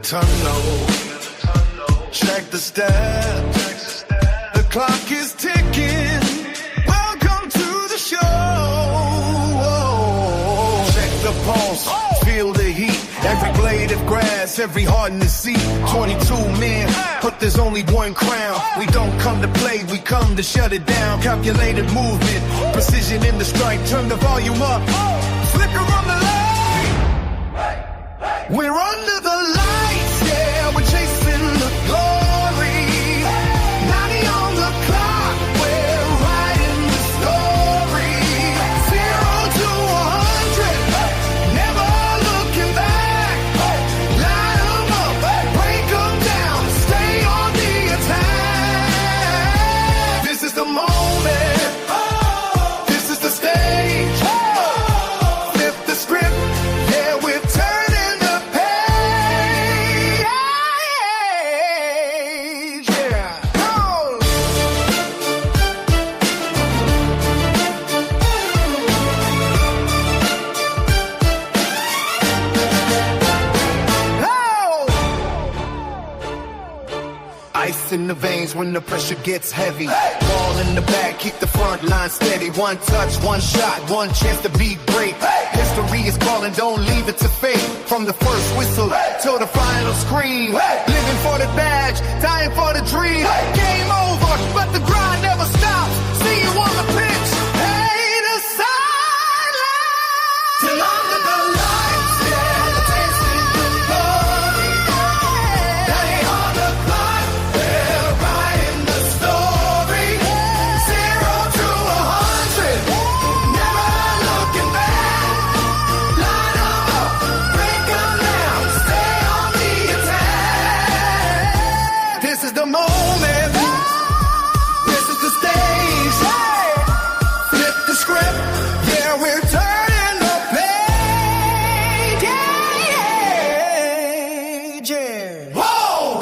tunnel. Check the steps. The clock is ticking. Welcome to the show. Check the pulse. Feel the heat. Every blade of grass, every heart in the seat. 22 men, but there's only one crown. We don't come to play, we come to shut it down. Calculated movement, precision in the strike. Turn the volume up, flicker on the light. We're under the lights, yeah, we're chasing the glory. 90 on the clock, we're writing the story. 0 to 100, never looking back. Line 'em up, break 'em down, stay on the attack. This is the moment, this is the stage. Flip the script, yeah, we're turning the page. Yeah, ice in the veins when the pressure gets heavy. Ball in the back, keep the front line steady. One touch, one shot, one chance to beat break. History is calling, don't leave it to fate. From the first whistle till the final scream. Living for the badge, dying for the dream. Game over, but the grind never stops. See you on the pitch, hey, the sideline. Till under the lights, yeah, the tasting the glory. 90 on the clock, we're writing the story. 0 to 100, never looking back. Line 'em up, break 'em down, stay on the attack. This is the moment, this is the stage. Flip the script, yeah, we're turning the page. Yeah. Whoa!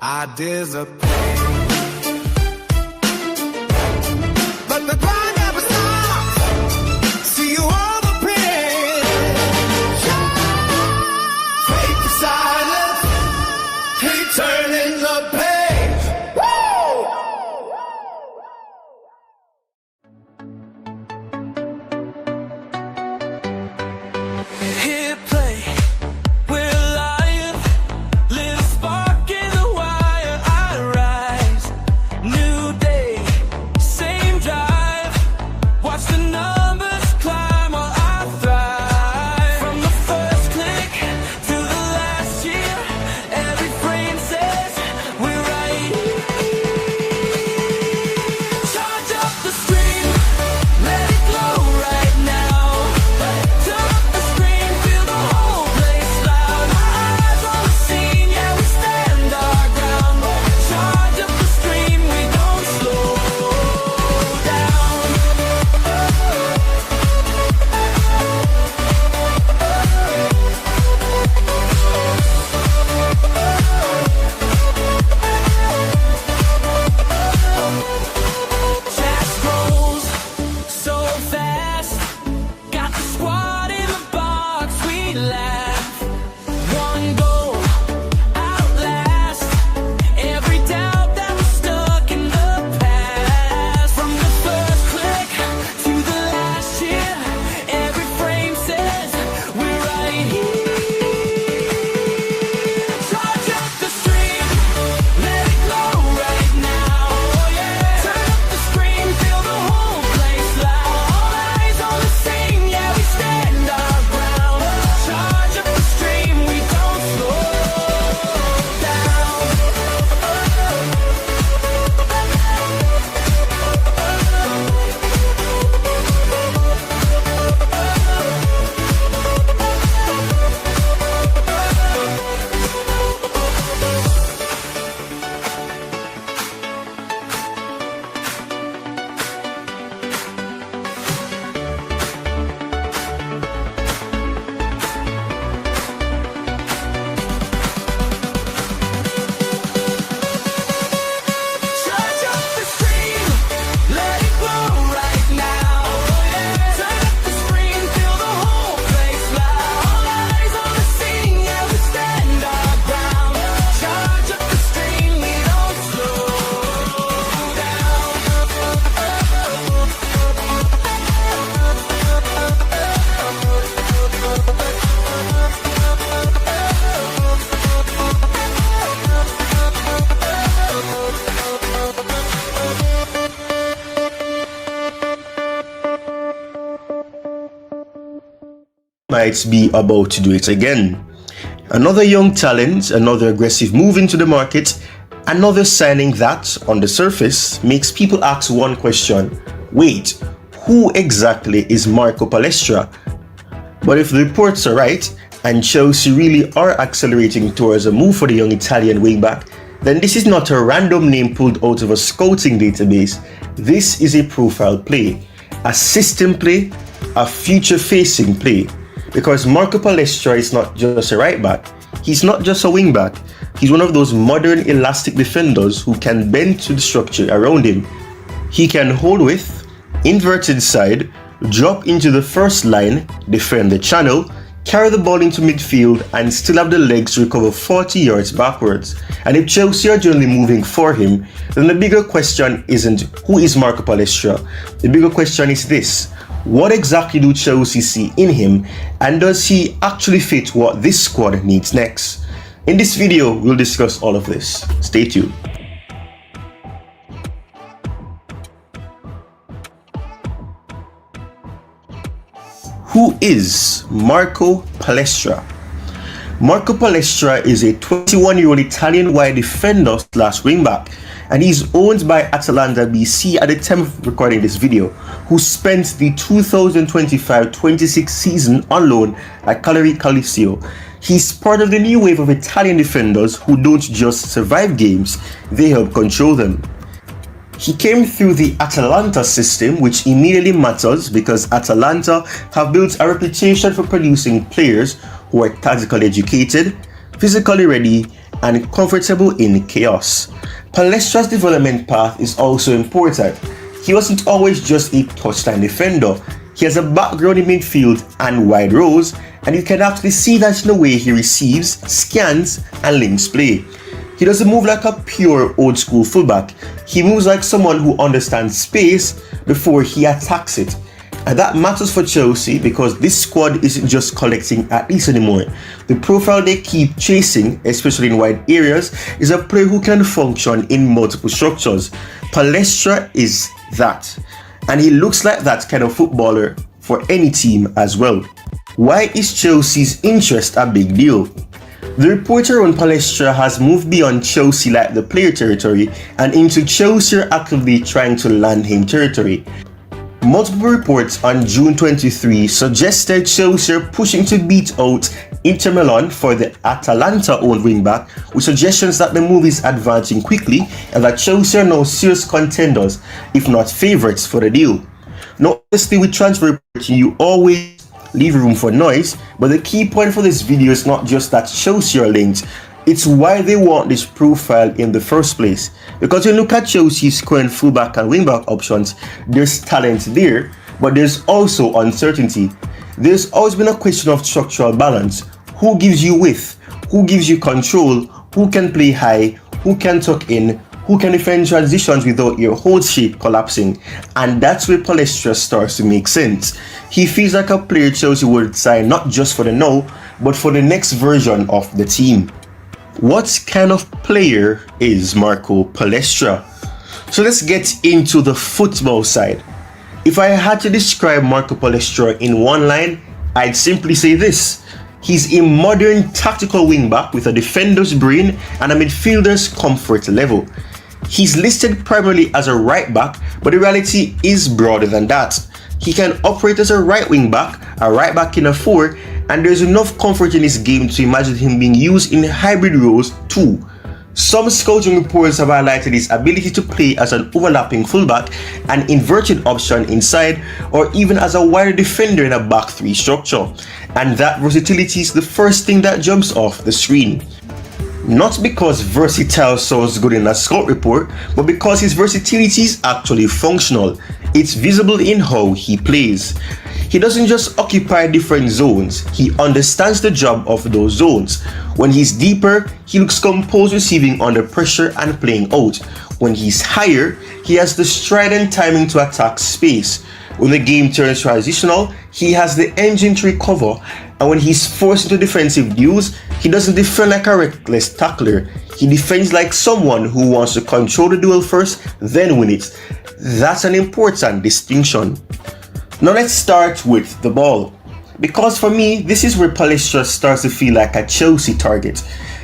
Ideas are pain, but the grind never stops. See you on the pitch. Break the silence, keep turning the page. Woo! Hit play, we're live. Lit a spark in the wire. I rise might be about to do it again. Another young talent, another aggressive move into the market, another signing that, on the surface, makes people ask one question: wait, who exactly is Marco Palestra? But if the reports are right, and Chelsea really are accelerating towards a move for the young Italian wingback, then this is not a random name pulled out of a scouting database. This is a profile play, a system play, a future-facing play. Because Marco Palestra is not just a right back, he's not just a wing back, he's one of those modern elastic defenders who can bend to the structure around him. He can hold with, inverted side, drop into the first line, defend the channel, carry the ball into midfield and still have the legs to recover 40 yards backwards. And if Chelsea are generally moving for him, then the bigger question isn't who is Marco Palestra, the bigger question is this: what exactly do Chelsea see in him, and does he actually fit what this squad needs next? In this video, we'll discuss all of this. Stay tuned. Who is Marco Palestra? Marco Palestra is a 21-year-old Italian wide defender / wingback, and he's owned by Atalanta BC at the time of recording this video, who spent the 2025-26 season on loan at Cagliari Calcio. He's part of the new wave of Italian defenders who don't just survive games, they help control them. He came through the Atalanta system, which immediately matters because Atalanta have built a reputation for producing players who are tactically educated, physically ready, and comfortable in chaos. Palestra's development path is also important. He wasn't always just a touchline defender. He has a background in midfield and wide rows, and you can actually see that in the way he receives, scans, and links play. He doesn't move like a pure old school fullback. He moves like someone who understands space before he attacks it. And that matters for Chelsea because this squad isn't just collecting at least anymore. The profile they keep chasing, especially in wide areas, is a player who can function in multiple structures. Palestra is that. And he looks like that kind of footballer for any team as well. Why is Chelsea's interest a big deal? The reporter on Palestra has moved beyond Chelsea like the player territory and into Chelsea actively trying to land him territory. Multiple reports on June 23 suggested Chelsea are pushing to beat out Inter Milan for the Atalanta-owned wingback, with suggestions that the move is advancing quickly and that Chelsea are now serious contenders, if not favourites, for the deal. Now, obviously with transfer reporting, you always leave room for noise, but the key point for this video is not just that Chelsea are linked, it's why they want this profile in the first place. Because when you look at Chelsea's current fullback and wingback options, there's talent there, but there's also uncertainty. There's always been a question of structural balance. Who gives you width? Who gives you control? Who can play high? Who can tuck in? Who can defend transitions without your whole shape collapsing? And that's where Palestra starts to make sense. He feels like a player Chelsea would sign not just for the now, but for the next version of the team. What kind of player is Marco Palestra? So let's get into the football side. If I had to describe Marco Palestra in one line, I'd simply say this: he's a modern tactical wingback with a defender's brain and a midfielder's comfort level. He's listed primarily as a right back, but the reality is broader than that. He can operate as a right wing back, a right back in a four, and there's enough comfort in his game to imagine him being used in hybrid roles too. Some scouting reports have highlighted his ability to play as an overlapping fullback, an inverted option inside, or even as a wider defender in a back three structure. And that versatility is the first thing that jumps off the screen. Not because versatile sounds good in a scout report, but because his versatility is actually functional. It's visible in how he plays. He doesn't just occupy different zones, he understands the job of those zones. When he's deeper, he looks composed receiving under pressure and playing out. When he's higher, he has the stride and timing to attack space. When the game turns transitional, he has the engine to recover, and when he's forced into defensive duels, he doesn't defend like a reckless tackler. He defends like someone who wants to control the duel first, then win it. That's an important distinction. Now let's start with the ball. Because for me, this is where Palestra starts to feel like a Chelsea target.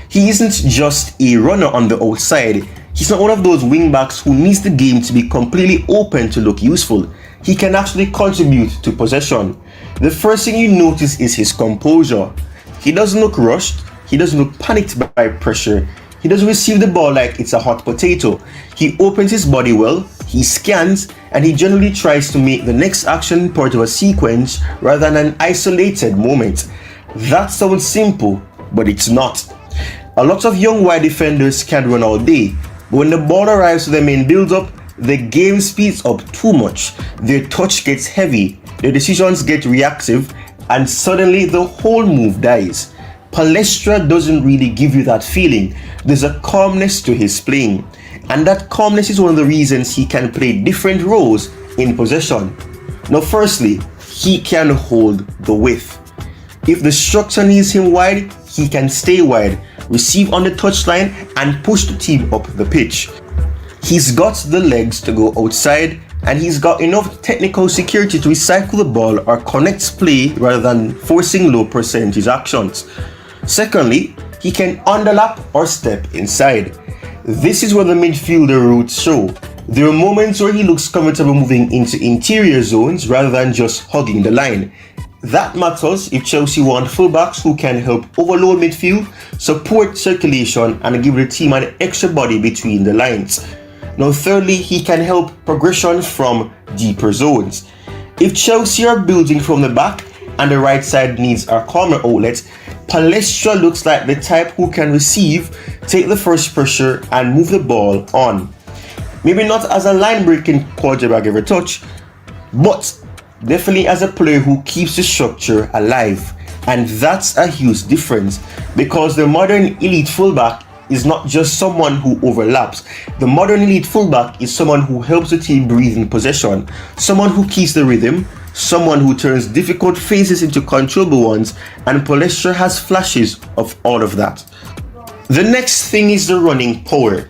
He isn't just a runner on the outside. He's not one of those wingbacks who needs the game to be completely open to look useful. He can actually contribute to possession. The first thing you notice is his composure. He doesn't look rushed. He doesn't look panicked by pressure. He doesn't receive the ball like it's a hot potato. He opens his body well, he scans, and he generally tries to make the next action part of a sequence rather than an isolated moment. That sounds simple, but it's not. A lot of young wide defenders can run all day, but when the ball arrives to them in build-up, the game speeds up too much. Their touch gets heavy, their decisions get reactive, and suddenly the whole move dies. Palestra doesn't really give you that feeling. There's a calmness to his playing, and that calmness is one of the reasons he can play different roles in possession. Now, firstly, he can hold the width. If the structure needs him wide, he can stay wide, receive on the touchline, and push the team up the pitch. He's got the legs to go outside, and he's got enough technical security to recycle the ball or connect play rather than forcing low percentage actions. Secondly, he can underlap or step inside. This is where the midfielder roots show. There are moments where he looks comfortable moving into interior zones rather than just hugging the line. That matters if Chelsea want fullbacks who can help overload midfield, support circulation, and give the team an extra body between the lines. Now, thirdly, he can help progression from deeper zones. If Chelsea are building from the back and the right side needs a calmer outlet, Palestra looks like the type who can receive, take the first pressure, and move the ball on. Maybe not as a line-breaking quarterback every touch, but definitely as a player who keeps the structure alive. And that's a huge difference, because the modern elite fullback is not just someone who overlaps. The modern elite fullback is someone who helps the team breathe in possession, someone who keeps the rhythm, someone who turns difficult phases into controllable ones, and Palestra has flashes of all of that. The next thing is the running power.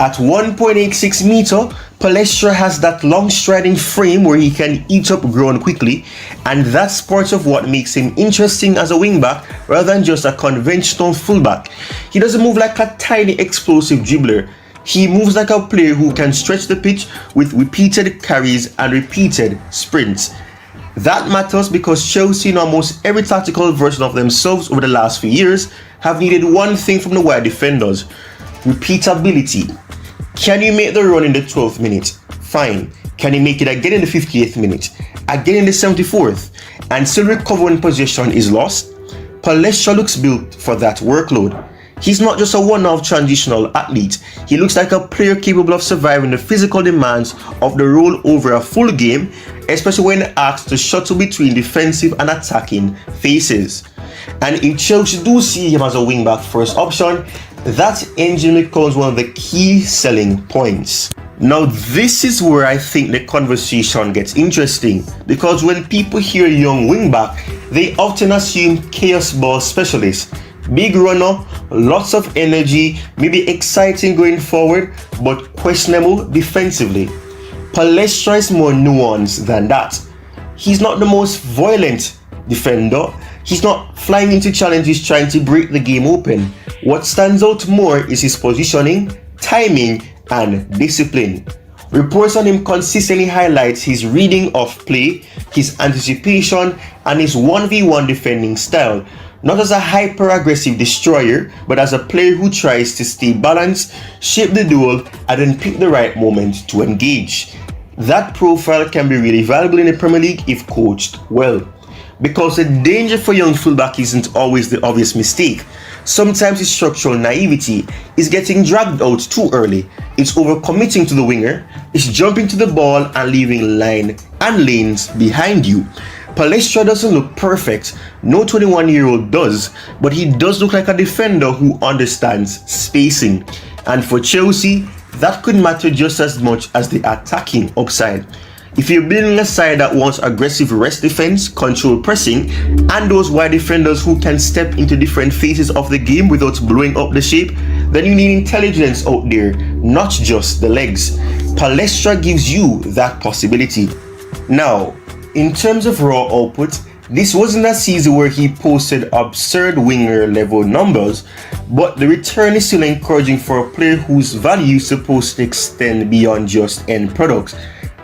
At 1.86 meter, Palestra has that long striding frame where he can eat up ground quickly, and that's part of what makes him interesting as a wingback rather than just a conventional fullback. He doesn't move like a tiny explosive dribbler. He moves like a player who can stretch the pitch with repeated carries and repeated sprints. That matters because Chelsea in almost every tactical version of themselves over the last few years have needed one thing from the wide defenders: repeatability. Can you make the run in the 12th minute? Fine. Can you make it again in the 58th minute? Again in the 74th? And still recover when possession is lost? Palestra looks built for that workload. He's not just a one-off transitional athlete. He looks like a player capable of surviving the physical demands of the role over a full game, especially when asked to shuttle between defensive and attacking phases. And if Chelsea do see him as a wing-back first option, that engine becomes one of the key selling points. Now, this is where I think the conversation gets interesting, because when people hear young wing-back, they often assume chaos ball specialist. Big runner, lots of energy, maybe exciting going forward, but questionable defensively. Palestra is more nuanced than that. He's not the most violent defender. He's not flying into challenges trying to break the game open. What stands out more is his positioning, timing, and discipline. Reports on him consistently highlight his reading of play, his anticipation, and his 1v1 defending style. Not as a hyper-aggressive destroyer, but as a player who tries to stay balanced, shape the duel, and then pick the right moment to engage. That profile can be really valuable in the Premier League if coached well. Because the danger for young fullback isn't always the obvious mistake. Sometimes it's structural naivety, it's getting dragged out too early, it's overcommitting to the winger, it's jumping to the ball and leaving line and lanes behind you. Palestra doesn't look perfect, no 21-year-old does, but he does look like a defender who understands spacing. And for Chelsea, that could matter just as much as the attacking upside. If you're building a side that wants aggressive rest defense, control pressing, and those wide defenders who can step into different phases of the game without blowing up the shape, then you need intelligence out there, not just the legs. Palestra gives you that possibility. Now, in terms of raw output, This wasn't a season where he posted absurd winger level numbers, but the return is still encouraging for a player whose value is supposed to extend beyond just end products.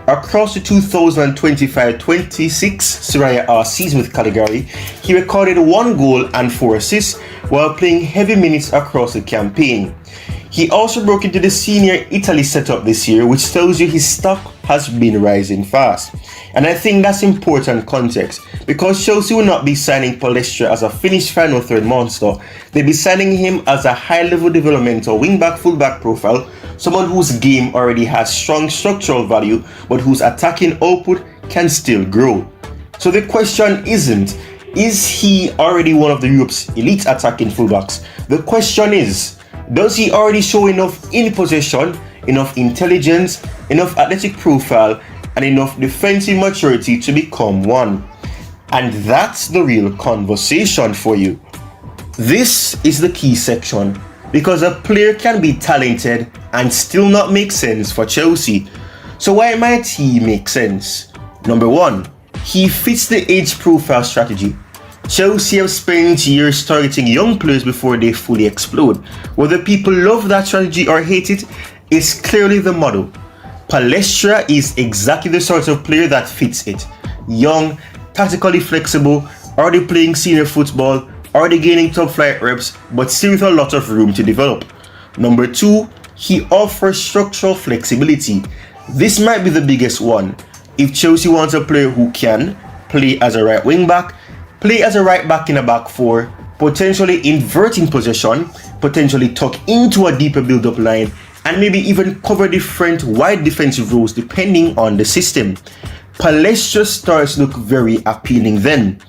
Across the 2025-26 Serie A season with Cagliari, he recorded 1 goal and 4 assists while playing heavy minutes across the campaign. He also broke into the senior Italy setup this year, which tells you his stock has been rising fast. And I think that's important context, because Chelsea will not be signing Palestra as a finished final third monster. They'll be signing him as a high-level developmental wing-back, full-back profile, someone whose game already has strong structural value, but whose attacking output can still grow. So the question isn't, is he already one of Europe's elite attacking fullbacks? The question is, does he already show enough in possession, enough intelligence, enough athletic profile, and enough defensive maturity to become one? And that's the real conversation for you. This is the key section, because a player can be talented and still not make sense for Chelsea. So why might he make sense? Number 1, he fits the age profile strategy. Chelsea have spent years targeting young players before they fully explode. Whether people love that strategy or hate it, it's clearly the model. Palestra is exactly the sort of player that fits it. Young, tactically flexible, already playing senior football, already gaining top flight reps, but still with a lot of room to develop. Number 2, he offers structural flexibility. This might be the biggest one. If Chelsea wants a player who can play as a right wing back, play as a right back in a back four, potentially inverting possession, potentially tuck into a deeper build-up line, and maybe even cover different wide defensive roles depending on the system, Palestra starts to look very appealing then.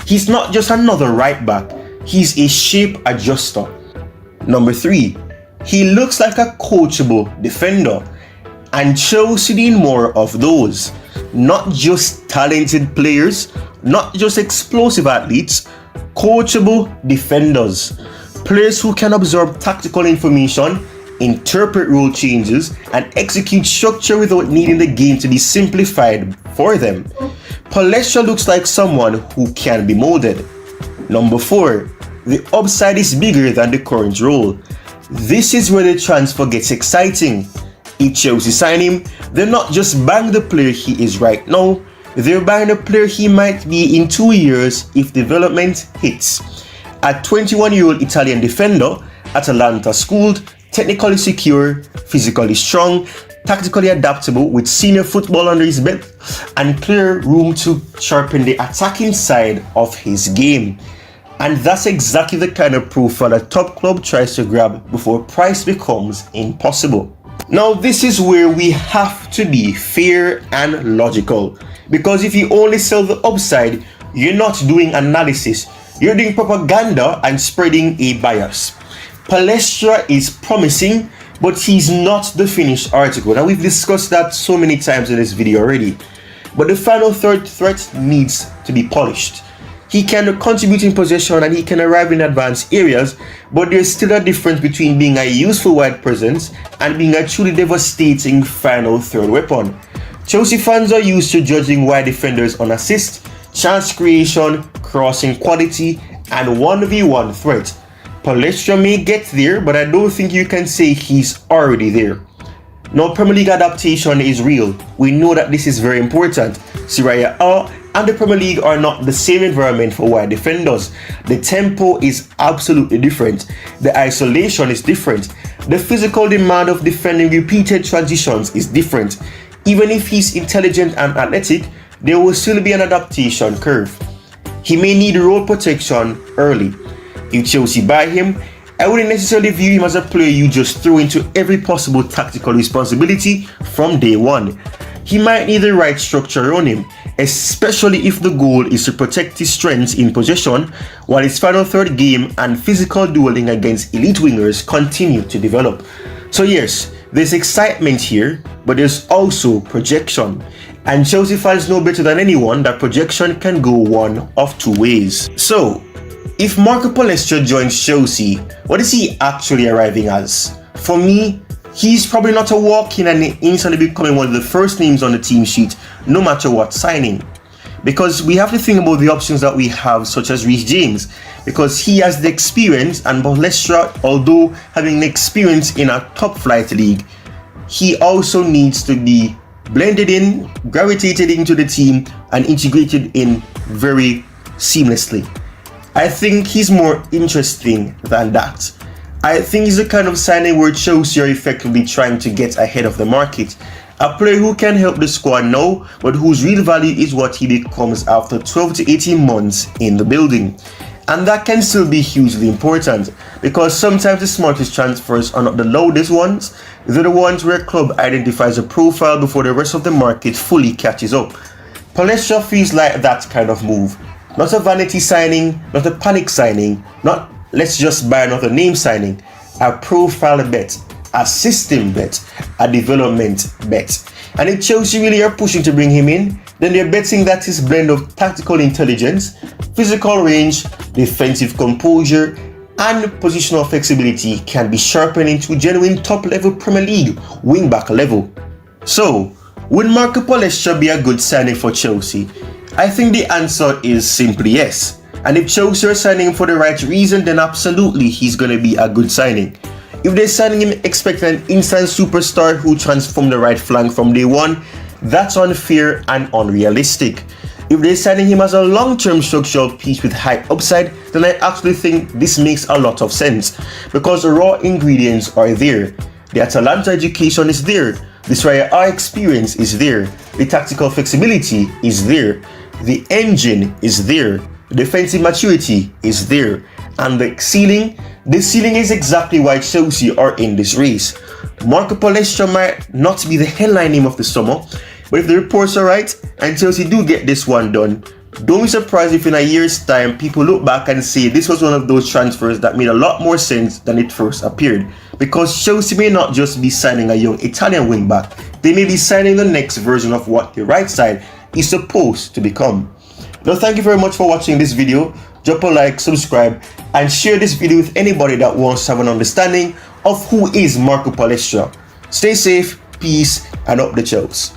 He's not just another right back, he's a shape adjuster. Number 3, he looks like a coachable defender, and Chelsea need more of those. Not just talented players, not just explosive athletes, coachable defenders. Players who can absorb tactical information, interpret role changes, and execute structure without needing the game to be simplified for them. Palestra looks like someone who can be molded. Number 4, the upside is bigger than the current role. This is where the transfer gets exciting. If Chelsea sign him, they're not just buying the player he is right now, they're buying the player he might be in 2 years if development hits. A 21-year-old Italian defender, Atalanta schooled, technically secure, physically strong, tactically adaptable with senior football under his belt, and clear room to sharpen the attacking side of his game. And that's exactly the kind of profile a top club tries to grab before price becomes impossible. Now this is where we have to be fair and logical, because if you only sell the upside, you're not doing analysis, you're doing propaganda and spreading a bias. Palestra is promising, but he's not the finished article. Now we've discussed that so many times in this video already, but the final third threat needs to be polished. He can contribute in possession and he can arrive in advanced areas, but there's still a difference between being a useful wide presence and being a truly devastating final third weapon. Chelsea fans are used to judging wide defenders on assist, chance creation, crossing quality, and 1v1 threat. Palestra may get there, but I don't think you can say he's already there. Now, Premier League adaptation is real. We know that this is very important. Serie A and the Premier League are not the same environment for wide defenders. The tempo is absolutely different. The isolation is different. The physical demand of defending repeated transitions is different. Even if he's intelligent and athletic, there will still be an adaptation curve. He may need role protection early. If Chelsea buy him, I wouldn't necessarily view him as a player you just throw into every possible tactical responsibility from day one. He might need the right structure around him, especially if the goal is to protect his strengths in possession while his final third game and physical dueling against elite wingers continue to develop. So yes, there's excitement here, but there's also projection. And Chelsea fans know better than anyone that projection can go one of two ways. So, if Marco Palestra joins Chelsea, what is he actually arriving as? For me, he's probably not a walk-in and instantly becoming one of the first names on the team sheet, no matter what signing. because we have to think about the options that we have, such as Reece James, because he has the experience, and Palestra, although having the experience in a top flight league, he also needs to be blended in, gravitated into the team, and integrated in very seamlessly. I think he's more interesting than that. I think he's the kind of signing where Chelsea are effectively trying to get ahead of the market. A player who can help the squad now, but whose real value is what he becomes after 12 to 18 months in the building. And that can still be hugely important, because sometimes the smartest transfers are not the loudest ones. They're the ones where a club identifies a profile before the rest of the market fully catches up. Palestra feels like that kind of move. Not a vanity signing, not a panic signing, not let's just buy another name signing. A profile bet, a system bet, a development bet. And if Chelsea really are pushing to bring him in, then they're betting that his blend of tactical intelligence, physical range, defensive composure, and positional flexibility can be sharpened into genuine top-level Premier League wing-back level. So, would Marco Palestra be a good signing for Chelsea? I think the answer is simply yes. And if Chelsea are signing him for the right reason, then absolutely he's going to be a good signing. If they're signing him expecting an instant superstar who transformed the right flank from day one, that's unfair and unrealistic. If they're signing him as a long-term structural piece with high upside, then I actually think this makes a lot of sense, because the raw ingredients are there. The Atalanta education is there. The Serie A experience is there. The tactical flexibility is there. The engine is there. The defensive maturity is there. And the ceiling is exactly why Chelsea are in this race. Marco Palestra might not be the headline name of the summer, but if the reports are right and Chelsea do get this one done, don't be surprised if in a year's time people look back and say this was one of those transfers that made a lot more sense than it first appeared. Because Chelsea may not just be signing a young Italian wing-back, they may be signing the next version of what the right side is supposed to become. Now, thank you very much for watching this video. Drop a like, subscribe, and share this video with anybody that wants to have an understanding of who is Marco Palestra. Stay safe, peace, and up the Chelsea.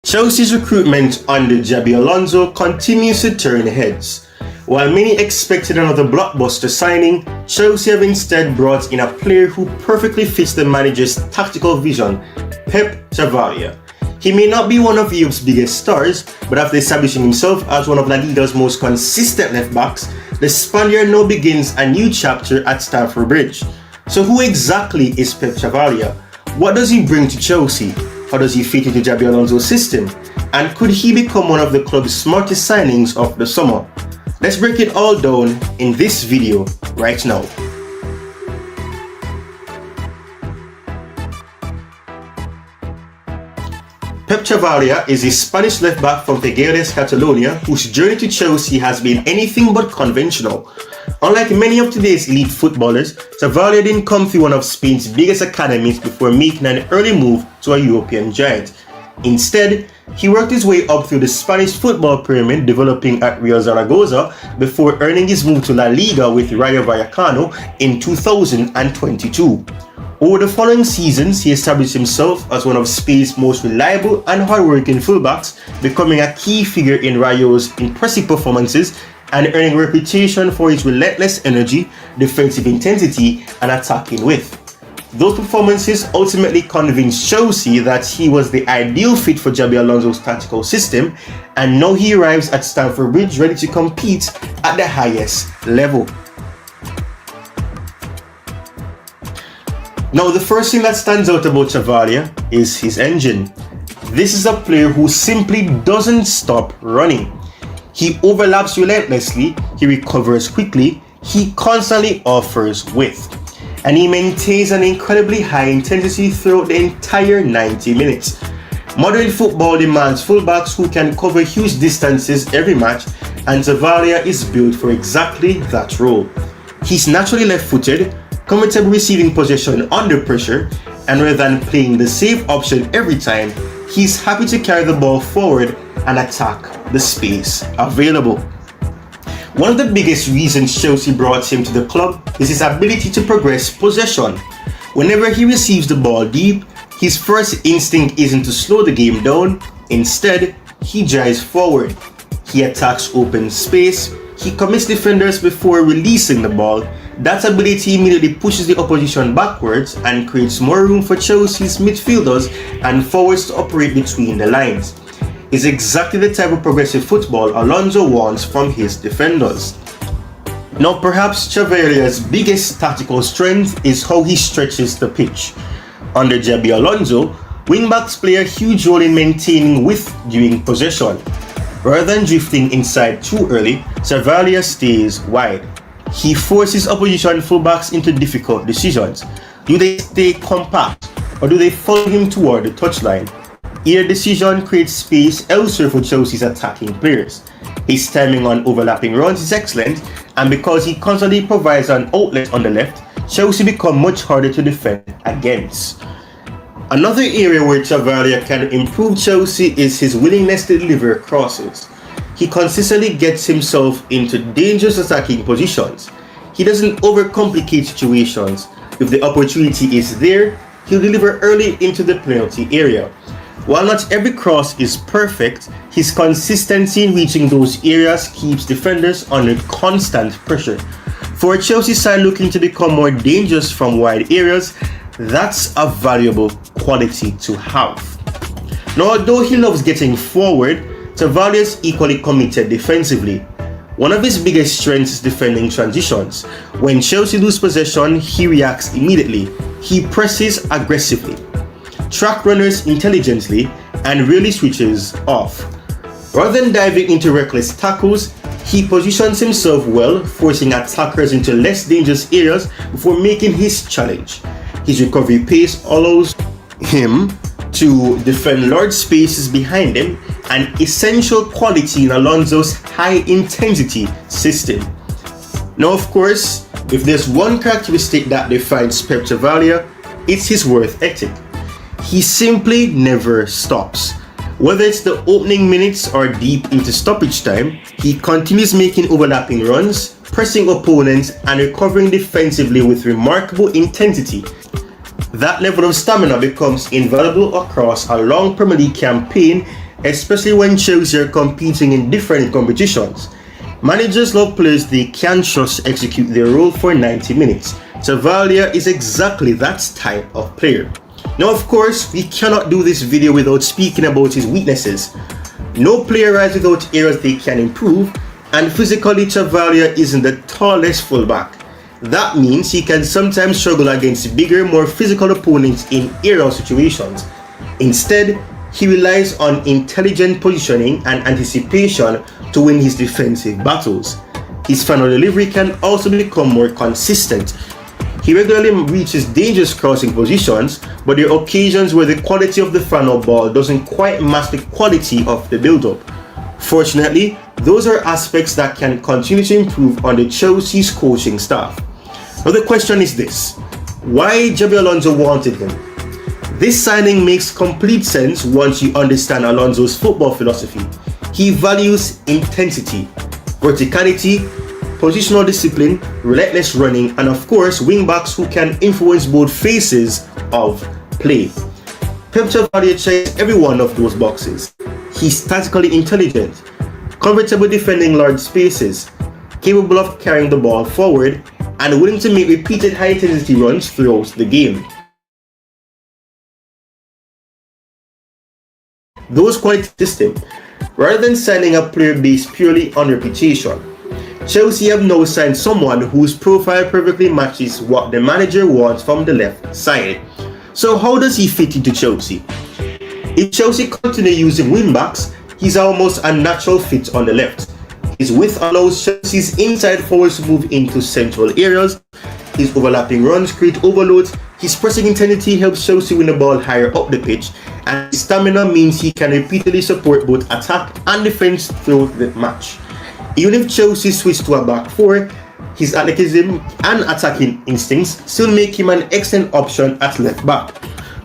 Chelsea's recruitment under Xabi Alonso continues to turn heads. While many expected another blockbuster signing, Chelsea have instead brought in a player who perfectly fits the manager's tactical vision, Pep Chavalia. He may not be one of Europe's biggest stars, but after establishing himself as one of La Liga's most consistent left-backs, the Spaniard now begins a new chapter at Stamford Bridge. So who exactly is Pep Chavalia? What does he bring to Chelsea? How does he fit into Xabi Alonso's system? And could he become one of the club's smartest signings of the summer? Let's break it all down in this video right now. Pep Chavalia is a Spanish left-back from Figueres, Catalonia, whose journey to Chelsea has been anything but conventional. Unlike many of today's elite footballers, Chavalia didn't come through one of Spain's biggest academies before making an early move to a European giant. Instead, he worked his way up through the Spanish football pyramid, developing at Real Zaragoza before earning his move to La Liga with Rayo Vallecano in 2022. Over the following seasons, he established himself as one of Spain's most reliable and hardworking fullbacks, becoming a key figure in Rayo's impressive performances and earning a reputation for his relentless energy, defensive intensity, and attacking width. Those performances ultimately convinced Chelsea that he was the ideal fit for Xabi Alonso's tactical system, and now he arrives at Stamford Bridge ready to compete at the highest level. Now, the first thing that stands out about Chavalia is his engine. This is a player who simply doesn't stop running. He overlaps relentlessly, he recovers quickly, he constantly offers width, and he maintains an incredibly high intensity throughout the entire 90 minutes. Modern football demands fullbacks who can cover huge distances every match, and Chavalia is built for exactly that role. He's naturally left-footed, comfortable receiving possession under pressure, and rather than playing the safe option every time, he's happy to carry the ball forward and attack the space available. One of the biggest reasons Chelsea brought him to the club is his ability to progress possession. Whenever he receives the ball deep, his first instinct isn't to slow the game down. Instead, he drives forward, he attacks open space, he commits defenders before releasing the ball. That ability immediately pushes the opposition backwards and creates more room for Chelsea's midfielders and forwards to operate between the lines. It's exactly the type of progressive football Alonso wants from his defenders. Now, perhaps Chavarria's biggest tactical strength is how he stretches the pitch. Under Xabi Alonso, wingbacks play a huge role in maintaining width during possession. Rather than drifting inside too early, Chavarria stays wide. He forces opposition fullbacks into difficult decisions. Do they stay compact or do they follow him toward the touchline? Either decision creates space elsewhere for Chelsea's attacking players. His timing on overlapping runs is excellent, and because he constantly provides an outlet on the left, Chelsea become much harder to defend against. Another area where Chavarria can improve Chelsea is his willingness to deliver crosses. He consistently gets himself into dangerous attacking positions. He doesn't overcomplicate situations. If the opportunity is there, he'll deliver early into the penalty area. While not every cross is perfect, his consistency in reaching those areas keeps defenders under constant pressure. For a Chelsea side looking to become more dangerous from wide areas, that's a valuable quality to have. Now, although he loves getting forward, Chavarria is equally committed defensively. One of his biggest strengths is defending transitions. When Chelsea lose possession, he reacts immediately. He presses aggressively, track runners intelligently, and really switches off. Rather than diving into reckless tackles, he positions himself well, forcing attackers into less dangerous areas before making his challenge. His recovery pace allows him to defend large spaces behind him, an essential quality in Alonso's high-intensity system. Now, of course, if there's one characteristic that defines Pep Chavarria, it's his work ethic. He simply never stops. Whether it's the opening minutes or deep into stoppage time, he continues making overlapping runs, pressing opponents, and recovering defensively with remarkable intensity. That level of stamina becomes invaluable across a long Premier League campaign, especially when Chelsea are competing in different competitions. Managers love players they can trust execute their role for 90 minutes. Chavarria is exactly that type of player. Now, of course, we cannot do this video without speaking about his weaknesses. No player arrives without areas they can improve, and physically Chavarria isn't the tallest fullback. That means he can sometimes struggle against bigger, more physical opponents in aerial situations. Instead, he relies on intelligent positioning and anticipation to win his defensive battles. His final delivery can also become more consistent. He regularly reaches dangerous crossing positions, but there are occasions where the quality of the final ball doesn't quite match the quality of the build-up. Fortunately, those are aspects that can continue to improve under Chelsea's coaching staff. Now the question is this: why Xabi Alonso wanted him? This signing makes complete sense once you understand Alonso's football philosophy. He values intensity, verticality, positional discipline, relentless running, and of course wingbacks who can influence both phases of play. Pep Chavarria checks every one of those boxes. He's tactically intelligent, comfortable defending large spaces, capable of carrying the ball forward, and willing to make repeated high-intensity runs throughout the game. Those qualities assist him. Rather than signing a player based purely on reputation, Chelsea have now signed someone whose profile perfectly matches what the manager wants from the left side. So how does he fit into Chelsea? If Chelsea continue using wingbacks, he's almost a natural fit on the left. His width allows Chelsea's inside forwards to move into central areas. His overlapping runs create overloads. His pressing intensity helps Chelsea win the ball higher up the pitch, and his stamina means he can repeatedly support both attack and defense throughout the match. Even if Chelsea switch to a back four, his athleticism and attacking instincts still make him an excellent option at left back.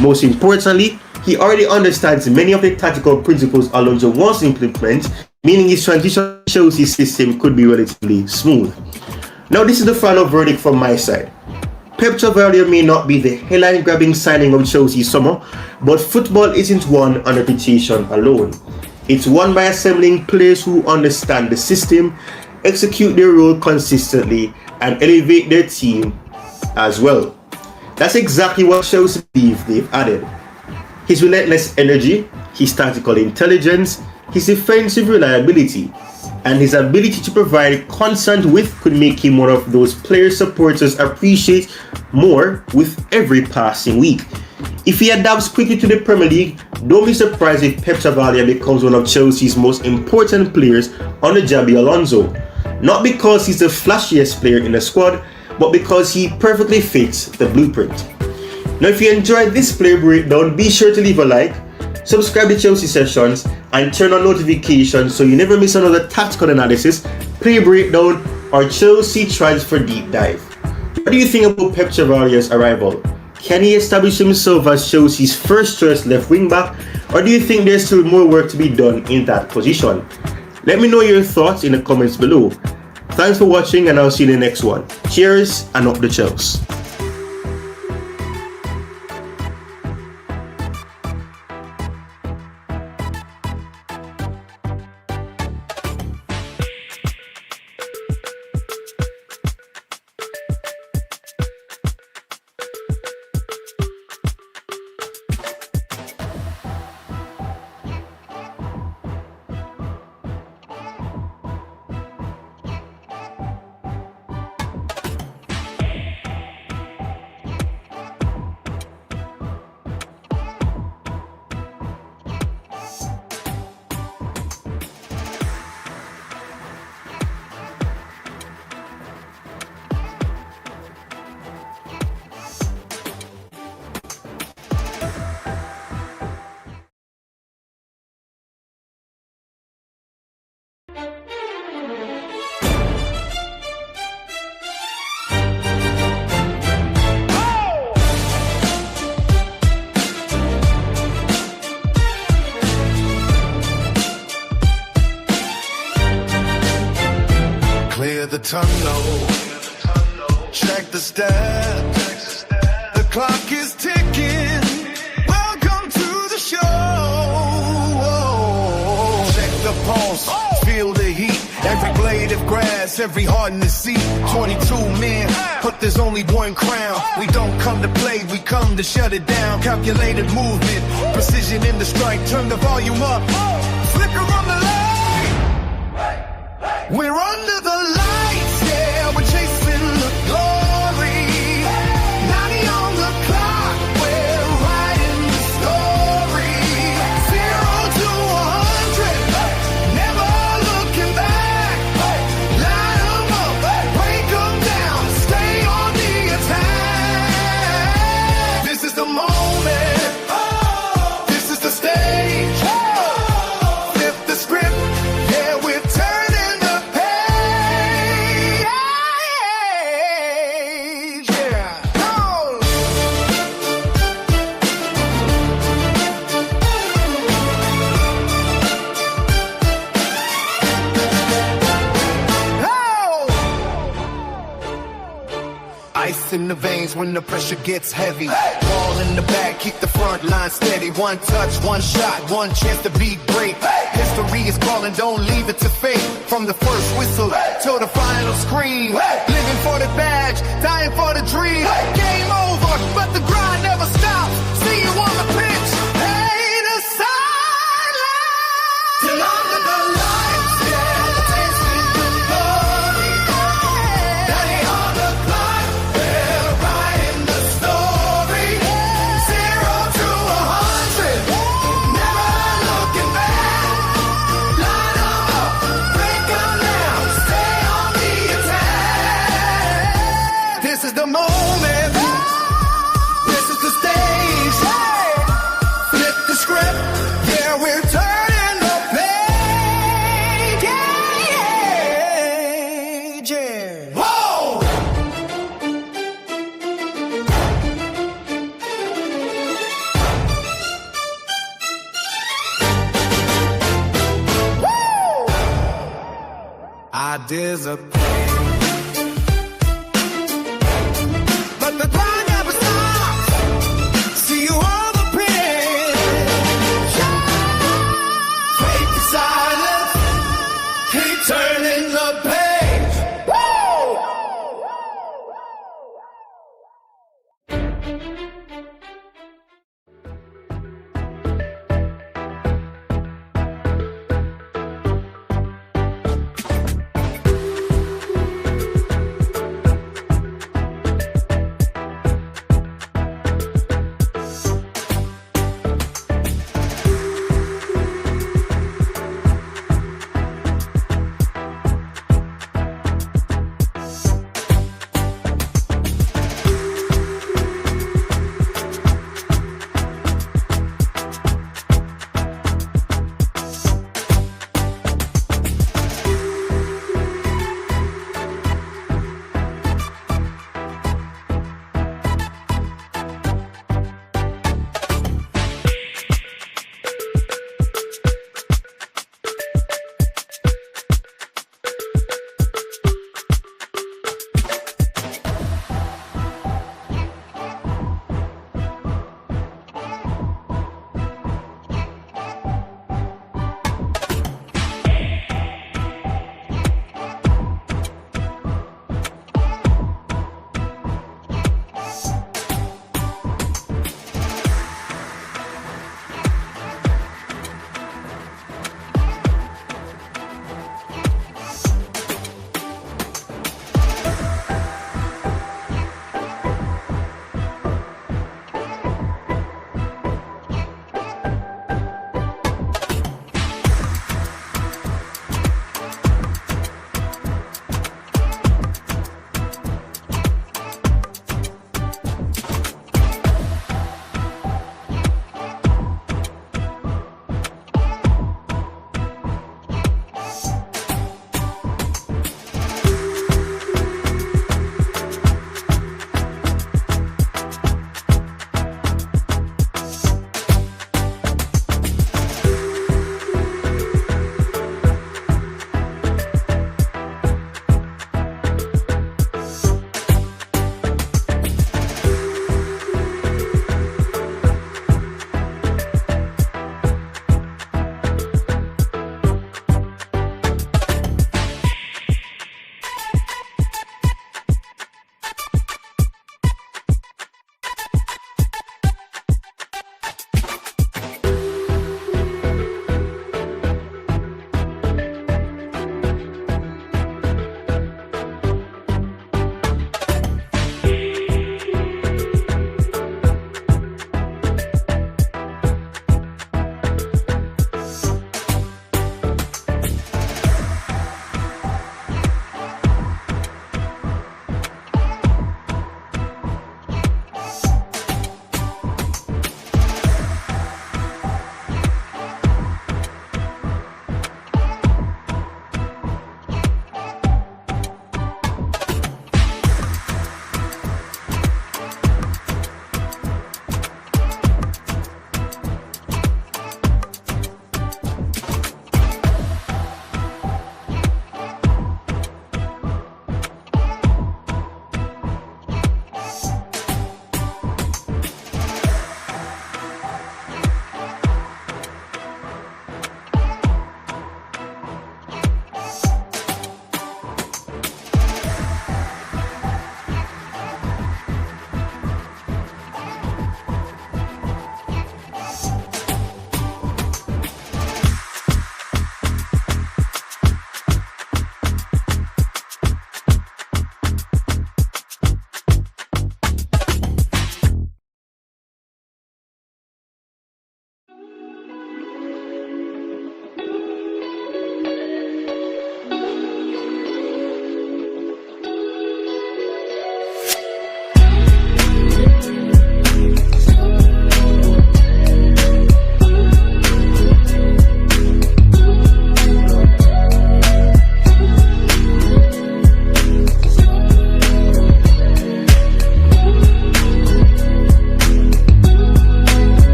Most importantly, he already understands many of the tactical principles Alonso wants to implement, meaning his transition to Chelsea's system could be relatively smooth. Now this is the final verdict from my side. Pep Chavarria may not be the headline-grabbing signing of Chelsea's summer, but football isn't won on reputation alone. It's won by assembling players who understand the system, execute their role consistently, and elevate their team as well. That's exactly what Chelsea believe they've added. His relentless energy, his tactical intelligence, his defensive reliability, and his ability to provide constant width could make him one of those players supporters appreciate more with every passing week. If he adapts quickly to the Premier League, don't be surprised if Pep Chavalia becomes one of Chelsea's most important players under Xabi Alonso. Not because he's the flashiest player in the squad, but because he perfectly fits the blueprint. Now, if you enjoyed this player breakdown, be sure to leave a like, subscribe to Chelsea Sessions, and turn on notifications so you never miss another tactical analysis, play breakdown, or Chelsea transfer deep dive. What do you think about Pep Chavalia's arrival? Can he establish himself as Chelsea's first choice left wing back, or do you think there's still more work to be done in that position? Let me know your thoughts in the comments below. Thanks for watching, and I'll see you in the next one. Cheers and up the Chelsea. Clear the tunnel, check the steps, the clock is ticking, welcome to the show. Check the pulse, feel the heat, every blade of grass, every heart in the seat. 22 men, but there's only one crown. We don't come to play, we come to shut it down. Calculated movement, precision in the strike, turn the volume up, flicker on the light. We're under the lights, yeah, we're chasing the glory. 90 on the clock, we're writing the story. 0 to 100, never looking back. Line 'em up, break 'em down, stay on the attack. This is the moment, this is the stage. Flip the script, yeah, we're turning the page. Yeah, oh. Ice in the veins when the pressure gets heavy. Ball in the back, keep the front line steady. One touch, one shot, one chance to be great. History is calling, don't leave it to fate. From the first whistle till the final scream. Living for the badge, dying for the dream. Game over, but the grind never stops. See you on the pitch, hey, the sideline. Till under the lights, yeah, tasting the glory. 90 on the clock, we're writing the story. 0 to 100, never looking back. Line 'em up, break 'em down, stay on the attack. This is the moment, this is the stage. Flip the script, yeah, we're turning the page. Yeah. Whoa! Ideas are playing, but the grind never stops. See you on the pitch. Break the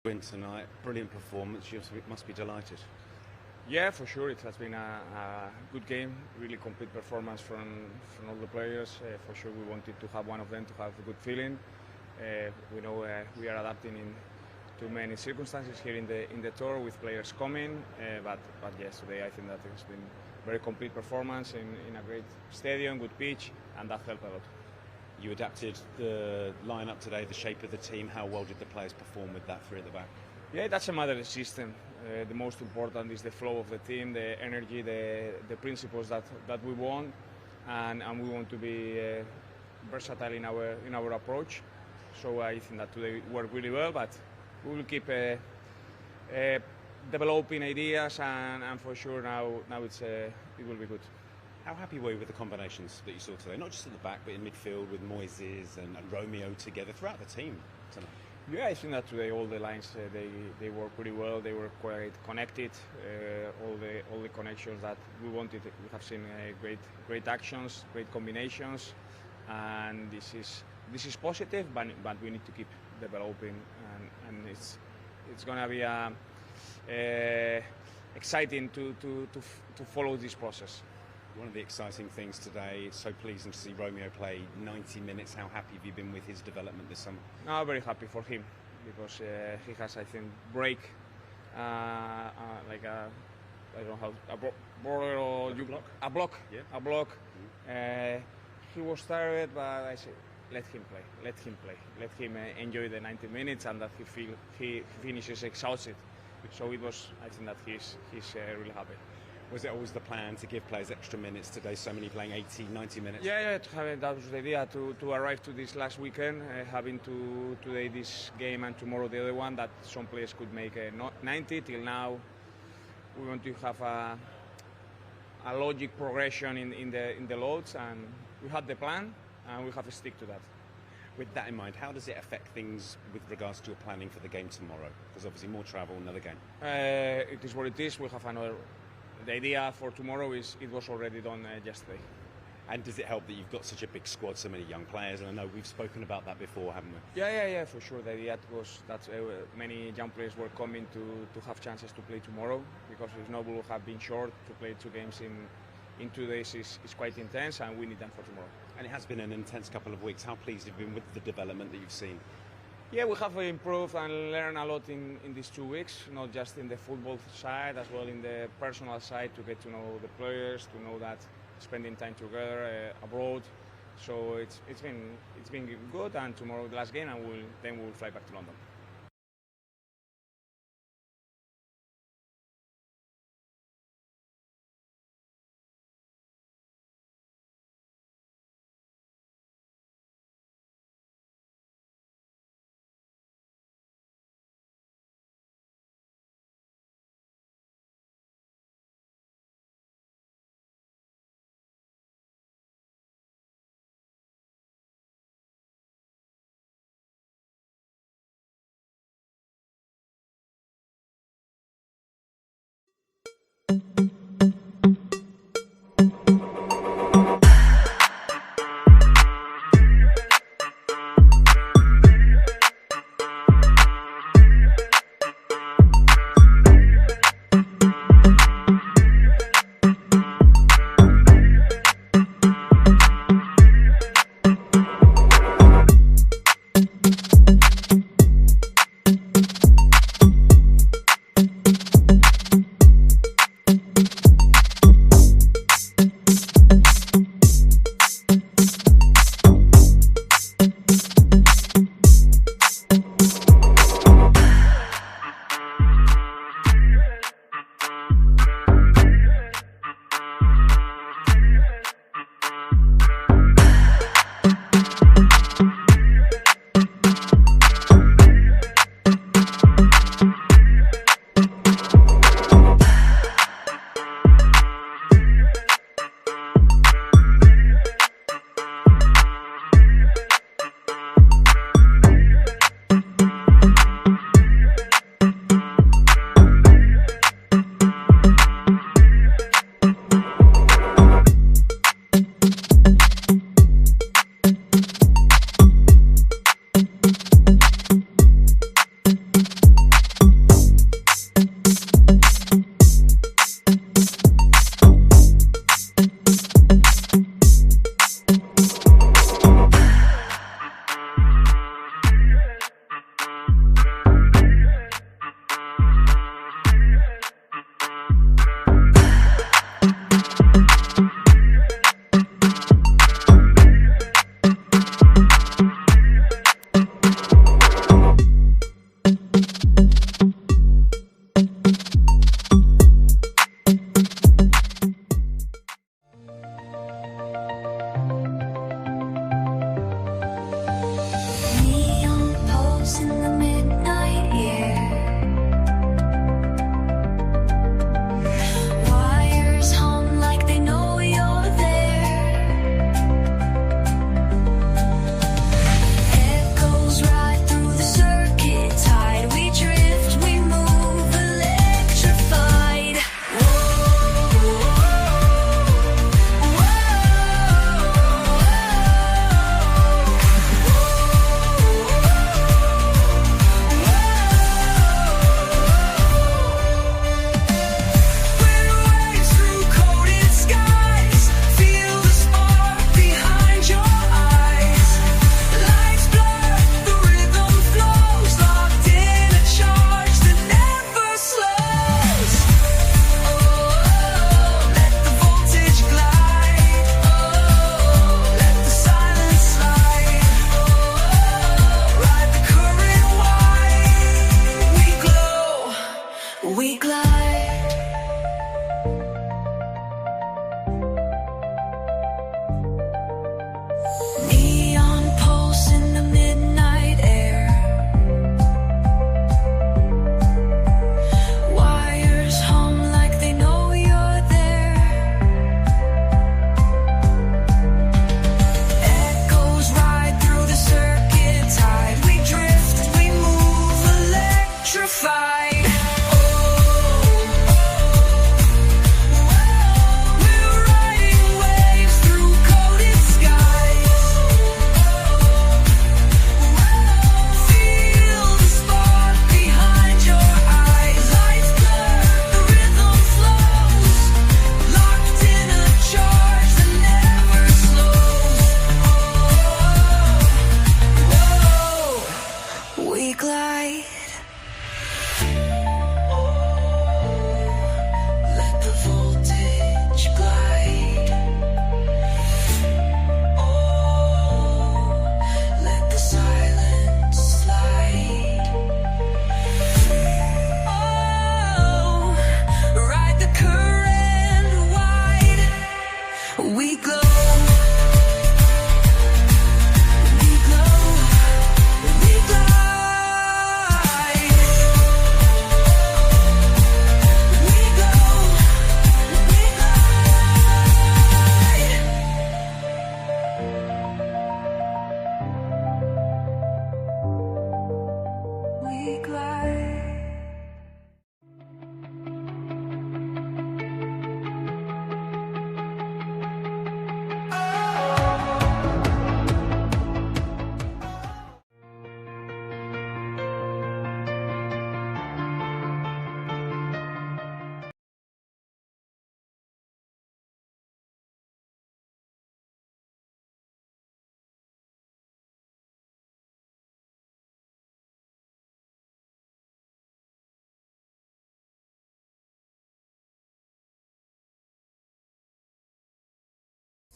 win tonight, brilliant performance. You must be delighted. Yeah, for sure. It has been a good game, really complete performance from all the players. For sure, we wanted to have one of them to have a good feeling. We know we are adapting in too many circumstances here in the tour with players coming, but yes, today I think that it's been very complete performance in a great stadium, good pitch, and that helped a lot. You adapted the lineup today, the shape of the team. How well did the players perform with that three at the back? Yeah, that's a matter of system. The most important is the flow of the team, the energy, the principles that we want, and we want to be versatile in our approach. So I think that today worked really well, but we will keep developing ideas, and for sure now it will be good. How happy were you with the combinations that you saw today? Not just at the back, but in midfield with Moises and Romeo together throughout the team tonight. Yeah, I think that today all the lines they work pretty well. They were quite connected. All the connections that we wanted. We have seen great actions, great combinations, and this is positive. But we need to keep developing, and it's gonna be exciting to follow this process. One of the exciting things today, it's so pleasing to see Romeo play 90 minutes. How happy have you been with his development this summer? No, very happy for him because he has, I think, break like a, I don't know how, border or like block. A block. Yeah. A block. He was tired, but I said, let him play. Let him enjoy the 90 minutes, and that he finishes exhausted. So it was. I think that he's really happy. Was it always the plan to give players extra minutes today? So many playing 80, 90 minutes? Yeah, that was the idea to arrive to this last weekend, having today this game and tomorrow the other one, that some players could make 90. Till now, we want to have a logic progression in the loads, and we had the plan, and we have to stick to that. With that in mind, how does it affect things with regards to your planning for the game tomorrow? Because obviously more travel, another game. It is what it is. We have another. The idea for tomorrow it was already done yesterday. And does it help that you've got such a big squad, so many young players? And I know we've spoken about that before, haven't we? Yeah, for sure. The idea was that many young players were coming to have chances to play tomorrow, because if not, we will have been short. To play 2 games in 2 days is quite intense, and we need them for tomorrow. And it has been an intense couple of weeks. How pleased have you been with the development that you've seen? Yeah, we have improved and learned a lot in these 2 weeks, not just in the football side, as well in the personal side, to get to know the players, to know that spending time together abroad. So it's been good, and tomorrow the last game, and then we'll fly back to London.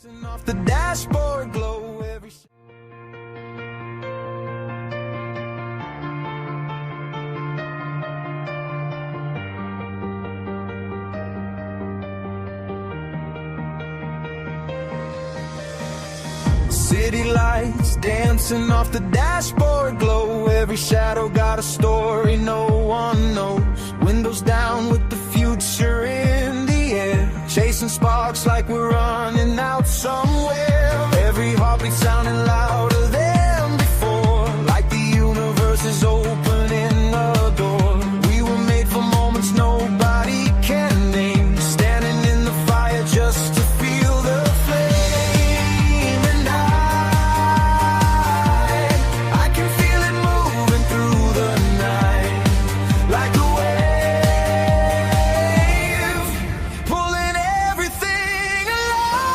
Off the dashboard glow every city lights dancing off the dashboard glow. Every shadow got a story no one knows. Windows down with the future in the air, chasing sparks like we're running out somewhere. Every heartbeat sounding louder than before, like the universe is opening a door. We were made for moments nobody can name, standing in the fire just to feel the flame. And I can feel it moving through the night, like a wave, pulling everything alive.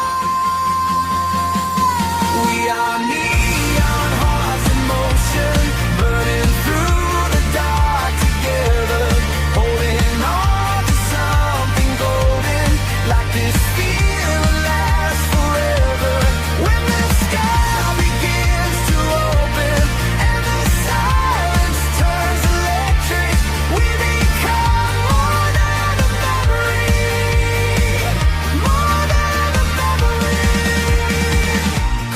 We are neon hearts in motion, burning through the dark together, holding on to something golden, like this feeling will last forever. When the sky begins to open and the silence turns electric, we become more than a memory, more than a memory.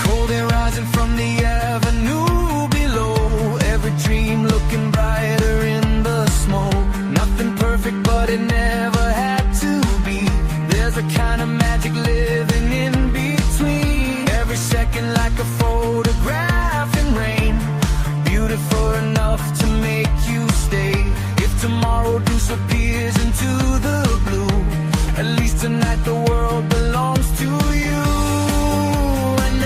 Cold air rising from the avenue below, every dream looking brighter in the smoke. Nothing perfect, but it never had to be. There's a kind of magic living in between. Every second like a photograph in rain, beautiful enough to make you stay. If tomorrow disappears into the blue, at least tonight the world belongs to you. And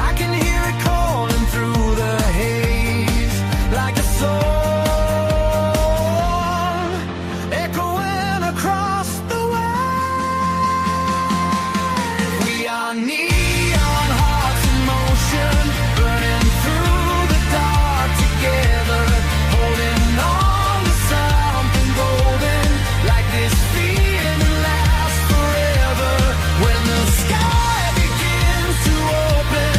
I can hear it calling through the haze, like a song echoing across the way. We are neon hearts in motion, burning through the dark together, holding on to something golden, like this feeling will last forever. When the sky begins to open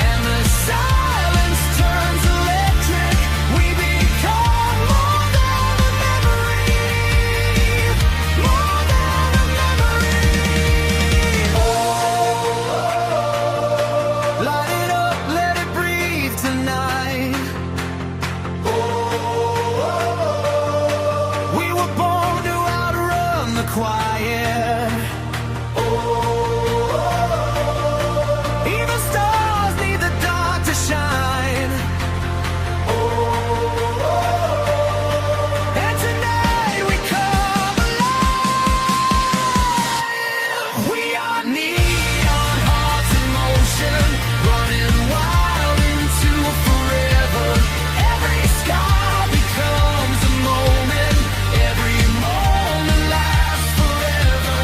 and the silence turns electric, we become more than a memory, more than a memory. Light it up, let it breathe tonight. We were born to outrun the quiet. Even stars need the dark to shine. And tonight we come alive. We are neon hearts in motion, running wild into forever. Every sky becomes a moment, every moment lasts forever.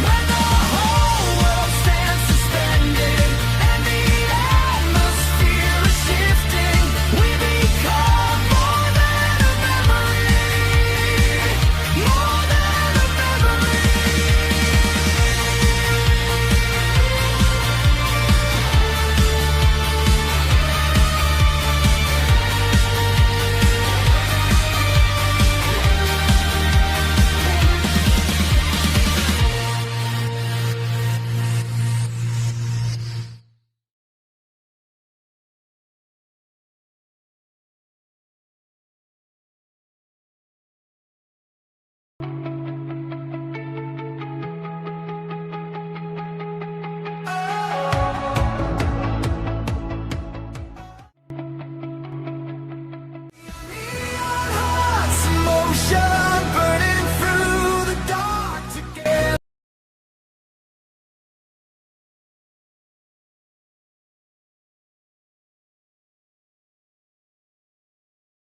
When the whole world stands suspended and the atmosphere is shifting, we become more than a memory, more than a memory. Neon hearts in motion, burning through the dark together.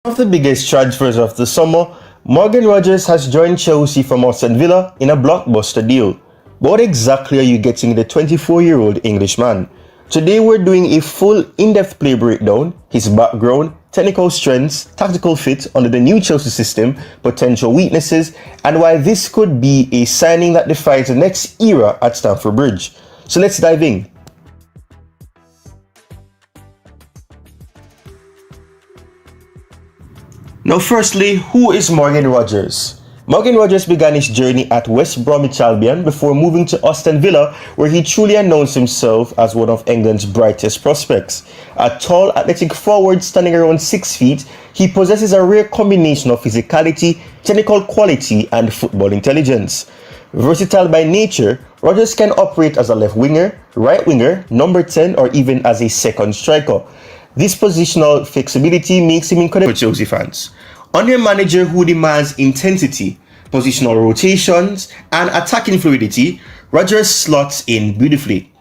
One of the biggest transfers of the summer, Morgan Rogers has joined Chelsea from Aston Villa in a blockbuster deal. But what exactly are you getting the 24-year-old Englishman? Today we're doing a full in-depth play breakdown, his background, technical strengths, tactical fit under the new Chelsea system, potential weaknesses, and why this could be a signing that defines the next era at Stamford Bridge. So let's dive in. Now firstly, who is Morgan Rogers? Morgan Rogers began his journey at West Bromwich Albion before moving to Aston Villa, where he truly announced himself as one of England's brightest prospects. A tall, athletic forward standing around 6 feet, he possesses a rare combination of physicality, technical quality, and football intelligence. Versatile by nature, Rogers can operate as a left winger, right winger, number 10, or even as a second striker. This positional flexibility makes him incredible for Chelsea fans. Under a manager who demands intensity, positional rotations, and attacking fluidity, Rogers slots in beautifully.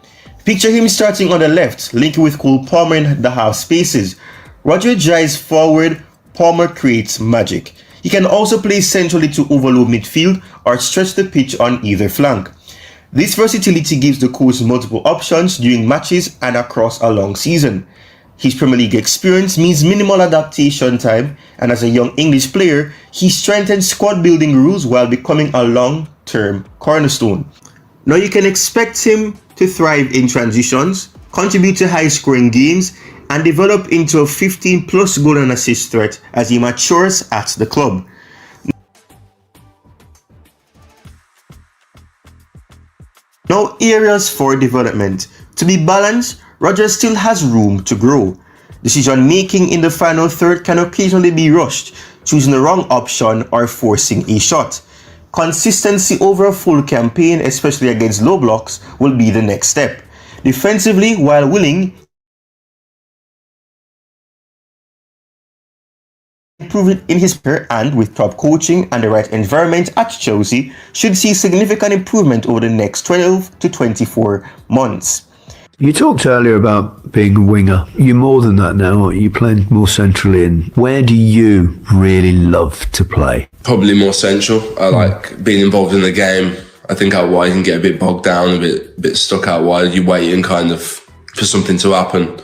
Picture him starting on the left, linking with Cole Palmer in the half spaces. Rogers drives forward, Palmer creates magic. He can also play centrally to overload midfield or stretch the pitch on either flank. This versatility gives the coach multiple options during matches and across a long season. His Premier League experience means minimal adaptation time, and as a young English player, he strengthened squad building rules while becoming a long-term cornerstone. Now you can expect him to thrive in transitions, contribute to high-scoring games, and develop into a 15-plus goal and assist threat as he matures at the club. Now areas for development. To be balanced, Rogers still has room to grow. Decision making in the final third can occasionally be rushed, choosing the wrong option or forcing a shot. Consistency over a full campaign, especially against low blocks, will be the next step. Defensively, while willing, improving in his career and with top coaching and the right environment at Chelsea, should see significant improvement over the next 12 to 24 months. You talked earlier about being a winger. You're more than that now, aren't you? You're playing more centrally in. Where do you really love to play? Probably more central. I like being involved in the game. I think out wide you can get a bit bogged down, a bit stuck out wide. You're waiting kind of for something to happen.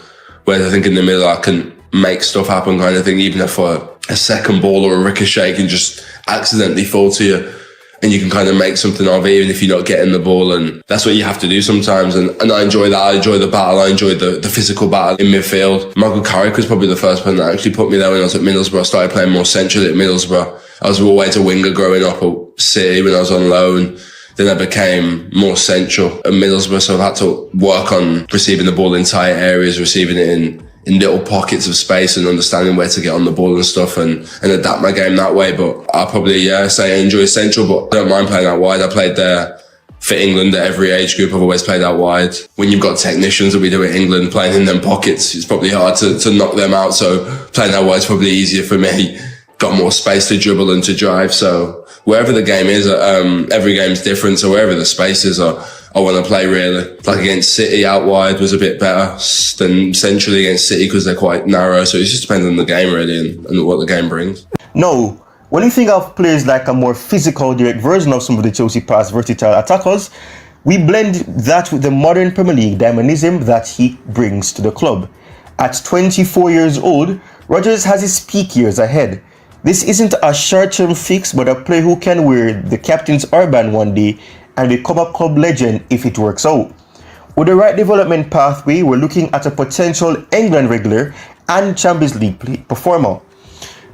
Whereas I think in the middle I can make stuff happen kind of thing, even if a second ball or a ricochet can just accidentally fall to you. And you can kind of make something of it, even if you're not getting the ball. And that's what you have to do sometimes. And I enjoy that. I enjoy the battle. I enjoy the physical battle in midfield. Michael Carrick was probably the first person that actually put me there when I was at Middlesbrough. I started playing more centrally at Middlesbrough. I was always a winger growing up at City when I was on loan. Then I became more central at Middlesbrough. So I've had to work on receiving the ball in tight areas, receiving it in little pockets of space and understanding where to get on the ball and stuff and adapt my game that way. But I'll probably, say I enjoy central, but I don't mind playing out wide. I played there for England at every age group. I've always played out wide. When you've got technicians that we do at England playing in them pockets, it's probably hard to knock them out. So playing out wide is probably easier for me. Got more space to dribble and to drive. So wherever the game is, every game's different. So wherever the space is, I want to play really. Like against City, out wide was a bit better than centrally against City because they're quite narrow. So it just depends on the game really and what the game brings. No, when you think of players like a more physical, direct version of some of the Chelsea past versatile attackers, we blend that with the modern Premier League dynamism that he brings to the club. At 24 years old, Rogers has his peak years ahead. This isn't a short-term fix, but a player who can wear the captain's armband one day and become a club legend if it works out. With the right development pathway, we're looking at a potential England regular and Champions League performer.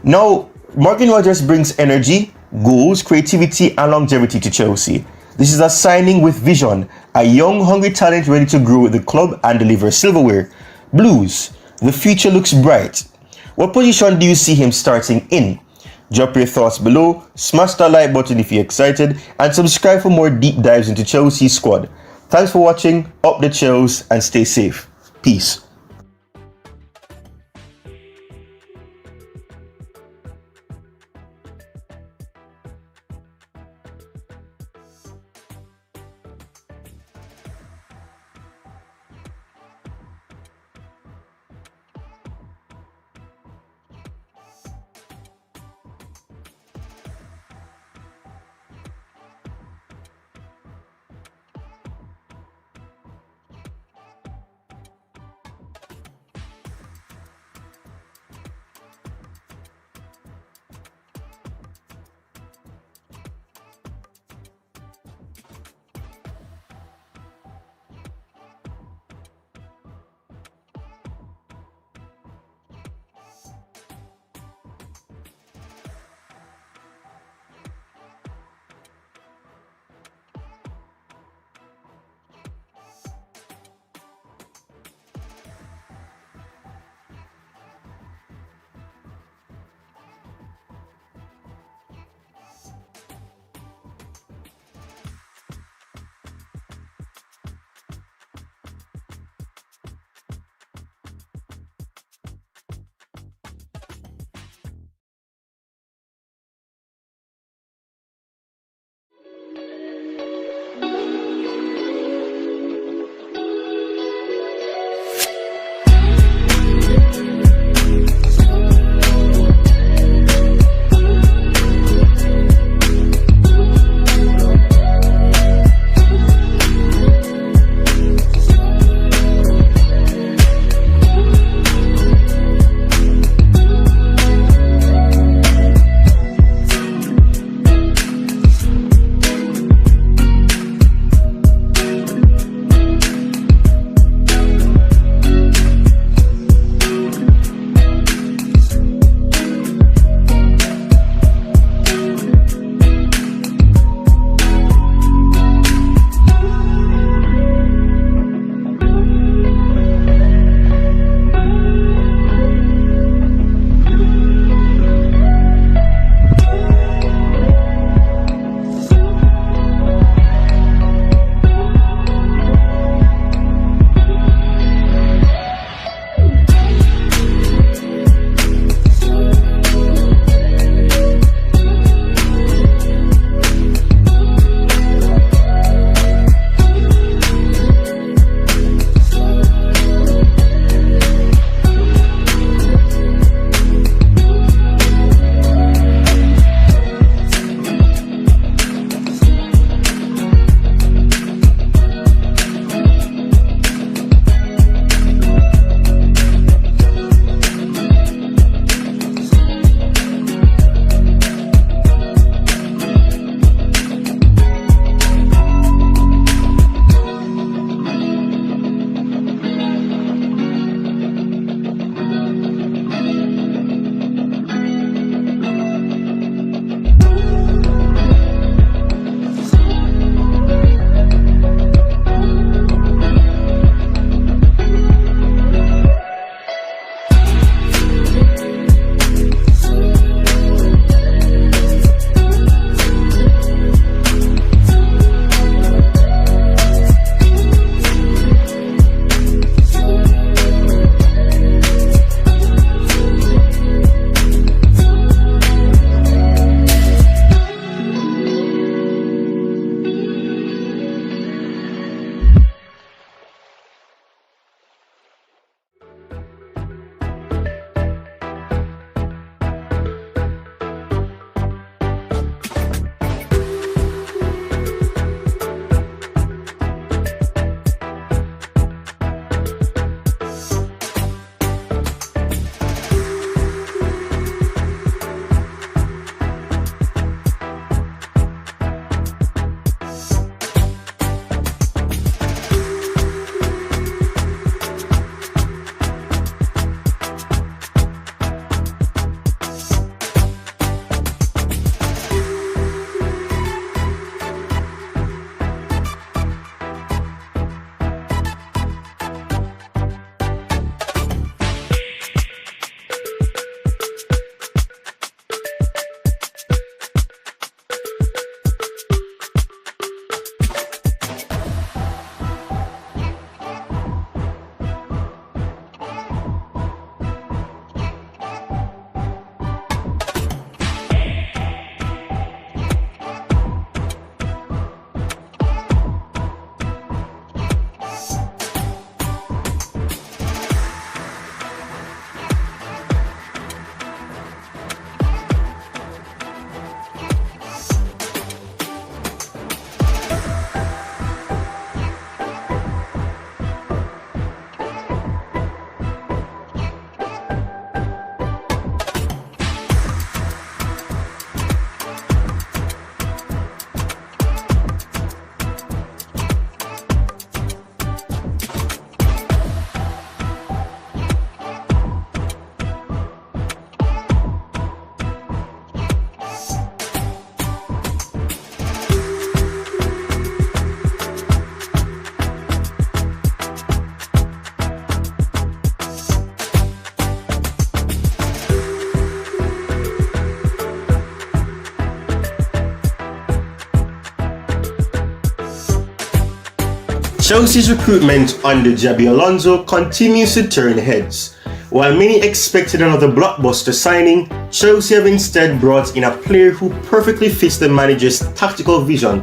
Now, Morgan Rogers brings energy, goals, creativity, and longevity to Chelsea. This is a signing with vision, a young, hungry talent ready to grow with the club and deliver silverware. Blues, the future looks bright. What position do you see him starting in? Drop your thoughts below, smash that like button if you're excited, and subscribe for more deep dives into Chelsea's squad. Thanks for watching, up the Chels, and stay safe. Peace. Chelsea's recruitment under Xabi Alonso continues to turn heads. While many expected another blockbuster signing, Chelsea have instead brought in a player who perfectly fits the manager's tactical vision,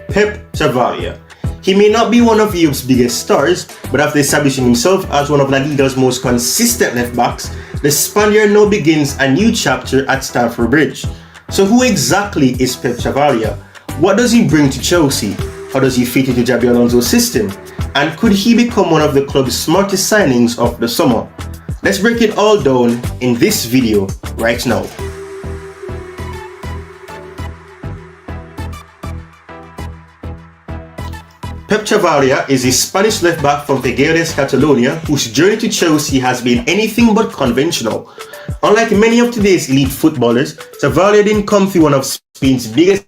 Pep Chavalia. He may not be one of Europe's biggest stars, but after establishing himself as one of La Liga's most consistent left-backs, the Spaniard now begins a new chapter at Stamford Bridge. So who exactly is Pep Chavalia? What does he bring to Chelsea? How does he fit into Xabi Alonso's system? And could he become one of the club's smartest signings of the summer? Let's break it all down in this video right now. Pep Chavalia is a Spanish left-back from Figueres, Catalonia, whose journey to Chelsea has been anything but conventional. Unlike many of today's elite footballers, Chavalia didn't come through one of Spain's biggest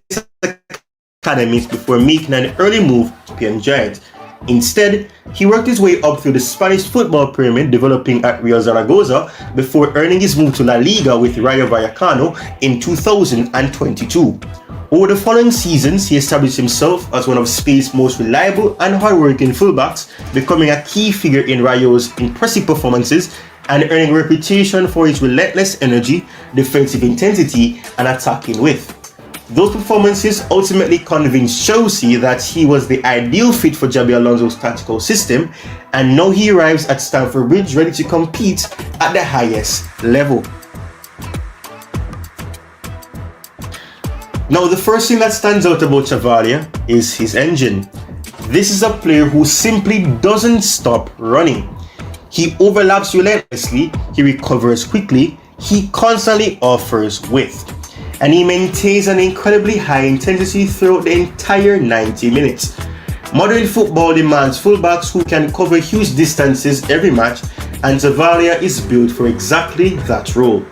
academies before making an early move to PM Giants. Instead, he worked his way up through the Spanish football pyramid, developing at Real Zaragoza before earning his move to La Liga with Rayo Vallecano in 2022. Over the following seasons, he established himself as one of Spain's most reliable and hard-working fullbacks, becoming a key figure in Rayo's impressive performances and earning a reputation for his relentless energy, defensive intensity, and attacking width. Those performances ultimately convinced Chelsea that he was the ideal fit for Xabi Alonso's tactical system, and now he arrives at Stamford Bridge ready to compete at the highest level. Now, the first thing that stands out about Chavalia is his engine. This is a player who simply doesn't stop running. He overlaps relentlessly, he recovers quickly, he constantly offers width, and he maintains an incredibly high intensity throughout the entire 90 minutes. Modern football demands fullbacks who can cover huge distances every match, and Chavalia is built for exactly that role.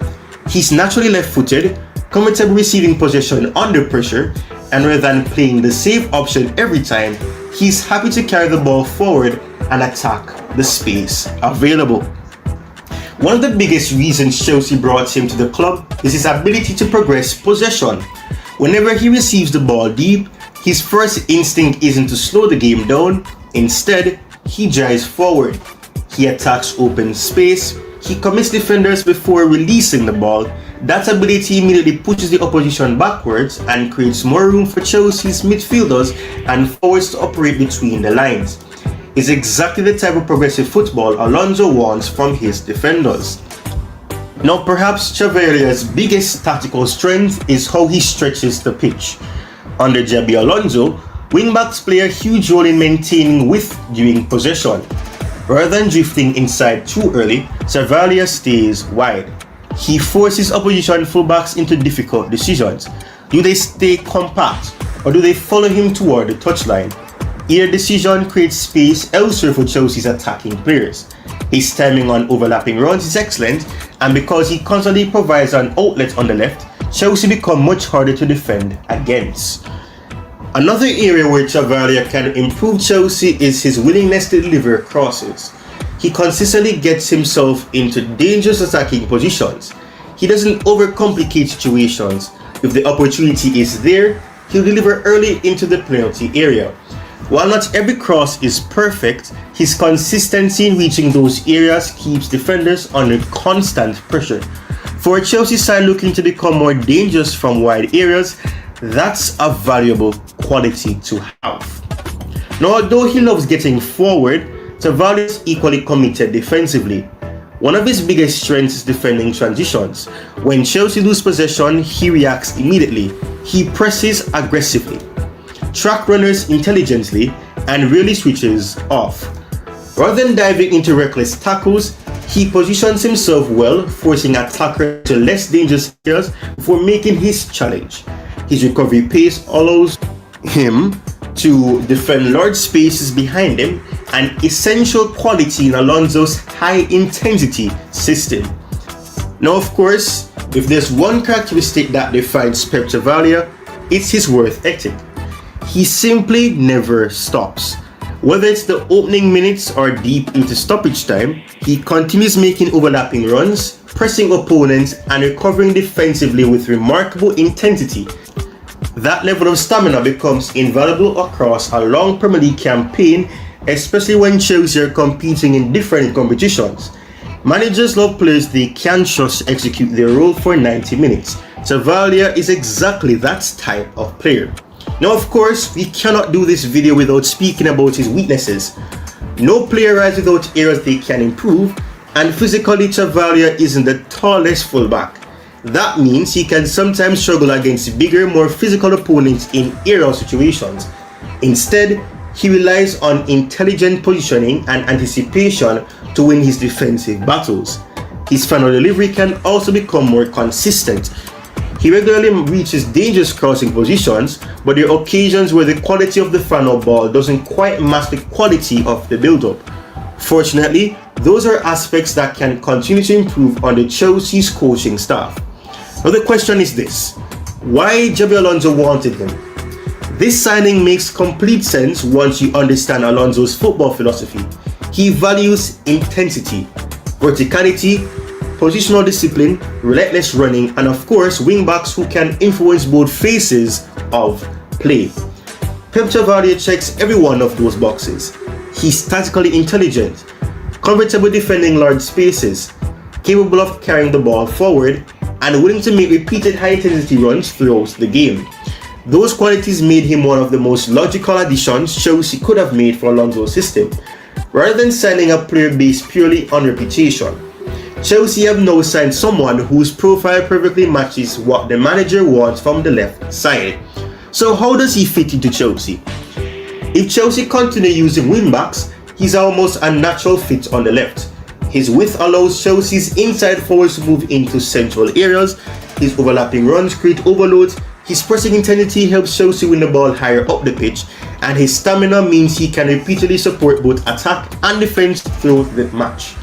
He's naturally left-footed, comfortable receiving possession under pressure, and rather than playing the safe option every time, he's happy to carry the ball forward and attack the space available. One of the biggest reasons Chelsea brought him to the club is his ability to progress possession. Whenever he receives the ball deep, his first instinct isn't to slow the game down. Instead, he drives forward. He attacks open space. He commits defenders before releasing the ball. That ability immediately pushes the opposition backwards and creates more room for Chelsea's midfielders and forwards to operate between the lines. It's exactly the type of progressive football Alonso wants from his defenders. Now, perhaps Chavalia's biggest tactical strength is how he stretches the pitch. Under Xabi Alonso, wingbacks play a huge role in maintaining width during possession. Rather than drifting inside too early, Chavalia stays wide. He forces opposition fullbacks into difficult decisions. Do they stay compact, or do they follow him toward the touchline? Either decision creates space elsewhere for Chelsea's attacking players. His timing on overlapping runs is excellent, and because he constantly provides an outlet on the left, Chelsea become much harder to defend against. Another area where Chavalia can improve Chelsea is his willingness to deliver crosses. He consistently gets himself into dangerous attacking positions. He doesn't overcomplicate situations. If the opportunity is there, he'll deliver early into the penalty area. While not every cross is perfect, his consistency in reaching those areas keeps defenders under constant pressure. For a Chelsea side looking to become more dangerous from wide areas, that's a valuable quality to have. Now, although he loves getting forward, Chavalia is equally committed defensively. One of his biggest strengths is defending transitions. When Chelsea lose possession, he reacts immediately. He presses aggressively, track runners intelligently, and really switches off. Rather than diving into reckless tackles, he positions himself well, forcing attackers to less dangerous areas before making his challenge. His recovery pace allows him to defend large spaces behind him, an essential quality in Alonso's high-intensity system. Now, of course, if there's one characteristic that defines Pep Chavalia, it's his work ethic. He simply never stops. Whether it's the opening minutes or deep into stoppage time, he continues making overlapping runs, pressing opponents, and recovering defensively with remarkable intensity. That level of stamina becomes invaluable across a long Premier League campaign, especially when Chelsea are competing in different competitions. Managers love players they can trust execute their role for 90 minutes. Tavalia is exactly that type of player. Now, of course, we cannot do this video without speaking about his weaknesses. No player rises without areas they can improve, and physically Tavalia isn't the tallest fullback. That means he can sometimes struggle against bigger, more physical opponents in aerial situations. Instead, he relies on intelligent positioning and anticipation to win his defensive battles. His final delivery can also become more consistent. He regularly reaches dangerous crossing positions, but there are occasions where the quality of the final ball doesn't quite match the quality of the build-up. Fortunately, those are aspects that can continue to improve under Chelsea's coaching staff. Now the question is this: why Xabi Alonso wanted him? This signing makes complete sense once you understand Alonso's football philosophy. He values intensity, verticality, positional discipline, relentless running, and of course wing-backs who can influence both phases of play. Pep Tavalia checks every one of those boxes. He's tactically intelligent, comfortable defending large spaces, capable of carrying the ball forward, and willing to make repeated high-intensity runs throughout the game. Those qualities made him one of the most logical additions Chelsea could have made for Alonso's system. Rather than signing a player based purely on reputation, Chelsea have now signed someone whose profile perfectly matches what the manager wants from the left side. So how does he fit into Chelsea? If Chelsea continue using wingbacks, he's almost a natural fit on the left. His width allows Chelsea's inside forwards to move into central areas, his overlapping runs create overloads, his pressing intensity helps Chelsea win the ball higher up the pitch, and his stamina means he can repeatedly support both attack and defense throughout the match.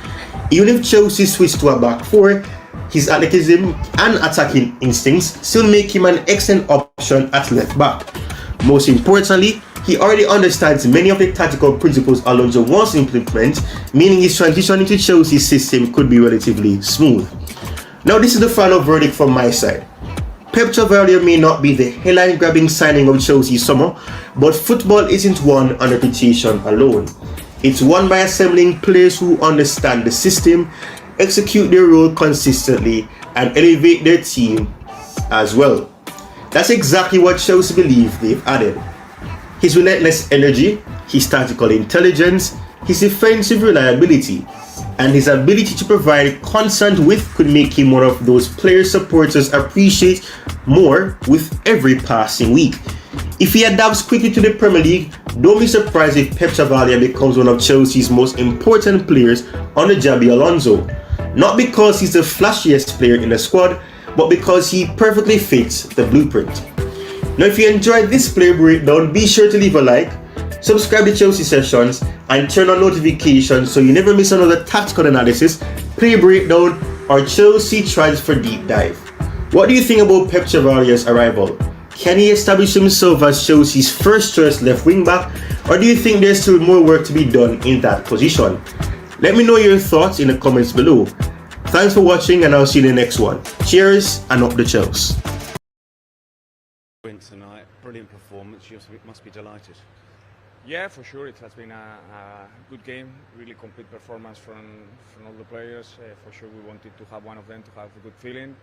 Even if Chelsea switch to a back four, his athleticism and attacking instincts still make him an excellent option at left back. Most importantly, he already understands many of the tactical principles Alonso wants to implement, meaning his transition into Chelsea's system could be relatively smooth. Now this is the final verdict from my side. Pep Tavalia may not be the headline-grabbing signing of Chelsea's summer, but football isn't won on reputation alone. It's won by assembling players who understand the system, execute their role consistently, and elevate their team as well. That's exactly what Chelsea believe they've added. His relentless energy, his tactical intelligence, his defensive reliability, and his ability to provide constant width could make him one of those players supporters appreciate more with every passing week. If he adapts quickly to the Premier League, don't be surprised if Pep Tavalia becomes one of Chelsea's most important players under Xabi Alonso. Not because he's the flashiest player in the squad, but because he perfectly fits the blueprint. Now if you enjoyed this player breakdown, be sure to leave a like, subscribe to Chelsea Sessions, and turn on notifications so you never miss another tactical analysis, play breakdown, or Chelsea transfer deep dive. What do you think about Pep Tavalia's arrival? Can he establish himself as Chelsea's first choice left wing back, or do you think there's still more work to be done in that position? Let me know your thoughts in the comments below. Thanks for watching, and I'll see you in the next one. Cheers and up the Chelsea. Win tonight, brilliant performance. You must be delighted. Yeah, for sure. It has been a good game, really complete performance from all the players. For sure, we wanted to have one of them to have a good feeling.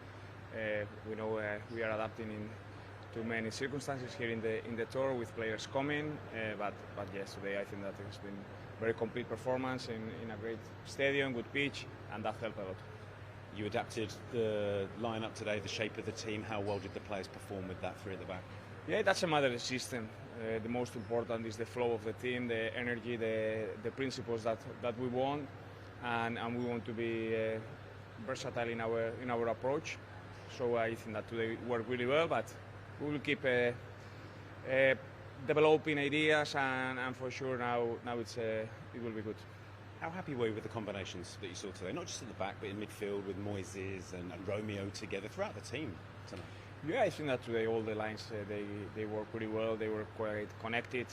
We know we are adapting in too many circumstances here in the tour with players coming, but yes, today I think that it has been very complete performance in a great stadium, good pitch, and that helped a lot. You adapted the lineup today, the shape of the team. How well did the players perform with that three at the back? Yeah, that's a matter of the system. The most important is the flow of the team, the energy, the principles that we want, and we want to be versatile in our approach. So I think that today worked really well, but we will keep developing ideas, and for sure now it will be good. How happy were you with the combinations that you saw today? Not just at the back, but in midfield with Moises and Romeo together throughout the team tonight. Yeah, I think that today all the lines they worked pretty well. They were quite connected.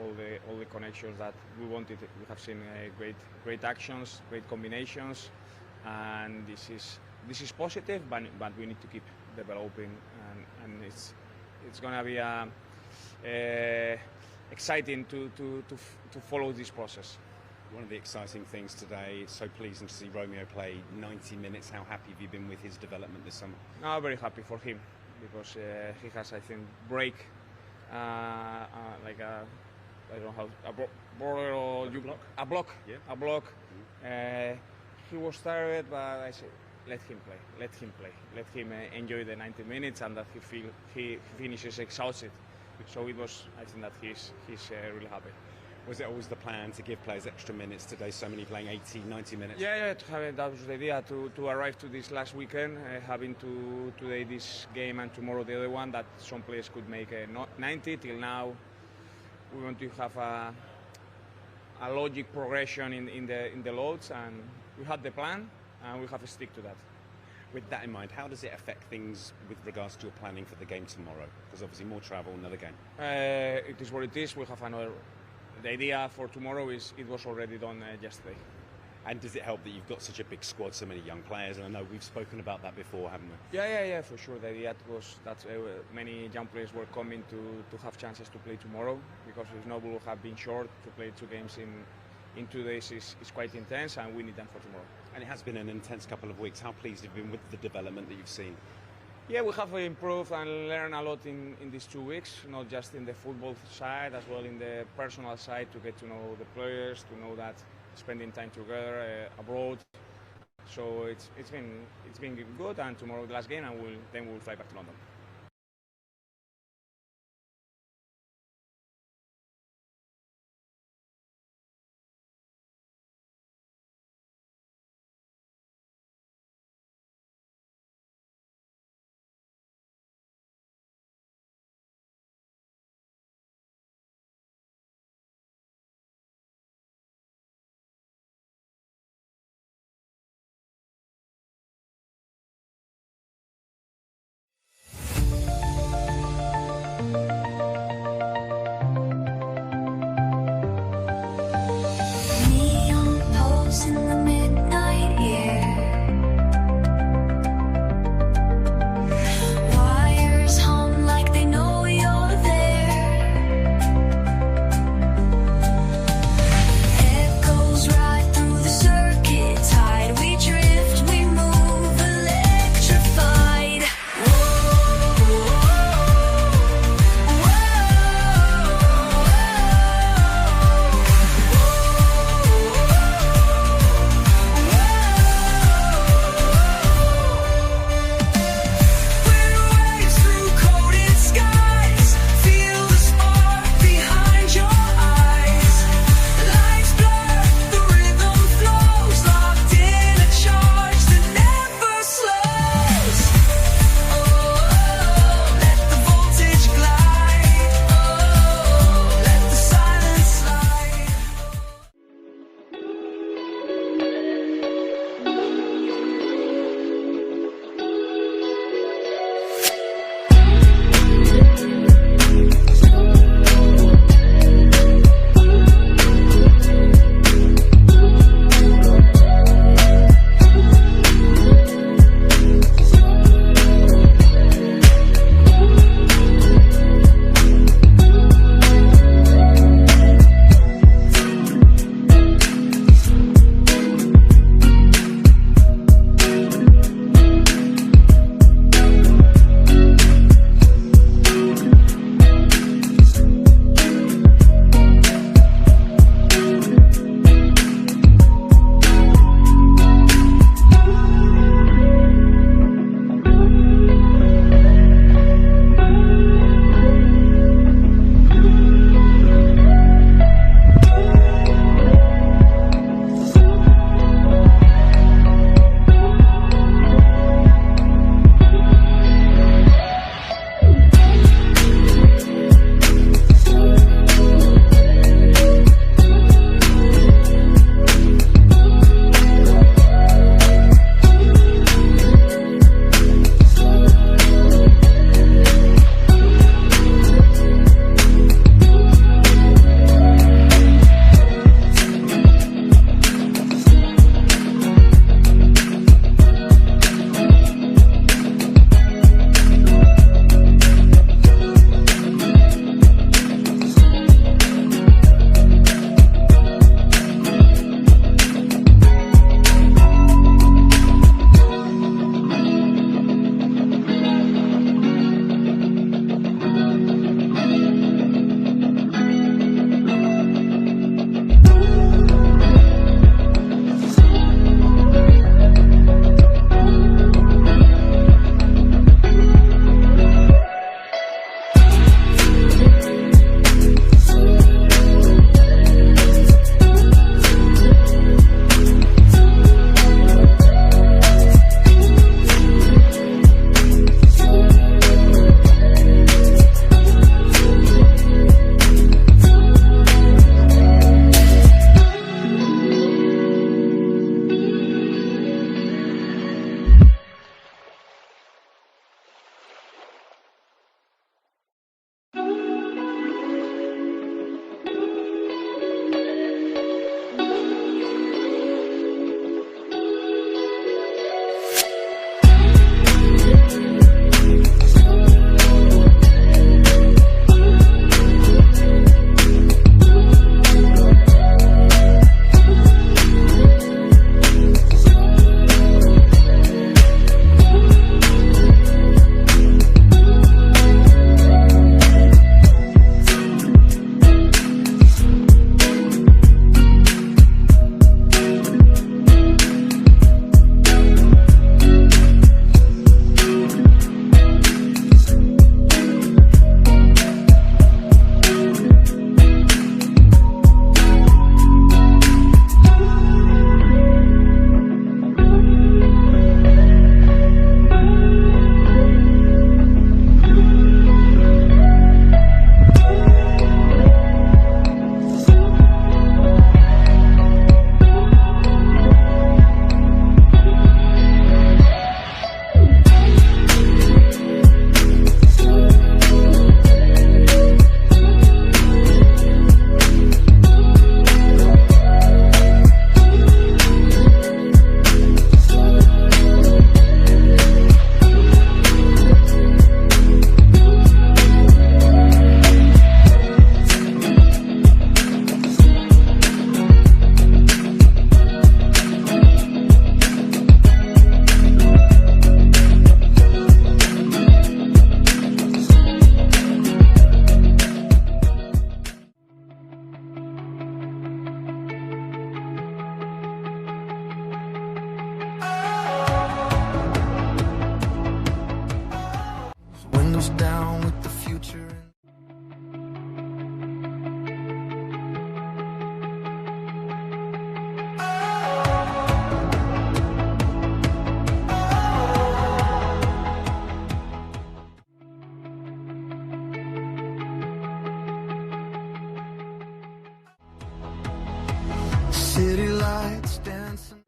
All the connections that we wanted. We have seen great actions, great combinations, and this is positive. But we need to keep developing, and it's gonna be a exciting to follow this process. One of the exciting things today, it's so pleasing to see Romeo play 90 minutes. How happy have you been with his development this summer? No, very happy for him because he has, I think, break like a, I don't know how, border or like block? A block. Yeah. A block. He was tired, but I said, let him play, enjoy the 90 minutes, and that he finishes exhausted. So it was, I think that he's really happy. Was it always the plan to give players extra minutes today? So many playing 80, 90 minutes. Yeah, that was the idea to arrive to this last weekend, having today this game and tomorrow the other one. That some players could make 90. Till now, we want to have a logic progression in the loads, and we had the plan, and we have to stick to that. With that in mind, how does it affect things with regards to your planning for the game tomorrow? Because obviously more travel, another game. It is what it is. We have another. The idea for tomorrow is it was already done yesterday. And does it help that you've got such a big squad, so many young players? And I know we've spoken about that before, haven't we? Yeah, for sure. The idea was that many young players were coming to have chances to play tomorrow, because if not, we will have been short. To play 2 games in 2 days is quite intense, and we need them for tomorrow. And it has been an intense couple of weeks. How pleased have you been with the development that you've seen? Yeah, we have improved and learned a lot in these 2 weeks, not just in the football side, as well in the personal side, to get to know the players, to know that spending time together abroad. So it's been good, and tomorrow the last game, and then we'll fly back to London. lights dancing.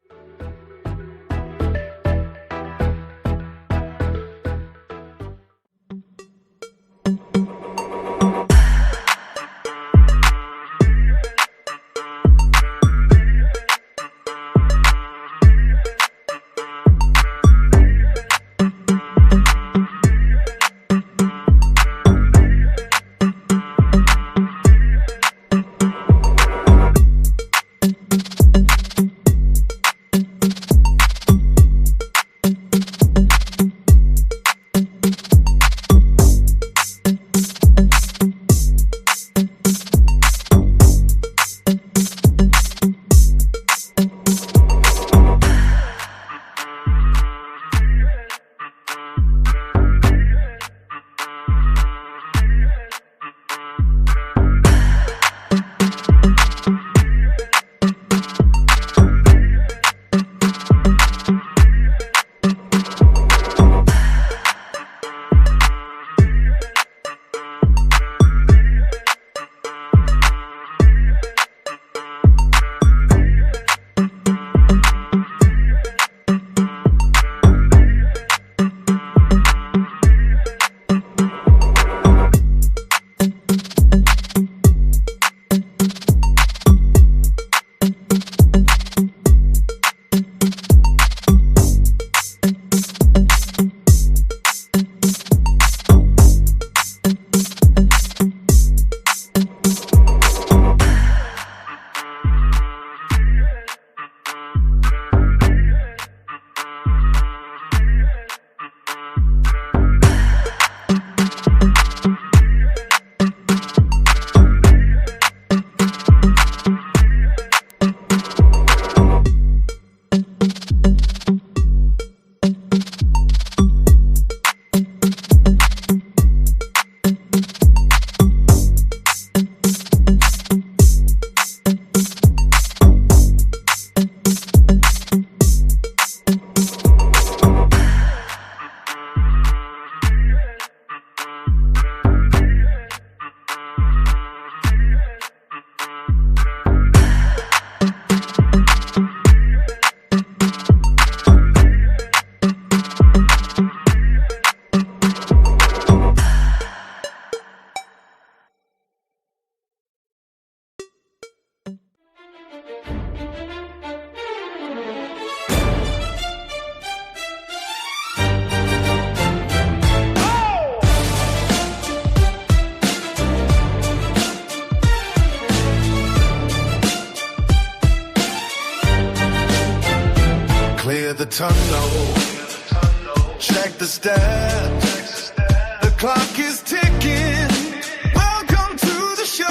Clear the tunnel, check the stats. The clock is ticking. Welcome to the show.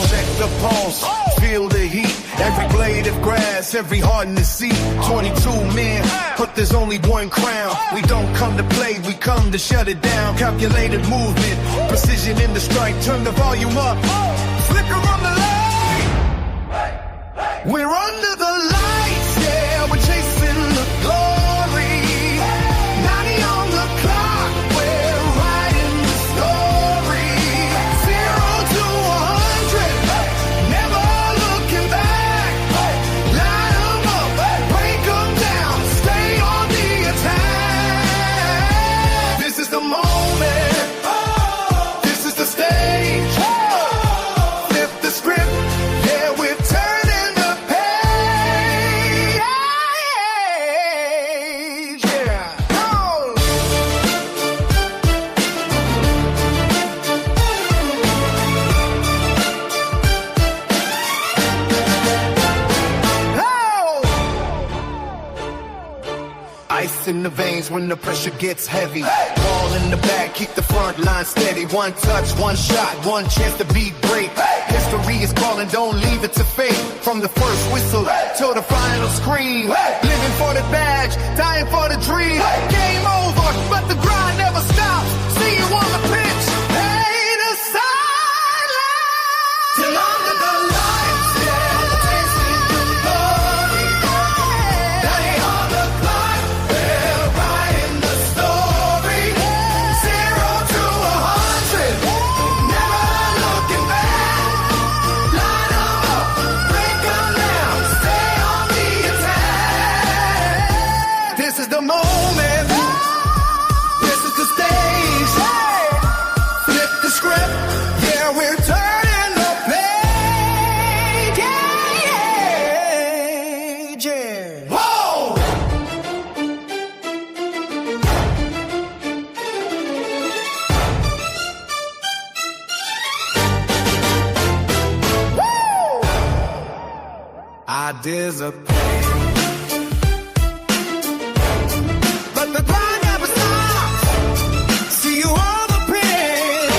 Check the pulse, feel the heat. Every blade of grass, every heart in the seat. 22 men, but there's only one crown. We don't come to play, we come to shut it down. Calculated movement, precision in the strike. Turn the volume up, flicker on the light. We're under the lights, yeah, we're chasing the glory. 90 on the clock, we're writing the story. 0 to 100, never looking back. Line them up, break them down, stay on the attack. This is the moment, this is the stage. Flip the script, yeah, we're turning the page. Yeah. Oh. Ice in the veins when the pressure gets heavy. Ball in the back, keep the front line steady. One touch, one shot, one chance to beat break. History is calling, don't leave it to fate. From the first whistle till the final scream. Living for the badge, dying for the dream. Game over, but the grind never stops. See you on the pitch, hey, the sideline. Till under the lights, yeah, tasting the glory. 90 on the clock, we're writing the story. 0 to 100, never looking back. Line 'em up, break script. Yeah, we're turning the page. Yeah, yeah. Whoa! Ideas are pain, but the grind never stops. See you on the pitch.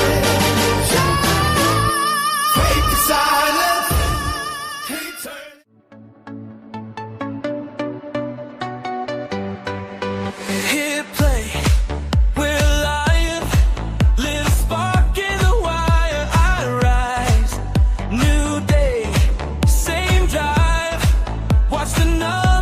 Fake the silence. Can't turn. Hit play, we're alive. Little spark in the wire. I rise, new day, same drive. Watched another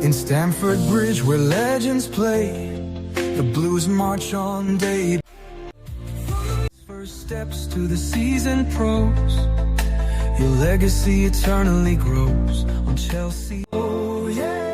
In Stamford Bridge where legends play, the Blues march on day. First steps to the seasoned pros, your legacy eternally grows on Chelsea. Oh yeah.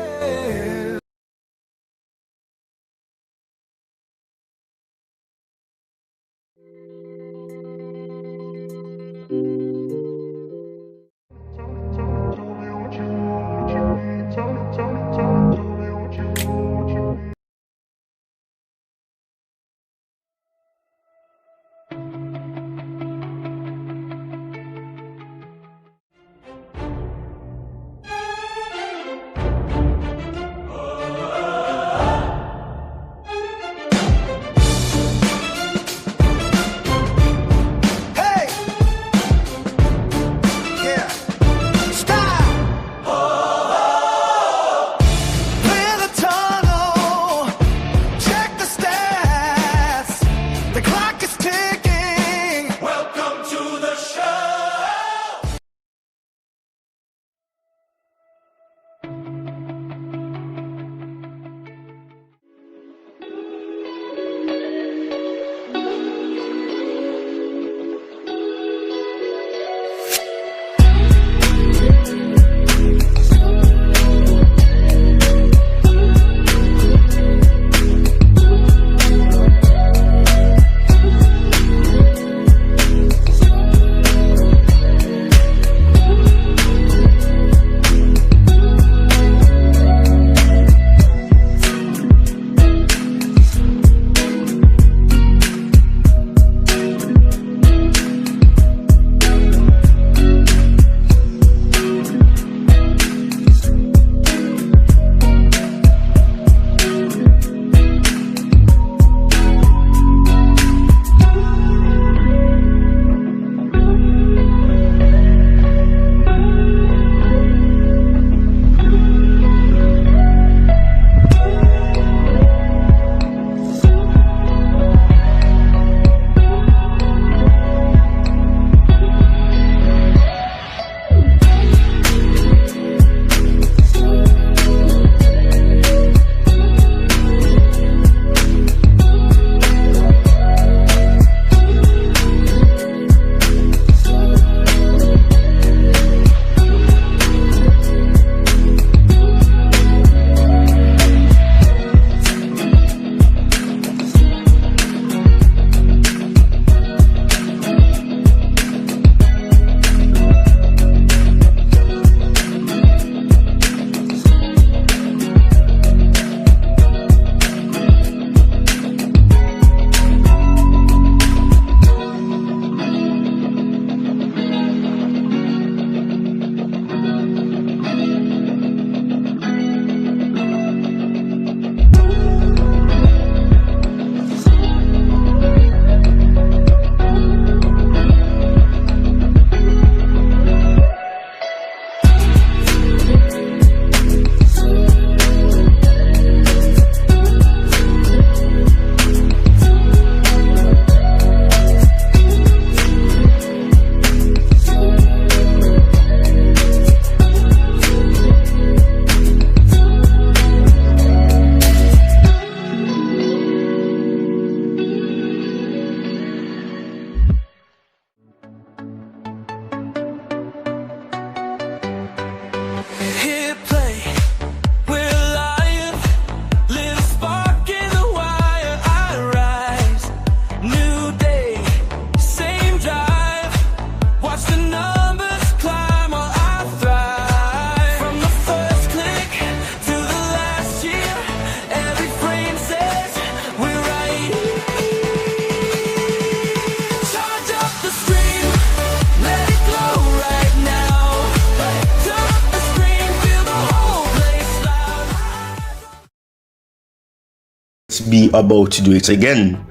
be about to do it again.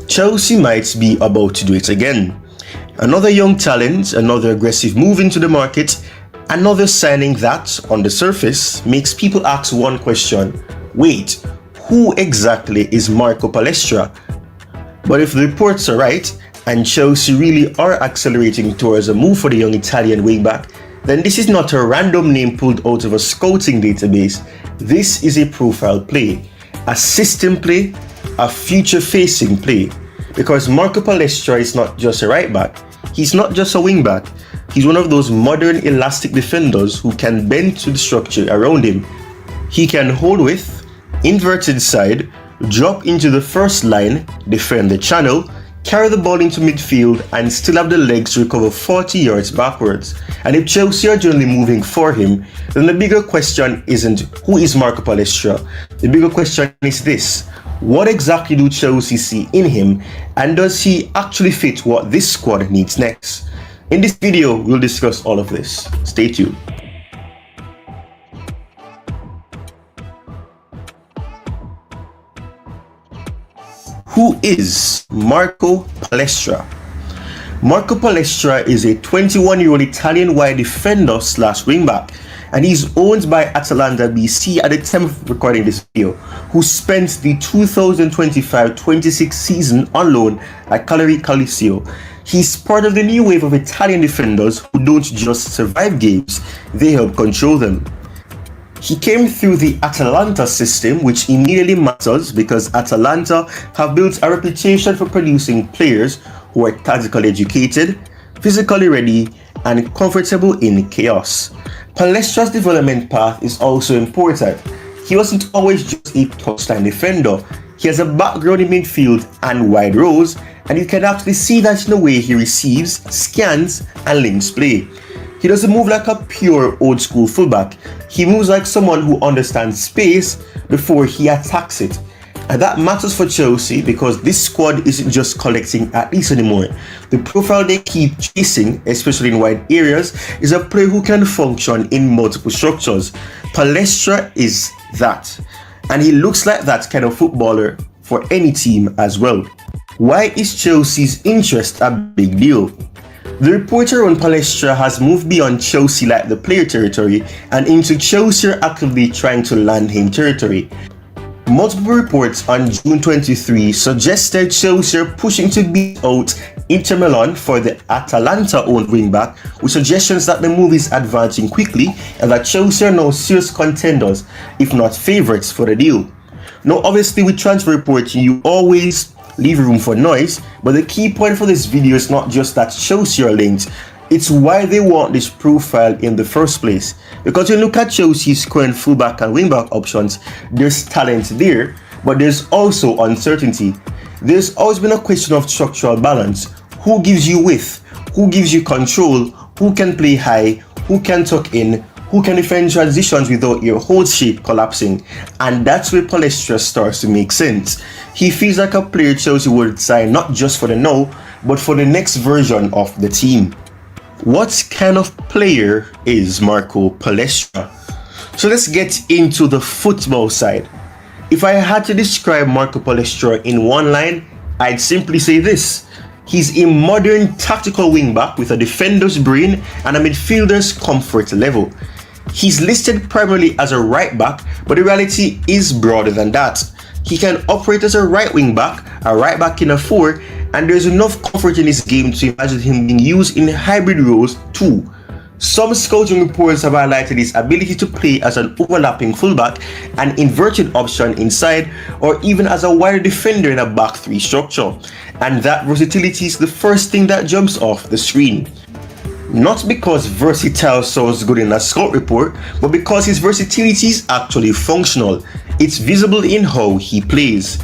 Chelsea might be about to do it again. Another young talent, another aggressive move into the market, another signing that, on the surface, makes people ask one question. Wait, who exactly is Marco Palestra? But if the reports are right, and Chelsea really are accelerating towards a move for the young Italian wingback, then this is not a random name pulled out of a scouting database. This is a profile play, a system play, a future-facing play. Because Marco Palestra is not just a right back, he's not just a wing back, he's one of those modern elastic defenders who can bend to the structure around him. He can hold with, inverted side, drop into the first line, defend the channel, carry the ball into midfield and still have the legs to recover 40 yards backwards. And if Chelsea are generally moving for him, then the bigger question isn't who is Marco Palestra. The bigger question is this: what exactly do Chelsea see in him, and does he actually fit what this squad needs next? In this video, we'll discuss all of this. Stay tuned. Who is Marco Palestra? Marco Palestra is a 21-year-old Italian wide defender slash wingback, and he's owned by Atalanta BC at the time of recording this video, who spent the 2025-26 season on loan at Cagliari Calcio. He's part of the new wave of Italian defenders who don't just survive games, they help control them. He came through the Atalanta system, which immediately matters because Atalanta have built a reputation for producing players who are tactically educated, physically ready, and comfortable in chaos. Palestra's development path is also important. He wasn't always just a touchline defender. He has a background in midfield and wide roles, and you can actually see that in the way he receives, scans, and links play. He doesn't move like a pure old school fullback. He moves like someone who understands space before he attacks it. And that matters for Chelsea because this squad isn't just collecting at least anymore. The profile they keep chasing, especially in wide areas, is a player who can function in multiple structures. Palestra is that. And he looks like that kind of footballer for any team as well. Why is Chelsea's interest a big deal? The reporter on Palestra has moved beyond Chelsea like the player territory and into Chelsea actively trying to land him territory. Multiple reports on June 23 suggested Chelsea are pushing to beat out Inter Milan for the Atalanta-owned wingback, with suggestions that the move is advancing quickly and that Chelsea are now serious contenders, if not favourites, for the deal. Now obviously with transfer reporting you always leave room for noise, but the key point for this video is not just that Chelsea are linked, it's why they want this profile in the first place. Because when you look at Chelsea's current fullback and wingback options, there's talent there, but there's also uncertainty. There's always been a question of structural balance. Who gives you width? Who gives you control? Who can play high? Who can tuck in? Who can defend transitions without your whole shape collapsing? And that's where Palestra starts to make sense. He feels like a player Chelsea would sign not just for the now, but for the next version of the team. What kind of player is Marco Palestra? So let's get into the football side. If I had to describe Marco Palestra in one line, I'd simply say this: he's a modern tactical wingback with a defender's brain and a midfielder's comfort level. He's listed primarily as a right back, but the reality is broader than that. He can operate as a right wing back, a right back in a four, and there's enough comfort in his game to imagine him being used in hybrid roles too. Some scouting reports have highlighted his ability to play as an overlapping fullback, an inverted option inside, or even as a wider defender in a back three structure. And that versatility is the first thing that jumps off the screen. Not because versatile sounds good in a scout report, but because his versatility is actually functional. It's visible in how he plays.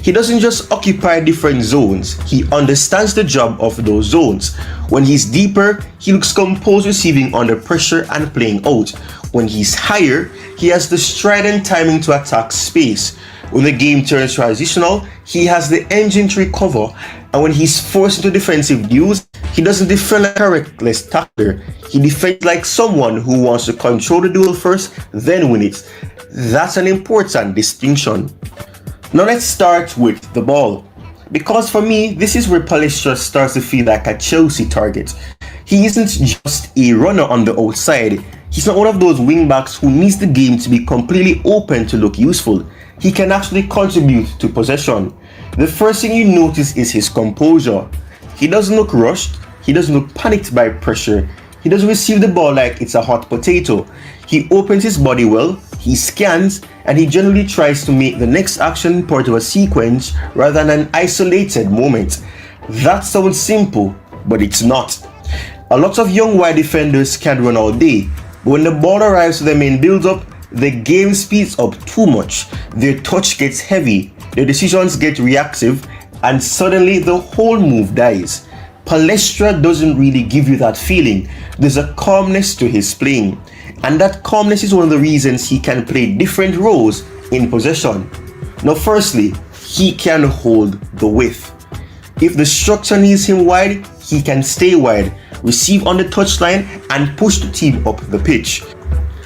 He doesn't just occupy different zones, he understands the job of those zones. When he's deeper, he looks composed receiving under pressure and playing out. When he's higher, he has the stride and timing to attack space. When the game turns transitional, he has the engine to recover, and when he's forced into defensive duels, he doesn't defend like a reckless tackler. He defends like someone who wants to control the duel first, then win it. That's an important distinction. Now let's start with the ball. Because for me, this is where Palestra starts to feel like a Chelsea target. He isn't just a runner on the outside. He's not one of those wingbacks who needs the game to be completely open to look useful. He can actually contribute to possession. The first thing you notice is his composure. He doesn't look rushed. He doesn't look panicked by pressure. He doesn't receive the ball like it's a hot potato. He opens his body well, he scans, and he generally tries to make the next action part of a sequence rather than an isolated moment. That sounds simple, but it's not. A lot of young wide defenders can run all day, but when the ball arrives to their main build-up, the game speeds up too much. Their touch gets heavy, their decisions get reactive, and suddenly the whole move dies. Palestra doesn't really give you that feeling. There's a calmness to his playing, and that calmness is one of the reasons he can play different roles in possession. Now, firstly, he can hold the width. If the structure needs him wide, he can stay wide, receive on the touchline, and push the team up the pitch.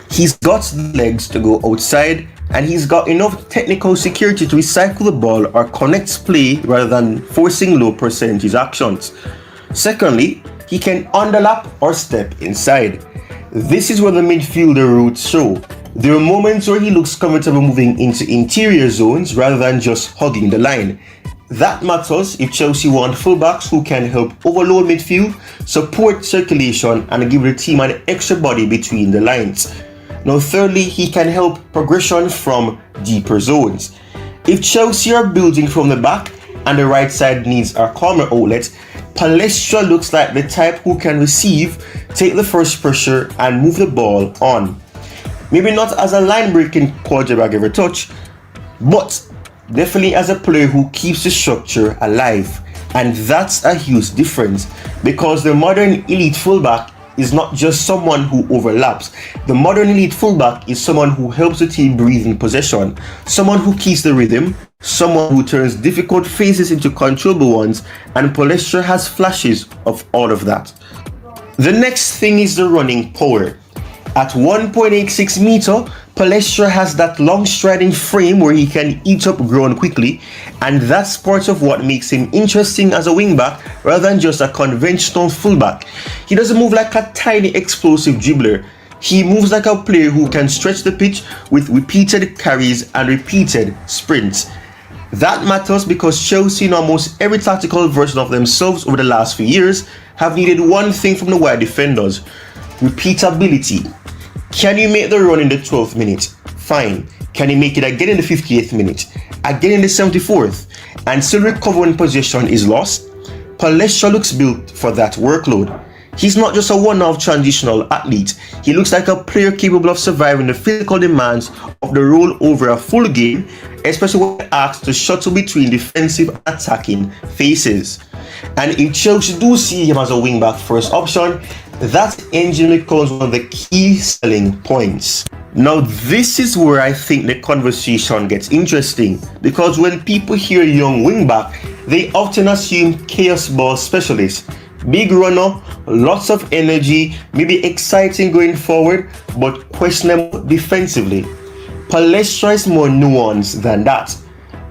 He's got the legs to go outside, and he's got enough technical security to recycle the ball or connect play rather than forcing low percentage actions. Secondly, he can underlap or step inside. This is where the midfielder roots show. There are moments where he looks comfortable moving into interior zones rather than just hugging the line. That matters if Chelsea want fullbacks who can help overload midfield, support circulation, and give the team an extra body between the lines. Now, thirdly, he can help progression from deeper zones. If Chelsea are building from the back and the right side needs a calmer outlet, Palestra looks like the type who can receive, take the first pressure, and move the ball on. Maybe not as a line-breaking quarterback every touch, but definitely as a player who keeps the structure alive. And that's a huge difference, because the modern elite fullback is not just someone who overlaps. The modern elite fullback is someone who helps the team breathe in possession, someone who keeps the rhythm, someone who turns difficult phases into controllable ones, and Palestra has flashes of all of that. The next thing is the running power. At 1.86 meter, Palestra has that long striding frame where he can eat up ground quickly, and that's part of what makes him interesting as a wingback rather than just a conventional fullback. He doesn't move like a tiny explosive dribbler. He moves like a player who can stretch the pitch with repeated carries and repeated sprints. That matters because Chelsea in almost every tactical version of themselves over the last few years have needed one thing from the wide defenders: repeatability. Can you make the run in the 12th minute? Fine. Can you make it again in the 58th minute? Again in the 74th? And still recover when possession is lost? Palestra looks built for that workload. He's not just a one-off transitional athlete. He looks like a player capable of surviving the physical demands of the role over a full game, especially when asked to shuttle between defensive and attacking phases. And if Chelsea do see him as a wing-back first option, that engine becomes one of the key selling points. Now, this is where I think the conversation gets interesting, because when people hear young wingback, they often assume chaos ball specialist. Big runner, lots of energy, maybe exciting going forward, but questionable defensively. Palestra is more nuanced than that.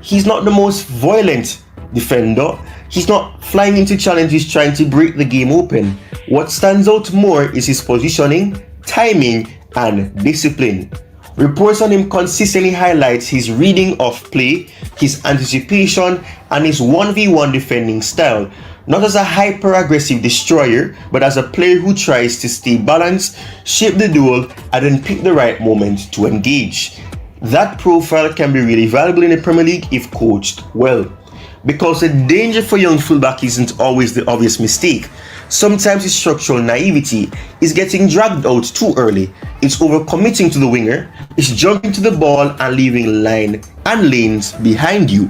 He's not the most violent defender. He's not flying into challenges trying to break the game open. What stands out more is his positioning, timing, and discipline. Reports on him consistently highlights his reading of play, his anticipation, and his 1v1 defending style. Not as a hyper-aggressive destroyer, but as a player who tries to stay balanced, shape the duel, and then pick the right moment to engage. That profile can be really valuable in the Premier League if coached well. Because the danger for young fullback isn't always the obvious mistake. Sometimes it's structural naivety, it's getting dragged out too early, it's overcommitting to the winger, it's jumping to the ball and leaving line and lanes behind you.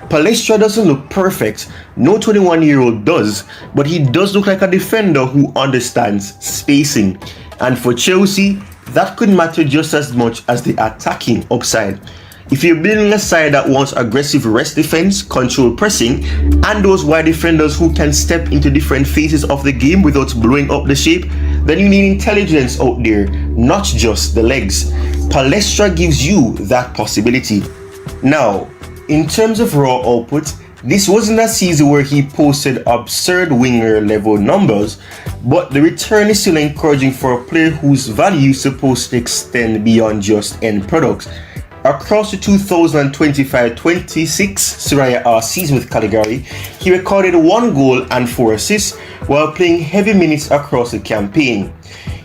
Palestra doesn't look perfect, no 21-year-old does, but he does look like a defender who understands spacing. And for Chelsea, that could matter just as much as the attacking upside. If you're building a side that wants aggressive rest defense, control pressing, and those wide defenders who can step into different phases of the game without blowing up the shape, then you need intelligence out there, not just the legs. Palestra gives you that possibility. Now, in terms of raw output, this wasn't a season where he posted absurd winger level numbers, but the return is still encouraging for a player whose value is supposed to extend beyond just end products. Across the 2025-26 Serie A season with Cagliari, he recorded 1 goal and 4 assists while playing heavy minutes across the campaign.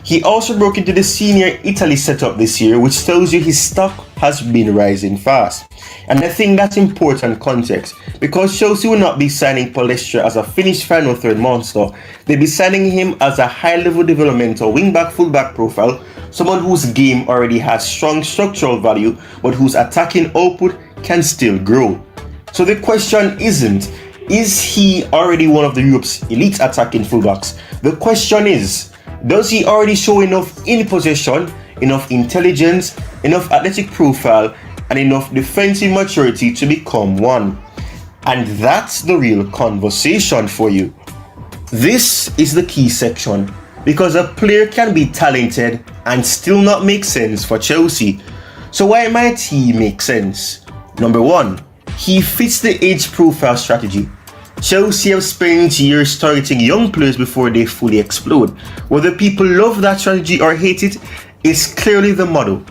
He also broke into the senior Italy setup this year, which tells you his stock has been rising fast. And I think that's important context, because Chelsea will not be signing Palestra as a finished final third monster. They'll be signing him as a high-level developmental wing-back, full-back profile, someone whose game already has strong structural value, but whose attacking output can still grow. So the question isn't, is he already one of the Europe's elite attacking fullbacks? The question is, does he already show enough in possession, enough intelligence, enough athletic profile, and enough defensive maturity to become one? And that's the real conversation for you. This is the key section, because a player can be talented and still not make sense for Chelsea. So why might he make sense? Number one, he fits the age profile strategy. Chelsea have spent years targeting young players before they fully explode. Whether people love that strategy or hate it is clearly the model.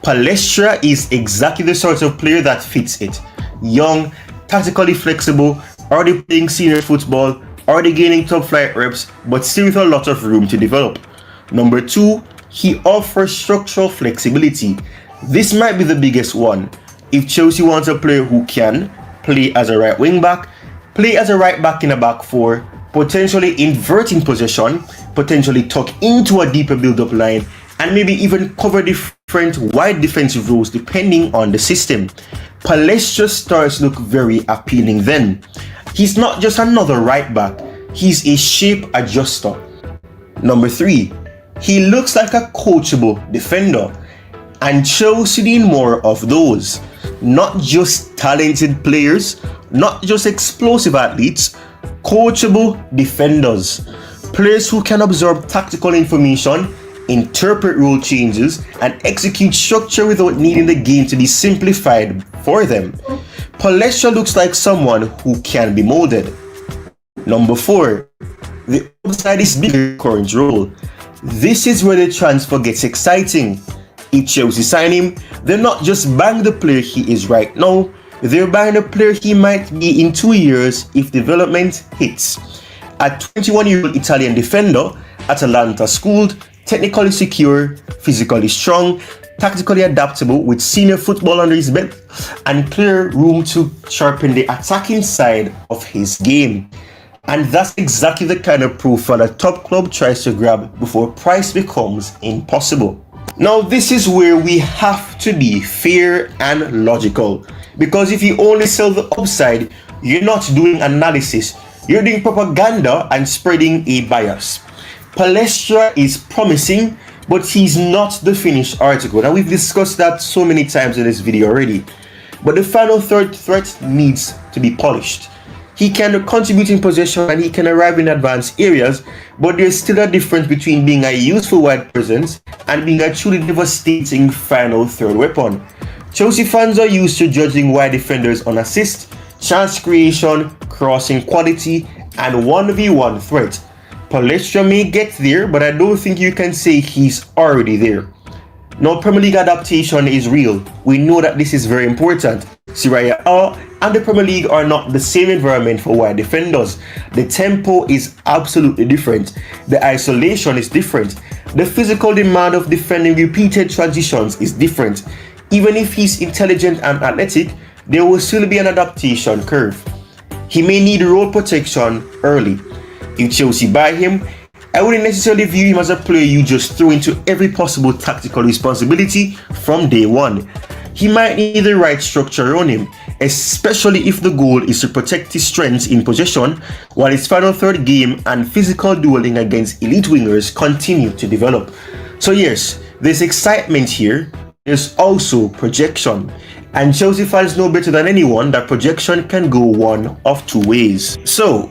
Palestra is exactly the sort of player that fits it. Young, tactically flexible, already playing senior football, already gaining top flight reps, but still with a lot of room to develop. Number two, he offers structural flexibility. This might be the biggest one. If Chelsea wants a player who can play as a right wing back, play as a right back in a back four, potentially inverting possession, potentially tuck into a deeper build-up line, and maybe even cover different wide defensive roles depending on the system, Palestra starts to look very appealing then. He's not just another right back, he's a shape adjuster. Number three, he looks like a coachable defender, and Chelsea need more of those. Not just talented players, not just explosive athletes, coachable defenders. Players who can absorb tactical information, interpret role changes, and execute structure without needing the game to be simplified for them. Palestra looks like someone who can be molded. Number four, the upside is bigger current role. This is where the transfer gets exciting. If Chelsea sign him, they're not just buying the player he is right now, they're buying the player he might be in 2 years if development hits. A 21-year-old Italian defender, Atalanta schooled, technically secure, physically strong, tactically adaptable with senior football under his belt, and clear room to sharpen the attacking side of his game. And that's exactly the kind of profile a top club tries to grab before price becomes impossible. Now this is where we have to be fair and logical, because if you only sell the upside, you're not doing analysis, you're doing propaganda and spreading a bias. Palestra is promising, but he's not the finished article. Now we've discussed that so many times in this video already, but the final third threat needs to be polished. He can contribute in possession and he can arrive in advanced areas, but there's still a difference between being a useful wide presence and being a truly devastating final third weapon. Chelsea fans are used to judging wide defenders on assist, chance creation, crossing quality, and 1v1 threat. Palestra may get there, but I don't think you can say he's already there. Now, Premier League adaptation is real. We know that this is very important. Serie A and the Premier League are not the same environment for wide defenders. The tempo is absolutely different. The isolation is different. The physical demand of defending repeated transitions is different. Even if he's intelligent and athletic, there will still be an adaptation curve. He may need role protection early. If Chelsea buy him, I wouldn't necessarily view him as a player you just throw into every possible tactical responsibility from day one. He might need the right structure around him, especially if the goal is to protect his strengths in possession while his final third game and physical dueling against elite wingers continue to develop. So yes, there's excitement here, there's also projection. And Chelsea fans know better than anyone that projection can go one of two ways. So,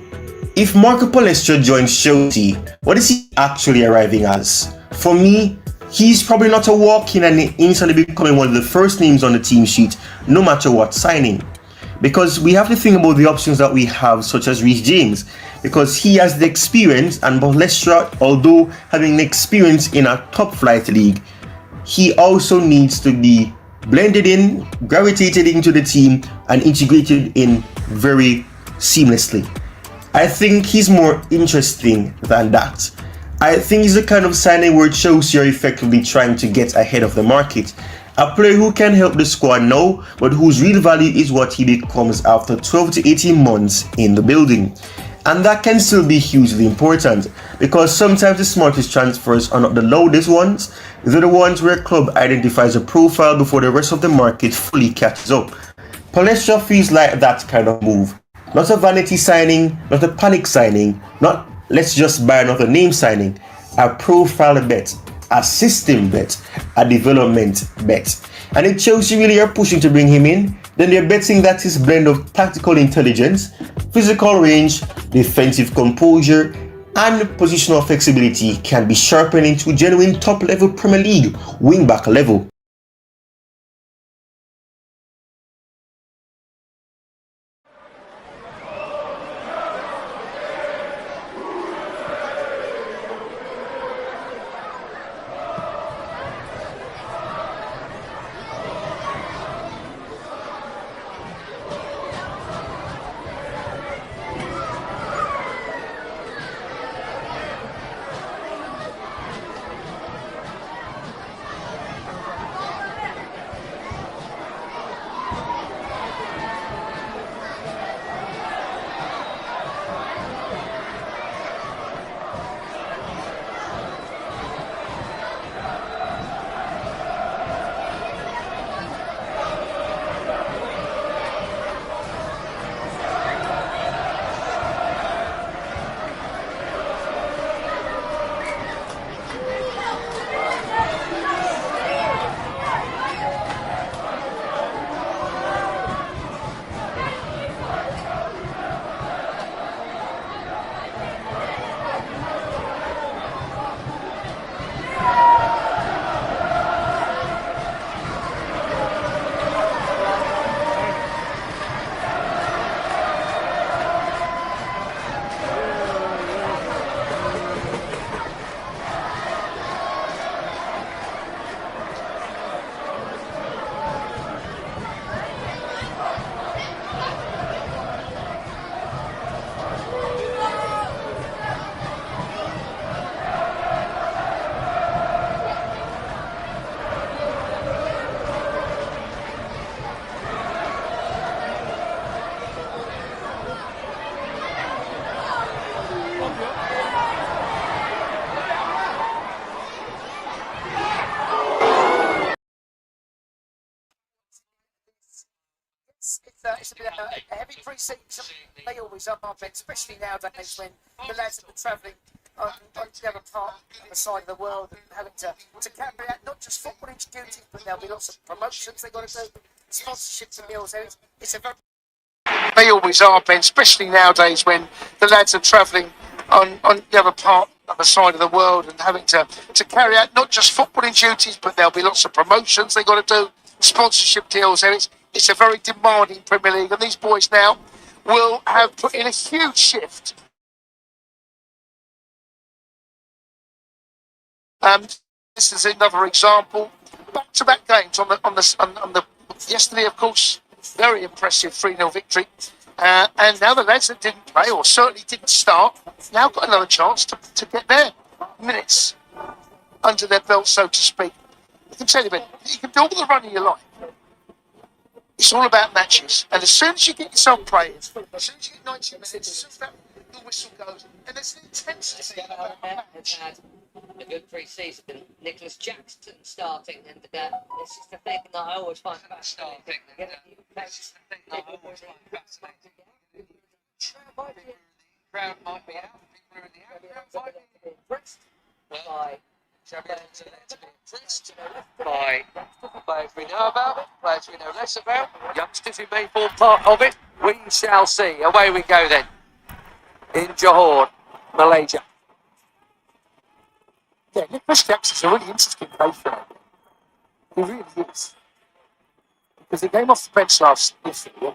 if Marco Palestra joins Chelsea, what is he actually arriving as? For me, he's probably not a walk-in and instantly becoming one of the first names on the team sheet, no matter what signing. Because we have to think about the options that we have, such as Reece James, because he has the experience, and Palestra, although having the experience in a top flight league, he also needs to be blended in, gravitated into the team, and integrated in very seamlessly. I think he's more interesting than that. I think it's the kind of signing where Chelsea are effectively trying to get ahead of the market. A player who can help the squad now, but whose real value is what he becomes after 12 to 18 months in the building. And that can still be hugely important, because sometimes the smartest transfers are not the loudest ones, they're the ones where a club identifies a profile before the rest of the market fully catches up. Palestra feels like that kind of move. Not a vanity signing, not a panic signing, not let's just buy another name signing. A profile bet, a system bet, a development bet. And if Chelsea really are pushing to bring him in, then they're betting that his blend of tactical intelligence, physical range, defensive composure, and positional flexibility can be sharpened into genuine top-level Premier League wing-back level. It's a bit of a heavy pre-season. They always are, especially nowadays when the lads have been travelling on the other part of the side of the world and having to carry out not just footballing duties, but there'll be lots of promotions they've got to do, sponsorships and meals. It's a very... They always are, Ben, especially nowadays when the lads are travelling on the other part of the side of the world and having to carry out not just footballing duties, but there'll be lots of promotions they've got to do, sponsorship deals. It's a very demanding Premier League, and these boys now will have put in a huge shift. This is another example. Back-to-back games on the yesterday, of course, very impressive 3-0 victory. And now the lads that didn't play, or certainly didn't start, now got another chance to get their minutes under their belt, so to speak. I can tell you, Ben, you can do all the running you like. It's all about matches. And as soon as you get yourself playing, as soon as you get 90 minutes, as soon as the whistle goes, and there's an intensity about a match. Had a good pre-season. Nicholas Jackson starting, and this is the thing that I always find fascinating. The crowd might be out, people are in the out. Impressed by by players we know about, players we know less about, youngsters who may form part of it. We shall see. Away we go then, in Johor, Malaysia. Yeah, Nicholas Jackson's a really interesting player for him. He really is. Because he came off the bench last year,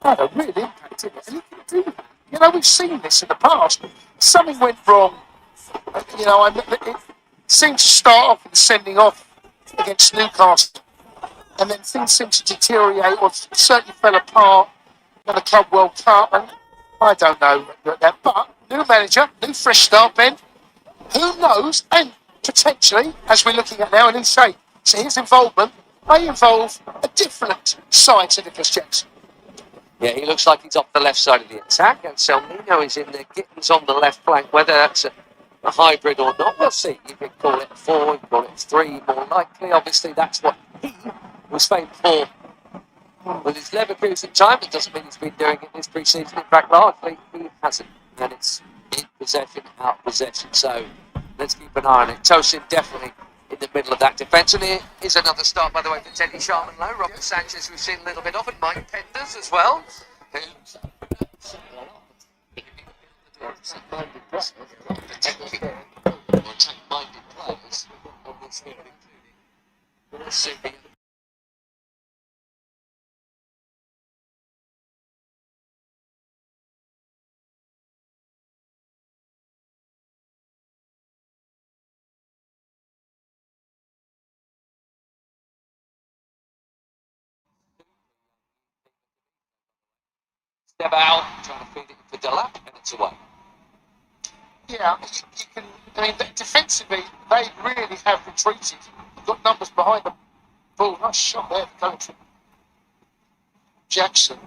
had a real impact in it, and he can do that. You know, we've seen this in the past. Something went wrong. You know, it seemed to start off in sending off against Newcastle, and then things seemed to deteriorate, or certainly fell apart in the Club World Cup. And I don't know about that, but new manager, new fresh start, Ben. Who knows? And potentially, as we're looking at now, and he's saying, so his involvement may involve a different side to Nicholas Jackson. Yeah, he looks like he's off the left side of the attack, and Selmino is in there, Gittens on the left flank. Whether that's a hybrid or not, we'll see. You can call it 4, you can call it 3, more likely. Obviously, that's what he was famed for with his Leverkusen time. It doesn't mean he's been doing it this pre-season. In fact, largely, he hasn't. And it's in possession, out possession. So let's keep an eye on it. Tosin definitely in the middle of that defence. And here is another start, by the way, for Teddy Sharman Low. Robert Sanchez, we've seen a little bit of, and Mike Penders as well. Attack-minded players, obviously, including Super. Step out, trying to feed it for Delap, and it's away. Yeah, you can. I mean, defensively, they really have retreated. They've got numbers behind them. Ball, nice shot there for Country. Jackson.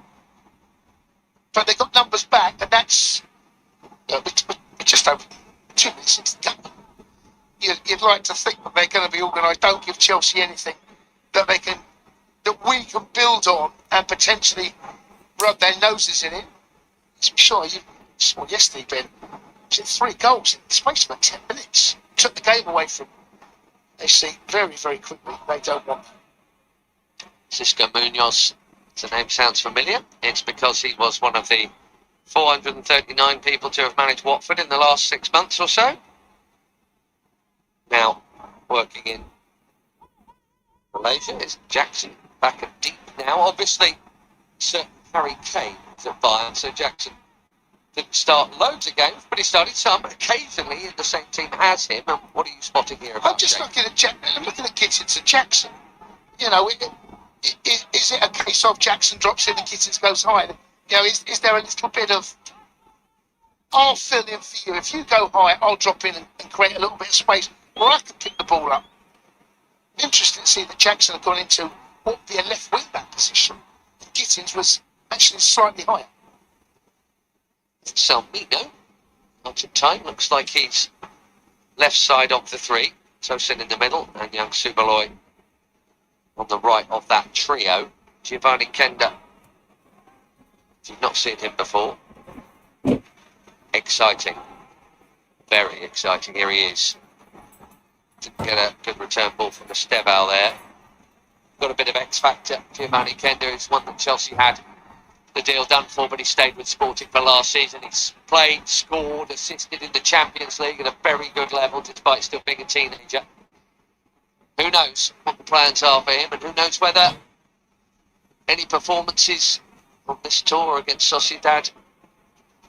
But they've got numbers back, and that's. We're just over 2 minutes into the game. You'd like to think that they're going to be organised. Don't give Chelsea anything that they can, that we can build on and potentially rub their noses in it. I'm sure you saw yesterday, Ben. Was it 3 goals in the space of about 10 minutes? Took the game away from them. They see very, very quickly they don't want them. Cisco Munoz, the name sounds familiar. It's because he was one of the 439 people to have managed Watford in the last 6 months or so. Now, working in Malaysia is Jackson back at deep now. Obviously, Sir Harry Kane is at Bayern, so Jackson didn't start loads of games, but he started some occasionally in the same team as him. And what are you spotting here about? I'm just looking at Gittens and Jackson. You know, is it a case of Jackson drops in and Gittens goes high? You know, is there a little bit of, I'll fill in for you. If you go high, I'll drop in and create a little bit of space where I can pick the ball up. Interesting to see that Jackson had gone into what would be a left wing back position. Gittens was actually slightly higher. Selmino, out of time, looks like he's left side of the 3. Tosin in the middle, and young Subaloy on the right of that trio. Giovanni Kenda, if you've not seen him before, exciting, very exciting. Here he is. Didn't get a good return ball from Estêvão there. Got a bit of X factor. Giovanni Kenda is one that Chelsea had the deal done for, but he stayed with Sporting for last season. He's played, scored, assisted in the Champions League at a very good level, despite still being a teenager. Who knows what the plans are for him, and who knows whether any performances on this tour against Sociedad,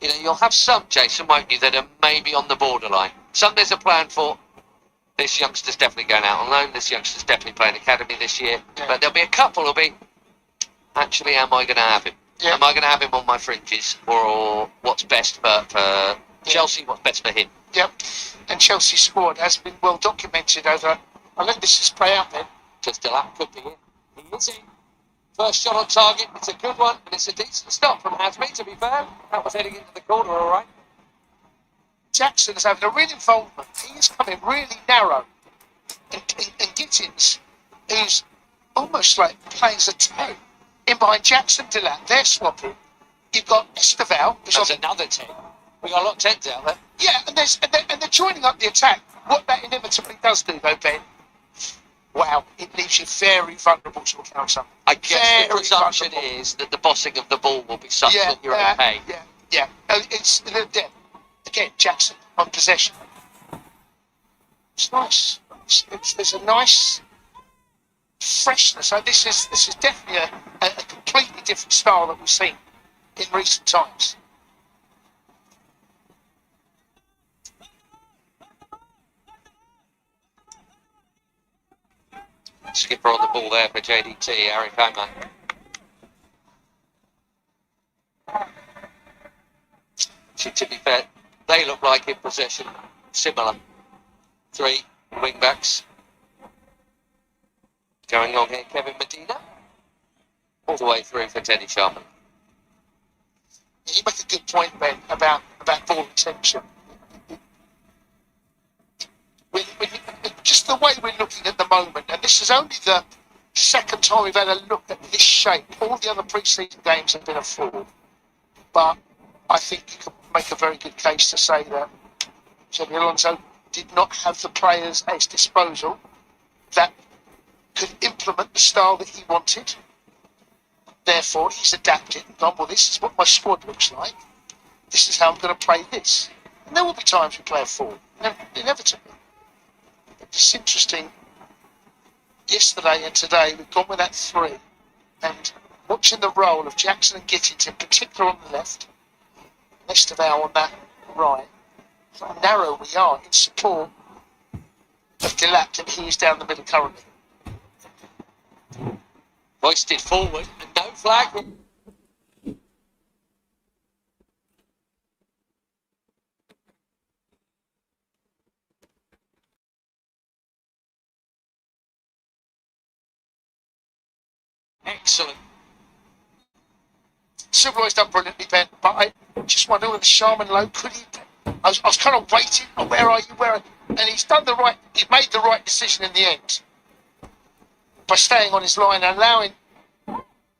you know, you'll have some, Jason, won't you, that are maybe on the borderline. Some there's a plan for. This youngster's definitely going out on loan. This youngster's definitely playing academy this year. Yeah. But there'll be a couple who'll be, actually, am I going to have him? Yeah. Am I going to have him on my fringes? Or what's best for Chelsea, what's best for him? Yep. And Chelsea's squad has been well documented over, I'll let this just play out then. Because Delap could be in. He is in. First shot on target, it's a good one, and it's a decent stop from Hazmi, to be fair. That was heading into the corner, all right. Jackson is having a real involvement. He is coming really narrow. And Gittens, who's almost like playing as a 10, in behind Jackson, Delap, they're swapping. You've got Estêvão. That's another 10. We've got a lot of 10s out there. Yeah, and they're joining up the attack. What that inevitably does do, though, Ben, wow, it leaves you very vulnerable to a counter. I guess the presumption is that the bossing of the ball will be such that you're okay. Yeah. It's again, Jackson on possession. It's nice. There's a nice freshness. So this is definitely a completely different style that we've seen in recent times. Skipper on the ball there for JDT, Arif Aiman. To be fair, they look like in possession similar three wing backs. Going on here, Kevin Medina. All the way through for Teddy Sharman. You make a good point, Ben, about ball retention. Just the way we're looking at the moment, and this is only the second time we've had a look at this shape. All the other pre-season games have been a 4. But I think you can make a very good case to say that Xabi Alonso did not have the players at his disposal that could implement the style that he wanted. Therefore, he's adapted and gone, well, this is what my squad looks like. This is how I'm going to play this. And there will be times we play a 4, inevitably. But it's interesting. Yesterday and today, we've gone with that 3. And watching the role of Jackson and Gittens, in particular on the left, and Estêvão on that right, how narrow we are in support of Delap, and he is down the middle currently. Hoisted forward and no flag. Excellent. Silverloy's done brilliantly, Ben, but I just wonder whether Sharman Lowe could he. I was kind of waiting. Oh, where are you? And he's done the right. He made the right decision in the end by staying on his line and allowing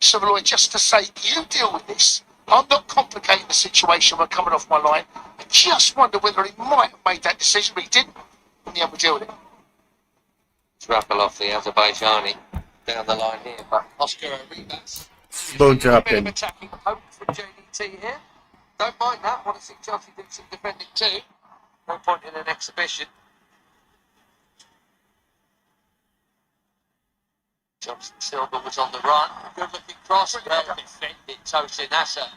Silverloy just to say, "You deal with this. I'm not complicating the situation. We're coming off my line." I just wonder whether he might have made that decision, but he didn't. In the end, we deal with it. Trouble off the Azerbaijani down the line here, but Oscar Arribas. Bones are A up bit of in. attacking hope from JDT here. Don't mind that. Want to see Chelsea do some defending too. No point in an exhibition. Johnson Silva was on the run. Good looking cross. Well defended. Tosin. That's a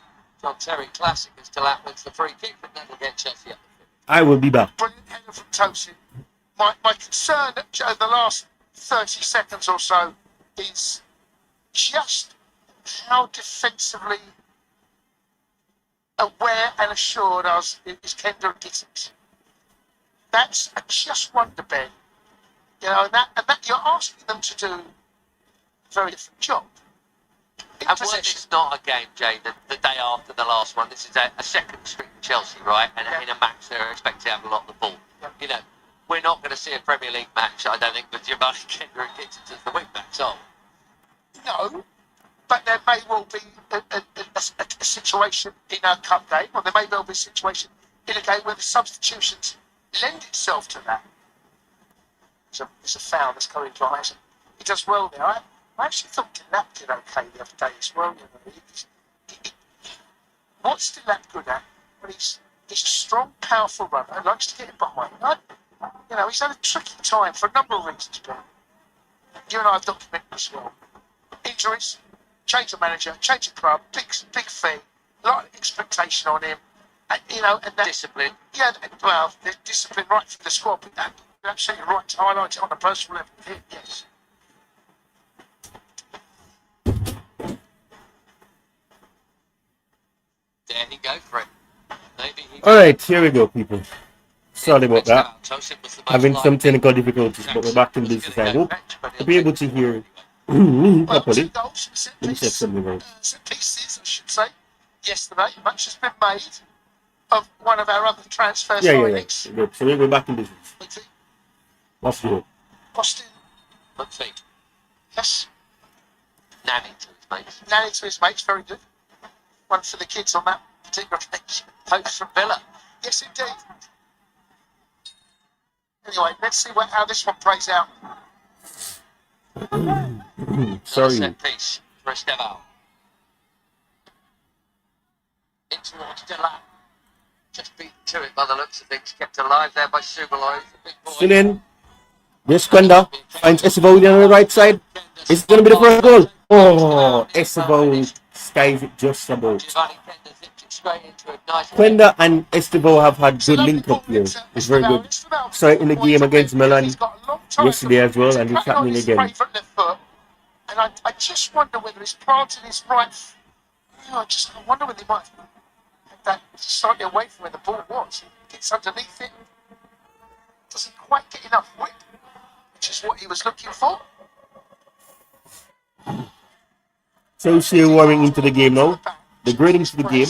John Terry classic as Delap wins the free kick, but that'll get Chelsea up the field. I will be back. Brilliant header from Tosin. My concern over the last 30 seconds or so is just how defensively aware and assured us is Kendra Gittens. That's I just wonder, Ben. You know, and that you're asking them to do a very different job. And well, it's not a game, Jay, the day after the last one. This is a second string Chelsea, right? And in a match they're expected to have a lot of the ball. Yeah. You know, we're not going to see a Premier League match, I don't think, with Giovanni Kendra and Gittens as the wing backs, are we? No, but there may well be a situation in a cup game, or there may well be a situation in a game where the substitutions lend itself to that. It's a foul that's coming to eyes. He does well there. I actually thought Delap did okay the other day as well. You know, what's Delap good at? Well, he's a strong, powerful runner and likes to get it behind. You know, he's had a tricky time for a number of reasons, Ben. You and I have documented as well. Injuries, change of manager, change of club, big fee, a lot of expectation on him, and you know, and that discipline. Yeah, well, the discipline right from the squad. But that, you're absolutely right to highlight it on a personal level. Yes. There he go for it. Maybe he All right, here we go, people. Sorry about that. Tosin was the most Having some likely. technical difficulties, but we're back in business. I hope to be able to hear Well, properly. 2 goals from set Let me check something else. set pieces, I should say. Yesterday, much has been made of one of our other transfer Yeah. signings. Good. So we're back in business. Let's go. Austin, McPhee. yes, Nanny to his mates. Nanny to his mates, very good. One for the kids on that particular occasion. Post from Villa. Yes, indeed. Anyway, let's see how this one plays out. Sorry. Set piece for Estêvão. In towards Delap. Just beat to it by the looks of things. Kept alive there by Subaloi. Still in. Iskandar finds Estêvão Willian on the right side. It's going to be the first goal. Oh, Estêvão skies it just about. Giovanni Kenda zipped it straight into it. Nice. Quenda and Estêvão have had good link up here. It's very good. Saw it in the game against Milan yesterday as well, and it's happening again. And I just wonder whether he's planted his right. I wonder whether he might have had that slightly away from where the ball was. He gets underneath it. Doesn't quite quite get enough whip, which is what he was looking for. Chelsea warming into the game now. They're going into the game.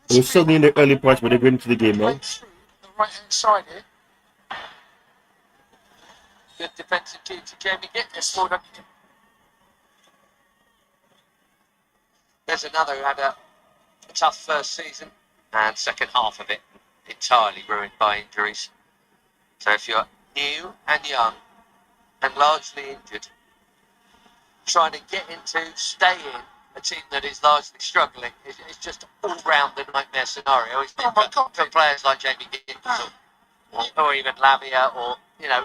They were struggling in the early parts, but they're going into the game now. The right hand side here. Good defensive duty, Jamie Gittens. Well done. There's another who had a tough first season and second half of it entirely ruined by injuries. So if you're new and young and largely injured, trying to get into, stay in a team that is largely struggling is just all round the nightmare scenario, isn't it? For players like Jamie Gittens or even Lavia or, you know,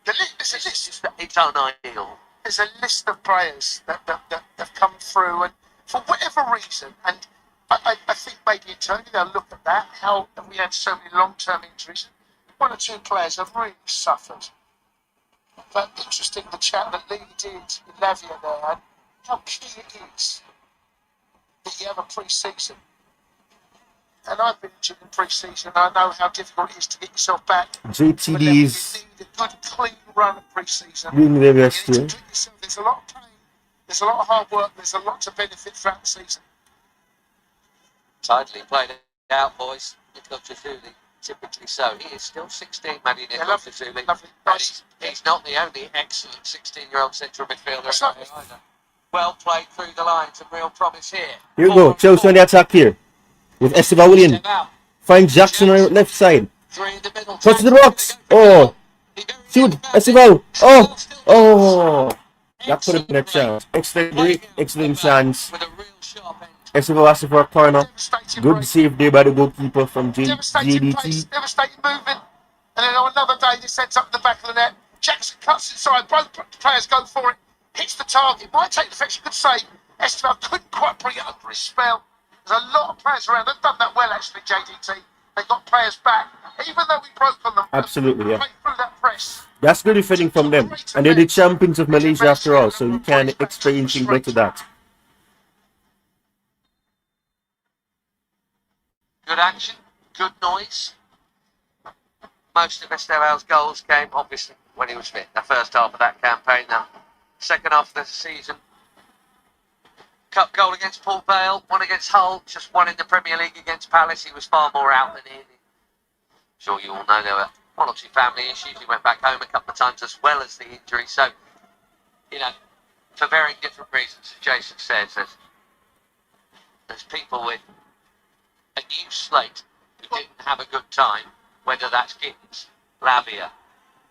it's unideal. There's a list of players that have come through, and for whatever reason, and I think maybe internally they'll look at that, how we had so many long-term injuries. One or two players have really suffered. But interesting, the chat that Lee did in Lavia there, and how key it is that you have a pre-season. And I've been injured in pre-season, and I know how difficult it is to get yourself back. JTD's you need a good, clean run of pre-season. doing their best here. There's a lot of pain, there's a lot of hard work, there's a lot to benefit throughout the season. Tidily played it out, boys. Mykhailo Mudryk, typically so. He is still 16, Manny Mykhailo Mudryk. Lovely. Nice. He's not the only excellent 16-year-old central midfielder That's out right. there either. Well played through the lines, and real promise here. Here we go. Chelsea on the attack here. With Estêvão Willian. Find Jackson on the left side. Three in the middle. Touch the box. Oh. Shoot. Estêvão. Oh. That could have been a chance. Excellent break. Excellent chance. With a real sharp end. Estêvão asking for a corner. Good save there by the goalkeeper from Devastating pace, JDT. devastating movement. And then on another day, this sets up the back of the net. Jackson cuts inside, both players go for it, hits the target, might take the deflection, good save. Estêvão couldn't quite bring it under his spell. There's a lot of players around. They've done that well, actually, JDT. They got players back, even though we broke on them. Absolutely, yeah. Right through that press. That's good defending from them. And they're the champions of Malaysia after all, so you can't expect anything better than that. Good action, good noise. Most of Estêvão's goals came, obviously, when he was fit. The first half of that campaign, the second half of the season. Cup goal against Port Vale, one against Hull, just one in the Premier League against Palace. He was far more out than in. I'm sure you all know there were one or two family issues. He went back home a couple of times as well as the injury. So, you know, for very different reasons, as Jason says, there's people with a new slate who didn't have a good time, whether that's Gittens, Lavia,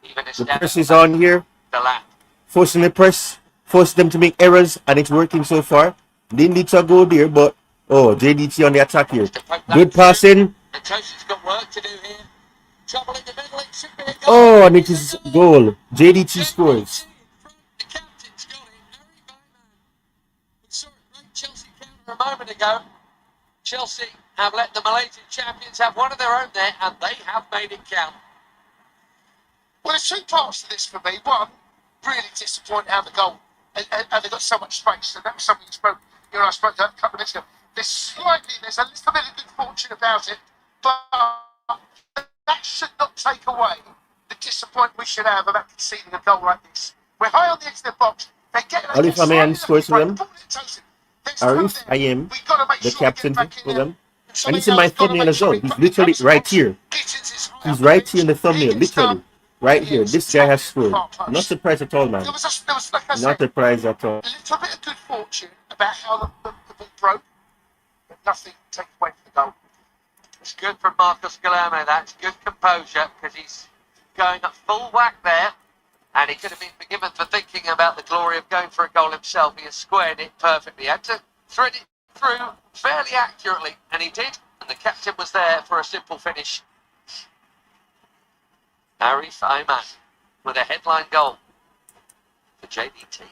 even The press is on here. Delap. Forcing the press. Forcing them to make errors, and it's working so far. Didn't need to go there, but JDT on the attack here. Good passing. And Chelsea's got work to do here. Trouble in the middle, it should be a goal. Oh, and it is goal. JDT scores. The captain's got it, Arif Aiman. We saw a great Chelsea counter a moment ago. Chelsea have let the Malaysian champions have one of their own there, and they have made it count. Well, there's two parts to this for me. One, really disappointing how the goal, and they got so much space, and that was something I spoke to a couple of minutes ago. There's a little bit of good fortune about it, but that should not take away the disappointment we should have about conceding a goal like this. We're high on the edge of the box. Arif Aiman scores for them. Arif Aiman, the captain for them. And it's in my thumbnail as well. He's literally right here. He's right here in the thumbnail, literally. Right here. This guy has scored. I'm not surprised at all, man. There was like I said, Not surprised at all. a little bit of good fortune about how the ball broke, but nothing to take away from the goal. It's good from Marcus Guilherme. That's good composure because he's going at full whack there, and he could have been forgiven for thinking about the glory of going for a goal himself. He has squared it perfectly. He had to thread it through fairly accurately, and he did, and the captain was there for a simple finish. Arif Aiman with a headline goal for JDT.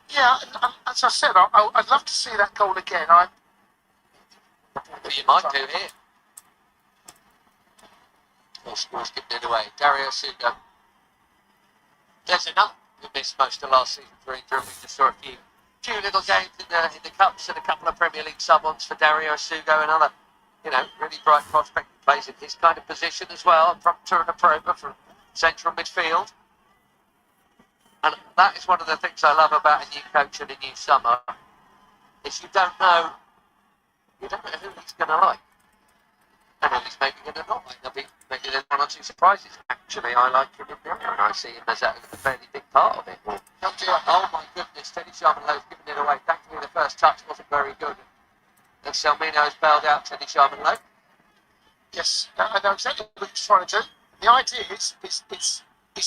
Yeah, and as I said, I'd love to see that goal again. But you might do here. Goalscorers giving it away. Dario Sugo. There's another who missed most of last season for injury. We just saw a few little games in the cups and a couple of Premier League sub-ons for Dario Sugo. Another, really bright prospect plays in his kind of position as well, from Turner-Proba from central midfield. And that is one of the things I love about a new coach and a new summer, is you don't know who he's going to like. And who he's maybe going to not like. Maybe there's one or two surprises. Actually, I like him in there, and I see him as a fairly big part of it. Or, oh my goodness, Teddy Sharman-Lowe's given it away. Thankfully, the first touch wasn't very good. And Selmino's bailed out Teddy Sharman-Lowe. Yes, I know exactly what he's trying to do. The idea is it's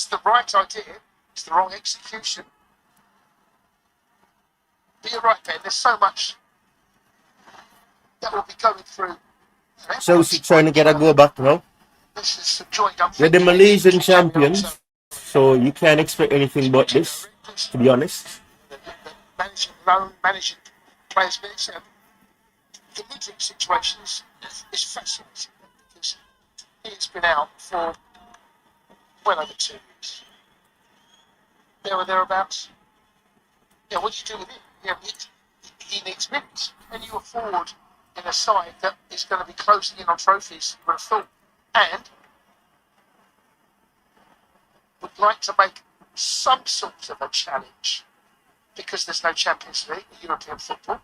the right idea, it's the wrong execution. But you're right, Ben, there's so much that will be going through. Chelsea trying to get a go back now. This is joined up. They're the Malaysian champions, so you can't expect anything but this, to be honest. Managing loan, managing players' minutes, the Mudryk situation is fascinating because he's been out for well over 2 years. There or thereabouts. Yeah, what do you do with him? Yeah, he needs minutes, and you afford in a side that is going to be closing in on trophies, you would have thought, and would like to make some sort of a challenge because there's no Champions League, European football.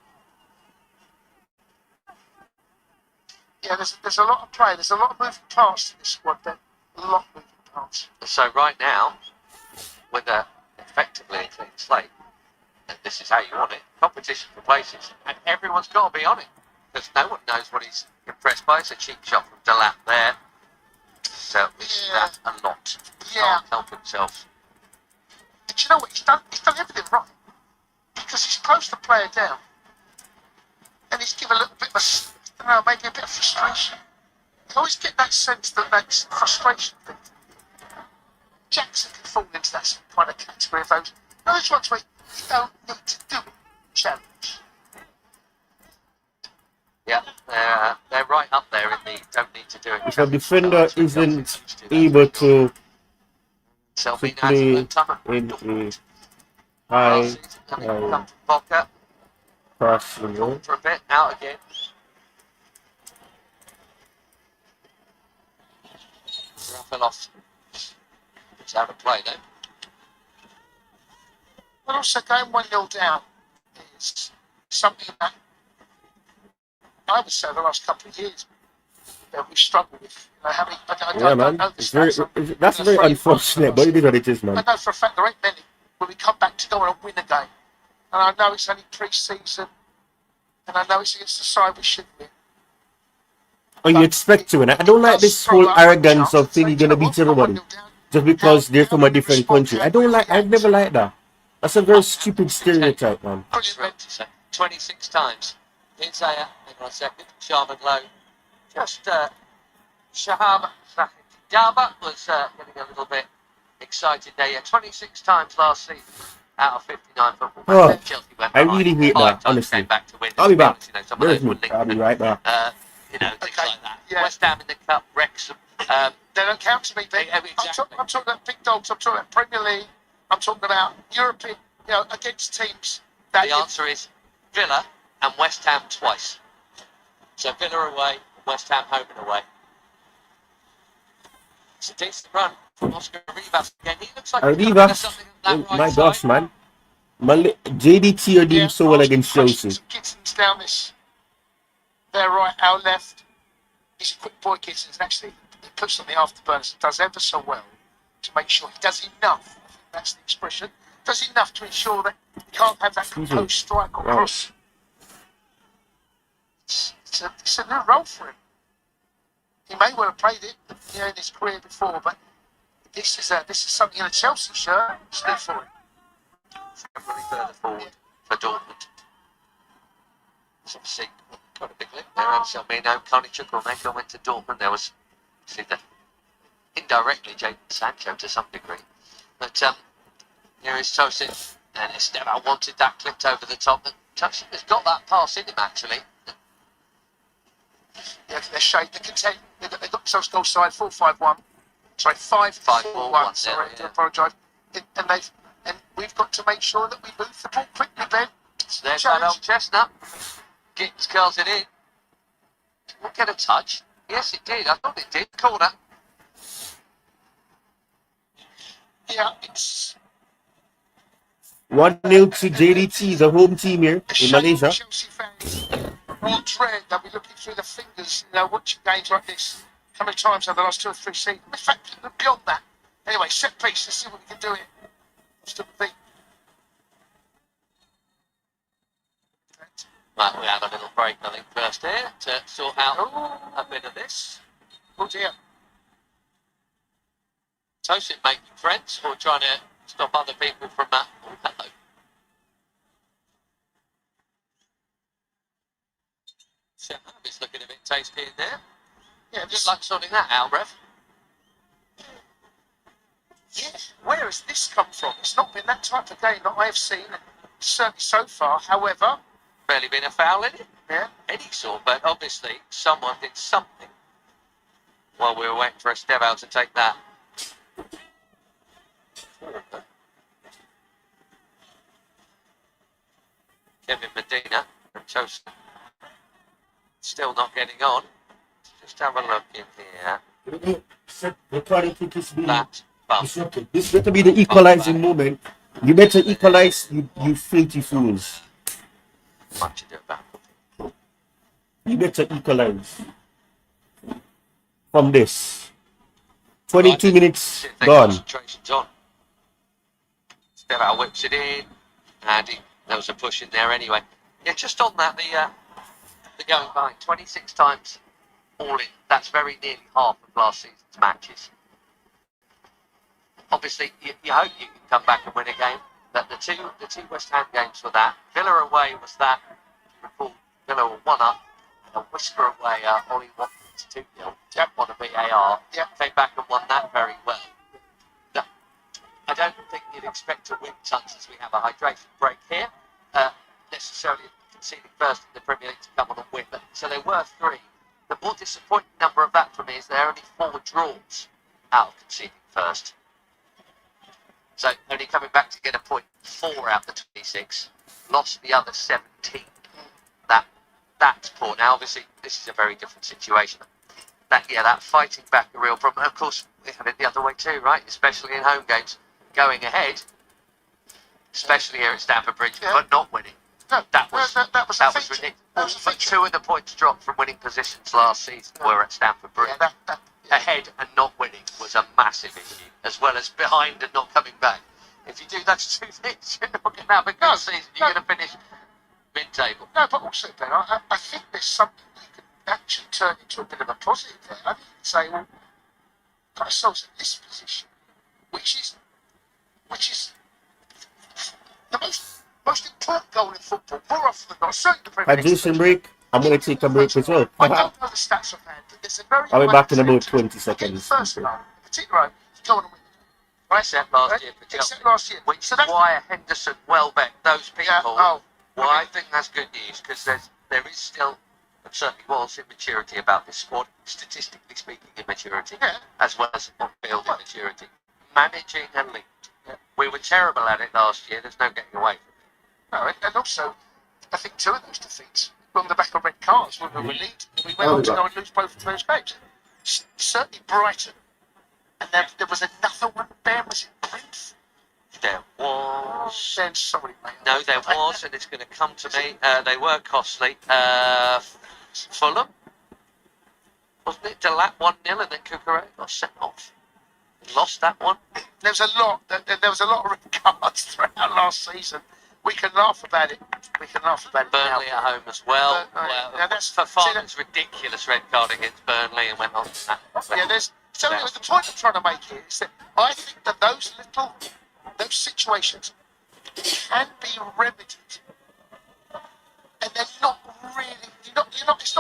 Yeah, there's a lot of play, there's a lot of moving parts in this squad, Ben. A lot of moving parts. So right now, with effectively a clean slate, and this is how you want it, competition for places, and everyone's got to be on it. Because no one knows what he's impressed by. It's a cheap shot from Delap there. So it's that a lot. Can't help himself. But you know what? He's done everything right. Because he's closed the player down. And he's given a little bit of maybe a bit of frustration. You always get that sense that that's frustration thing. Jackson can fall into that kind of category of those. Those ones where you don't need to do it. Challenge. Yeah, they're right up there in the don't need to do it. If a defender isn't able to play in a high passing role, for a bit, out again. Rafaelos is out of play though. But also going 1-0 down is something that I would say the last couple of years that we struggled with. That's very unfortunate, but it is what it is, man. I know for a fact there ain't many when we come back to go and win a game. And I know it's only pre-season, and I know it's against the side we should win. Oh, you expect to win. I don't like this whole arrogance of thinking you're going to beat everybody just because they're from a different country. I've never liked that. That's a very stupid stereotype, man. 26 times. Here's hang on a second, Sharman-Lowe. Just Shahab Daba was getting a little bit excited there. Yeah, 26 times last season out of 59 football matches. Chelsea went I really hate that, honestly. I'll be back. I'll be right back. Things like that. Yeah. West Ham in the Cup, Wrexham. They don't count to me, Ben. Exactly. I'm talking about big dogs. I'm talking about Premier League. I'm talking about European, against teams. That the answer is Villa and West Ham twice. So Villa away, West Ham home and away. It's a decent run from Oscar Arribas again. He looks like Arribas, my gosh, man. JDT are doing so well against Chelsea. Gittens down their right, our left. He's a quick boy, Gittens, and actually he puts on the afterburners and does ever so well to make sure he does enough. I think that's the expression. Does enough to ensure that he can't have that composed strike or cross. It's a new role for him. He may well have played it in his career before, but this is something in a Chelsea shirt. It's new for him. Really further forward for Dortmund. Obviously, got a big link there. Selmino, Karnichuk went to Dortmund. There was indirectly Jadon Sancho to some degree. But here is Tosin, and Estêvão wanted that clipped over the top. And Tosin has got that pass in him actually. Yeah, they're shaped. They're content. They've got themselves goal side 4-5-1. Sorry, 5-4-1. Sorry, I do apologise. And we've got to make sure that we move the ball quickly, Ben. So there's that old chestnut. Gittens curls it in. We'll get a touch. Yes, it did. I thought it did. Corner. Yeah, it's 1-0 to JDT, the home team here a in shame Malaysia. Chelsea fans will dread. They'll be looking through the fingers, watching games like this. How many times over the last 2 or 3 seasons? In fact, beyond that. Anyway, set piece. Let's see what we can do here. Still the thing. Right, we have a little break, I think, first here to sort out a bit of this. Oh dear. Tosin making friends or trying to stop other people from that. Oh, hello. Shahab is looking a bit tasty in there. Yeah, just like sorting that out, Rev. Yeah, where has this come from? It's not been that type of game that I have seen, certainly so far. However, Barely been a foul in it. yeah, Any sort, but obviously someone did something while we were waiting for Estêvão to take that. Kevin Medina and Tosin still not getting on. Just have a look in here. That bump. This better be the equalizing moment. You better equalize, you filthy fools. Much ado about it. You better equalize from this. 22 minutes gone. Concentration's on. Estêvão whips it in, and there was a push in there anyway. Yeah, just on that, the going by 26 times all in. That's very nearly half of last season's matches. Obviously, you hope you can come back and win a game. But the two West Ham games were that. Villa away was that. Recall Villa were 1 up, and a whisker away. Ollie Watkins 2-0. Yep, on a VAR. Yep, came back and won that very well. No, I don't think you'd expect to win tons as we have a hydration break here. Necessarily conceding first in the Premier League to come on and win. But, so there were 3. The more disappointing number of that for me is there are only 4 draws out of conceding first. So only coming back to get a point 4 out of the 26, lost the other 17. That's poor. Now obviously this is a very different situation. That fighting back a real problem. Of course we have it the other way too, right? Especially in home games, going ahead, especially here at Stamford Bridge, but not winning. no, That was ridiculous. ridiculous. But 2 of the points dropped from winning positions last season were at Stamford Bridge. Ahead and not winning was a massive issue, as well as behind and not coming back. If you do those 2 things, you're not going to have a good season. You're going to finish mid-table. No, but also, Ben, I think there's something you can actually turn into a bit of a positive there. I think you can say, well, got ourselves in this position, which is the most important goal in football, more often than not, certainly the Premier League. Hydration break. I'm going to take a break as well. I don't know the stats offhand, but there's a very I'll be high back in about percentage 20 seconds. in the first goal, in particular, to go on and win. Except last year for Chelsea. Except last year. Which is why Henderson, Welbeck, those people, I think that's good news, because there is still, and certainly was, immaturity about this squad, statistically speaking, immaturity, as well as on-field immaturity. Managing and linked. We were terrible at it last year, there's no getting away from it. No, and also, I think 2 of those defeats were on the back of red cards when we were lead. We went on to go and lose both of those games. Certainly Brighton. And there was another one, Ben, was it Brentford? There was. Ben, sorry, mate. No, there was, and it's going to come to me. They were costly. Fulham. Wasn't it Delap 1-0 and then Cucurella got sent off? Lost that one. There was a lot of red cards throughout last season. We can laugh about it. Burnley at home as well. For Farman's ridiculous red card against Burnley and went on to that. So anyway, the point I'm trying to make here is that I think that those situations can be remedied, and they're not really. It's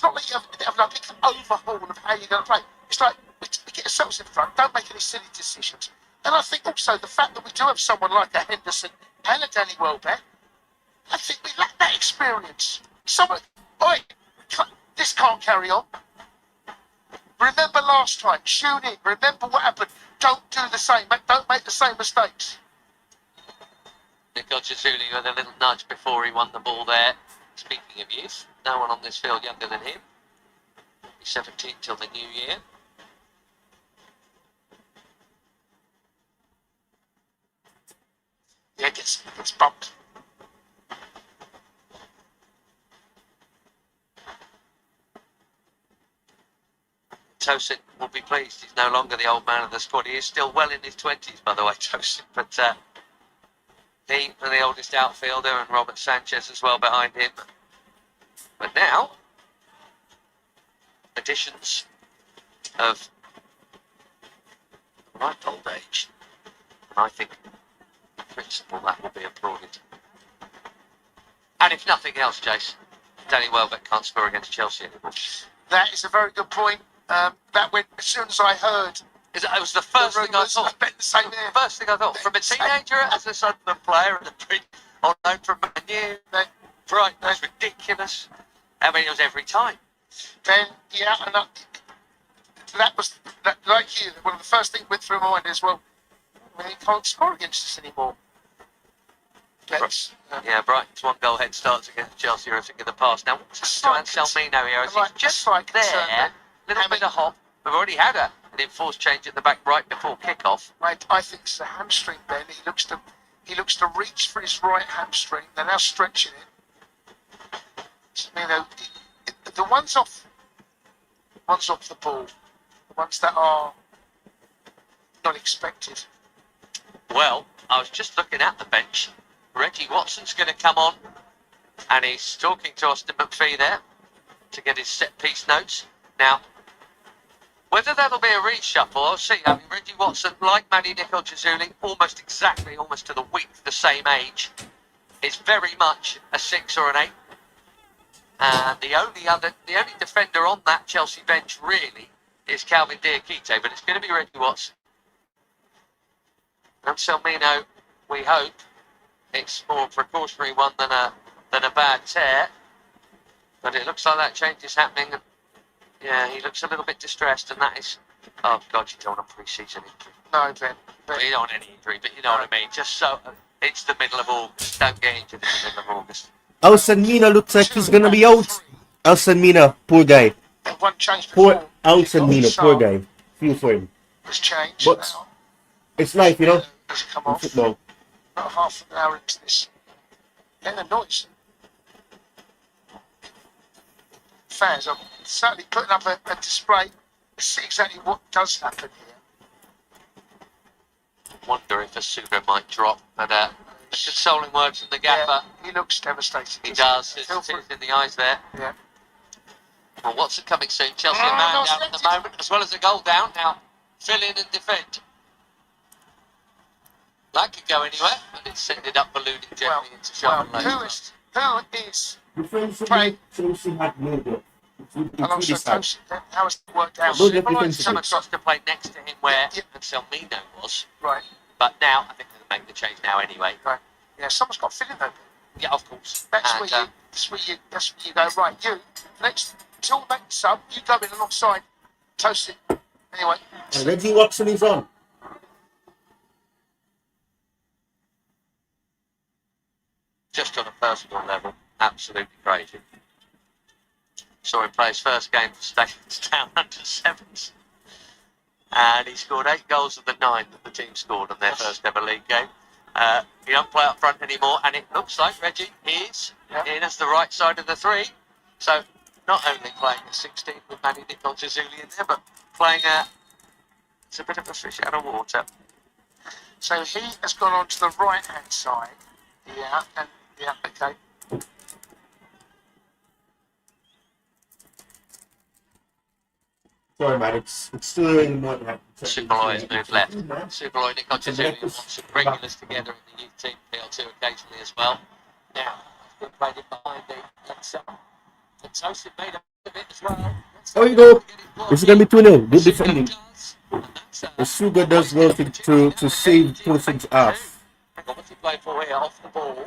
not like you have a big overhaul of how you're going to play. It's like we get ourselves in front, don't make any silly decisions, and I think also the fact that we do have someone like a Henderson and a Danny Welbeck, I think we lack that experience. This can't carry on. Remember last time, tune in, remember what happened, don't do the same, don't make the same mistakes. Nico Jazuli with a little nudge before he won the ball there. Speaking of youth, no one on this field younger than him. 2017 till the new year. Yeah, it gets bumped. Tosin will be pleased. He's no longer the old man of the squad. He is still well in his 20s, by the way, Tosin. But he and the oldest outfielder, and Robert Sanchez as well behind him. But now, additions of ripe old age. And I think, in principle, that will be applauded. And if nothing else, Jace, Danny Welbeck can't score against Chelsea anymore. That is a very good point. That went as soon as I heard. It was the first thing I thought. I bet the same there. First thing I thought, from a teenager as a Sunderland player and on loan from Man U, right, that's ridiculous. I mean, it was every time. Then, yeah, and that was, like you, one of the first things went through my mind as well. I mean, he can't score against us anymore. Yeah, Brighton's 1 goal head starts against Chelsea, I think, in the past. Now, what's happened to Anselmino here? He's just there, little bit of hop. We've already had an enforced change at the back right before kick-off. I think it's the hamstring, Ben. He looks to reach for his right hamstring. They're now stretching it. You know, the ones off the ball, the ones that are not expected. Well, I was just looking at the bench. Reggie Watson's going to come on, and he's talking to Austin McPhee there to get his set-piece notes. Now, whether that'll be a reshuffle, I'll see. I mean, Reggie Watson, like Manny Nicol-Jazuli, almost to the week, the same age, is very much a 6 or an 8. And the only defender on that Chelsea bench really is Calvin Diakite, but it's going to be Reggie Watson. Anselmino, we hope it's more a precautionary one than a bad tear, but it looks like that change is happening. And yeah, he looks a little bit distressed, and that is, oh God, you don't want a pre-season injury. No, Ben. Well, you don't want any injury, but you know what I mean. Just so it's the middle of August. Don't get injured in the middle of August. Alsan looks like he's gonna be out. Alsan poor guy. One change Poor Alsan poor guy. Feel for him. It's changed. But it's life, you know. Has come off. Football. About half an hour into this. Yeah, the noise. Fans are certainly putting up a display to see exactly what does happen here. Wonder if a Suga might drop, but consoling words from the gaffer. Yeah, he looks devastated. He does. There's tears in the eyes there. Yeah. Well, Watson coming soon. Chelsea a man down at the moment, as well as a goal down. Now, fill in and defend. That could go anywhere, and it's ended up ballooning gently into Sharp and who is playing Chelsea had no goal. alongside Tosin? How has it worked out? Some across to play next to him where Anselmino was. Right. But now, I think they'll make the change now anyway. Right. Yeah, someone's got to fill in though. Yeah, of course. That's where you go, right, you, next, till the next sub, you go in alongside Tosin. Anyway. And Reggie Watson is on. Just on a personal level, absolutely crazy. Saw him play his first game for Stadium's down under 7s. And he scored 8 goals of the 9 that the team scored on their first ever league game. He don't play up front anymore, and it looks like Reggie is in as the right side of the 3. So not only playing at 16 with Manny Nicol-Jazuli in there, but playing it's a bit of a fish out of water. So he has gone on to the right hand side. Yeah, and yeah, okay. Sorry, man, it's still early in the morning. Superloy has moved left. Superloy, Nicol-Jazuli want some regulars together in the youth team, PL2 occasionally as well. Now, been played in behind the left side. And Tosin made a bit as well. There you go. This is going to be 2-0. Good defending. The Suga does well to save Tosin's ass. What's he playing for here? Off the ball.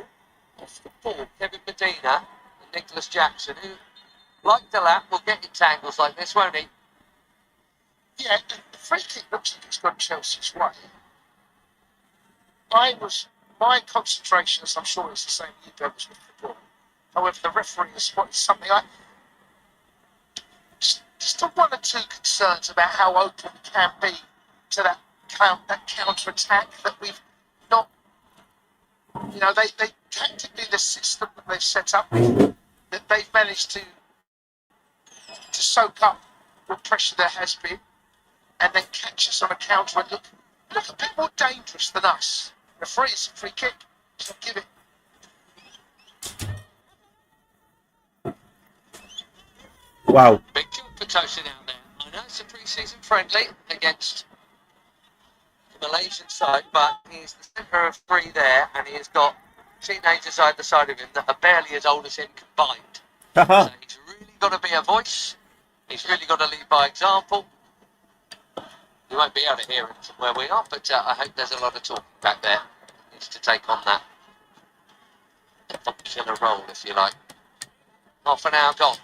Kevin Medina and Nicholas Jackson, who, like Delap, will get in tangles like this, won't he? Yeah, the free kick looks like it's gone Chelsea's way. My concentration, as I'm sure it's the same with you, was with the ball. However, the referee has spotted something. just one or two concerns about how open we can be to that counter attack that we've not. You know, they tactically the system that they've set up, that they've managed to soak up what pressure there has been, and then catch us on a counter and look a bit more dangerous than us. It's a free kick, so give it. Wow. Big job for Tosin down there. I know it's a pre-season friendly against the Malaysian side, but he's the centre of three there, and he has got teenagers either side of him that are barely as old as him combined. So he's really got to be a voice. He's really got to lead by example. You won't be able to hear him from where we are, but I hope there's a lot of talking back there. He needs to take on that killer role, if you like. Half an hour gone.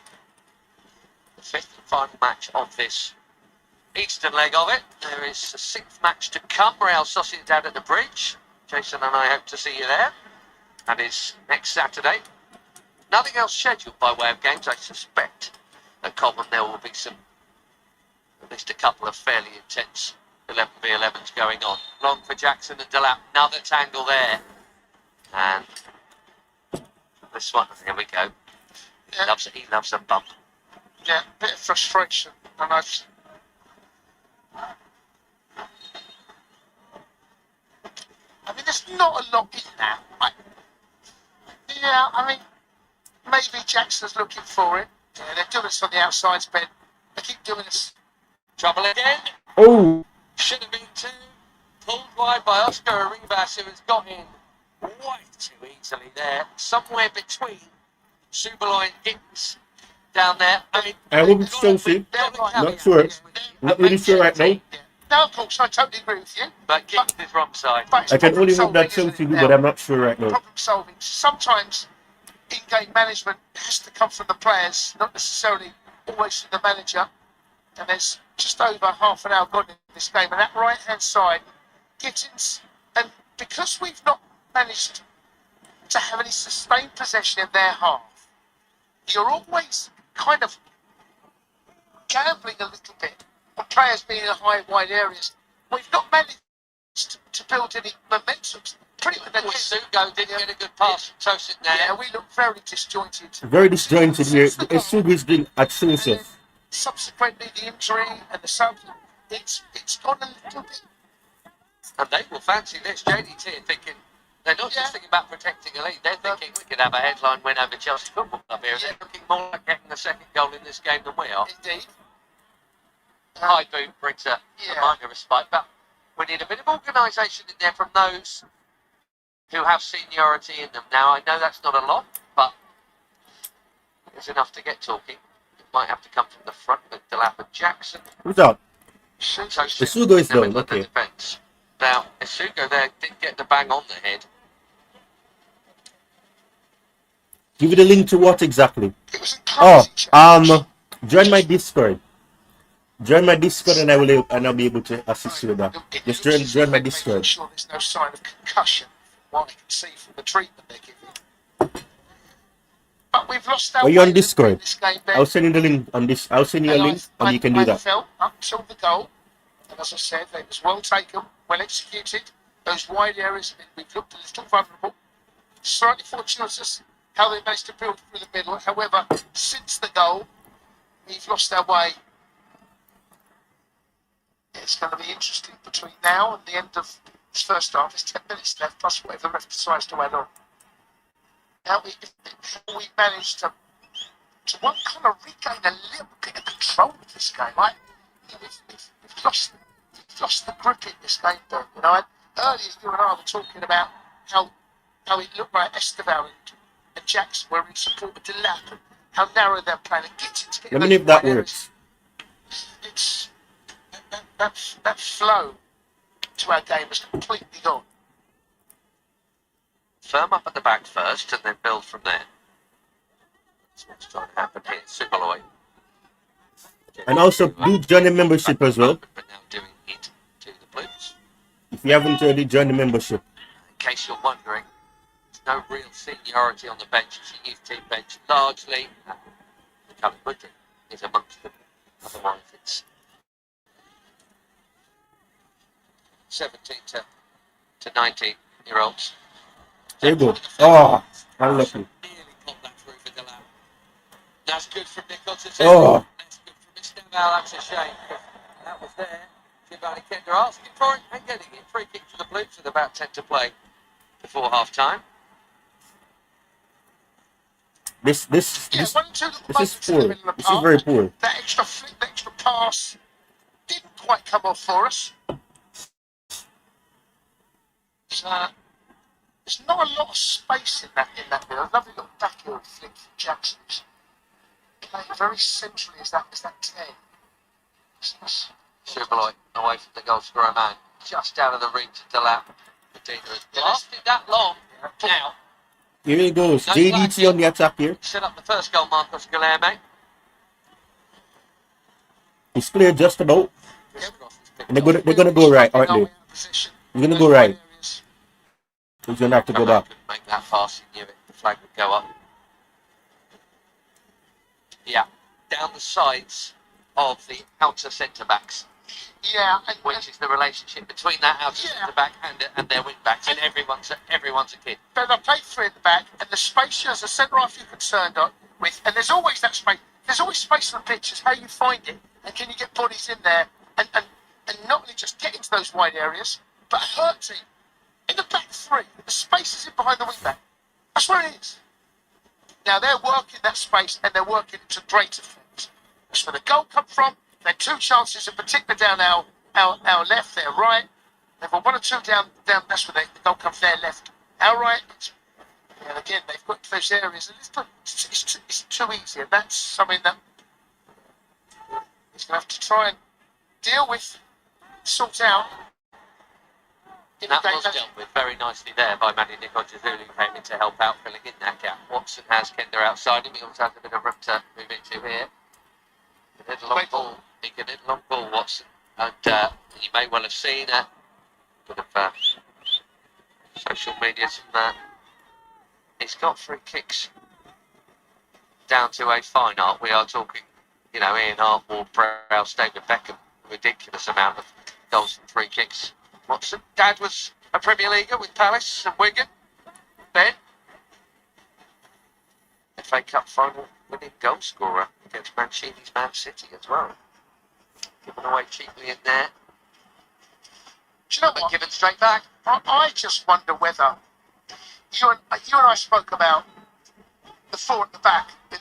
The fifth and final match of this eastern leg of it. There is a sixth match to come. Real Sociedad at the Bridge. Jason and I hope to see you there. That is next Saturday. Nothing else scheduled by way of games. I suspect at Cobham there will be at least a couple of fairly intense 11v11s going on. Long for Jackson and Delap. Another tangle there. And this one, here we go. Yeah. He loves a bump. Yeah, a bit of frustration. And I mean, there's not a lot in that. Maybe Jackson's looking for it. Yeah, they're doing this on the outsides, Ben. They keep doing this. Trouble again. Oh. Should have been two. Pulled wide by Oscar Arribas, who has got in way too easily there. Somewhere between Subaloy and Gittens down there. I wouldn't still see. Not sure. Not really sure right now. No, of course, I totally agree with you. But Gittens is wrong side. I can only hope that Chelsea do, but I'm not sure right now. Problem solving. Sometimes in-game management has to come from the players, not necessarily always from the manager. And there's just over half an hour gone in this game. And that right-hand side, Gittens, and because we've not managed to have any sustained possession in their half, you're always kind of gambling a little bit on players being in high, wide areas. We've not managed to build any momentum. Pretty much. Sugo didn't get a good pass from Tosin there. Yeah, we look very disjointed. Very disjointed here. Esugo's been atrocious. Subsequently, the injury and the sub, it's gone a little bit. And they will fancy this. JDT are thinking, they're not just thinking about protecting a lead, they're thinking we could have a headline win over Chelsea Football Club here. They're looking more like getting the second goal in this game than we are. Indeed. High boot brings a minor respite, but we need a bit of organisation in there from those who have seniority in them. Now, I know that's not a lot, but it's enough to get talking. It might have to come from the front with Delap and Jackson. Who's that? Esugo is down, okay. Defense. Now, Esugo there didn't get the bang on the head. Give you the link to what exactly? Join my Discord. Join my Discord and I'll be able to assist you with that. Just join my Discord. Sure there's no sign of concussion from what I can see from the treatment they're giving. But we've lost our Are you on Discord? This game, Ben. I'll send you the link on this. I'll send you a link and you can do that. Felt up till the goal, and as I said, it was well taken, well executed. Those wide areas, we've looked a little vulnerable. Slightly fortuitous how they managed to build through the middle. However, since the goal, we've lost our way. It's going to be interesting between now and the end of this first half. There's 10 minutes left, plus whatever the ref decides to add on. Now we managed to kind of regain a little bit of control of this game. We've lost the grip in this game, though. You know, earlier you and I were talking about how it looked like Estêvão and Jackson were in support of Delap and how narrow they're playing. And Gittens let me know if that works. It's that flow to our game has completely gone. Firm up at the back first and then build from there. That's what's trying to happen here. Subaloy. And also do join the membership as well. But now doing it to the Blues. If you haven't already joined the membership. In case you're wondering, there's no real seniority on the bench. It's a youth team bench. Largely, Mykhailo Mudryk is amongst them. Otherwise, it's 17 to 19-year-olds. There you go. Oh, unlucky. Nearly popped that through for Delap. That's good from Nichols. Oh. That's good from Estêvão. That's a shame. That was there. Giovanni Kender asking for it and getting it. Free kick to the Blues with about 10 to play before half time. This is poor. This is very poor. That extra flick, that extra pass didn't quite come off for us. There's not a lot of space in that bit. A lovely little back heel flick from Jackson. Playing very centrally as that 10. Superloy away from the goal scorer man, just out of the reach of Delap. Medina has blasted that long now. Here he goes. JDT on the attack here. Set up the first goal, Marcos Guilherme. He's cleared just about. And they're gonna go right, aren't they? He's gonna go right. He's gonna have to go back. Make that pass, he knew it. The flag would go up. Yeah, down the sides of the outer centre backs. Yeah, which is the relationship between that outer centre back and their wing backs, and everyone's a kid. But they play three at the back, and the space as a centre half you're concerned with, and there's always that space. There's always space on the pitch. It's how you find it, and can you get bodies in there, and not only just get into those wide areas, but a hurt team in the back three. The space is in behind the wing back. That's where it is. Now they're working that space, and they're working it to great effect. That's where the goal come from. They had two chances in particular down our left, their right. They've got one or two down. That's where the goal comes their left, our right. And again, they've got those areas. It's too easy, and that's something that he's going to have to try and deal with, sort out. That was dealt with very nicely there by Manny Nichols, who came in to help out, filling in that gap. Watson has Kender outside him. He also has a bit of room to move into here. He can hit a long ball. He can hit a long ball, Watson. And you may well have seen a bit of social media from that. He's got free kicks down to a fine art. We are talking, Ian Hart, Ward Prowse, David Beckham. Ridiculous amount of goals and free kicks. Watson. Dad was a Premier Leaguer with Palace and Wigan. Ben. FA Cup final winning goal scorer against Mancini's Man City as well. Given away cheaply in there. Do you know what? Given straight back. I just wonder whether you and I spoke about the four at the back in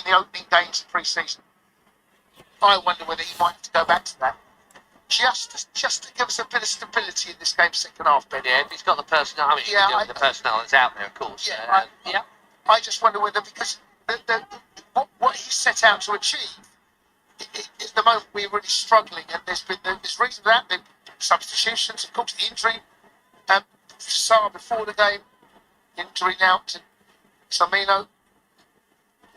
the opening games of pre-season. I wonder whether he might have to go back to that. Just to give us a bit of stability in this game, second half, Ben. Yeah, if he's got the personnel, the personnel that's out there, of course. Yeah, I just wonder whether, because what he set out to achieve, at the moment we're really struggling, and there's reason for that. The substitutions, of course, the injury. Sarr before the game, injury now to Samino,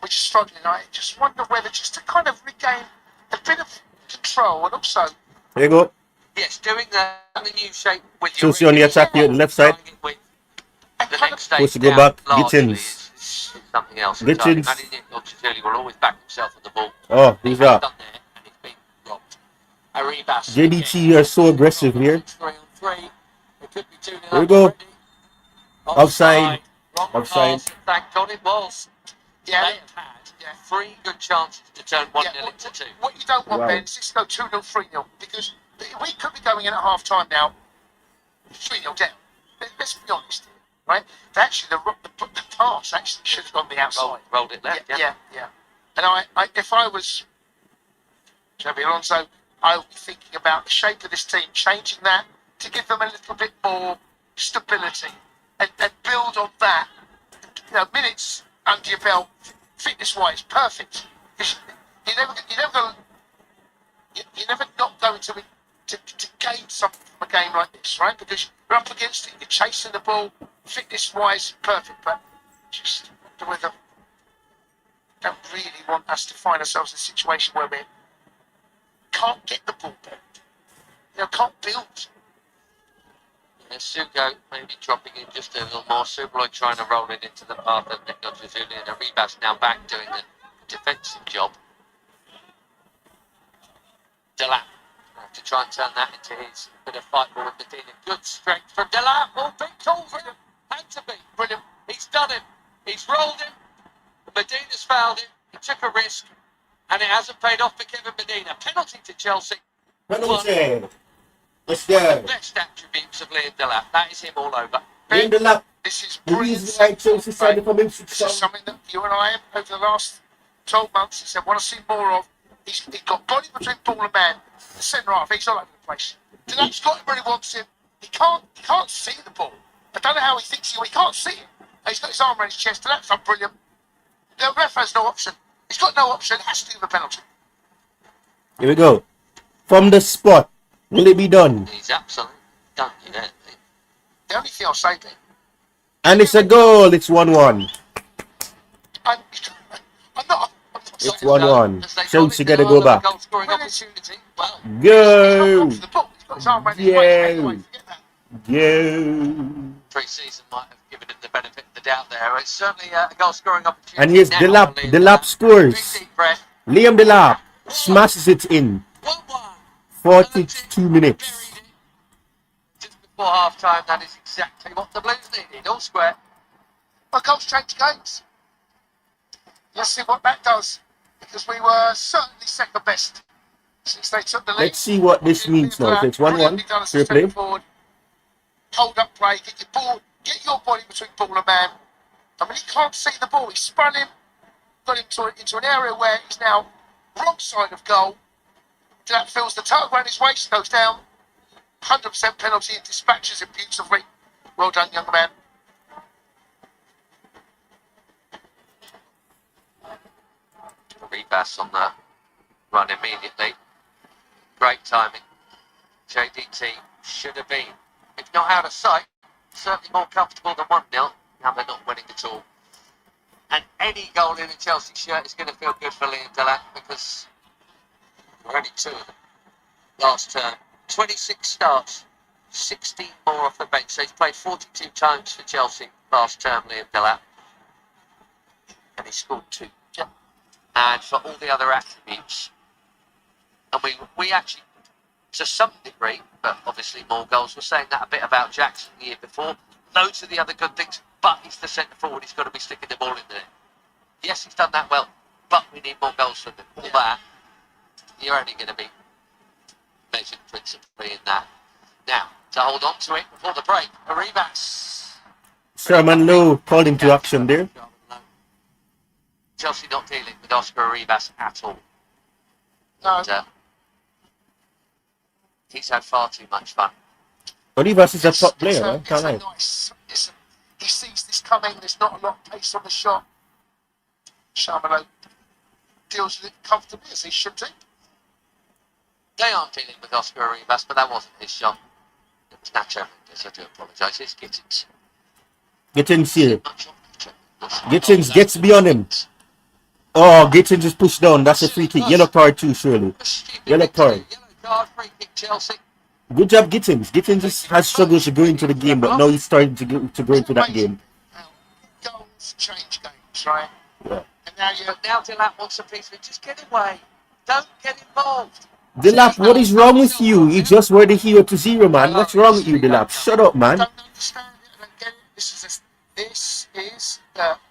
which is struggling. I just wonder whether just to kind of regain a bit of control, and also. There you go. Yes, doing that in the new shape with your... So on the attack here on the left side. The next stage supposed to go back, Gittens. Is something else. Gittens. Manny Nichols will always back himself on the ball. Oh, who's that? Done there, and he's been robbed. Arribas. JDT are so aggressive here. 3 on 3. It could be 2-0. There we go. Offside. Offside. Thank God it was. Yeah. They have had 3 good chances to turn 1-0 into 2. What you don't want, Ben, is to go 2-0, 3-0, because we could be going in at half time now, 3-0 down. Let's be honest, right? Actually, the pass actually should have gone the outside. Rolled it left, yeah. And I if I was Xabi Alonso, I would be thinking about the shape of this team, changing that to give them a little bit more stability and build on that. Minutes under your belt, fitness-wise, perfect. You're never not going to gain something from a game like this, right? Because you're up against it, you're chasing the ball, fitness-wise, perfect. But just wonder whether don't really want us to find ourselves in a situation where we can't get the ball back. Can't build. Sugo maybe dropping in just a little more. Superloy trying to roll it into the path of Nichols Julian. Arribas now back doing the defensive job. Delap have to try and turn that into his bit of fight ball with Medina. Good strength from Delap. Oh, big call for him. Had to be. Brilliant. He's done it. He's rolled him. Medina's fouled him. He took a risk. And it hasn't paid off for Kevin Medina. Penalty to Chelsea. Penalty. Let's One go. of the best attributes of Liam Delap. That is him all over. Liam Delap. This is The brilliant. reason why Chelsea signed from This is something that you and I, over the last 12 months, he said, want to see more of. He's got body between ball and man. The centre half, he's all over the place. Delap's got him where he wants him. He can't see the ball. I don't know how he thinks he can't see it. He's got his arm around his chest. Delap's done brilliant. The ref has no option. He's got no option. He has to give a penalty. Here we go. From the spot. Will it be done? He's absolutely done, you know. The only thing I'll say to him, And it's a goal. It's 1-1. I'm not It's saying 1-1. Chelsea got to go back. Goal scoring opportunity. Well, Go. off the ball. He's got his arm around his waist. Anyway, forget that. Go. pre-season might have given him the benefit of the doubt there. It's certainly a goal scoring opportunity. And here's now Delap. for Liam Delap scores. Big deep breath. Liam Delap smashes it in. 1-1. 42 minutes. Buried it. Just before half time, that is exactly what the Blues needed. All square. Well, goals change games. Let's see what that does. Because we were certainly second best since they took the lead. Let's see what this means now. So it's 1-1. Fair play. Forward. Hold up play, get your ball, get your body between ball and man. I mean, he can't see the ball. He spun him, got him into an area where he's now wrong side of goal. That feels the tug around his waist, goes down. 100% penalty and dispatches him beautifully. Well done, young man. Arribas on that run immediately. Great timing. JDT should have been, if not out of sight, certainly more comfortable than 1-0. Now they're not winning at all. And any goal in a Chelsea shirt is going to feel good for Liam Delap because there were only 2 of them last term. 26 starts, 16 more off the bench. So he's played 42 times for Chelsea last term, Liam Delap. And he scored 2. And for all the other attributes, and we actually, to some degree, but obviously more goals, we're saying that a bit about Jackson the year before. Loads of the other good things, but he's the centre forward, he's got to be sticking the ball in there. Yes, he's done that well, but we need more goals from him. All that, you're only going to be measured principally in that. Now, to hold on to it before the break, Arribas. Sherman Lowe called him to action there. Chelsea not dealing with Oscar Arribas at all. No. And, he's had far too much fun. Arribas is a top player, man. Can't lie. He sees this coming. There's not a lot of pace on the shot. Shamalo deals with it comfortably as he should do. They aren't dealing with Oscar Arribas, but that wasn't his shot. It was Nacho Mendes. I do apologise. It's Gittens. Gittens here. Gittens gets beyond him. Oh, Gittens is pushed down. That's a free kick. Yellow card too, surely. Yellow card. Yellow card, free kick, Chelsea. Good job, Gittens. Gittens has struggled to go into the game, but now he's starting to go into that game. Goals change games, right? Yeah. And now But now Delap wants a piece of it. Just get away. Don't get involved. Delap, what is wrong with you? You just were the hero to 0, man. What's wrong with you, Delap? Shut up, man. I don't understand it. I don't get it.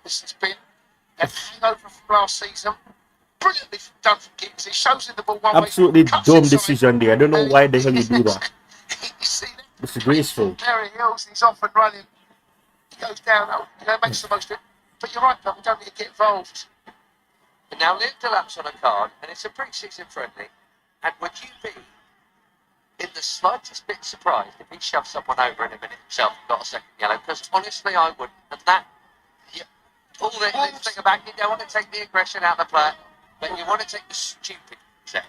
This has been a hangover from last season. Brilliantly done from Gittens. He shows in the ball one Absolutely way. dumb decision there. I don't know why the hell you do that. You see that? It's disgraceful. There he is. He's off and running. He goes down. Makes the most of it. But you're right, Bob. We don't need to get involved. But now Liam Delap's on a card, and it's a pre-season friendly. And would you be in the slightest bit surprised if he shoved someone over in a minute himself and got a second yellow? Because honestly, I wouldn't. And that, all the thing about you don't want to take the aggression out of the player, but you want to take the stupid out.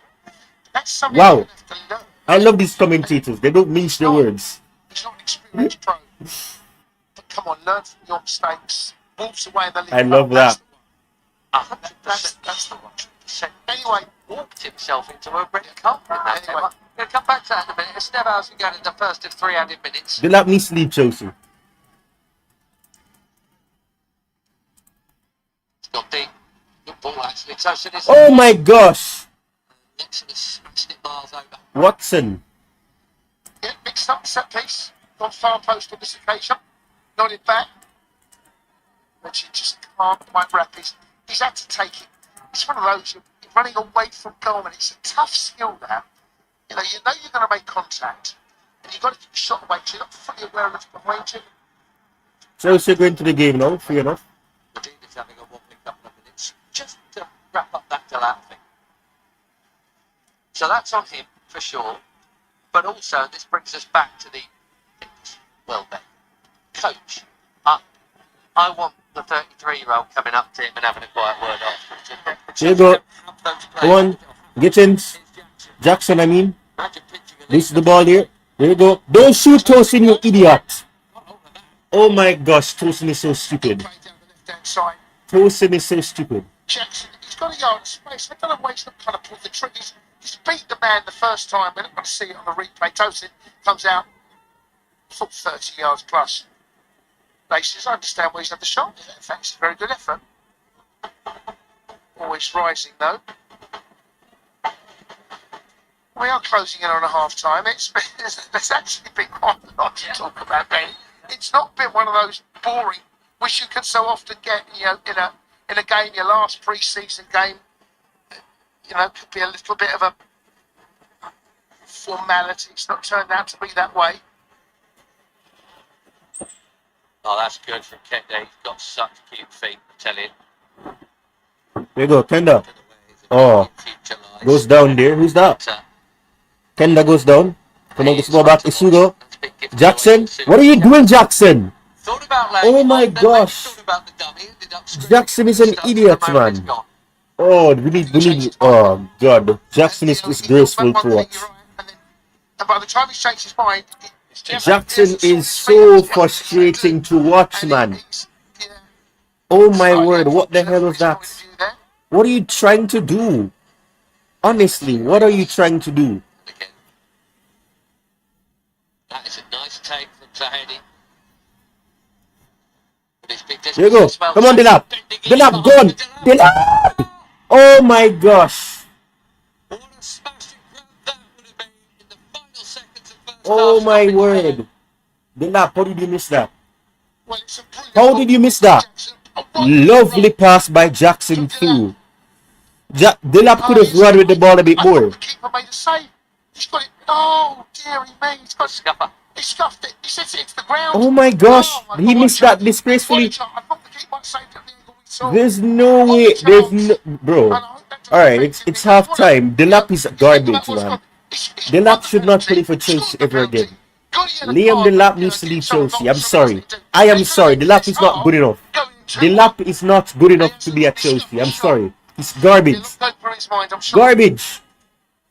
That's something Wow. you have to learn. I love these commentators. They don't mince their words. He's not an experienced pro. But come on, learn from your mistakes. Moves away in the league. I love that. 100%. That's the one. Anyway, Walked himself into a red card in that game. I'm going to come back to that in a minute. Estêvão Willian in the first of 3 added minutes. Delap needs to leave Chelsea. It's gone deep. Good ball, actually. So should Oh my gosh! Dixon has smashed it miles over. Watson. Yeah, mixed up set piece. Gone far post on this occasion. Nodded back. But you just can't quite wrap his. He's had to take it. It's one of those, you're running away from goal, and it's a tough skill now. You know you're going to make contact. And you've got to keep your shot away, so you're not fully aware of what's behind you. Chelsea going to the game now, fair enough. Dean is having a wobbly couple of minutes just to wrap up that Delap thing. So that's on him, for sure. But also, this brings us back to the well then, coach. I want the 33-year-old coming up to him and having a quiet word afterwards. Here you go. Come on. Gittens. Jackson, I mean. This is the ball here. There you go. Don't shoot Tosin, you idiot. Oh my gosh, Tosin is so stupid. Tosin is so stupid. Jackson, he's got a yard of space. I don't know why he's not kind of pulled the trigger. He's beat the man the first time. We're not going to see it on the replay. Tosin comes out full 30 yards plus. Bases, I understand why he's had the shot. In fact, it's a very good effort. Always rising though. We are closing in on a half time. There's actually been quite a lot to talk about, Ben. It's not been one of those boring, which you can so often get, in a game, your last pre-season game. Could be a little bit of a formality. It's not turned out to be that way. Oh, that's good from Kende. He's got such cute feet, I tell you. There you go, Kenda. Oh, goes down there. Who's that? Kenda goes down. Come on, let's go back. Isugo. Jackson. What are you doing, Jackson? Oh my gosh. Jackson is an idiot, man. Oh, we need. Oh, God. Jackson is disgraceful to watch. And by the time he's changed his mind, Jackson is so frustrating to watch, man. Oh my word, what the hell was that? What are you trying to do? Honestly, what are you trying to do? That is a nice take from Zahedi. There you go. Come on, Delap. Delap, go on. Delap! Oh my gosh. Oh my word. Delap, how did you miss that? How did you miss that? Lovely pass by Jackson through. Delap could have run with the ball a bit more. The keeper made a save. He's got it. Oh, dearie me. He's got it. He scuffed it. He sets it into the ground. Oh my gosh. He missed that disgracefully. There's no way. There's no. Bro. Alright, it's half time. Delap is garbage, man. Delap should not play for Chelsea ever again. Liam Delap needs to leave Chelsea. I'm sorry. I am sorry. Delap is not good enough. Delap is not good enough to be at Chelsea. I'm sorry. It's garbage. Garbage.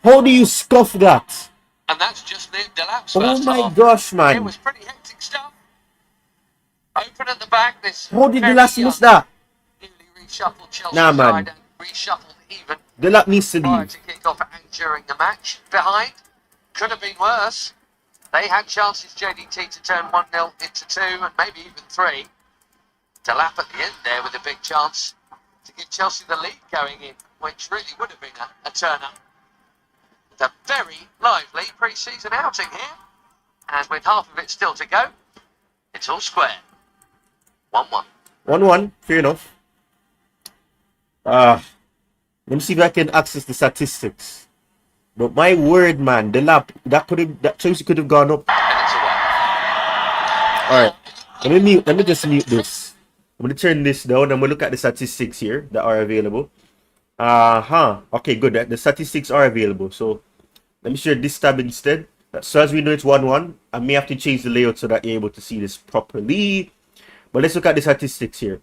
How do you scuff that? And that's just Liam Delap's Oh my gosh, man. It was pretty hectic stuff. Open at the back. This How did Delap miss that? Reshuffled Chelsea nah, man. Reshuffled even. Delap needs to leave. To kick off and during the match. Behind. Could have been worse. They had chances, JDT, to turn 1-0 into 2 and maybe even 3. Delap at the end there with a big chance to give Chelsea the lead going in, which really would have been a turn-up. It's a very lively pre-season outing here. And with half of it still to go, it's all square. 1-1. 1-1, fair enough. Let me see if I can access the statistics. But my word, man, that Chelsea could have gone up. Alright, let me just mute this. I'm gonna turn this down and we'll look at the statistics here that are available. Okay, good. The statistics are available. So let me share this tab instead. So as we know, it's 1-1. I may have to change the layout so that you're able to see this properly. But let's look at the statistics here.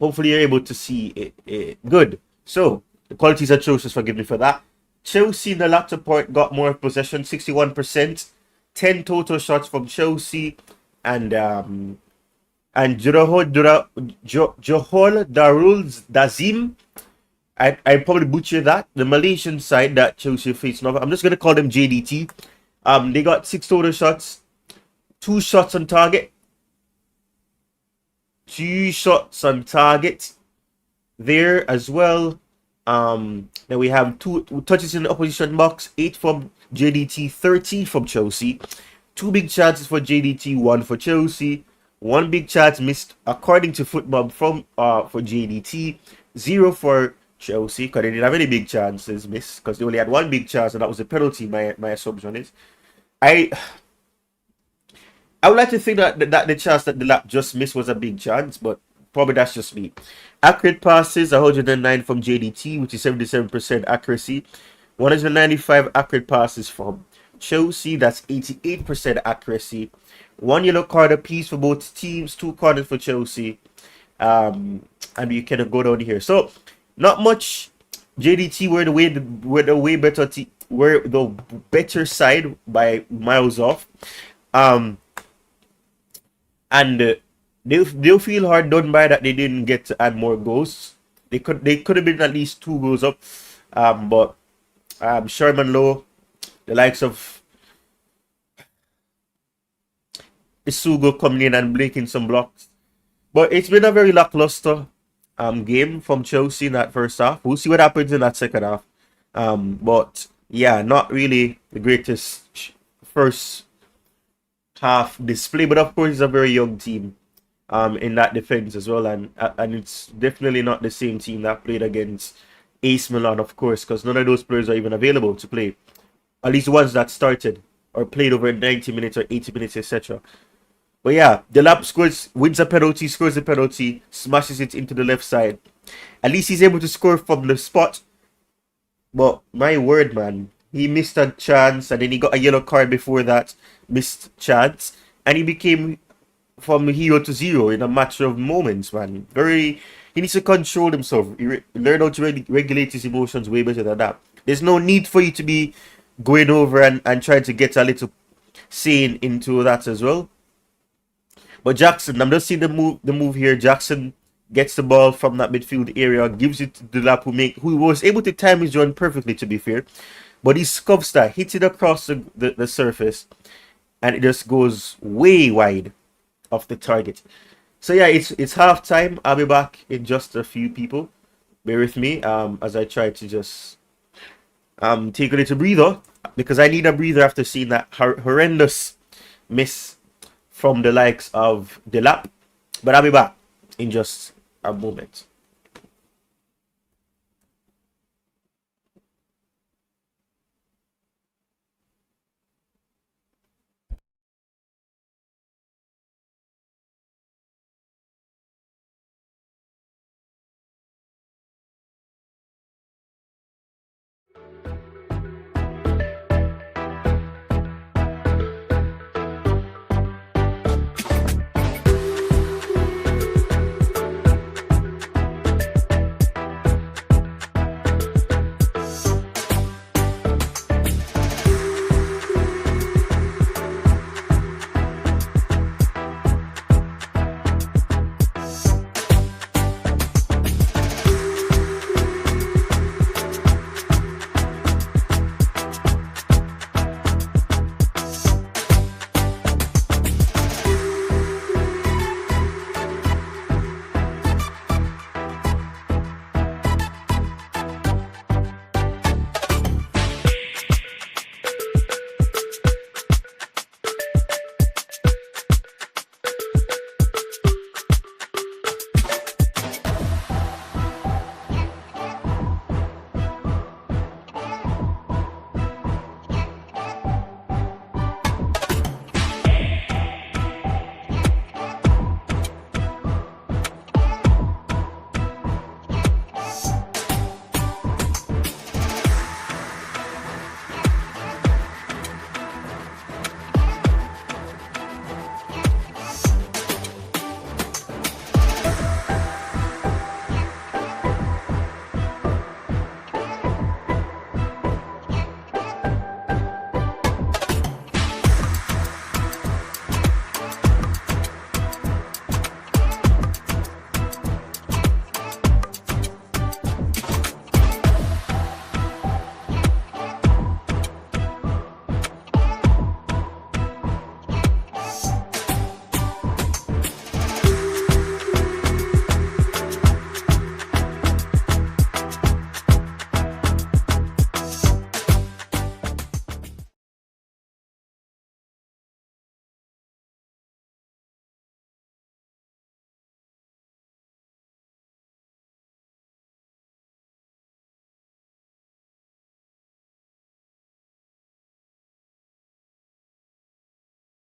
Hopefully you're able to see it. Good. So the quality is atrocious, forgive me for that. Chelsea in the latter part got more possession, 61%. 10 total shots from Chelsea. And Johor Darul Ta'zim. I probably butcher that. The Malaysian side that Chelsea faced. I'm just going to call them JDT. They got 6 total shots. 2 shots on target. 2 shots on target there as well. Then we have 2 touches in the opposition box, 8 from JDT, 13 from Chelsea. 2 big chances for JDT, 1 for Chelsea. 1 big chance missed according to Footmob from for JDT, 0 for Chelsea, because they didn't have any big chances missed, because they only had 1 big chance, and that was a penalty. My assumption is, I would like to think that the chance that Delap just missed was a big chance, but probably that's just me. Accurate passes, 109 from JDT, which is 77% accuracy. 195 accurate passes from Chelsea, that's 88% accuracy. 1 yellow card apiece for both teams, 2 corners for Chelsea. And you can go down here. So not much. JDT were the better side by miles off. And they'll feel hard done by that they didn't get to add more goals. They could have been at least 2 goals up. But Sherman Lowe, the likes of Isugo coming in and breaking some blocks. But it's been a very lackluster game from Chelsea in that first half. We'll see what happens in that second half. But yeah, not really the greatest first half display. But of course, it's a very young team in that defense as well. And it's definitely not the same team that played against Ace Milan, of course, because none of those players are even available to play. At least the ones that started or played over 90 minutes or 80 minutes, etc. But yeah, Delap wins a penalty, scores a penalty, smashes it into the left side. At least he's able to score from the spot. But my word, man, he missed a chance, and then he got a yellow card before that missed chance, and he became from hero to zero in a matter of moments, man. He needs to control himself. Learn how to regulate his emotions way better than that. There's no need for you to be going over and trying to get a little sane into that as well. But Jackson, I'm just seeing the move here. Jackson gets the ball from that midfield area, gives it to Delap, who was able to time his run perfectly, to be fair. But he scuffs that, hits it across the surface, and it just goes way wide of the target. So yeah, it's half time. I'll be back in just a few people. Bear with me as I try to just take a little breather, because I need a breather after seeing that horrendous miss from the likes of Delap. But I'll be back in just a moment.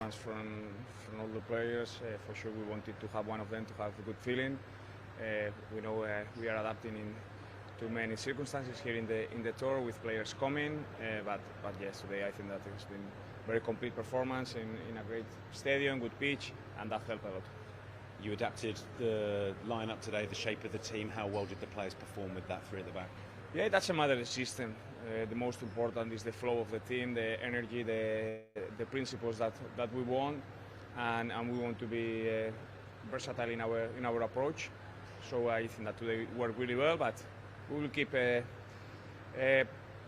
From all the players, for sure we wanted to have one of them to have a good feeling. We know we are adapting to many circumstances here in the tour with players coming, but yes, today I think that it's been very complete performance in a great stadium, good pitch, and that helped a lot. You adapted the lineup today, the shape of the team. How well did the players perform with that three at the back? Yeah, that's a matter of system. The most important is the flow of the team, the energy, the principles that we want, and we want to be versatile in our approach. So I think that today worked really well, but we will keep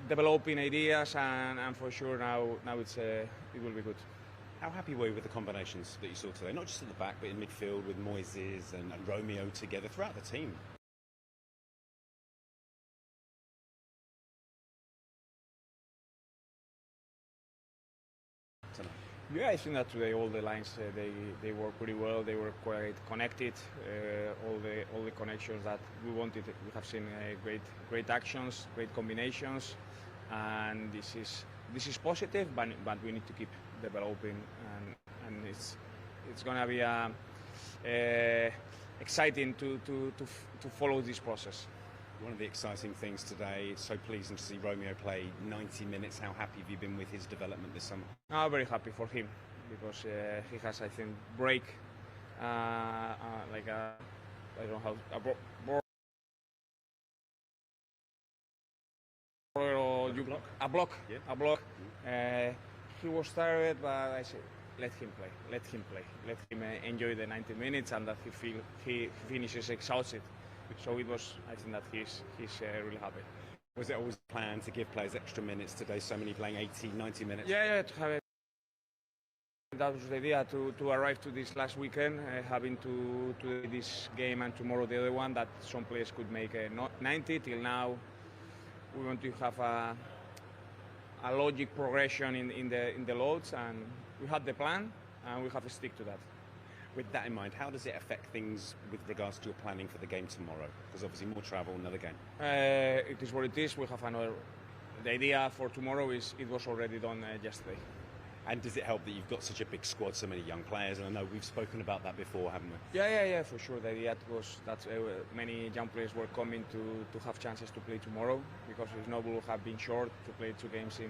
developing ideas, and for sure now it will be good. How happy were you with the combinations that you saw today? Not just at the back, but in midfield with Moises and Romeo together throughout the team. Yeah, I think that today all the lines they work pretty well. They were quite connected. All the connections that we wanted. We have seen great actions, great combinations, and this is positive. But we need to keep developing, and it's gonna be exciting to follow this process. One of the exciting things today, it's so pleasing to see Romeo play 90 minutes. How happy have you been with his development this summer? I'm very happy for him because he has, I think, break like a, I don't know how, a block. Yeah. A block. He was tired, but I said, let him play, let him enjoy the 90 minutes, and that he finishes exhausted. So it was, I think that he's really happy. Was it always the plan to give players extra minutes today, so many playing 80, 90 minutes? Yeah, to have it. That was the idea, to arrive to this last weekend, having to do this game and tomorrow the other one, that some players could make 90. Till now, we want to have a logic progression in the loads, and we had the plan, and we have to stick to that. With that in mind, how does it affect things with regards to your planning for the game tomorrow? Because obviously more travel, another game. It is what it is. We have another. The idea for tomorrow it was already done yesterday. And does it help that you've got such a big squad, so many young players? And I know we've spoken about that before, haven't we? Yeah, for sure. The idea was that many young players were coming to have chances to play tomorrow, because if not, we will have been short. To play 2 games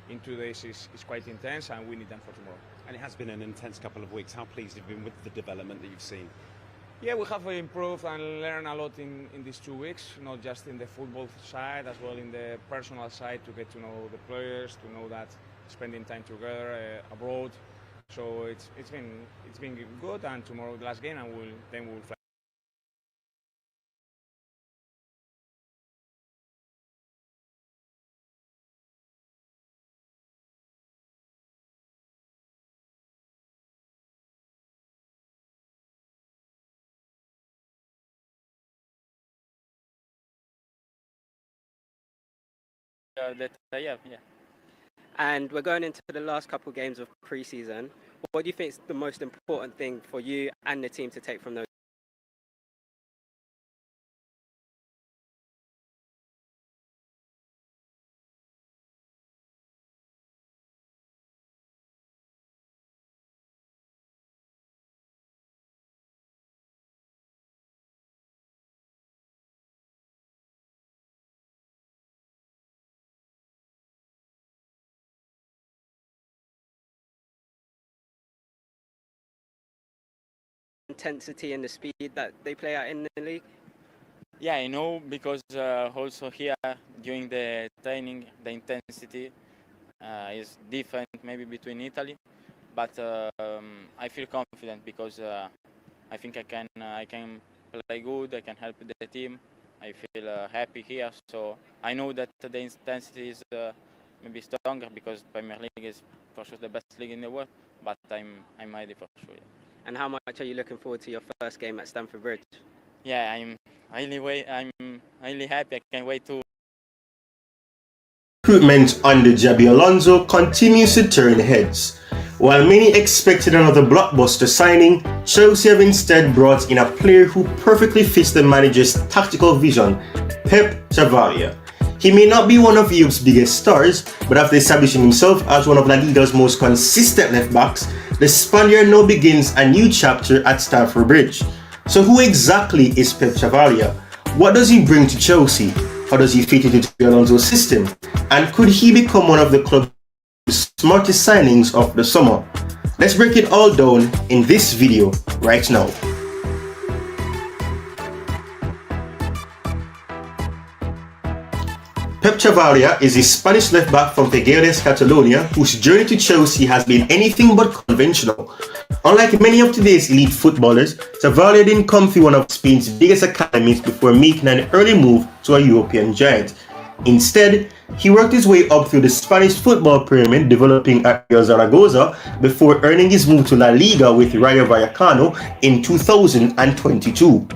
in 2 days is quite intense, and we need them for tomorrow. And it has been an intense couple of weeks. How pleased have you been with the development that you've seen? Yeah, we have improved and learned a lot in these 2 weeks, not just in the football side, as well in the personal side, to get to know the players, to know that spending time together abroad. So it's been good, and tomorrow the last game, and we'll fly. Yeah. And we're going into the last couple of games of pre-season. What do you think is the most important thing for you and the team to take from those? Intensity and the speed that they play at in the league? Yeah, I know, because also here during the training the intensity is different maybe between Italy, but I feel confident because I think I can play good, I can help the team, I feel happy here, so I know that the intensity is maybe stronger because Premier League is for sure the best league in the world, but I'm ready for sure. And how much are you looking forward to your first game at Stamford Bridge? Yeah, I'm really happy. I can't wait to. Recruitment under Xabi Alonso continues to turn heads. While many expected another blockbuster signing, Chelsea have instead brought in a player who perfectly fits the manager's tactical vision, Pep Chavalia. He may not be one of Europe's biggest stars, but after establishing himself as one of La Liga's most consistent left-backs, the Spaniard now begins a new chapter at Stamford Bridge. So who exactly is Pep Chavalia? What does he bring to Chelsea? How does he fit into Xabi Alonso's system? And could he become one of the club's smartest signings of the summer? Let's break it all down in this video right now. Pep Chavalia is a Spanish left-back from Figueres, Catalonia, whose journey to Chelsea has been anything but conventional. Unlike many of today's elite footballers, Chavalia didn't come through one of Spain's biggest academies before making an early move to a European giant. Instead, he worked his way up through the Spanish football pyramid, developing at Real Zaragoza before earning his move to La Liga with Rayo Vallecano in 2022.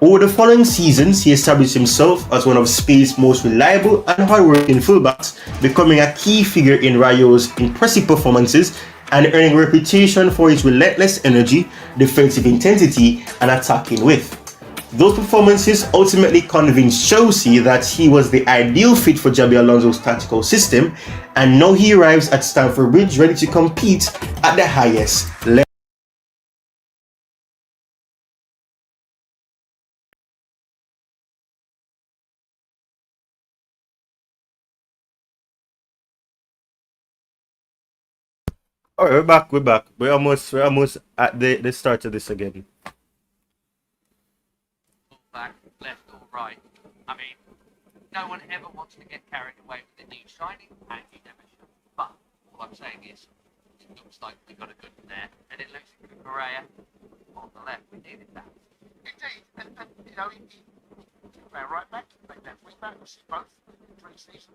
Over the following seasons, he established himself as one of Spain's most reliable and hard-working fullbacks, becoming a key figure in Rayo's impressive performances and earning a reputation for his relentless energy, defensive intensity, and attacking width. Those performances ultimately convinced Chelsea that he was the ideal fit for Xabi Alonso's tactical system, and now he arrives at Stamford Bridge ready to compete at the highest level. Alright, we're back. We're almost at the start of this again. Back, left or right. I mean, no one ever wants to get carried away with the new signing, and you never should. But all I'm saying is, it looks like we got a good one there, and it looks like a Correa on the left. We needed that. Indeed, and you know, he right back, left wing back, we see both pre-season.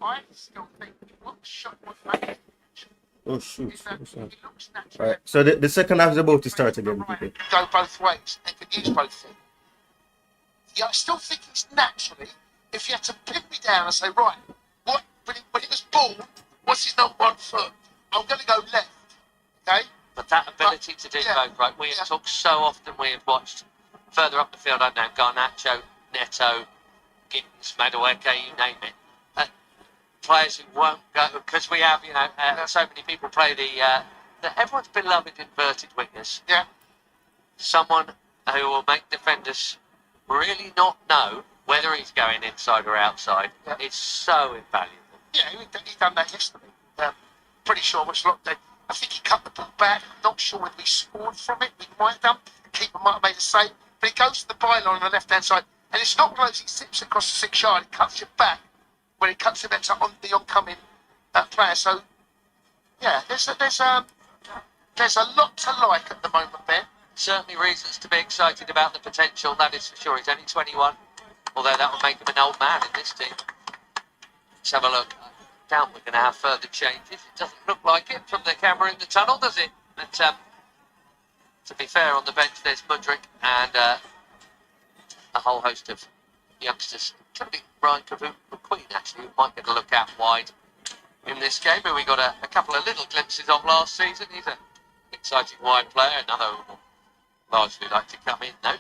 I still think what shot was made. Oh shoot. Alright, so the second half is about to start again. Right. Go both ways and can use both things. Yeah, I still think it's naturally, if you had to pin me down and say, right, what when he was born, what's his number 1 foot? I'm going to go left, okay? But that ability to do both, right? We have talked so often, we have watched further up the field, I don't know, Garnacho, Neto, Gittens, Madueke, you name it. Players who won't go, because we have, you know, so many people play the everyone's beloved inverted wingers. Yeah. Someone who will make defenders really not know whether he's going inside or outside. Yeah. It's so invaluable. Yeah, he done that yesterday. Pretty sure much locked there. I think he cut the ball back. Not sure whether he scored from it. He might have done. The keeper might have made a save. But he goes to the byline on the left-hand side. And it's not close. He sips across the 6 yard. It cuts it back. When he cuts him into on the oncoming player. So, yeah, there's a lot to like at the moment, Ben. Certainly reasons to be excited about the potential, that is for sure. He's only 21, although that will make him an old man in this team. Let's have a look. I doubt we're going to have further changes. It doesn't look like it from the camera in the tunnel, does it? But to be fair, on the bench there's Mudryk and a whole host of youngsters, including Ryan Cavou-McQueen, actually, who might get a look out wide in this game, who we got a couple of little glimpses of last season. He's an exciting wide player, another who will largely like to come in, though.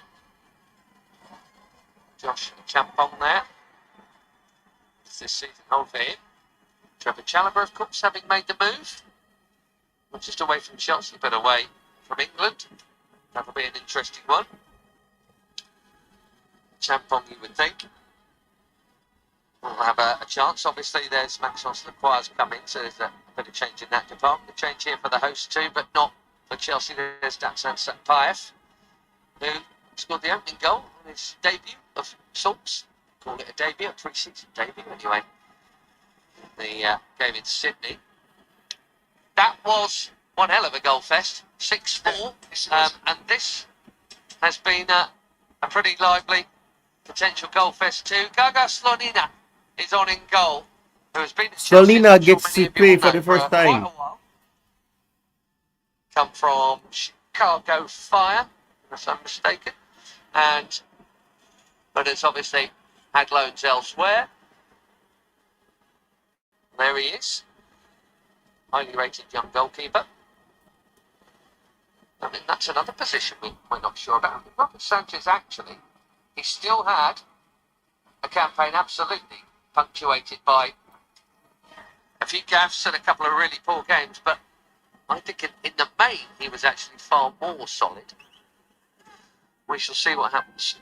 Josh Champong there. It's this season hold for him. Trevor Chalobah, of course, having made the move. Not just away from Chelsea, but away from England. That'll be an interesting one. Champong, you would think, will have a chance. Obviously, there's Maxence Lacroix's coming, so there's a bit of change in that department. A change here for the host too, but not for Chelsea. There's Datsan Satpaev, who scored the opening goal on his debut of sorts. Call it a debut, a pre-season debut anyway. The game in Sydney. That was one hell of a goal fest, 6-4, and this has been a pretty lively potential goal fest too. Gaga Slonina is on in goal, who has been Slonina gets to play for the first time. Come from Chicago Fire, if I'm mistaken, but it's obviously had loans elsewhere. There he is, highly rated young goalkeeper. I mean, that's another position we're not sure about. I mean, Robert Sanchez actually, he still had a campaign absolutely punctuated by a few gaffes and a couple of really poor games, but I think in the main he was actually far more solid. We shall see what happens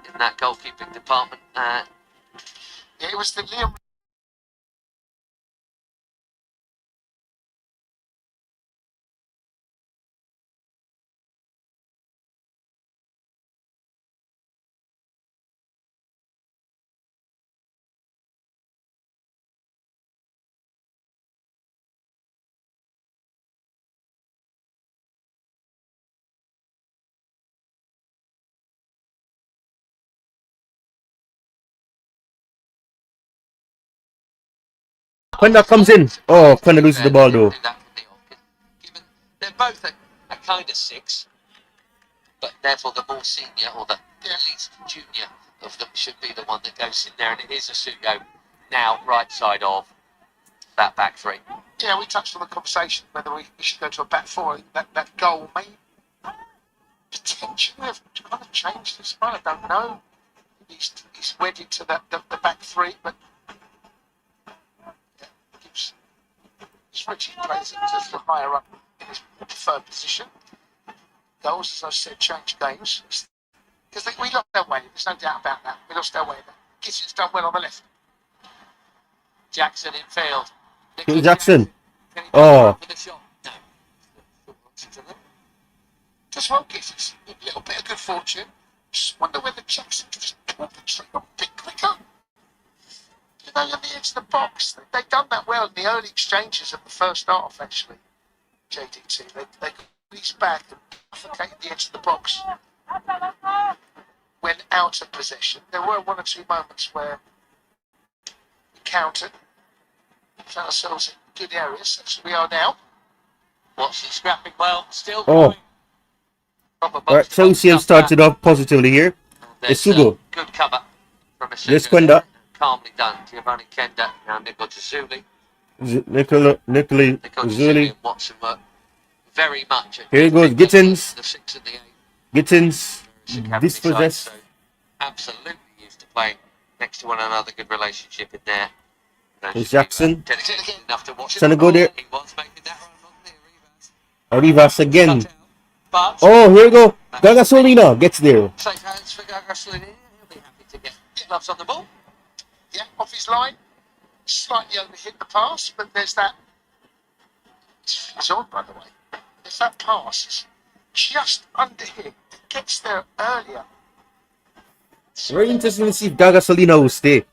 in that goalkeeping department. Yeah, it was the Liam. Quenda comes in. Oh, Quenda loses the ball though. Given they're both a kind of 6, but therefore the more senior or the least junior of them should be the one that goes in there, and it is Asugo now right side of that back 3. Yeah, we touched on the conversation whether we should go to a back 4. That goal may potentially have kind of changed this one. I don't know. He's wedded to the back 3, but Richie plays it just higher up in his preferred position. Goals, as I said, change games. Because we lost our way, there's no doubt about that. We lost our way. Gittens done well on the left. Jackson in field. Jackson. Oh. Just well, Gittens. A little bit of good fortune. Just wonder whether Jackson just pulled the trigger a bit quicker. You know, on the edge of the box, they've done that well in the early exchanges of the first half, actually. JDT, they got his back and suffocated the edge of the box. When out of possession, there were 1 or 2 moments where we countered, found ourselves in good areas, as we are now. Watson scrapping well, still going. Alright, Chelsea have started off positively here. Isugo. Good cover from Isugo. There's Quenda. Calmly done. Giovanni Kenda, now Nicola Zuli. Nicola Zuli. Watson work very much. Here goes Gittens. The 6 and the 8. Gittens dispossessed. So absolutely used to playing next to one another. Good relationship in there. There's Jackson. Enough to watch. Trying to go there. He was making that run, Arribas again. But oh, here we go. Gagasolina gets there. Safe hands for Gagasolina. He'll be happy to get gloves on the ball. Yeah, off his line. Slightly overhit the pass, but there's that. It's on, by the way. There's that pass. It's just under him. It gets there earlier. Very interesting to see if Gagasolina will stay.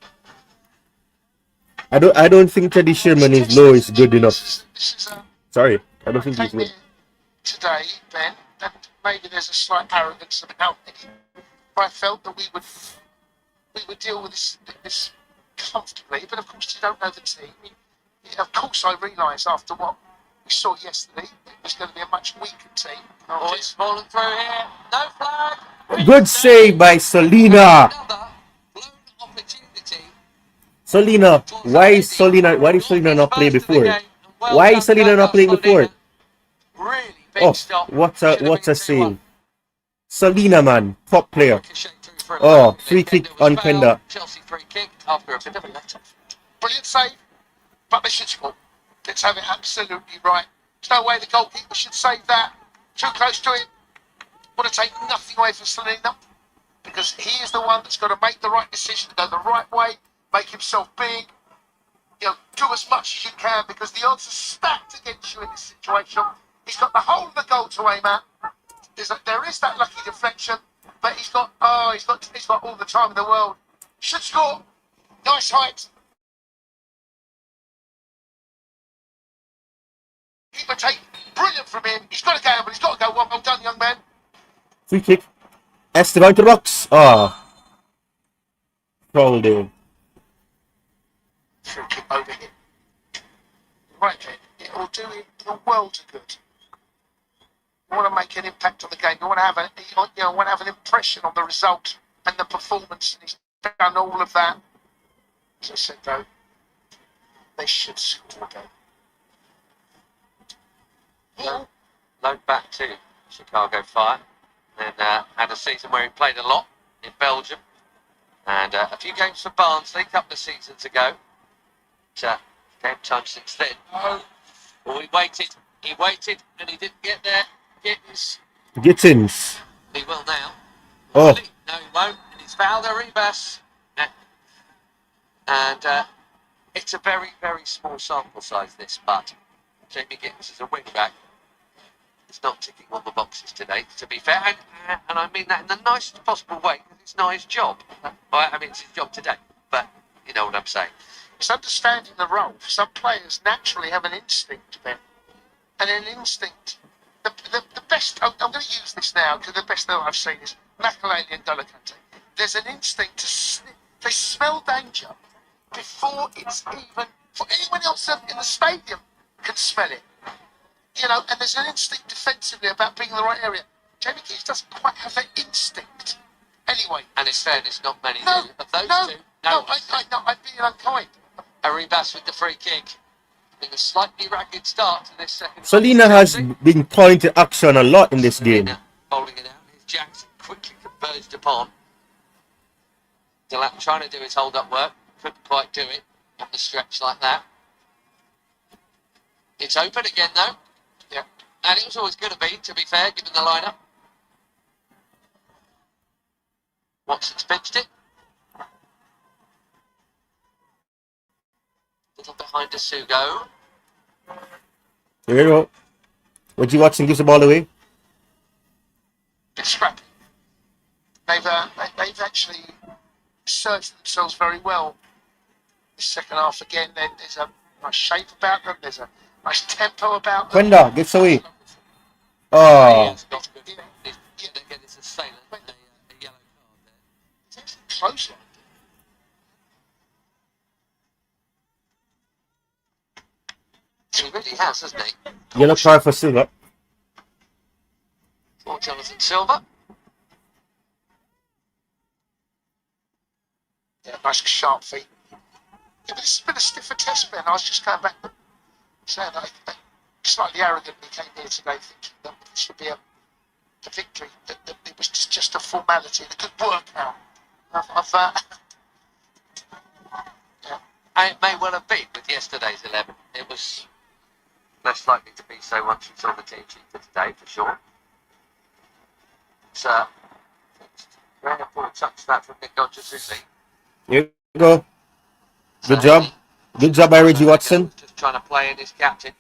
I don't think Teddy Sherman is low is good enough. Sorry, I don't think he's good. Today, Ben, and maybe there's a slight arrogance about it. But I felt that we would deal with this comfortably, but of course you don't know the team. Of course I realised after what we saw yesterday it was going to be a much weaker team. Oh, it's fallen through here. No flag. Good save by Solina. Solina, why did Solina not play before? Why is Solina not playing before? Oh, what a save. Solina, man, top player. Oh, free kick on Quenda. Chelsea free kick after a bit of a let off. Brilliant save, but they should score. Let's have it absolutely right. There's no way the goalkeeper should save that. Too close to it. Want to take nothing away from Solina, because he is the one that's got to make the right decision, go the right way, make himself big. You know, do as much as you can, because the odds are stacked against you in this situation. He's got the whole of the goal to aim at. There is that lucky deflection, but he's got all the time in the world. Should score. Nice height. Keeper take brilliant from him. He's got to gamble. He's got to go. Well done, young man. Free kick. Estêvão to the box. Foul there. Free kick over him. Right then, it will do him the world of good. You want to make an impact on the game. You want to have an impression on the result and the performance. And he's done all of that. As I said though, they should score again. Load back to Chicago Fire. And had a season where he played a lot in Belgium. And a few games for Barnsley a couple of seasons ago. Game time since then. Well, we waited He waited and he didn't get there. Gittens. He will now. Oh. Really? No, he won't. And he's fouled Arribas. And it's a very, very small sample size, this, but Jamie Gittens is a wing back. He's not ticking all the boxes today, to be fair. And I mean that in the nicest possible way, because it's not his job. I mean, it's his job today, but you know what I'm saying. It's understanding the role. Some players naturally have an instinct, Ben. And an instinct. The best, I'm going to use this now, because the best that I've seen is Mykhailo Mudryk. There's an instinct they smell danger before it's even, for anyone else in the stadium can smell it. You know, and there's an instinct defensively about being in the right area. Jamie Gittens doesn't quite have that instinct. Anyway. And in fairness, not many no, do. Of those no, two, no, I'm being unkind. Arribas with the free kick. In a slightly ragged start to this second. Salina has been calling to action a lot in this game. Bowling it out. Here's Jackson quickly converged upon. Delap trying to do his hold-up work. Couldn't quite do it on the stretch like that. It's open again though. Yeah. And it was always going to be fair, given the lineup. Watson's pinched it. Little behind a Sugo. There you go. Reggie Watson gives the ball away. It's scrappy. They've actually searched themselves very well. The second half again, there's a nice shape about them. There's a nice tempo about them. Quenda gets away. Oh. It's a sailor. A yellow card there. It's actually close line. He really has, hasn't he? Yellow card for Silva. For Jonathan Silva. Yeah, nice sharp feet. Yeah, but this has been a stiffer test, Ben. I was just going back saying that I slightly arrogantly came here today thinking that this would be a victory, that it was just a formality, a good workout of yeah. And it may well have been with yesterday's 11. It was less likely to be so once you saw the team sheet for today, for sure. It's very important touch that from Nick Godger. Here you go. Good job. Good job by Reggie Watson. Just trying to play in his captain.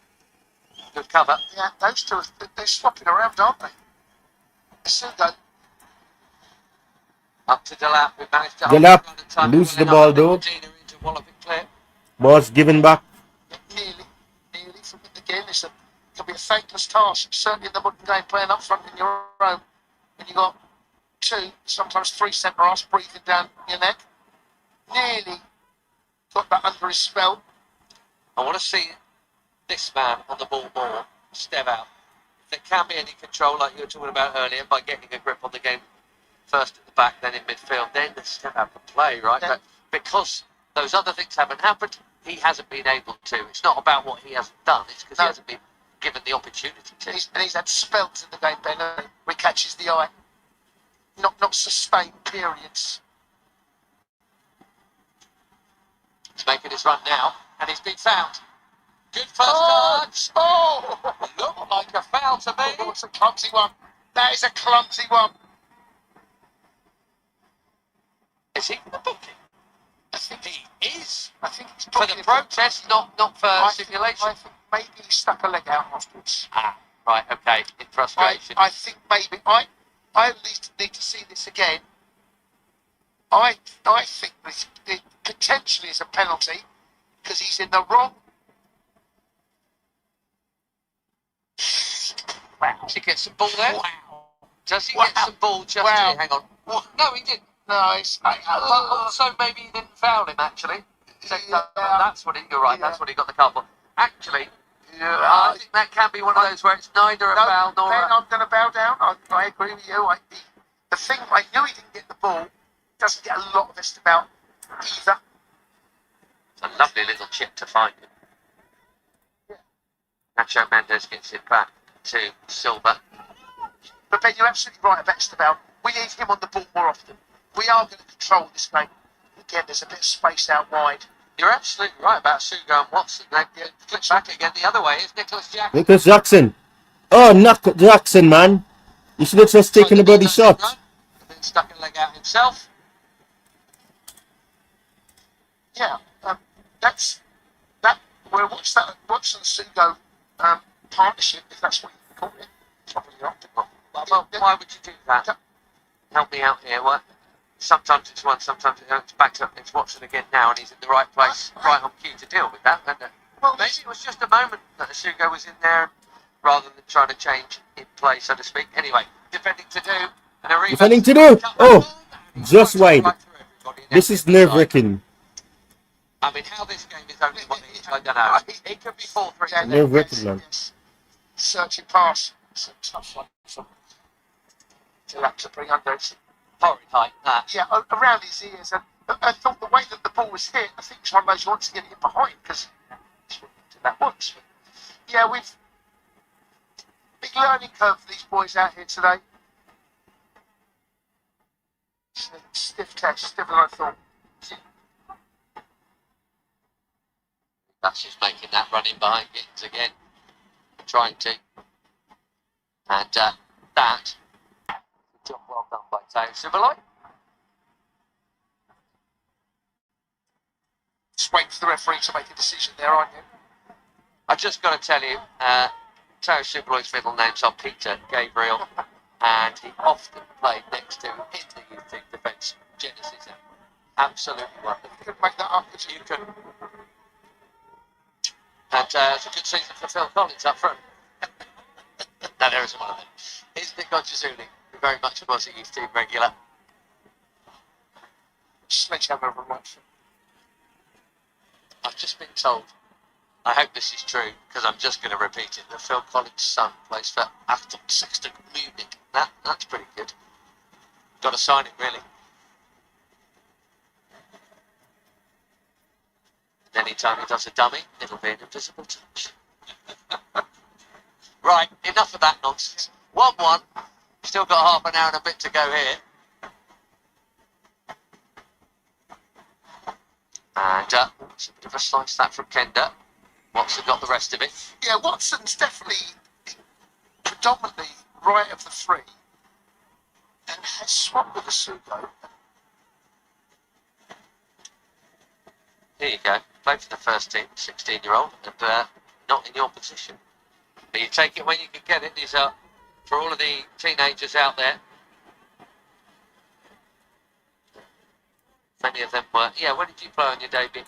Good cover. Yeah, those two, they're swapping around, aren't they? Sugo. Up to Delap. We managed to Delap loses the ball though. Ball's given back. Nearly from it again. It can be a thankless task, certainly in the modern game, playing up front in your own. When you've got 2, sometimes 3 centre-halves breathing down your neck. Nearly got that under his spell. I want to see this man on the ball more. Step out. If there can be any control, like you were talking about earlier, by getting a grip on the game first at the back, then in midfield, then the step out can play, right? Yeah. But because those other things haven't happened, he hasn't been able to. It's not about what he hasn't done, it's because he hasn't been given the opportunity to. And he's had spells in the game, Ben, where he catches the eye. Not sustained periods. He's making his run now, and he's been fouled. Good first touch. Oh! Looked like a foul to me. Oh, it's a clumsy one. That is a clumsy one. Is he the booking? I think he is. I think he's for the protest, not for simulation. I think maybe he stuck a leg out afterwards. Ah, right, okay. In frustration. I think maybe I at least need to see this again. I think this it potentially is a penalty because he's in the wrong. Wow. Does he get some ball there? Wow. Does he get some ball just here? Hang on. No, he didn't. No, it's. But also, maybe he didn't foul him, actually. That's what you're right, that's what he got the card for. Actually, I think that can be one of those where it's neither a foul nor Ben, a... I'm going to bow down. I agree with you. The thing, I knew he didn't get the ball. Doesn't get a lot of this about either. It's a lovely little chip to find him. Yeah. Nacho Mendes gets it back to Silva. But Ben, you're absolutely right about Estêvão. We need him on the ball more often. We are going to control this game. Again, there's a bit of space out wide. You're absolutely right about Sugo and Watson. They flip back again the other way. It's Nicholas Jackson. Nicholas Jackson. Oh, knock Jackson, man. You should have just taken the bloody shot. And then stuck a leg out himself. Yeah, we'll watch that Watson Sugo partnership, if that's what you call it. Probably not. Well, why would you do that? Help me out here. What? Sometimes it's one, sometimes it's back up. It's Watson again now, and he's in the right place, right on cue to deal with that. And well, maybe it was just a moment that Sugo was in there, rather than trying to change in play, so to speak. Anyway, defending to do. And Arribas. Defending to do. Oh, just wide. This is nerve-wracking. I mean, how this game is only one each, I don't know. It could be 4-3. Nerve-wracking, man. Searching pass. It's a tough one from Delap to bring under. It's horrid height, that. Yeah, around his ears. And I thought the way that the ball was hit, I think it's one of those you want to get it in behind, because that's what that was. But yeah, we've big learning curve for these boys out here today. It's a stiff test, stiffer than I thought. That's just making that run in behind Gittens again. Trying to. And that, job well done by Teo Sibaloi. Just waiting for the referee to make a decision there, aren't you? I just got to tell you, Teo Sibaloi's middle names are Peter Gabriel, and he often played next to in the youth team defence. Genesis, absolutely wonderful. You couldn't make that up, could you? You couldn't. And it's a good season for Phil Collins up front. No, there isn't one of them. Here's Nick Ojazuni, who very much was a youth team regular. Sledgehammer of a right. I've just been told, I hope this is true, because I'm just going to repeat it, that Phil Collins' son plays for Aston Sexton Munich. That's pretty good. Got to sign him, really. Anytime he does a dummy, it'll be an invisible touch. Right, enough of that nonsense. 1-1. Still got half an hour and a bit to go here. And it's a bit of a slice that from Kenda. Watson got the rest of it. Yeah, Watson's definitely predominantly right of the three and has swapped with the Sugo. Here you go. Played for the first team, 16-year-old, and not in your position. But you take it when you can get it. These are for all of the teenagers out there. Many of them were. Yeah, where did you play on your debut?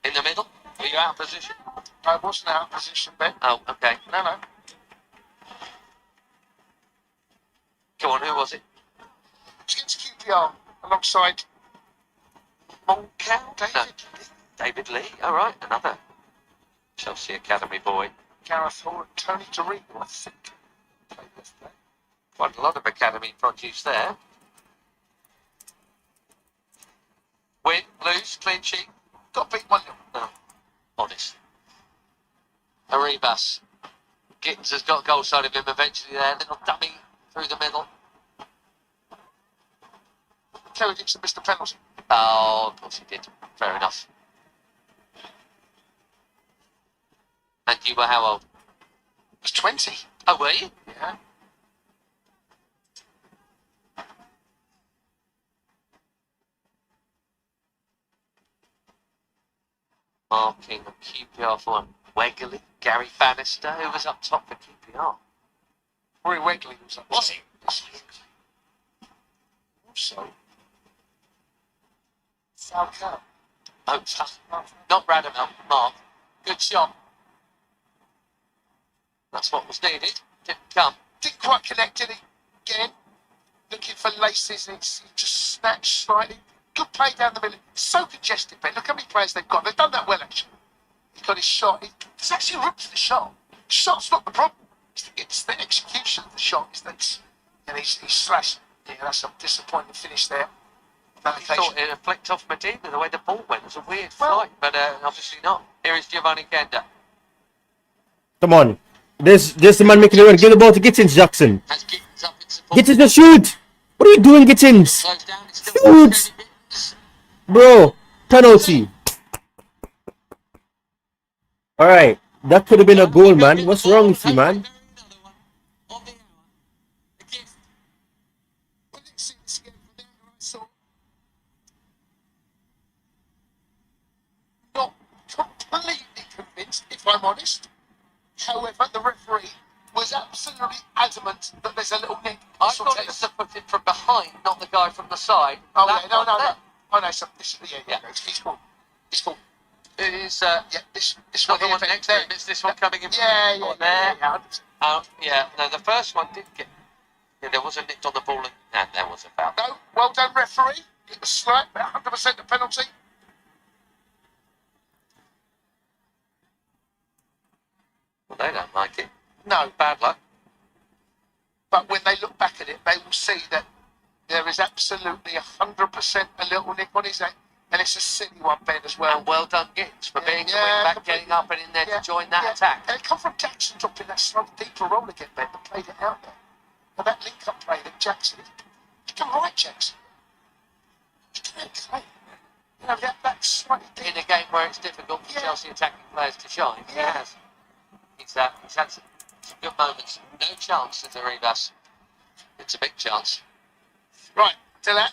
In the middle? Were you out of position? I wasn't out of position, Ben. Oh, okay. No. Come on, who was it? It was against QPR alongside David Lee. All right, another Chelsea Academy boy. Gareth Hall and Tony Doreen, I think. Played yesterday. Quite a lot of academy produce there. Win, lose, clean sheet. Got beat 1-0. Oh, honest. Arribas. Gittens has got a goal side of him eventually there. Little dummy through the middle. Kerry Dixon missed the penalty. Oh, of course he did. Fair enough. And you were how old? I was 20. Oh, were you? Yeah. Marking of QPR for one. Wegley, Gary Bannister, who was up top for QPR. Rory Wegley was up. Was he? Also, Falcao. Oh, not Radamel, Mark. Good shot. That's what was needed. Didn't come. Didn't quite connect it again. Looking for laces. He just snatched slightly. Good play down the middle. So congested, Ben. Look how many players they've got. They've done that well, actually. He's got his shot. There's actually room for the shot. The shot's not the problem. It's the execution of the shot. And he's slashed. Yeah, that's a disappointing finish there. I thought it flicked off Medina the way the ball went. It was a weird flight, but obviously not. Here is Giovanni Kenda. Come on. There's the man making it run. Give the ball to Gittens, Jackson. Has Gittens up in support. Gittens, no, shoot! What are you doing, Gittens? Shoot! Bro! Penalty. Alright, that could have been a goal, man. What's wrong with you, man? Not completely convinced, if I'm honest. However, the referee was absolutely adamant that there's a little nick. I thought it was the footed from behind, not the guy from the side. Oh, That yeah, no. Oh, no, so this, Yeah. he's cool. He's cool. It is. This one Not the here, one next to him. It's this one coming in. Yeah. Yeah. No, the first one did get. Yeah, there was a nick on the ball, and there was a foul. No, well done, referee. It was slight, but 100% a penalty. Well, they don't like it. No, Bad luck. but when they look back at it, they will see that there is absolutely 100% a little nick on his neck, and it's a silly one, Ben, as well. And well done, Gittens, for being the yeah, wing back, completely. getting up and in there to join that attack. And it come from Jackson dropping that slightly deeper roll again, Ben, that played it out there. And that link-up play that Jackson, he can write Jackson. He can play. You know, that slightly deeper. In a game where it's difficult for Chelsea attacking players to shine, he has. He's had some good moments. No chance at Arribas. It's a big chance. Right, Delap.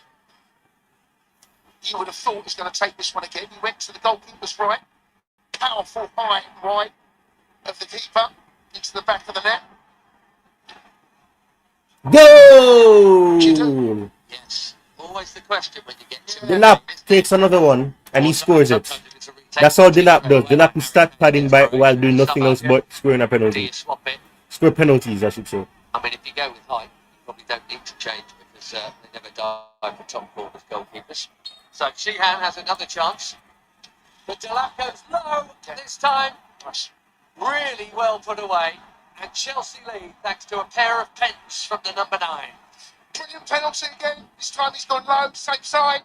You would have thought he was going to take this one again. He went to the goalkeeper's right. Powerful high and wide of the keeper into the back of the net. Goal! Yes. Always the question when you get to Delap takes another one and he scores it. That's all Delap does. Delap is stat padding by while doing nothing else but scoring a penalty. Score penalties, I should say. I mean, if you go with height, you probably don't need to change because they never dive for top corners goalkeepers. So Sheehan has another chance. But Delap goes low this time. Really well put away. And Chelsea lead thanks to a pair of pens from the number 9. Brilliant penalty again. This time he's gone low, same side.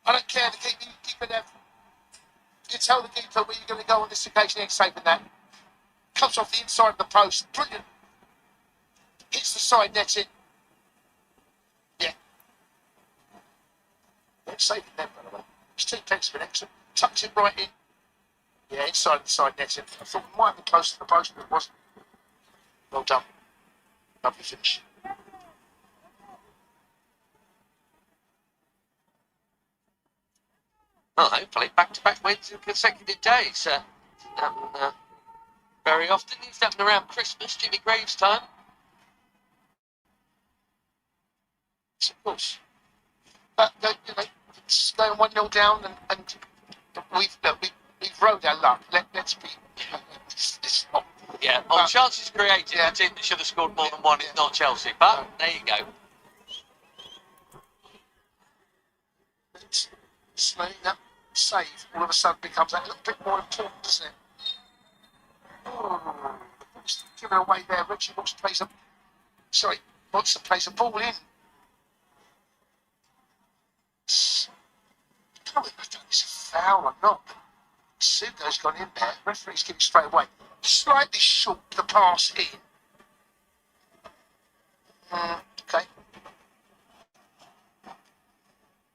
I don't care, the keeper there. You tell the keeper where you're going to go on this occasion, he ain't saving that. Comes off the inside of the post. Brilliant. Hits the side netting. Yeah. Don't save it then, by the way. His 2 pence have been excellent. Tucks it right in. Yeah, inside the side netting. I thought it might have been close to the post, but it wasn't. Well done. Lovely finish. Well, hopefully back-to-back wins in consecutive days. Very often, it's happened around Christmas, Jimmy Graves time. Of course. But, you know, it's going 1-0 down and we've rode our luck. Let's be... It's not... Yeah, on chances created, the team that should have scored more than one is not Chelsea. But, there you go. Slowly, that save all of a sudden becomes that little bit more important, doesn't it? Oh, giving away there. Richie wants to place a ball in. I can't remember if it's a foul or not. Sugo's gone in there. Referee's giving straight away. Slightly short the pass in. Okay.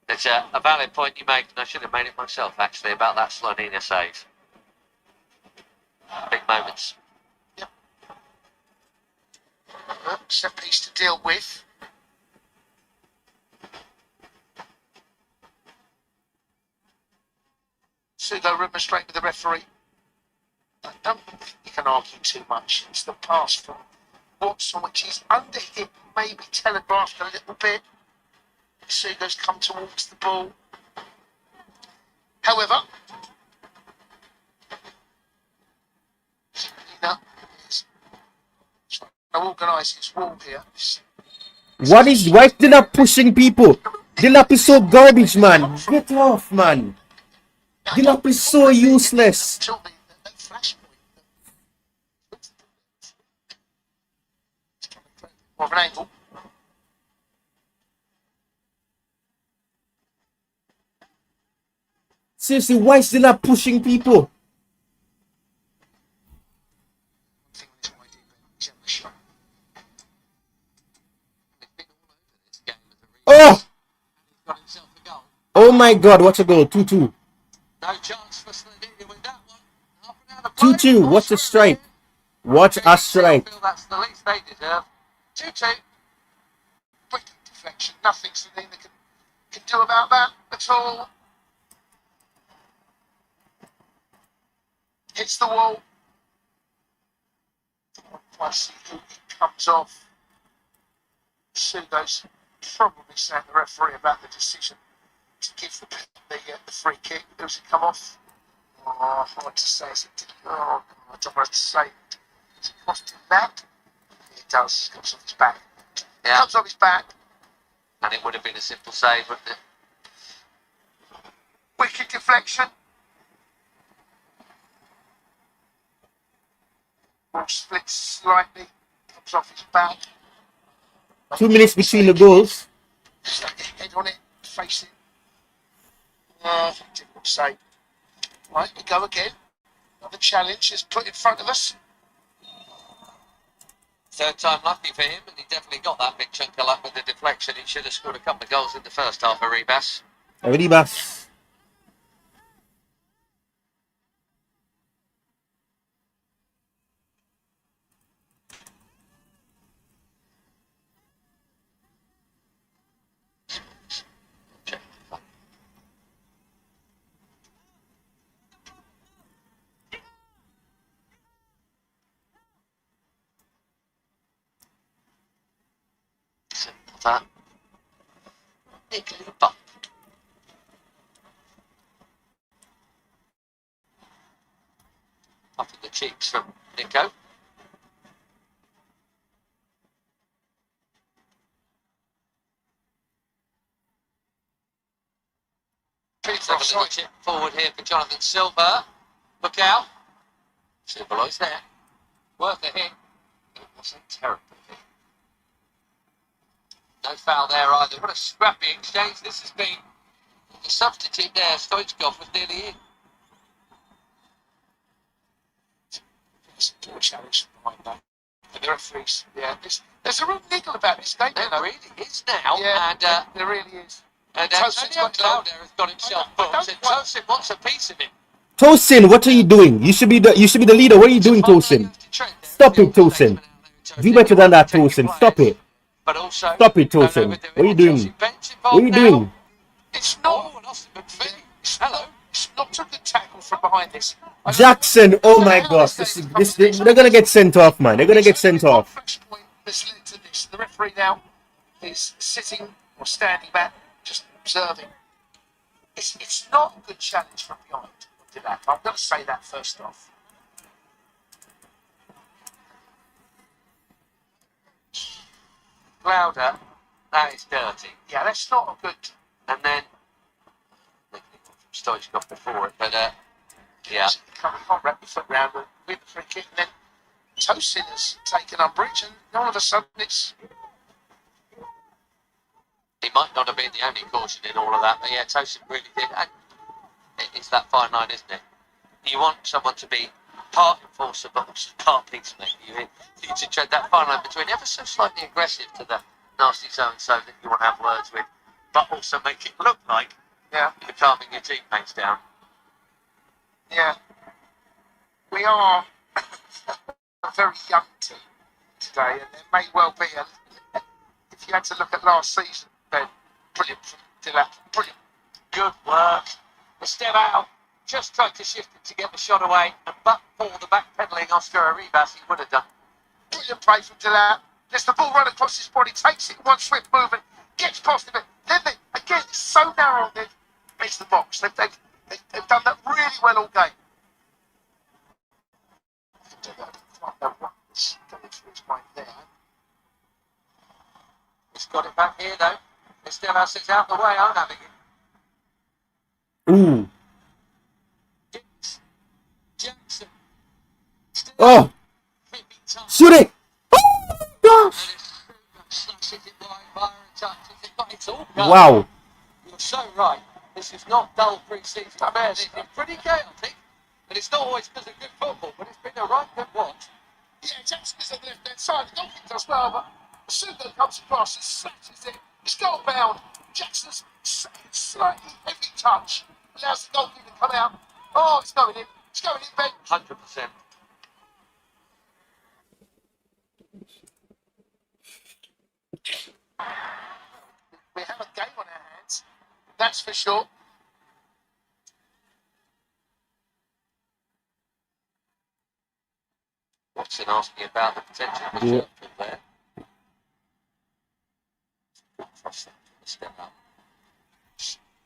It's a valid point you make, and I should have made it myself, actually, about that Slovenia save. Big moments. Yep. Set piece to deal with. Sugo remonstrating with the referee. I don't think you can argue too much. It's the pass from Watson, which is under hit, maybe telegraphed a little bit. Sugo's come towards the ball. However, is trying to organise his wall here. Why is Dilap pushing people? Dilap is so garbage, man. Get off, man. Dilap is so useless. More of an angle. Seriously, why is Dilap pushing people? Oh! Oh my God, what a goal. 2-2. No chance for Slovenia with that one. Half an hour to play. 2-2. What a strike. What a strike. I feel that's the least they deserve. 2-2. Quick deflection. Nothing Slovenia can do about that at all. Hits the wall. Once he comes off, Sudo's probably saying the referee about the decision to give the free kick. Does it come off? Oh, hard to say. I don't want to say. Does it cost him that? It does. It comes off his back. Yeah. Comes off his back. And it would have been a simple save, wouldn't it? Wicked deflection. Ball splits slightly. Comes off his back. 2 minutes between the goals. Stuck his head on it. Face it. Difficult save. Right, we go again. Another challenge is put in front of us. Third time lucky for him, and he definitely got that big chunk of luck with the deflection. He should have scored a couple of goals in the first half, Arribas. Arribas. That Mykhailo Mudryk. Up in the cheeks from Nico. Let's have a little chip forward here for Jonathan Silva. Look out. Silverlo's there. Worth a hit. It was a terrible hit. No foul there either. What a scrappy exchange this has been. The substitute there, Stoichkov, was nearly in. There's a poor challenge behind that. And the referees, there's a real niggle about this game. There really is now. Yeah, and there really is. And Glauder has got himself booked, and Tosin wants a piece of him. Tosin, what are you doing? You should be the leader. What are you doing, Tosin? Stop it, Tosin. Do better than that, Tosin. Stop it. But also, stop it, Tosin. What are you doing? What are you doing? It's not. Hello. It's not a good tackle from behind this. Jackson, oh my gosh, they're gonna get sent off, man. They're gonna get sent off. Point that's led to this. The referee now is sitting or standing back, just observing. It's not a good challenge from behind. Delap. I'm going to say that first off. Glauder, that is dirty. Yeah, that's not a good. And then Stoichkov before it, but yeah. Can't wrap your foot round with the free kick, and then Tosin has taken umbrage, and all of a sudden it's. He might not have been the only caution in all of that, but yeah, Tosin really did. And it's that fine line, isn't it? You want someone to be part enforcer, but also part peacemaker. You need to tread that fine line between ever so slightly aggressive to the nasty so-and-so that you want to have words with, but also make it look like you're calming your teammates down. Yeah. We are a very young team today, and there may well be if you had to look at last season, Ben, brilliant from Delap, brilliant. Good work. Estêvão just tried to shift it to get the shot away, and but for the backpedaling Oscar Arribas, he would have done. Brilliant play from Delap. Lets the ball run across his body, takes it in one swift movement, gets past him. Then again, it's so narrow, they miss the box. They've done that really well all game. He's got it back here though. Estêvão says out the way, I'm having it. Ooh. Jackson. Oh! Shoot it! Oh gosh! Wow. You're so right. This is not dull pre-season. It's been pretty chaotic, and it's not always because of good football, but it's been a right good watch. Yeah, Jackson is on the left-hand side. The goalkeeper does well, but as soon as it comes across and snatches it, it's goal bound. Jackson's slightly heavy touch allows the goalkeeper to come out. Oh, it's going in. It's going in, Ben. 100%. We have a game on our hands, that's for sure. Watson asking about the potential of the shot there. Trust them to step up.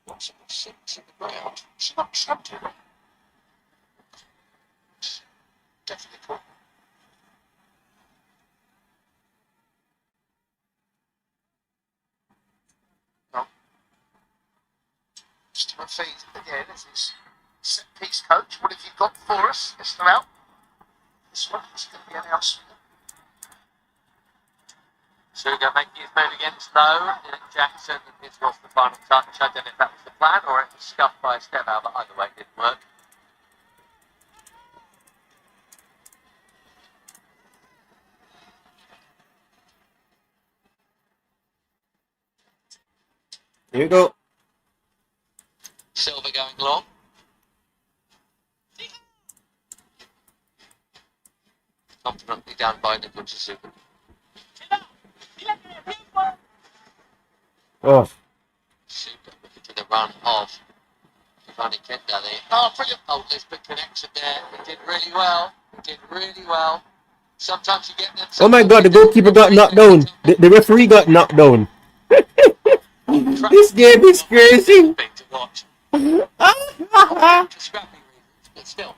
Watson was 6 in the ground. She's not something. Definitely cool. No. Timothy again as his set piece coach. What have you got for us? Estêvão? This one is going to be announced. Sugar making his move against low. Jackson is lost the final touch. I don't know if that was the plan or it was scuffed by Estêvão, but either way it didn't work. Here you go. Silva going long. Confidently down by Nicholas. Oh. Super looking to the run of Iskandar there. Oh, brilliant. Oh, there's good connection there. He did really well. He did really well. Sometimes you get them. Oh my god, the goalkeeper got knocked down. The referee got knocked down. This game is crazy. Thing to watch. Scrappy reasons, but still.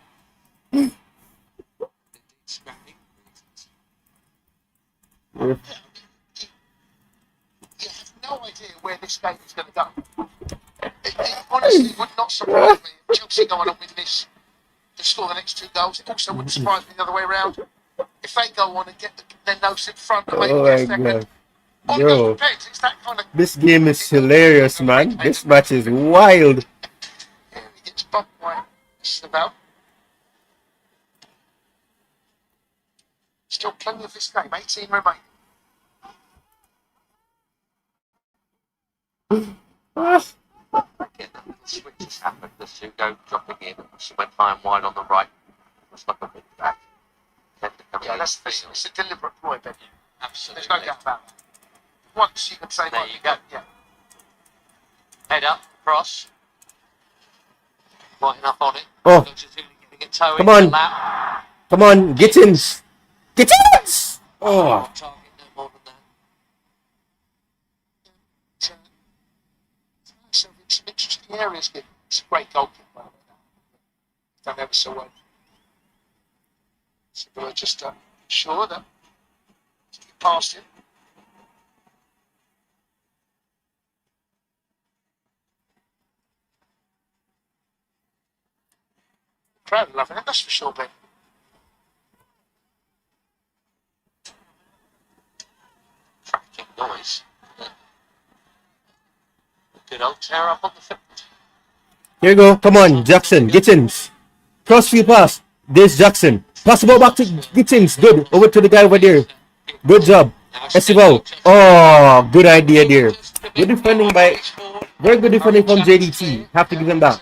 Scrappy reasons. You have no idea where this game is going to go. It honestly would not surprise me if Chelsea go on and win this to score the next 2 goals. It also wouldn't surprise me the other way around. If they go on and get their nose in front and maybe get a second. Yo, It's that kind of... this game is hilarious, man. This match is wild. Yeah, he gets bumped by Estêvão. Still plenty of this game, 18 remaining. Again, the switch has happened. The Sugo dropping in. She went high and wide on the right. Looks like a big back. Yeah, it's a deliberate ploy, Ben. Absolutely. There's no doubt about that. Once you can say, there you go. Yeah. Head up, cross. Right enough on it. Oh. Come on. Come on, Gittens. Gittens! Oh. Target no more than that. Some interesting areas. It's a great goalkeeper. Done ever so well. So we're just sure that past him. Crowd loving it, that's for sure, Ben. Cracking noise. Good old tear up on the field. Here you go. Come on, Jackson. Gittens. Crossfield pass. There's Jackson. Pass the ball back to Gittens. Good. Over to the guy over there. Good job. Estêvão. Oh, good idea there. Good defending by... Very good defending from JDT. Have to give him that.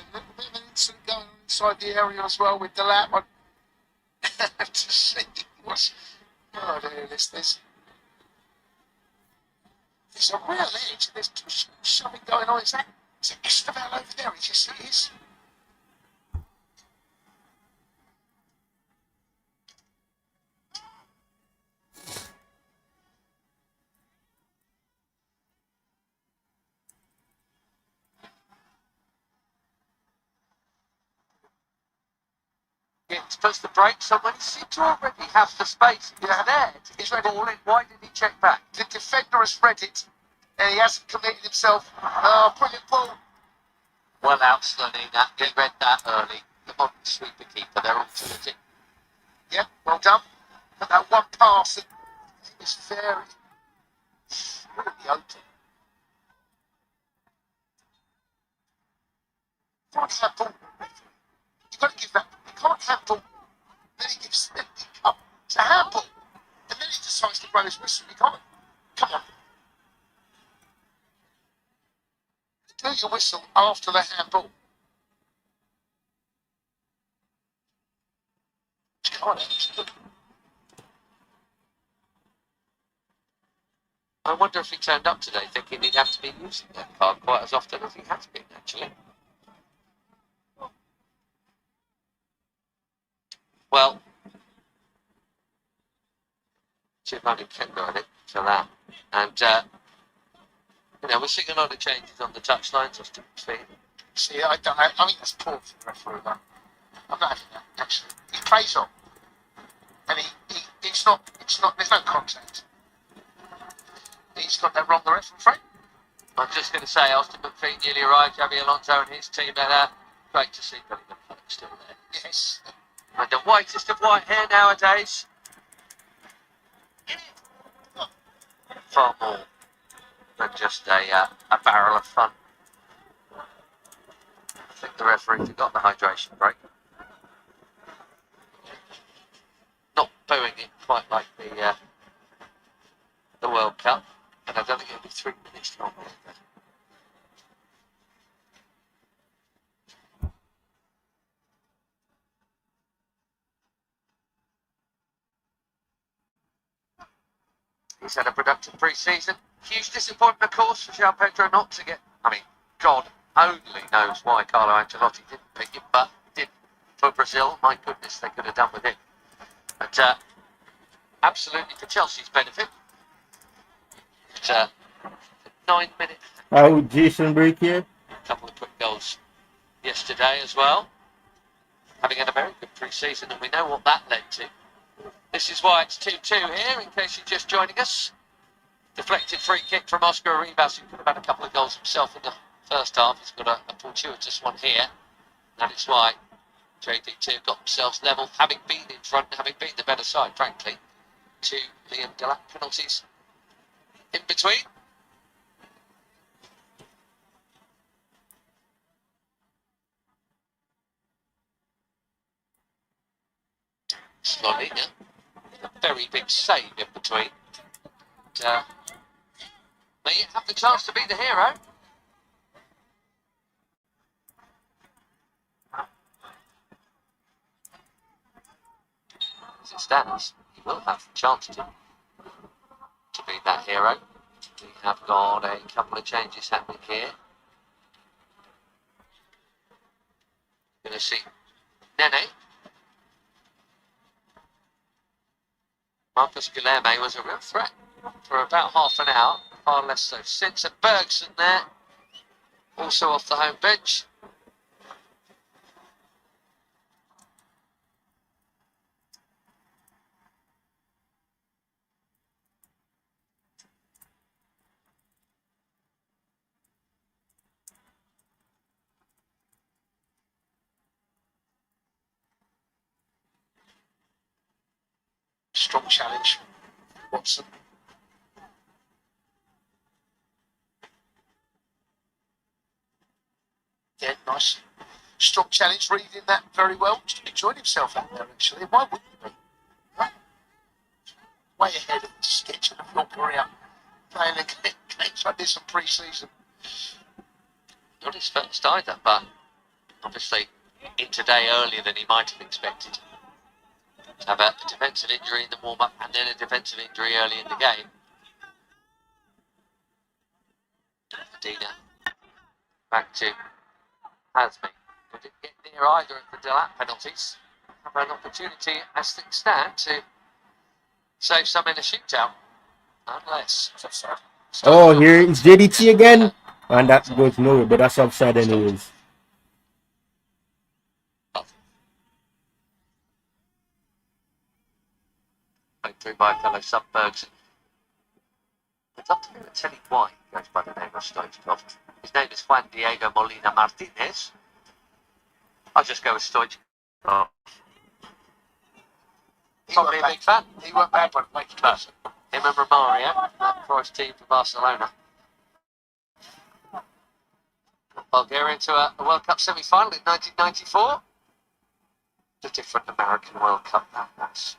Going inside the area as well with Delap. To see what's... Oh, there's a real edge. There's something going on. Is that Estêvão over there? It is. It's supposed to break, so when he seems to already have the space, he's there to get the ball in. Why did he check back? The defender has read it, and he hasn't committed himself. Oh, brilliant ball. Well out, Slonina. He read that early. Come on, sweep the keeper. They're all to it. Yeah, well done. But that one pass, it was very open. Can't handle. You've got to give that. You can't handle. Then he gives it. It's a handball. And then he decides to blow his whistle. You can't. Come on. blew your whistle after the handball. I wonder if he turned up today thinking he'd have to be using that card quite as often as he has been, actually. Well, Giovanni Kendo, I think, for that. And, we're seeing a lot of changes on the touchline, just to see. See, I mean, that's poor for the referee, though. I'm not having that, actually. He plays on. And it's not, there's no contact. He's got that wrong, the referee. I'm just going to say, Austin McPhee nearly arrived, Javi Alonso and his team, and great to see Billy McPhee still there. Yes. And the whitest of white hair nowadays. Far more than just a barrel of fun. I think the referee forgot the hydration break. Not booing it quite like the World Cup, and I don't think it'll be 3 minutes long either. He's had a productive pre-season. Huge disappointment, of course, for João Pedro not to get... God only knows why Carlo Ancelotti didn't pick him, but did for Brazil. My goodness, they could have done with him. But absolutely for Chelsea's benefit. 9 minutes. Oh, Jason break here. A couple of quick goals yesterday as well. Having had a very good pre-season, and we know what that led to. This is why it's 2-2 here, in case you're just joining us. Deflected free kick from Oscar Arribas, who could have had a couple of goals himself in the first half. He's got a fortuitous one here. That is why JD2 got themselves level, having been in front, having been the better side, frankly. 2 Liam Delap penalties in between. Slovenia, a very big save in between. And, may yet have the chance to be the hero. As it stands, he will have the chance to be that hero. We have got a couple of changes happening here. Going to see Nene. Marcus Guilherme was a real threat for about half an hour, far less so since. And Bérgson there, also off the home bench. Strong challenge, Watson. Yeah, nice. Strong challenge, reading that very well. Just enjoyed himself out there, actually. Why wouldn't he be? Huh? Way ahead of the schedule of your career. Playing games like this in pre-season. Not his first either, but obviously in today earlier than he might have expected. To have a defensive injury in the warm-up and then a defensive injury early in the game. Medina back to Hazmi, who didn't get near either of the Delap penalties. Have an opportunity, as things stand, to save some in a shootout. Unless... Oh, here is JDT again. And that goes nowhere, but that's offside anyways. Through by fellow sub Bérgson. I'd love to be able to tell you why he goes by the name of Stoichkov. His name is Juan Diego Molina Martinez. I'll just go with Stoichkov. Probably a big fan. He went bad one, make it closer. Him and Romario for his team for Barcelona. Bulgaria to a World Cup semi-final in 1994. The different American World Cup that was.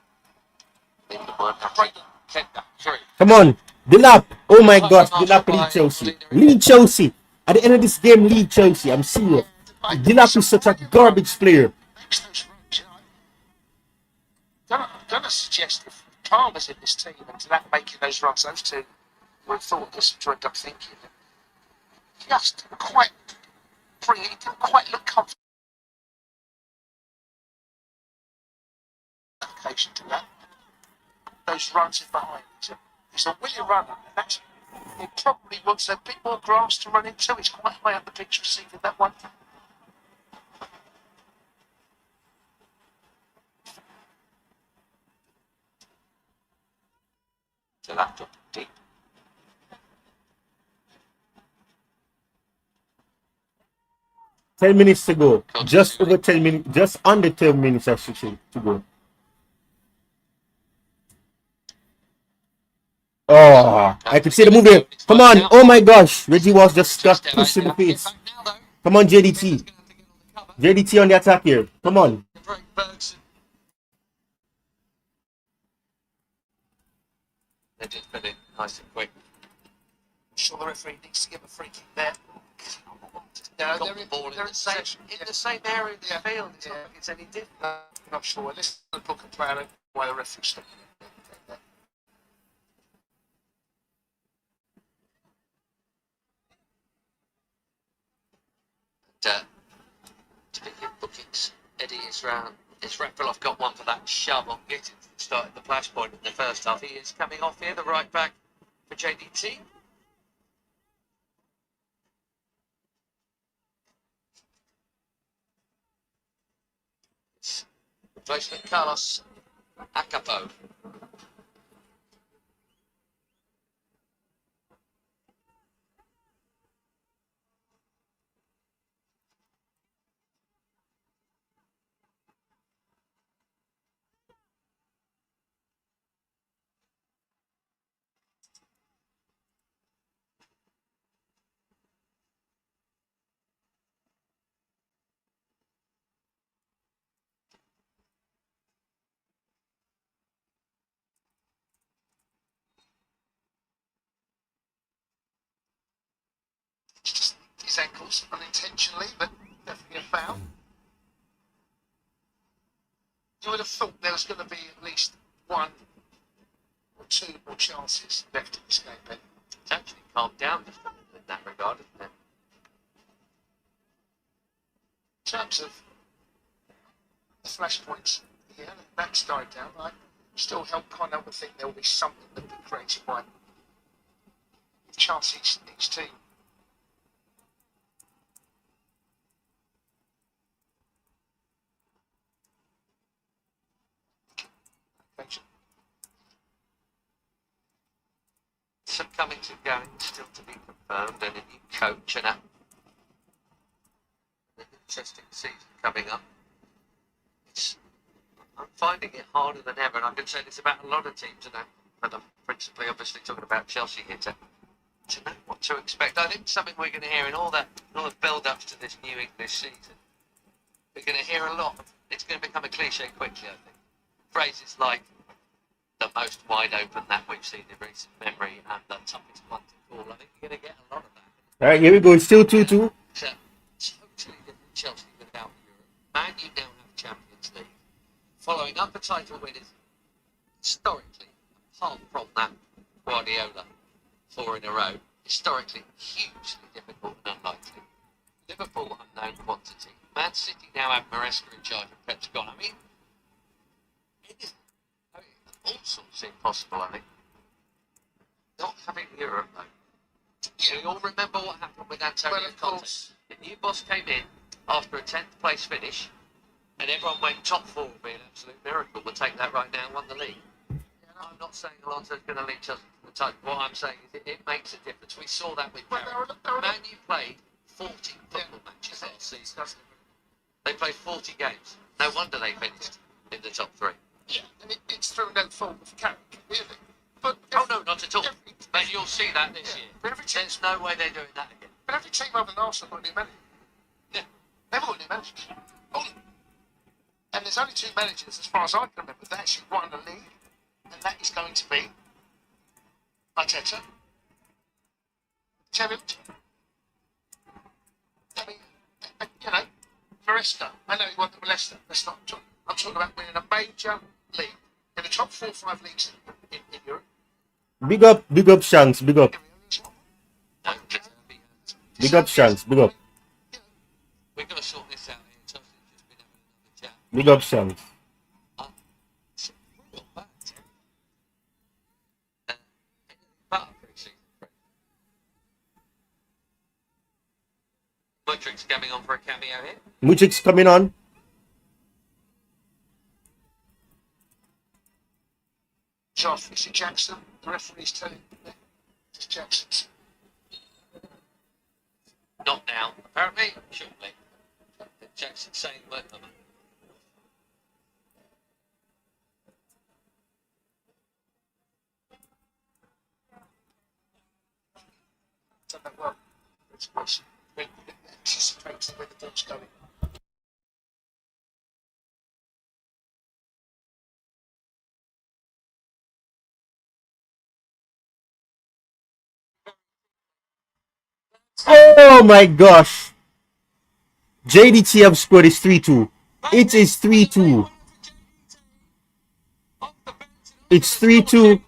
Come on, Delap! Oh my gosh, Delap lead Chelsea. Lead Chelsea! At the end of this game, lead Chelsea. I'm serious. Delap is such a garbage player. I'm going to suggest if Palmer's in this team and Delap making those runs, those two would have thought this to end up thinking. Just quite free, he didn't quite look comfortable. Application to that. Those runs in behind. He's a willing runner, and that's he probably wants a bit more grass to run into. He's quite high up the pitch receiving that one. So that dropped deep. Ten minutes to go. Just over 10 minutes. Just under 10 minutes, I should say, to go. Oh, I could see the movie. Come on. Oh my gosh. Reggie was just got pushed in the face. Come on, JDT. JDT on the attack here. Come on. They did put it nice and quick. I'm sure the referee needs to give a free kick there. No, they're in the same area of the field. It's not like it's any different. I'm not sure. This is the book of player and why the referee stopped it. Speaking of bookings, Eddie Israfilov got one for that shove on Gittens that started the flashpoint in the first half. He is coming off here, the right back for JDT. Replacement Carlos Acapo. His ankles unintentionally, but definitely a foul. You would have thought there was going to be at least one or two more chances left in this game, Ben. It's actually calmed down just in that regard, isn't it? In terms of the flashpoints, yeah, that's died down. I still kind of would think there will be something that will be created by chance each team. Some comings and goings still to be confirmed, and a new coach and an interesting season coming up. I'm finding it harder than ever, and I've been saying this about a lot of teams, and I'm principally obviously talking about Chelsea here to know what to expect. I think something we're going to hear in all the build-ups to this new English season. We're going to hear a lot. It's going to become a cliche quickly, I think. Phrases like the most wide open that we've seen in recent memory and the toughest one to call. I think you're going to get a lot of that. All right, here we go. It's still 2-2. It's a totally different Chelsea without Europe. Man, you now have Champions League. Following up the title winners, historically, apart from that Guardiola 4 in a row, historically hugely difficult and unlikely. Liverpool, unknown quantity. Man City now have Maresca in charge and Pep's gone. I mean, all sorts seem possible, I think. Not having Europe, though. Yeah. We all remember what happened with Antonio Conte. The new boss came in after a 10th place finish, and everyone went top 4 would be an absolute miracle. We'll take that right now and won the league. Yeah, I'm not saying Alonso's going to lead Chelsea to the title. What I'm saying is it makes a difference. We saw that with Man U played 40 football matches last season. They played 40 games. No wonder they finished in the top 3. Yeah, and it's through no fault of character, really. But no, not at all. But you'll see that this year. But there's no way they're doing that again. But every team other than Arsenal got a new manager. Yeah, they've all got new managers. And there's only 2 managers, as far as I can remember, that actually won the league, and that is going to be Arteta, Terry. for Leicester. I know he won for Leicester. That's not. I'm talking about winning a major league in the top 4 or 5 leagues in Europe. Big up Shanks, big up. Big up Shanks, big up. We've got to sort this out here. Chelsea's just been having another chat. Big up Shanks. Mudryk's coming on for a cameo here. Mudryk's coming on. Josh, is it Jackson? The referee's telling me it's Jackson's. Not now, apparently. Shortly. Jackson saying that. Well, it's anticipates where the ball's going. Oh my gosh. JDT have scored is 3-2. It is 3-2. It's 3-2.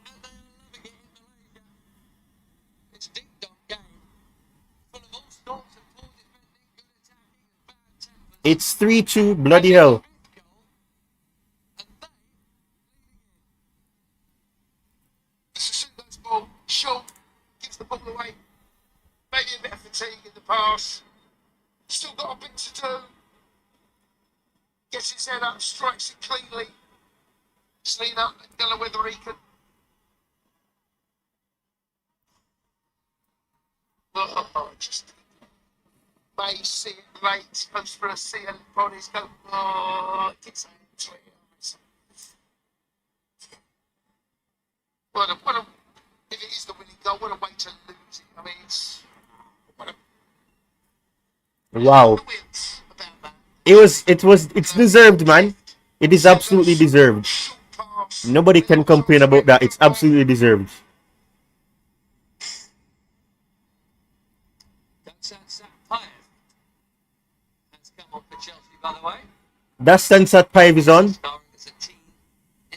It's 3-2. Bloody hell. Ball short, gives the ball away. Maybe a bit of fatigue in the pass. Still got a bit to do. Gets his head up, strikes it cleanly. Selena, don't know whether he can. Oh, just may see it late, goes for a sea and bodies go, oh, it gets into it. What a, if it is the winning goal, what a way to lose it. I mean, it's, what a, wow. It's deserved, man. It is absolutely deserved. Nobody can complain about that. It's absolutely deserved. By the way, That Sunset 5 is on. in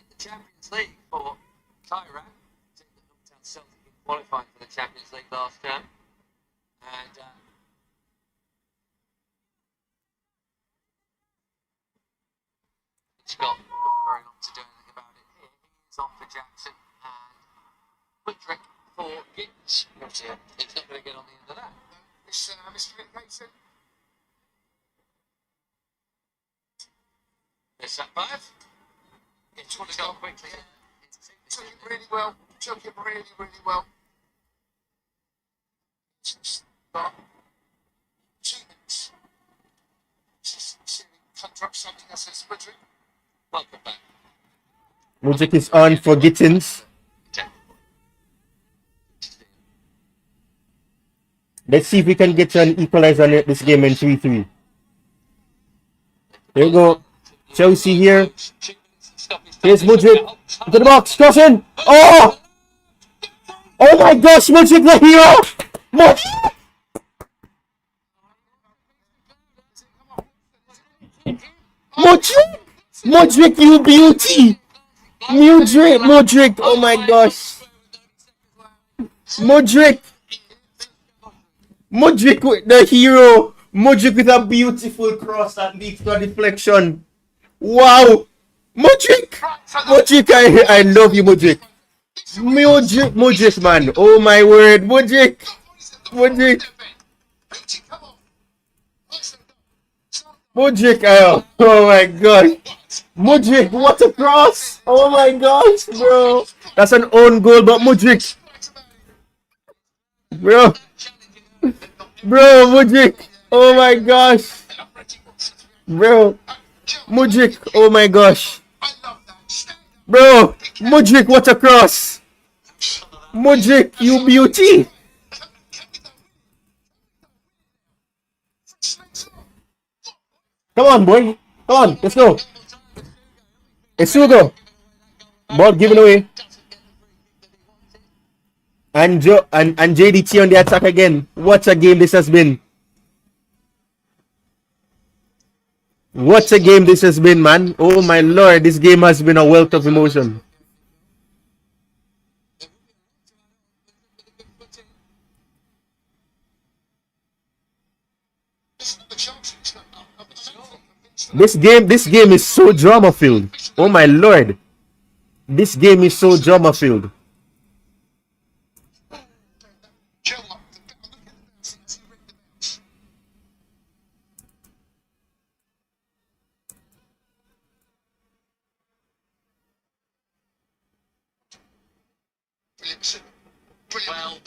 the Champions League for Tyran, team that knocked out Celtic in qualifying for the Champions League last term, and it's got very long to do anything about it. Here he is on for Jackson and Mudryk for Gittens. He's not going to get on the end of that. miscommunication. There's that 5. Yeah, took it quickly. Took it really well. Took it really, really well. Just got 2 minutes. Just to conjure up something that says Mudryk. Welcome back. Mudryk is on for Gittens. Let's see if we can get an equalizer on this game in 3-3. There we go. Chelsea here. Here's Mudryk. Into the box. Crossing. Oh! Oh my gosh, Mudryk the hero! Mudryk! Mudryk! Mudryk, you beauty! Mudryk, oh my gosh. Mudryk with the hero. Mudryk with a beautiful cross that leads to a deflection. Wow! Mudryk, I love you, Mudryk. Mudryk, man. Oh my word, Mudryk. Oh my god. Mudryk, what a cross! Oh my gosh, bro. That's an own goal, but Mudryk. Bro, Mudryk. Oh my gosh. Bro, Mudryk. Oh my gosh. Bro, Mudryk, what a cross. Mudryk, you beauty. Come on, boy. Come on, let's go. It's Hugo. Ball given away. And JDT on the attack again. What a game this has been. What a game this has been, man. Oh my lord, this game has been a wealth of emotion. This game is so drama filled. Oh my lord. This game is so drama filled. Well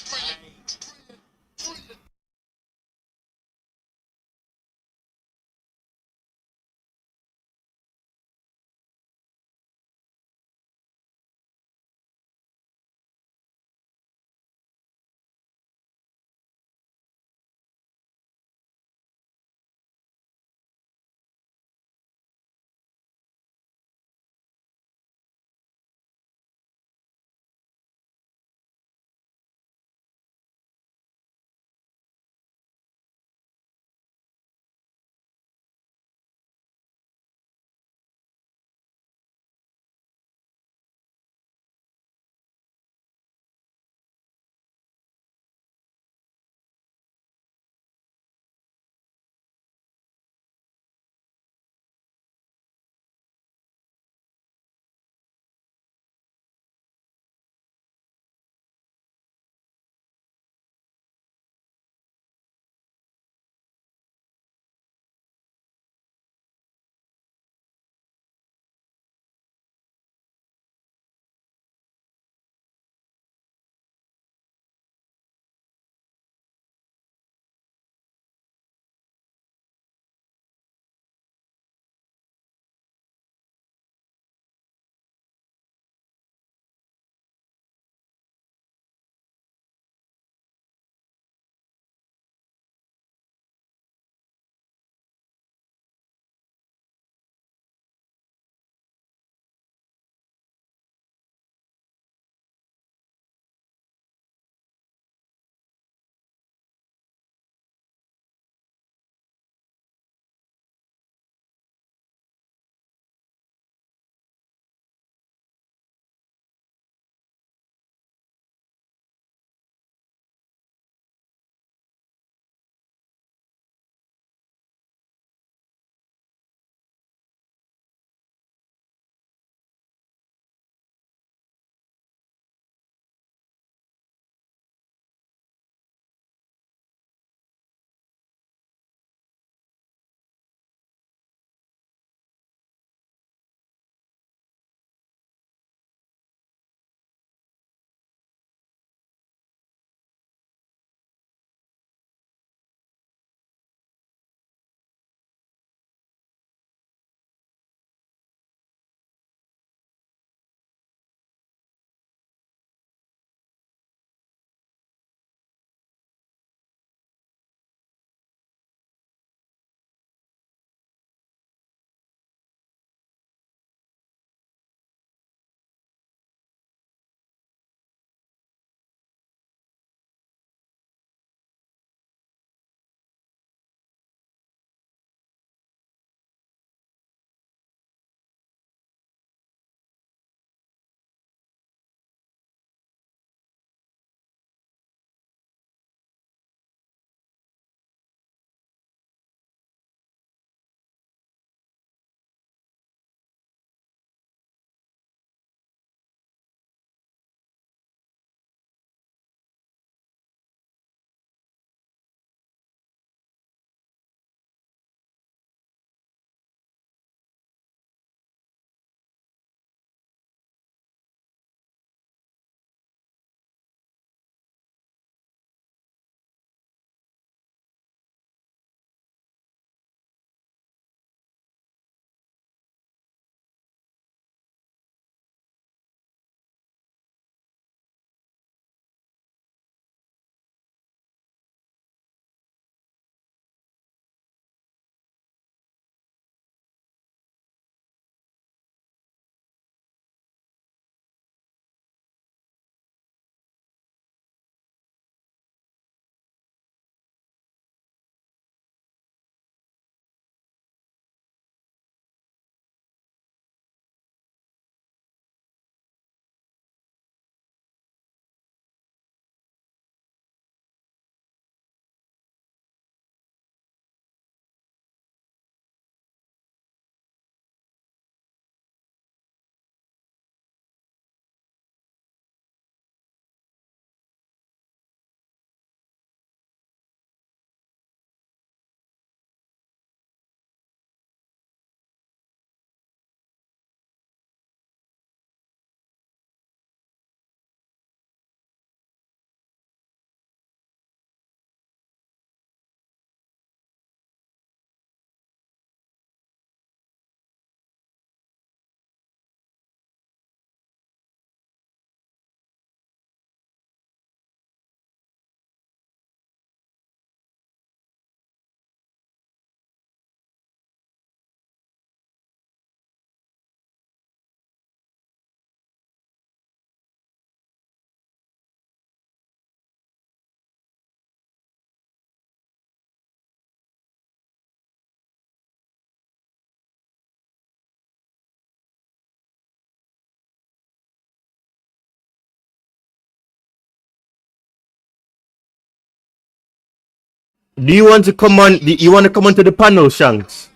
Do you want to come on? Do you want to come onto the panel, Shanks?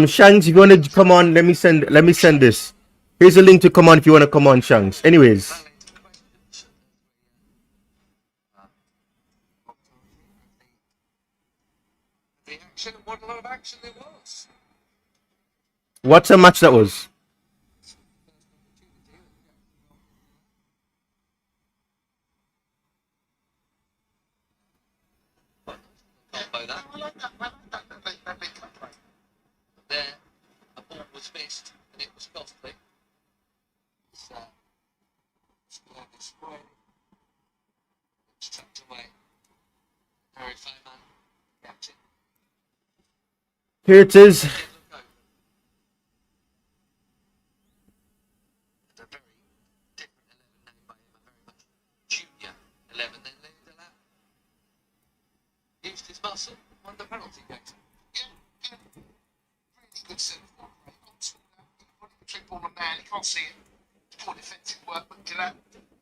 Shanks, if you want to come on, let me send this. Here's a link to come on if you want to come on, Shanks. Anyways. The action, what a lot of action there was. What's a match that was? There, a ball was missed and it was costly. So, it's tucked away. Arif Aiman, captain. Here it is. A very different 11 named by him, a very much junior 11. Then Liam Delap used his muscle, won the penalty kick. Good centre forward. Trick ball on man, you can't see it. Poor defensive work, but Delap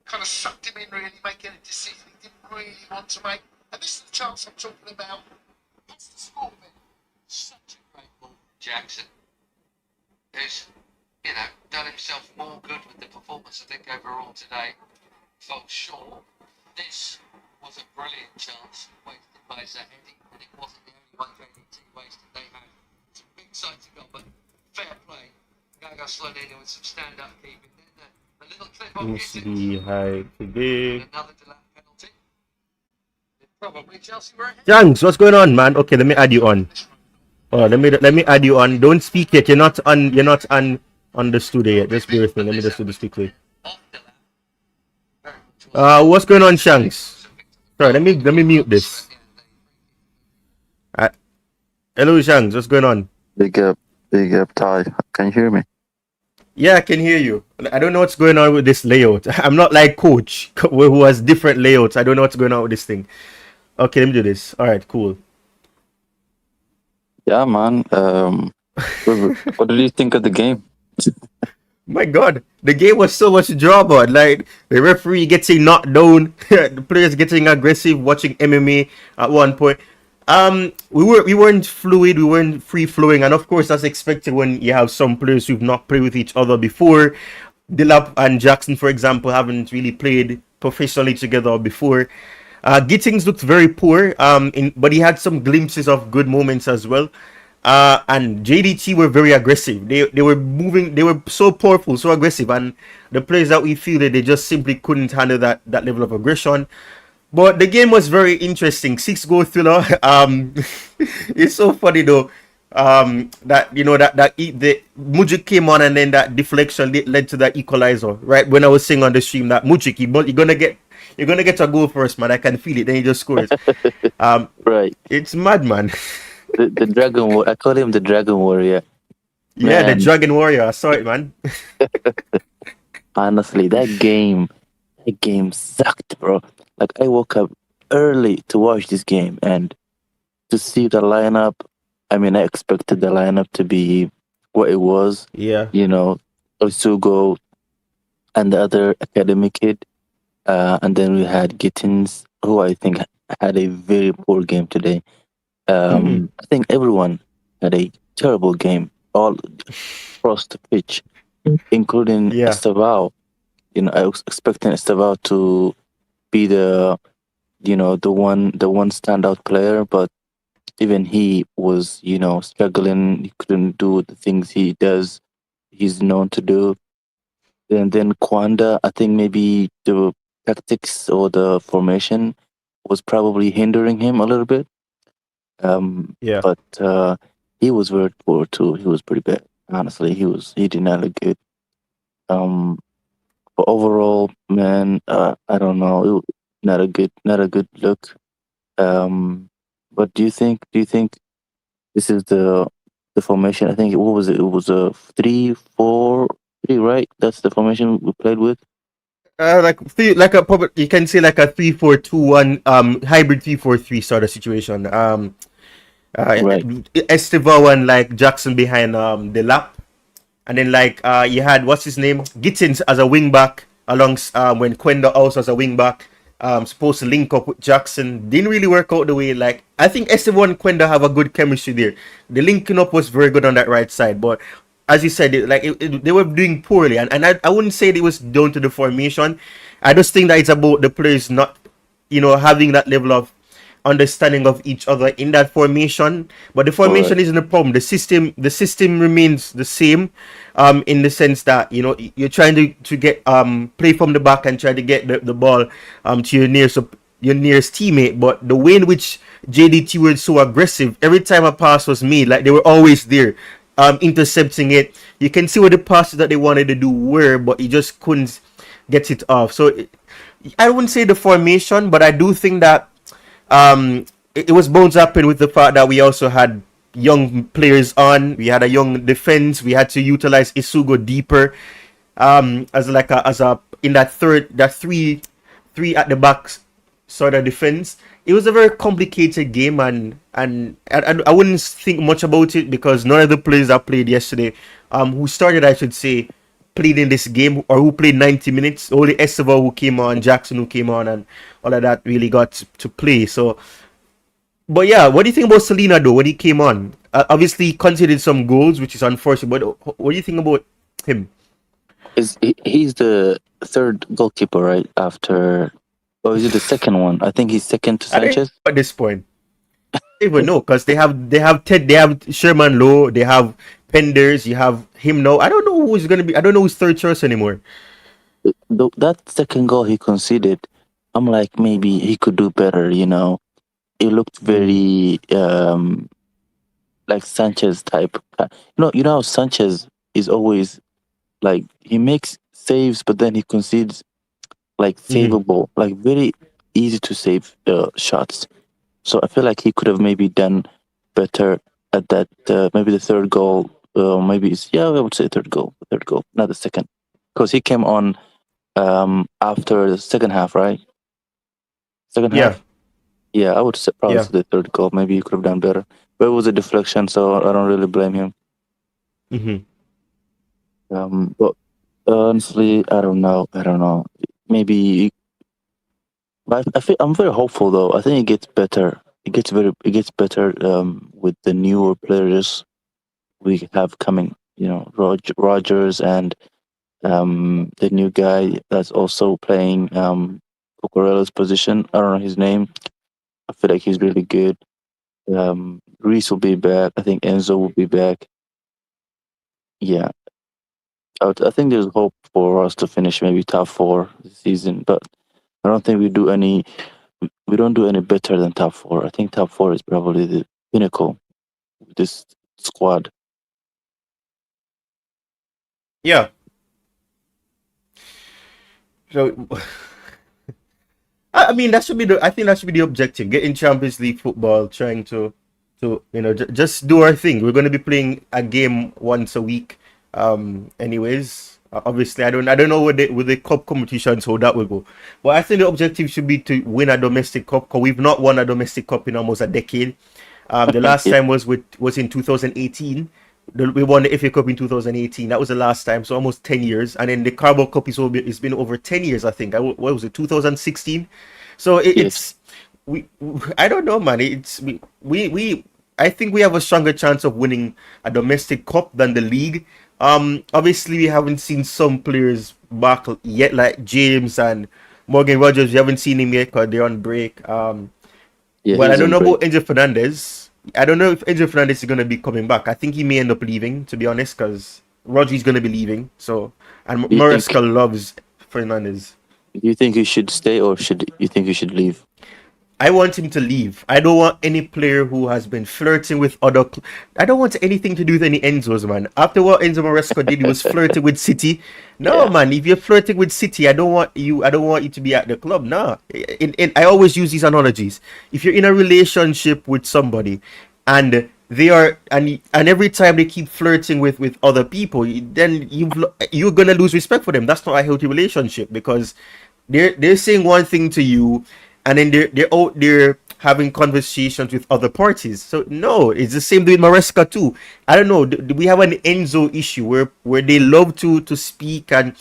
kind of sucked him in, really making a decision he didn't really want to make. And this is the chance I'm talking about. That's the score of it. Such a great ball, Jackson, who's, done himself more good with the performance, I think, overall today. Falls short. This was a brilliant chance wasted by Zahedi, and it wasn't the only one JDT wasted. They had some big sights to go, but fair play. Gaga Slonina with some stand-up keeping. Then a little clip on Gittens. Hi today. Another Delap penalty. Probably Chelsea were ahead. Shanks, what's going on, man? Okay, let me add you on. Oh, let me add you on. Don't speak yet. You're not on the studio yet. Just bear with me. Let me just do this quickly. What's going on, Shanks? Sorry, let me mute this. Hello, Shanks. What's going on? Big up, Ty. Can you hear me? Yeah, I can hear you. I don't know what's going on with this layout. I'm not like Coach, who has different layouts. I don't know what's going on with this thing. Okay, let me do this. All right, cool. Yeah, man. What did you think of the game? My God, the game was so much drama. Like the referee getting knocked down, the players getting aggressive, watching MMA at one point. We weren't fluid, we weren't free flowing, and of course that's expected when you have some players who've not played with each other before. Delap and Jackson, for example, haven't really played professionally together before. Gittens looked very poor, but he had some glimpses of good moments as well. And JDT were very aggressive. They were moving, they were so powerful, so aggressive, and the players that we feel that they just simply couldn't handle that level of aggression. But the game was very interesting. 6-goal thriller. It's so funny though. That the Mudryk came on and then that deflection led to that equalizer. Right when I was saying on the stream that Mudryk, you're gonna get a goal first, man. I can feel it. Then he just scores. Right. It's mad, man. the Dragon. I call him the Dragon Warrior. Yeah, Man. the Dragon Warrior. I saw it, man. Honestly, that game sucked, bro. Like, I woke up early to watch this game and to see the lineup. I mean, I expected the lineup to be what it was. Yeah. Osugo and the other academy kid. And then we had Gittens, who I think had a very poor game today. I think everyone had a terrible game all across the pitch, including Estêvão. I was expecting Estêvão to be the one standout player, but even he was struggling. He couldn't do the things he's known to do. And then Kwanda, I think maybe the tactics or the formation was probably hindering him a little bit. But he was very poor too. He was pretty bad. Honestly, he did not look good. But overall, man, I don't know. It was not a good look. But do you think this is the formation? I think what was it? It was a 3-4-3, right? That's the formation we played with. You can say like a 3-4-2-1 hybrid 3-4-3 sort of situation. Right. Estêvão and like Jackson behind Delap. And then you had what's his name? Gittens as a wing back when Kwenda also as a wing back. supposed to link up with Jackson. Didn't really work out the way, like, I think Estêvão and Quenda have a good chemistry there. The linking up was very good on that right side, but as you said, they were doing poorly, and I wouldn't say it was down to the formation. I just think that it's about the players not, having that level of understanding of each other in that formation. But the formation isn't a problem. The system remains the same, in the sense that you're trying to get play from the back and try to get the ball to your nearest teammate. But the way in which JDT were so aggressive, every time a pass was made, like they were always there, intercepting it. You can see what the passes that they wanted to do were, but he just couldn't get it off. So I wouldn't say the formation, but I do think that it was bound to happen with the fact that we also had young players on. We had a young defense. We had to utilize Isugo deeper, as a in that three at the back sort of defense. It was a very complicated game, and I wouldn't think much about it because none of the players that played yesterday, who started, I should say, played in this game, or who played 90 minutes. Only Estêvão who came on, Jackson who came on, and all of that really got to play. So, but yeah, what do you think about Selena though when he came on? Obviously, he conceded some goals, which is unfortunate. But what do you think about him? He's the third goalkeeper, right? After, or is it the second one? I think he's second to Sanchez. At this point, I don't even know, because they have Ted, they have Sherman Lowe, they have Penders, you have him now. I don't know who's gonna be. I don't know who's third choice anymore. That second goal he conceded, I'm like, maybe he could do better. It looked very like Sanchez type. You know how Sanchez is always like, he makes saves, but then he concedes like savable, like very easy to save shots. So I feel like he could have maybe done better at that. Maybe the third goal. I would say third goal, not the second, because he came on after the second half, right? Second half. Yeah, I would say probably the third goal. Maybe he could have done better, but it was a deflection, so I don't really blame him. But honestly, I don't know. Maybe, but I'm very hopeful though. I think it gets better. It gets better with the newer players we have coming. Rogers and the new guy that's also playing Cucurella's position. I don't know his name. I feel like he's really good. Reese will be back. I think Enzo will be back. Yeah. I think there's hope for us to finish maybe top 4 this season, but I don't think we don't do any better than top 4. I think top 4 is probably the pinnacle with this squad. Yeah. So, I mean, I think that should be the objective. Getting Champions League football, trying to just do our thing. We're going to be playing a game once a week. Anyways, obviously, I don't know with the cup competitions how that will go, but I think the objective should be to win a domestic cup, because we've not won a domestic cup in almost a decade. The last time was in 2018. We won the FA Cup in 2018. That was the last time, so almost 10 years. And then the Carabao Cup it's been over 10 years, I think. What was it, 2016? So it's I don't know, man. I think we have a stronger chance of winning a domestic cup than the league. Obviously, we haven't seen some players back yet, like James and Morgan Rogers. We haven't seen him yet because they're on break. But I don't know about Enzo Fernandez. I don't know if Enzo Fernandez is going to be coming back. I think he may end up leaving, to be honest, because Rodri's going to be leaving. So, and Maresca loves Fernandez. Do you think he should stay, or you think he should leave? I want him to leave. I don't want any player who has been flirting with other. I don't want anything to do with any Enzos, man. After what Enzo Maresca did, he was flirting with City. No, man. If you're flirting with City, I don't want you to be at the club. No. I always use these analogies. If you're in a relationship with somebody, and they are, and every time they keep flirting with other people, then you're gonna lose respect for them. That's not a healthy relationship, because they're saying one thing to you, and then they're out there having conversations with other parties. So no, it's the same with Maresca too. I don't know. Do we have an Enzo issue where they love to speak and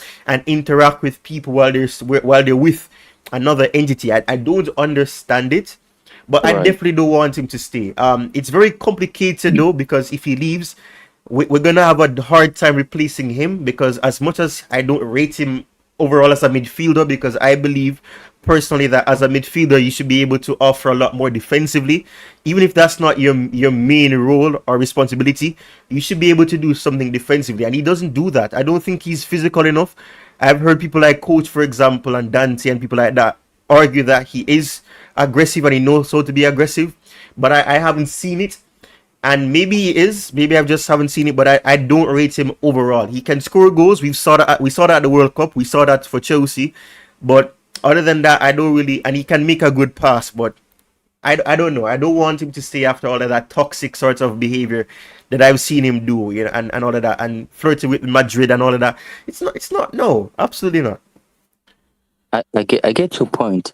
interact with people while they're with another entity. I don't understand it, but I Right. definitely don't want him to stay. It's very complicated though, because if he leaves, we're gonna have a hard time replacing him, because as much as I don't rate him overall as a midfielder, because I believe personally that as a midfielder you should be able to offer a lot more defensively, even if that's not your main role or responsibility. You should be able to do something defensively, and he doesn't do that. I don't think he's physical enough. I've heard people like Coach, for example, and Dante and people like that argue that he is aggressive and he knows how to be aggressive, but I haven't seen it. And maybe he is, maybe I just haven't seen it, but I don't rate him overall. He can score goals. We saw that at the World Cup. We saw that for Chelsea. But other than that, I don't really, and he can make a good pass, but I don't know. I don't want him to stay after all of that toxic sort of behavior that I've seen him do, you know, and all of that, and flirting with Madrid and all of that. It's not, no, absolutely not. I get your point,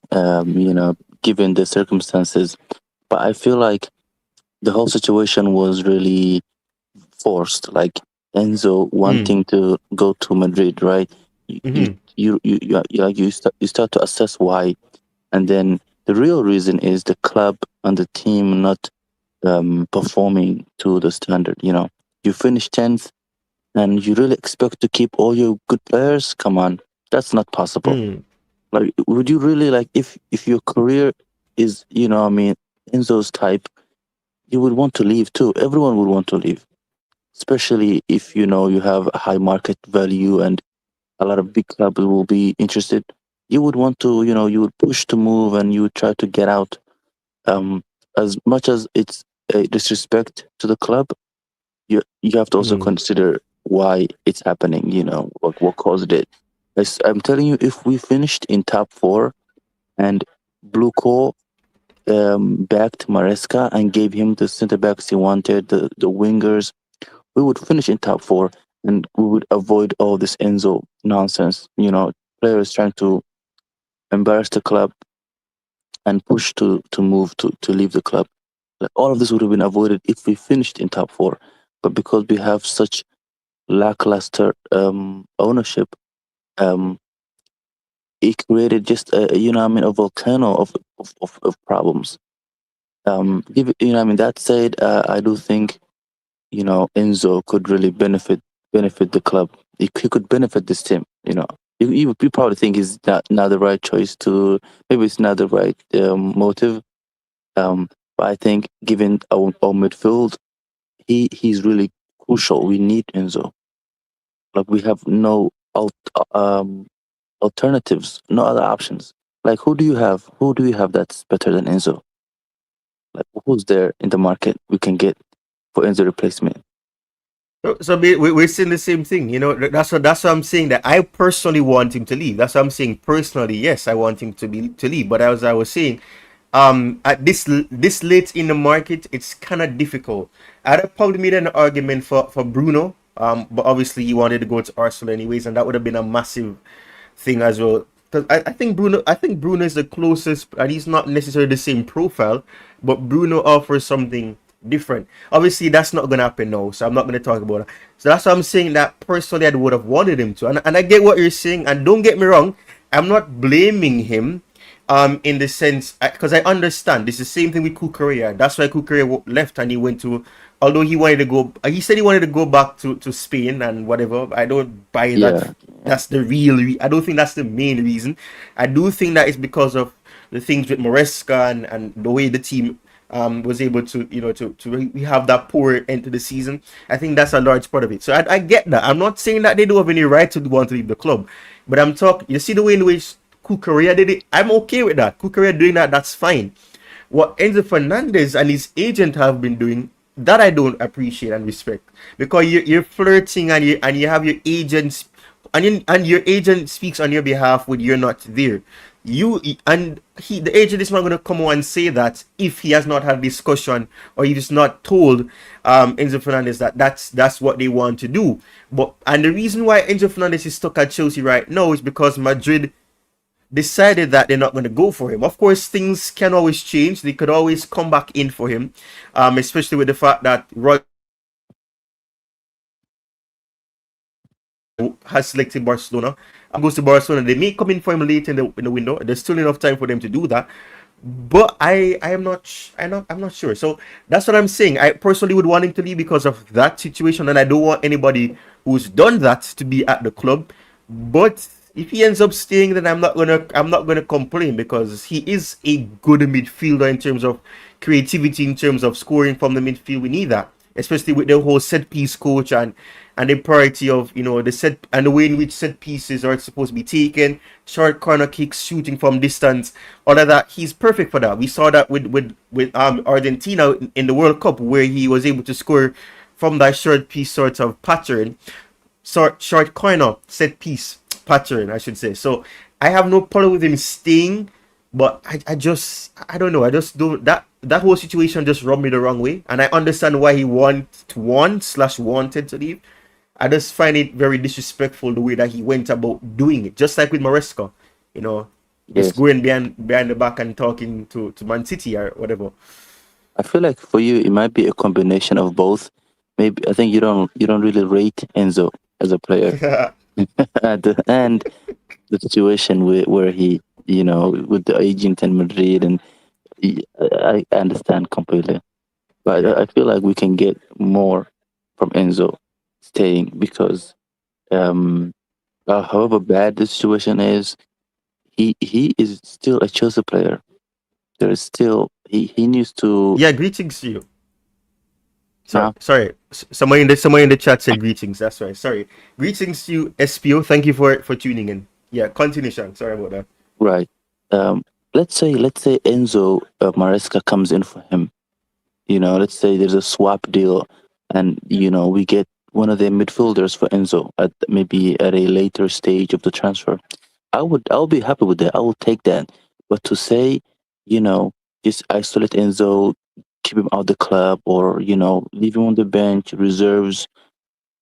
given the circumstances, but I feel like the whole situation was really forced. Like Enzo wanting to go to Madrid, right? You start to assess why, and then the real reason is the club and the team not performing to the standard. You know, you finish 10th, and you really expect to keep all your good players. Come on, that's not possible. Like, would you really like if your career is, Enzo's type, you would want to leave too. Everyone would want to leave, especially if you have a high market value and a lot of big clubs will be interested. You would want to, you would push to move and you would try to get out. As much as it's a disrespect to the club, you have to also consider why it's happening. What caused it. I'm telling you, if we finished in top 4 and Bluco backed Maresca and gave him the center backs he wanted, the wingers, we would finish in top 4 and we would avoid all this Enzo nonsense. Players trying to embarrass the club and push to move to leave the club. Like, all of this would have been avoided if we finished in top 4. But because we have such lackluster ownership, it created just a volcano of problems. That said, I do think Enzo could really benefit the club. He could benefit this team. You probably think he's not the right choice to. Maybe it's not the right motive. But I think given our midfield, he's really crucial. We need Enzo. Like, we have no alternatives, no other options. Like, who do you have? Who do you have that's better than Enzo? Like, who's there in the market we can get for Enzo replacement? So we're saying the same thing, That's what I'm saying, that I personally want him to leave. That's what I'm saying. Personally, yes, I want him to leave. But as I was saying, at this late in the market, it's kind of difficult. I'd have probably made an argument for Bruno, but obviously he wanted to go to Arsenal anyways, and that would have been a massive thing as well. Because I think Bruno is the closest, and he's not necessarily the same profile, but Bruno offers something different. Obviously, that's not going to happen now, so I'm not going to talk about it. So that's why I'm saying that personally I would have wanted him to. And I get what you're saying, and don't get me wrong, I'm not blaming him in the sense, because I understand this is the same thing with Kukurea. That's why Kukurea left and he went to, although he said he wanted to go back to Spain and whatever. I don't buy that. That's the real I don't think that's the main reason. I do think that it's because of the things with Maresca and the way the team was able to we have that poor end to the season. I think that's a large part of it. So I get that. I'm not saying that they don't have any right to want to leave the club, but I'm talking, you see the way in which Kukurea did it, I'm okay with that. Kukurea doing that, that's fine. What Enzo Fernandez and his agent have been doing, that I don't appreciate and respect, because you're flirting and you have your agents and your agent speaks on your behalf when you're not there. The agent is not going to come on and say that if he has not had a discussion or he is not told Enzo Fernandez that that's what they want to do. And the reason why Enzo Fernandez is stuck at Chelsea right now is because Madrid decided that they're not going to go for him. Of course, things can always change. They could always come back in for him, especially with the fact that has selected Barcelona and goes to Barcelona. They may come in for him late in the window. There's still enough time for them to do that. But I'm not sure. So that's what I'm saying. I personally would want him to leave because of that situation, and I don't want anybody who's done that to be at the club. But if he ends up staying, then I'm not gonna complain, because he is a good midfielder in terms of creativity, in terms of scoring from the midfield. We need that, especially with the whole set piece coach and the priority of, you know, the set and the way in which set pieces are supposed to be taken, short corner kicks, shooting from distance, all of that. He's perfect for that. We saw that with Argentina in the World Cup, where he was able to score from that short piece sort of pattern, short corner set piece pattern, I should say. So I have no problem with him staying, but I don't know. I just don't, that whole situation just rubbed me the wrong way, and I understand why he wanted to leave. I just find it very disrespectful the way that he went about doing it. Just like with Maresca, you know, just going behind the back and talking to Man City or whatever. I feel like for you it might be a combination of both. Maybe I think you don't really rate Enzo as a player, and the situation where he, you know, with the agent in Madrid, and I understand completely. But I feel like we can get more from Enzo staying, because however bad the situation is, he is still a Chelsea player. There is still he needs to. Yeah, greetings to you. Sorry. Someone in the chat said greetings. That's right. Sorry. Greetings to you, SPO. Thank you for tuning in. Yeah, continue, Sean. Sorry about that. Right. Let's say Enzo Maresca comes in for him. You know, let's say there's a swap deal, and you know we get one of the midfielders for Enzo maybe at a later stage of the transfer. I'll be happy with that. I will take that. But to say, you know, just isolate Enzo, keep him out the club, or you know, leave him on the bench, reserves,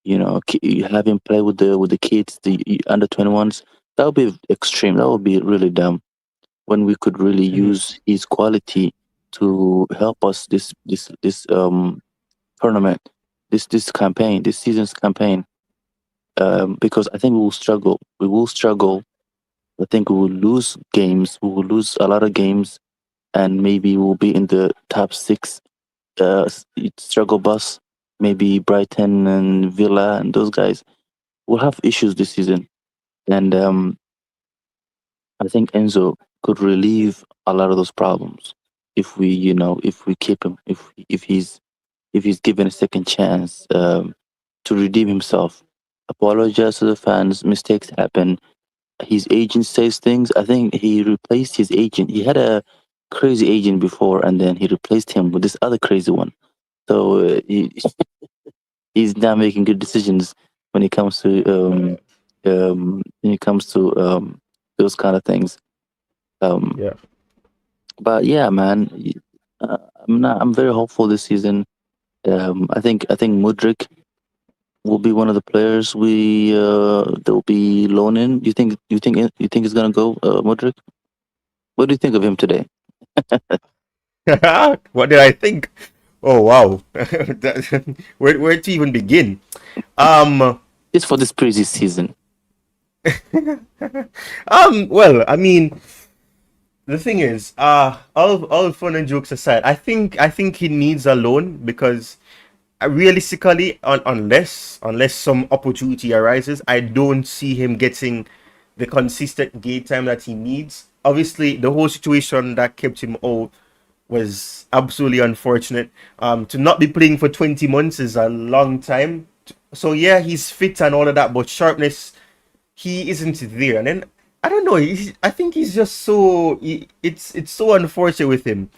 you know, have him play with the kids, the under 21s, that would be extreme. That would be really dumb. When we could really use his quality to help us this tournament, this campaign, this season's campaign, because I think we will struggle. I think we will lose games. We will lose a lot of games, and maybe we'll be in the top 6 struggle bus. Maybe Brighton and Villa and those guys will have issues this season, and I think Enzo could relieve a lot of those problems if we keep him, if he's given a second chance to redeem himself. Apologize to the fans. Mistakes happen. His agent says things. I think he replaced his agent. He had a crazy agent before, and then he replaced him with this other crazy one. So he's now making good decisions when it comes to those kind of things. Yeah. But yeah, man, I'm very hopeful this season. I think Mudryk will be one of the players they'll be loaning. You think he's gonna go, Mudryk? What do you think of him today? What did I think? Oh wow, where to even begin? It's for this preseason. Well, I mean, the thing is, all fun and jokes aside, I think he needs a loan, because realistically, unless some opportunity arises, I don't see him getting the consistent game time that he needs. Obviously, the whole situation that kept him out was absolutely unfortunate. To not be playing for 20 months is a long time. So yeah, he's fit and all of that, but sharpness, he isn't there. And then I don't know. I think he's just so. It's so unfortunate with him.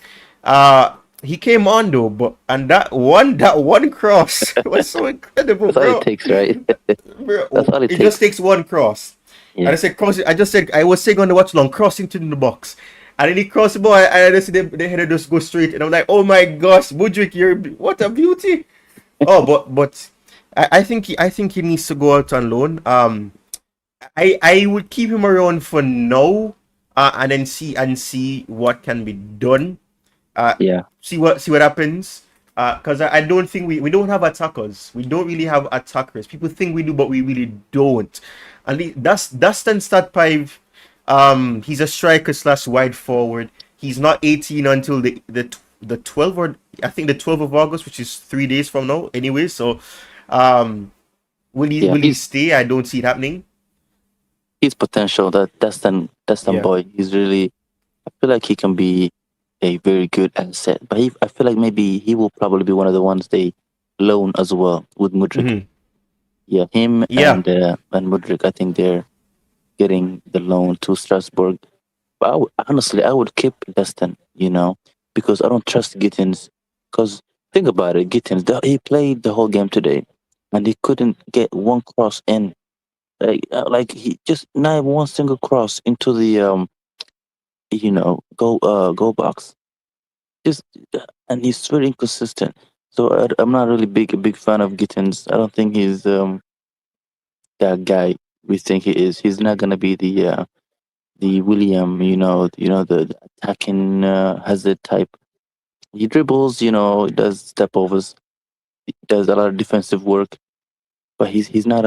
He came on though, that one cross was so incredible. That's all it takes, right? That's all it takes. Just takes one cross. Yeah. And I said cross. I was saying on the watch long, cross into the box, and then he crossed the ball. I just see the header just go straight, and I'm like, oh my gosh, Mudryk, what a beauty! Oh, but I think he needs to go out on loan. I would keep him around for now, and then see what can be done. Yeah. See what happens. Because I don't think we don't have attackers. We don't really have attackers. People think we do, but we really don't. And that's Dustin Five. He's a striker / wide forward. He's not 18 until the 12th, or I think the 12th of August, which is 3 days from now. Anyway, so will he stay? I don't see it happening. His potential, that Dustin boy, he's really. I feel like he can be a very good asset, but I feel like maybe he will probably be one of the ones they loan as well with Mudryk. Mm-hmm. Yeah, him and Mudryk. I think they're getting the loan to Strasbourg. But honestly, I would keep Dustin, because I don't trust Gittens. Because think about it, Gittens, he played the whole game today, and he couldn't get one cross in. Like he just not even one single cross into the goal box. And he's very inconsistent. So I'm not really a big fan of Gittens. I don't think he's that guy we think he is. He's not gonna be the William, the attacking hazard type. He dribbles, does step overs, he does a lot of defensive work, but he's not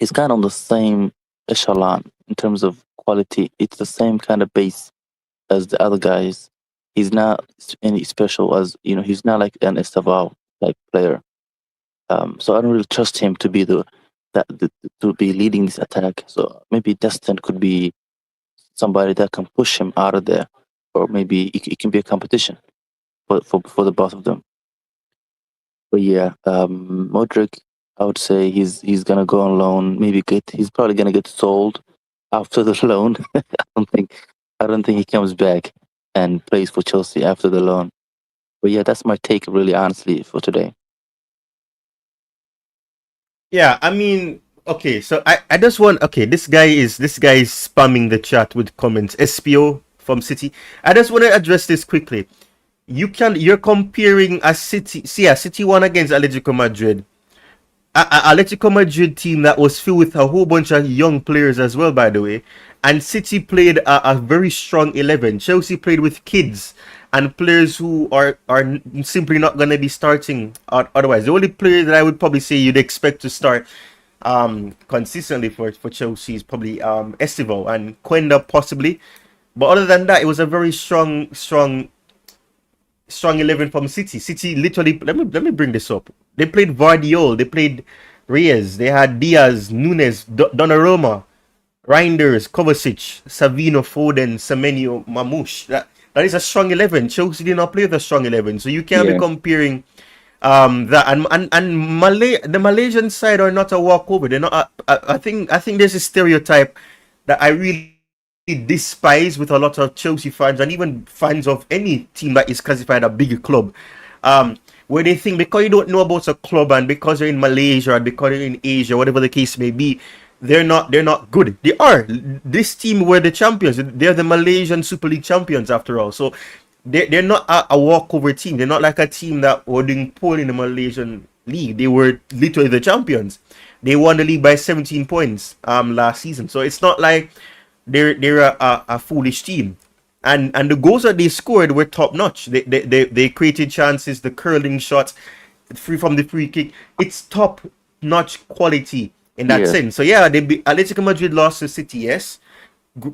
he's kind of on the same echelon in terms of quality. It's the same kind of base as the other guys. He's not any special as he's not like an Estêvão like player. So I don't really trust him to be to be leading this attack. So maybe Dustin could be somebody that can push him out of there, or maybe it can be a competition for the both of them. But yeah, Mudryk, I would say he's gonna go on loan. He's probably gonna get sold after the loan. I don't think he comes back and plays for Chelsea after the loan. But yeah, that's my take, really, honestly, for today. Yeah, I mean, okay, so I just want, this guy is spamming the chat with comments. SPO from City. I just want to address this quickly. You're comparing a City won against Atletico Madrid. Atletico Madrid team that was filled with a whole bunch of young players as well, by the way. And City played a very strong 11. Chelsea played with kids and players who are simply not going to be starting otherwise. The only player that I would probably say you'd expect to start consistently for Chelsea is probably Estêvão and Quenda possibly. But other than that, it was a very strong 11 from City. City literally, let me bring this up. They played Vardiol, they played Reyes, they had Diaz, Nunes, Donnarumma, Reinders, Kovacic, Savino, Foden, Semenyo, Mamouche. That is a strong 11. Chelsea did not play with a strong 11, so you can't be comparing that. And the Malaysian side are not a walkover. They're not. I think there's a stereotype that I really despise with a lot of Chelsea fans and even fans of any team that is classified a bigger club. Where they think because you don't know about a club and because they're in Malaysia or because they're in Asia, whatever the case may be, they're not good. They are. This team were the champions. They're the Malaysian Super League champions after all. So they're not a walkover team. They're not like a team that were doing poorly in the Malaysian league. They were literally the champions. They won the league by 17 points last season. So it's not like they're a foolish team. And the goals that they scored were top notch. They created chances, the curling shots, free from the free kick. It's top notch quality in that sense. So yeah, Atletico Madrid lost to City, yes.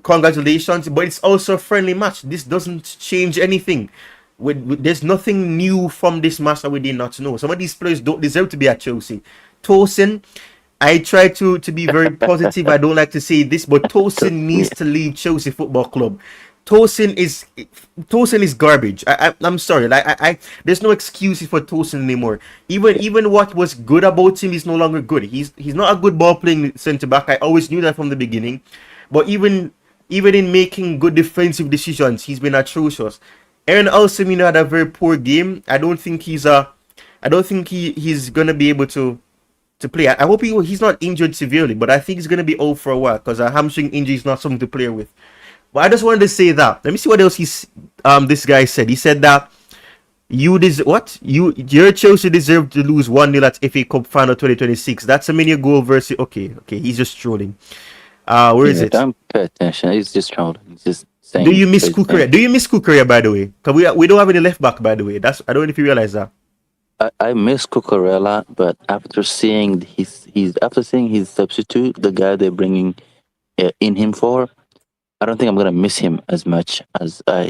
Congratulations, but it's also a friendly match. This doesn't change anything. There's nothing new from this match that we did not know. Some of these players don't deserve to be at Chelsea. Tosin, I try to be very positive. I don't like to say this, but Tosin needs to leave Chelsea Football Club. Tosin is garbage. I'm sorry. There's no excuses for Tosin anymore. Even what was good about him is no longer good. He's not a good ball playing centre back. I always knew that from the beginning. But even in making good defensive decisions, he's been atrocious. Aaron Alsemino had a very poor game. I don't think he's gonna be able to play. I hope he's not injured severely, but I think he's gonna be out for a while because a hamstring injury is not something to play with. But I just wanted to say that. Let me see what else this guy said. He said that your Chelsea deserve to lose 1-0 at FA Cup Final 2026. That's a mini goal versus. Okay, he's just trolling. Where is it? Don't pay attention. He's just trolling. He's just saying. Do you miss Kukurea? Do you miss Kukurea, by the way? Because we don't have any left back, by the way. I don't know if you realize that. I miss Cucurella, but after seeing his substitute, the guy they're bringing in him for, I don't think I'm gonna miss him as much as I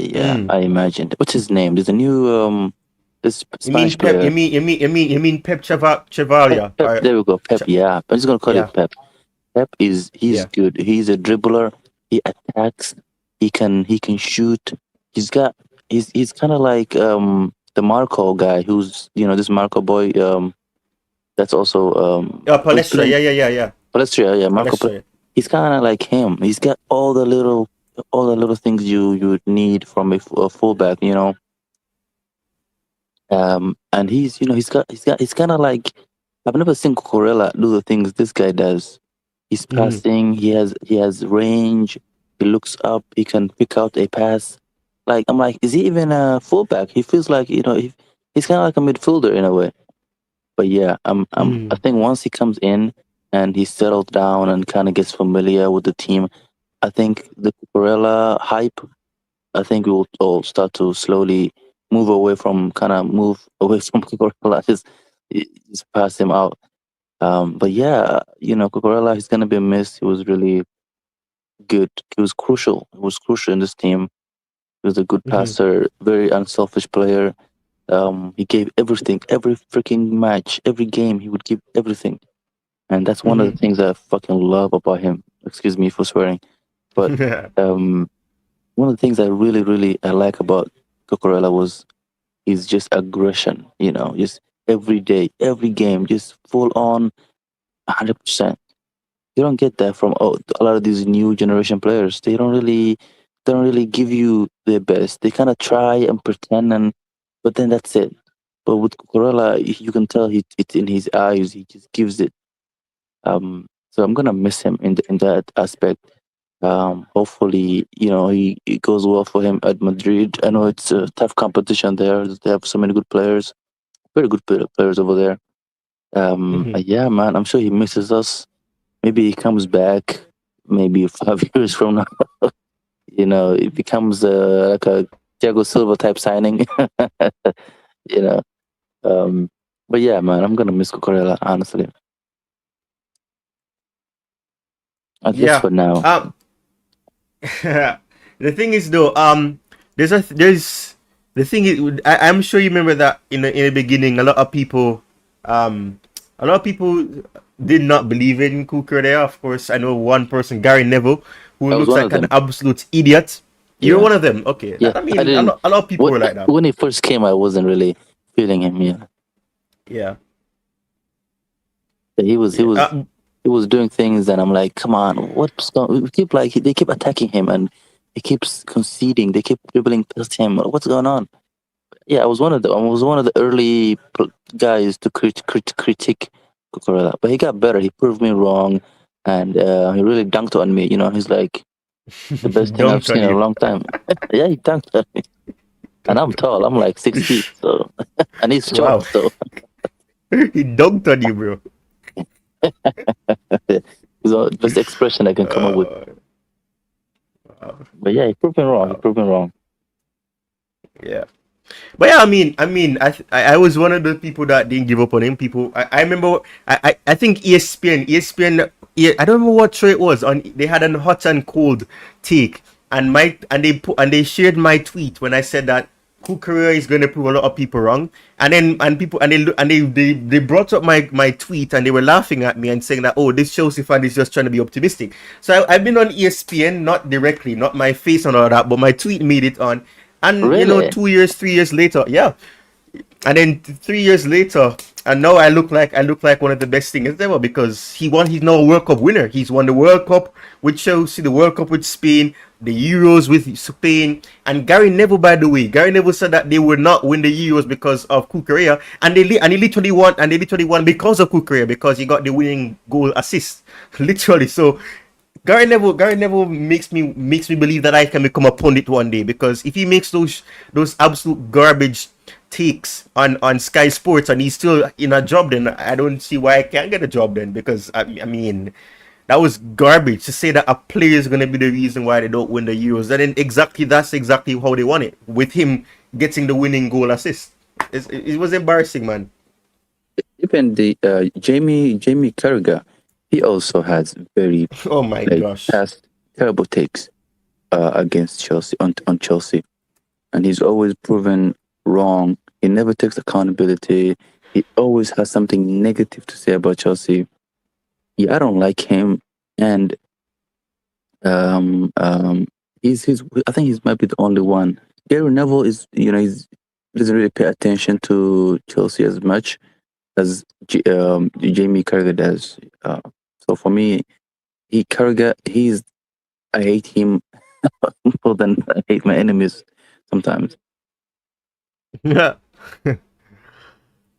imagined. What's his name? There's a new this Spanish player. You mean Pep Chavalia? Pep, there we go. Pep. Yeah, I'm just gonna call it Pep. Pep he's good. He's a dribbler. He attacks. He can shoot. He's kind of like the Marco guy, who's this Marco boy. That's also Palestra. Yeah. Palestra. Yeah, Marco. Palestra. He's kind of like him. He's got all the little things you would need from a fullback. And he's kind of like, I've never seen Cucurella do the things this guy does. He's passing. He has range. He looks up. He can pick out a pass. Like, I'm like, is he even a fullback? He feels like he's kind of like a midfielder in a way. But yeah, I think once he comes in and he's settled down and kind of gets familiar with the team, I think the Cucurella hype, I think we will all start to slowly move away from Cucurella, just pass him out. But yeah, Cucurella, he's gonna be missed. He was really good. He was crucial. He was crucial in this team. He was a good passer, very unselfish player. He gave everything, every freaking match, every game. He would give everything, and that's one of the things I fucking love about him. Excuse me for swearing, but one of the things I really like about Cucurella was his just aggression. Just every day, every game, just full on, 100%. You don't get that from a lot of these new generation players. They don't really give you their best. They kind of try and pretend, but then that's it. But with Cucurella, you can tell it's in his eyes. He just gives it. So I'm gonna miss him in that aspect. Hopefully, he goes well for him at Madrid. I know it's a tough competition there. They have so many good players, very good players over there. Yeah, man, I'm sure he misses us. Maybe he comes back. Maybe 5 years from now, it becomes like a Thiago Silva type signing. But yeah, man, I'm gonna miss Cucurella, honestly. At least for now. The thing is though, there's the thing is, I'm sure you remember that in the beginning, a lot of people did not believe in Cucurella. Of course, I know one person, Gary Neville, who looks like an absolute idiot. You're one of them, okay? Yeah, a lot of people were like that. When he first came, I wasn't really feeling him. Yeah. He was doing things, and I'm like, come on, what's going? They keep attacking him, and he keeps conceding. They keep dribbling past him. What's going on? Yeah, I was one of the early guys to critique Cucurella, but he got better. He proved me wrong, and he really dunked on me. He's like the best thing I've seen in a long time. Yeah, he dunked on me, and I'm tall. I'm like 6 feet, so and he's short. So he dunked on you, bro. It's the best expression I can come up with. But yeah, he proved me wrong. Yeah. But yeah, I was one of the people that didn't give up on him. I remember, I think ESPN, I don't remember what show it was on. They had a hot and cold take, and they shared my tweet when I said that Cucurella is going to prove a lot of people wrong, and they brought up my tweet, and they were laughing at me and saying that, oh, this Chelsea fan is just trying to be optimistic. So I've been on ESPN, not directly, not my face and all that, but my tweet made it on. And really? 3 years later, yeah. And then 3 years later, and now I look like one of the best things ever, because he's now a World Cup winner. He's won the World Cup with Chelsea, the World Cup with Spain, the Euros with Spain. And Gary Neville, by the way, said that they would not win the Euros because of Cucurella, and they literally won because of Cucurella, because he got the winning goal assist, literally. So Gary Neville makes me believe that I can become a pundit one day, because if he makes those absolute garbage takes on Sky Sports and he's still in a job, then I don't see why I can't get a job then, because I mean that was garbage to say that a player is going to be the reason why they don't win the Euros. And then that's exactly how they won it, with him getting the winning goal assist. It was embarrassing, man. Even the Jamie Carragher, he also has very oh my gosh, past terrible takes against Chelsea on Chelsea, and he's always proven wrong. He never takes accountability. He always has something negative to say about Chelsea. Yeah, I don't like him, and he's I think he might be the only one. Gary Neville is, doesn't really pay attention to Chelsea as much as Jamie Carragher does. So for me, I hate him more than I hate my enemies sometimes. Yeah.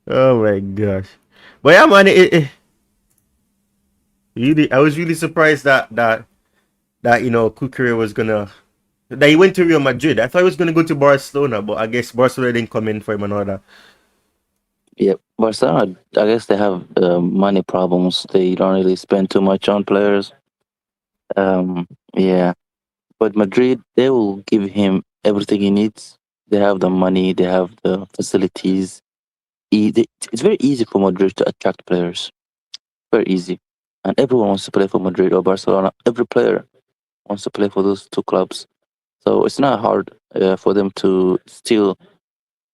Oh my gosh. But yeah, man, I was really surprised that Kukurea was gonna, that he went to Real Madrid. I thought he was gonna go to Barcelona, but I guess Barcelona didn't come in for him and all that. Yeah, Barcelona, I guess they have money problems. They don't really spend too much on players. Yeah, but Madrid, they will give him everything he needs. They have the money, they have the facilities. It's very easy for Madrid to attract players. Very easy. And everyone wants to play for Madrid or Barcelona. Every player wants to play for those two clubs. So it's not hard for them to steal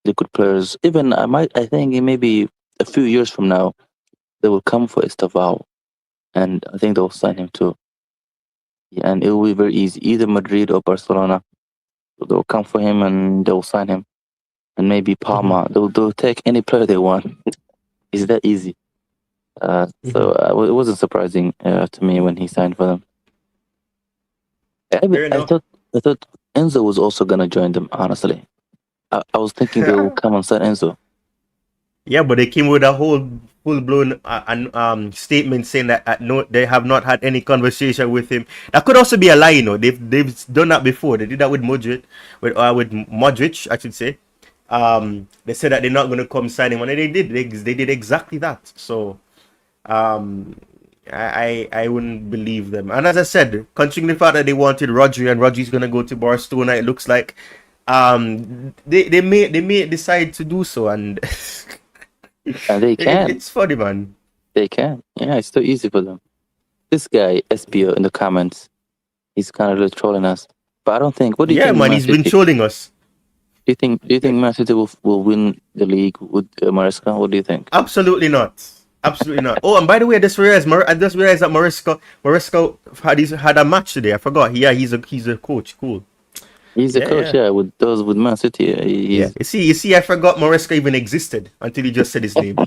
the good players. Even I think in maybe a few years from now, they will come for Estêvão, and I think they will sign him too. Yeah, and it will be very easy. Either Madrid or Barcelona, they will come for him and they will sign him. And maybe Parma, they'll take any player they want. It's that easy. So it wasn't surprising to me when he signed for them. I thought Enzo was also gonna join them. Honestly, I was thinking they will come and sign Enzo. Yeah, but they came with a whole full-blown statement saying that no, they have not had any conversation with him. That could also be a lie, They've done that before. They did that with Modric, with Modric, I should say. They said that they're not going to come sign him, and they did. They did exactly that. So, I wouldn't believe them. And as I said, considering the fact that they wanted Rodri and Rodri's going to go to Barcelona, it looks like they may decide to do so, and they can. It's funny, man. They can. Yeah, it's too easy for them. This guy SBO in the comments, he's kind of really trolling us. But I don't think. What do you think? Yeah, man, he's been trolling us. Do you think Man City will win the league with Maresca? What do you think? Absolutely not. Absolutely not. Oh, and by the way, I just realized that Maresca had a match today. I forgot. Yeah, he's a coach. Cool. He's a coach. Yeah, with Man City. Yeah. You see, I forgot Maresca even existed until he just said his name.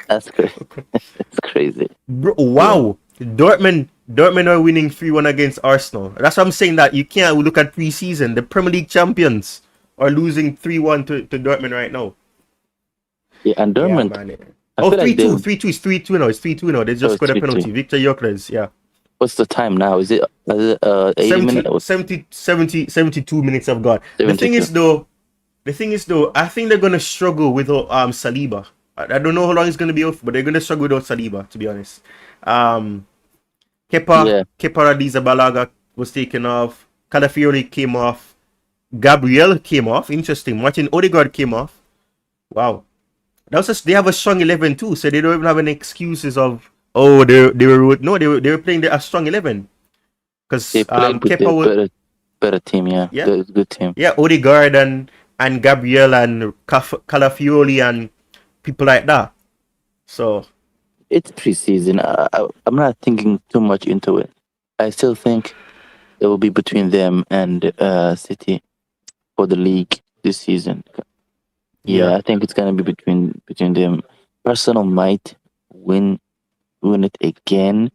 That's crazy. That's crazy. Bro, wow. Dortmund are winning 3-1 against Arsenal. That's what I'm saying, that you can't look at pre-season. The Premier League champions are losing 3-1 to Dortmund right now. Yeah, and Dortmund. Yeah, 3-2. 3-2 is 3-2 now. It's 3-2 now. They just got a penalty. Victor Gyökeres, yeah. What's the time now? Is it 80 minutes? 72 minutes have gone. The thing is though, I think they're gonna struggle with Saliba. I don't know how long he's gonna be off, but they're gonna struggle without Saliba, to be honest. Kepa Arrizabalaga was taken off. Calafiori came off. Gabriel came off. Interesting. Martin Odegaard came off. Wow. They have a strong 11 too, so they don't even have any excuses of they were playing a strong 11 because Kepa was better team. Yeah, good team. Yeah, Odegaard and Gabriel and Calafiori and people like that. So it's preseason. I'm not thinking too much into it. I still think it will be between them and City for the league this season. Yeah, I think it's gonna be between them. Arsenal might win it again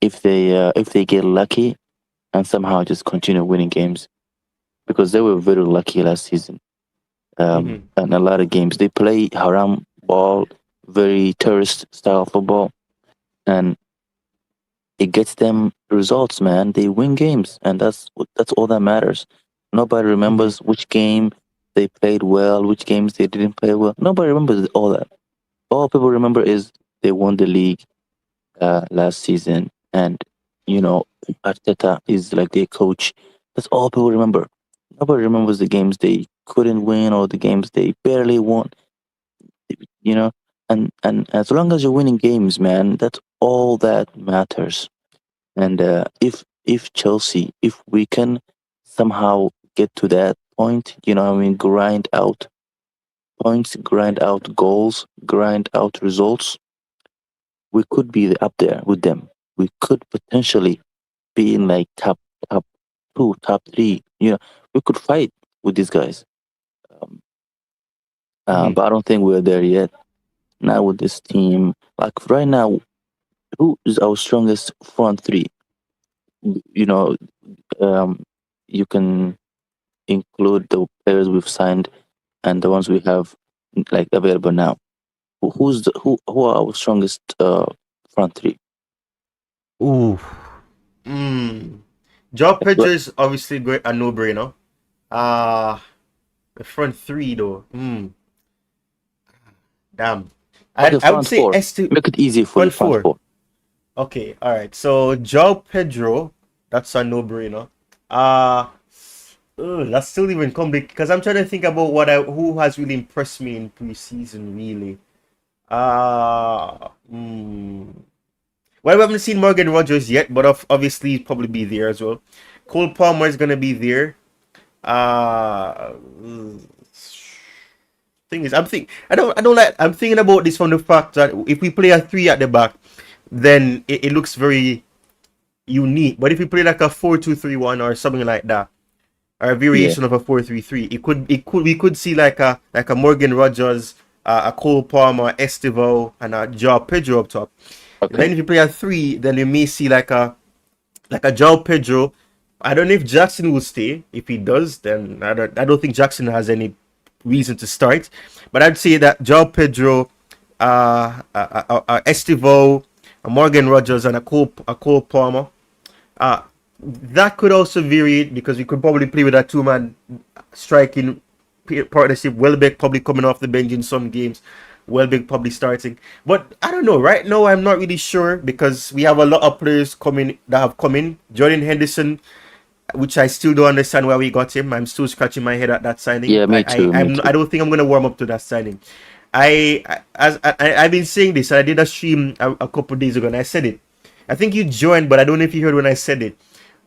if they get lucky and somehow just continue winning games, because they were very lucky last season. And a lot of games they play haram ball, very tourist style football, and it gets them results, man. They win games, and that's all that matters. Nobody remembers which game they played well, which games they didn't play well. Nobody remembers all that. All people remember is they won the league last season, and Arteta is like their coach. That's all people remember. Nobody remembers the games they couldn't win or the games they barely won. You know, and as long as you're winning games, man, that's all that matters. And if Chelsea, if we can somehow get to that point, grind out points, grind out goals, grind out results, we could be up there with them. We could potentially be in like top two, top three. We could fight with these guys. But I don't think we're there yet. Not with this team. Like right now, who is our strongest front three? You know, you can include the players we've signed and the ones we have like available now. Who are our strongest front three? Ooh. Joao Pedro is obviously a no-brainer. The front three though. Damn. I would say make it easy for front four. Okay, all right. So Joao Pedro, that's a no-brainer. That's still even complicated because I'm trying to think about who has really impressed me in preseason. Really. Well, we haven't seen Morgan Rogers yet, but obviously he'll probably be there as well. Cole Palmer is gonna be there. Thing is, I'm thinking about this from the fact that if we play a 3 at the back, then it looks very unique. But if we play like a 4-2-3-1 or something like that, or a variation of a 4-3-3, we could see like a Morgan Rogers, a Cole Palmer, Estêvão, and a Joao Pedro up top. Okay. Then if you play a 3, then you may see like a Joao Pedro. I don't know if Jackson will stay. If he does, then I don't think Jackson has any reason to start. But I'd say that Joao Pedro, Estêvão, Morgan Rogers, and a Cole Palmer. That could also vary because we could probably play with a 2-man striking partnership. Welbeck probably coming off the bench in some games. Welbeck probably starting. But I don't know. Right now, I'm not really sure because we have a lot of players that have come in. Jordan Henderson, which I still don't understand why we got him. I'm still scratching my head at that signing. Yeah, me too. I don't think I'm going to warm up to that signing. I've been saying this. I did a stream a couple of days ago and I said it. I think you joined, but I don't know if you heard when I said it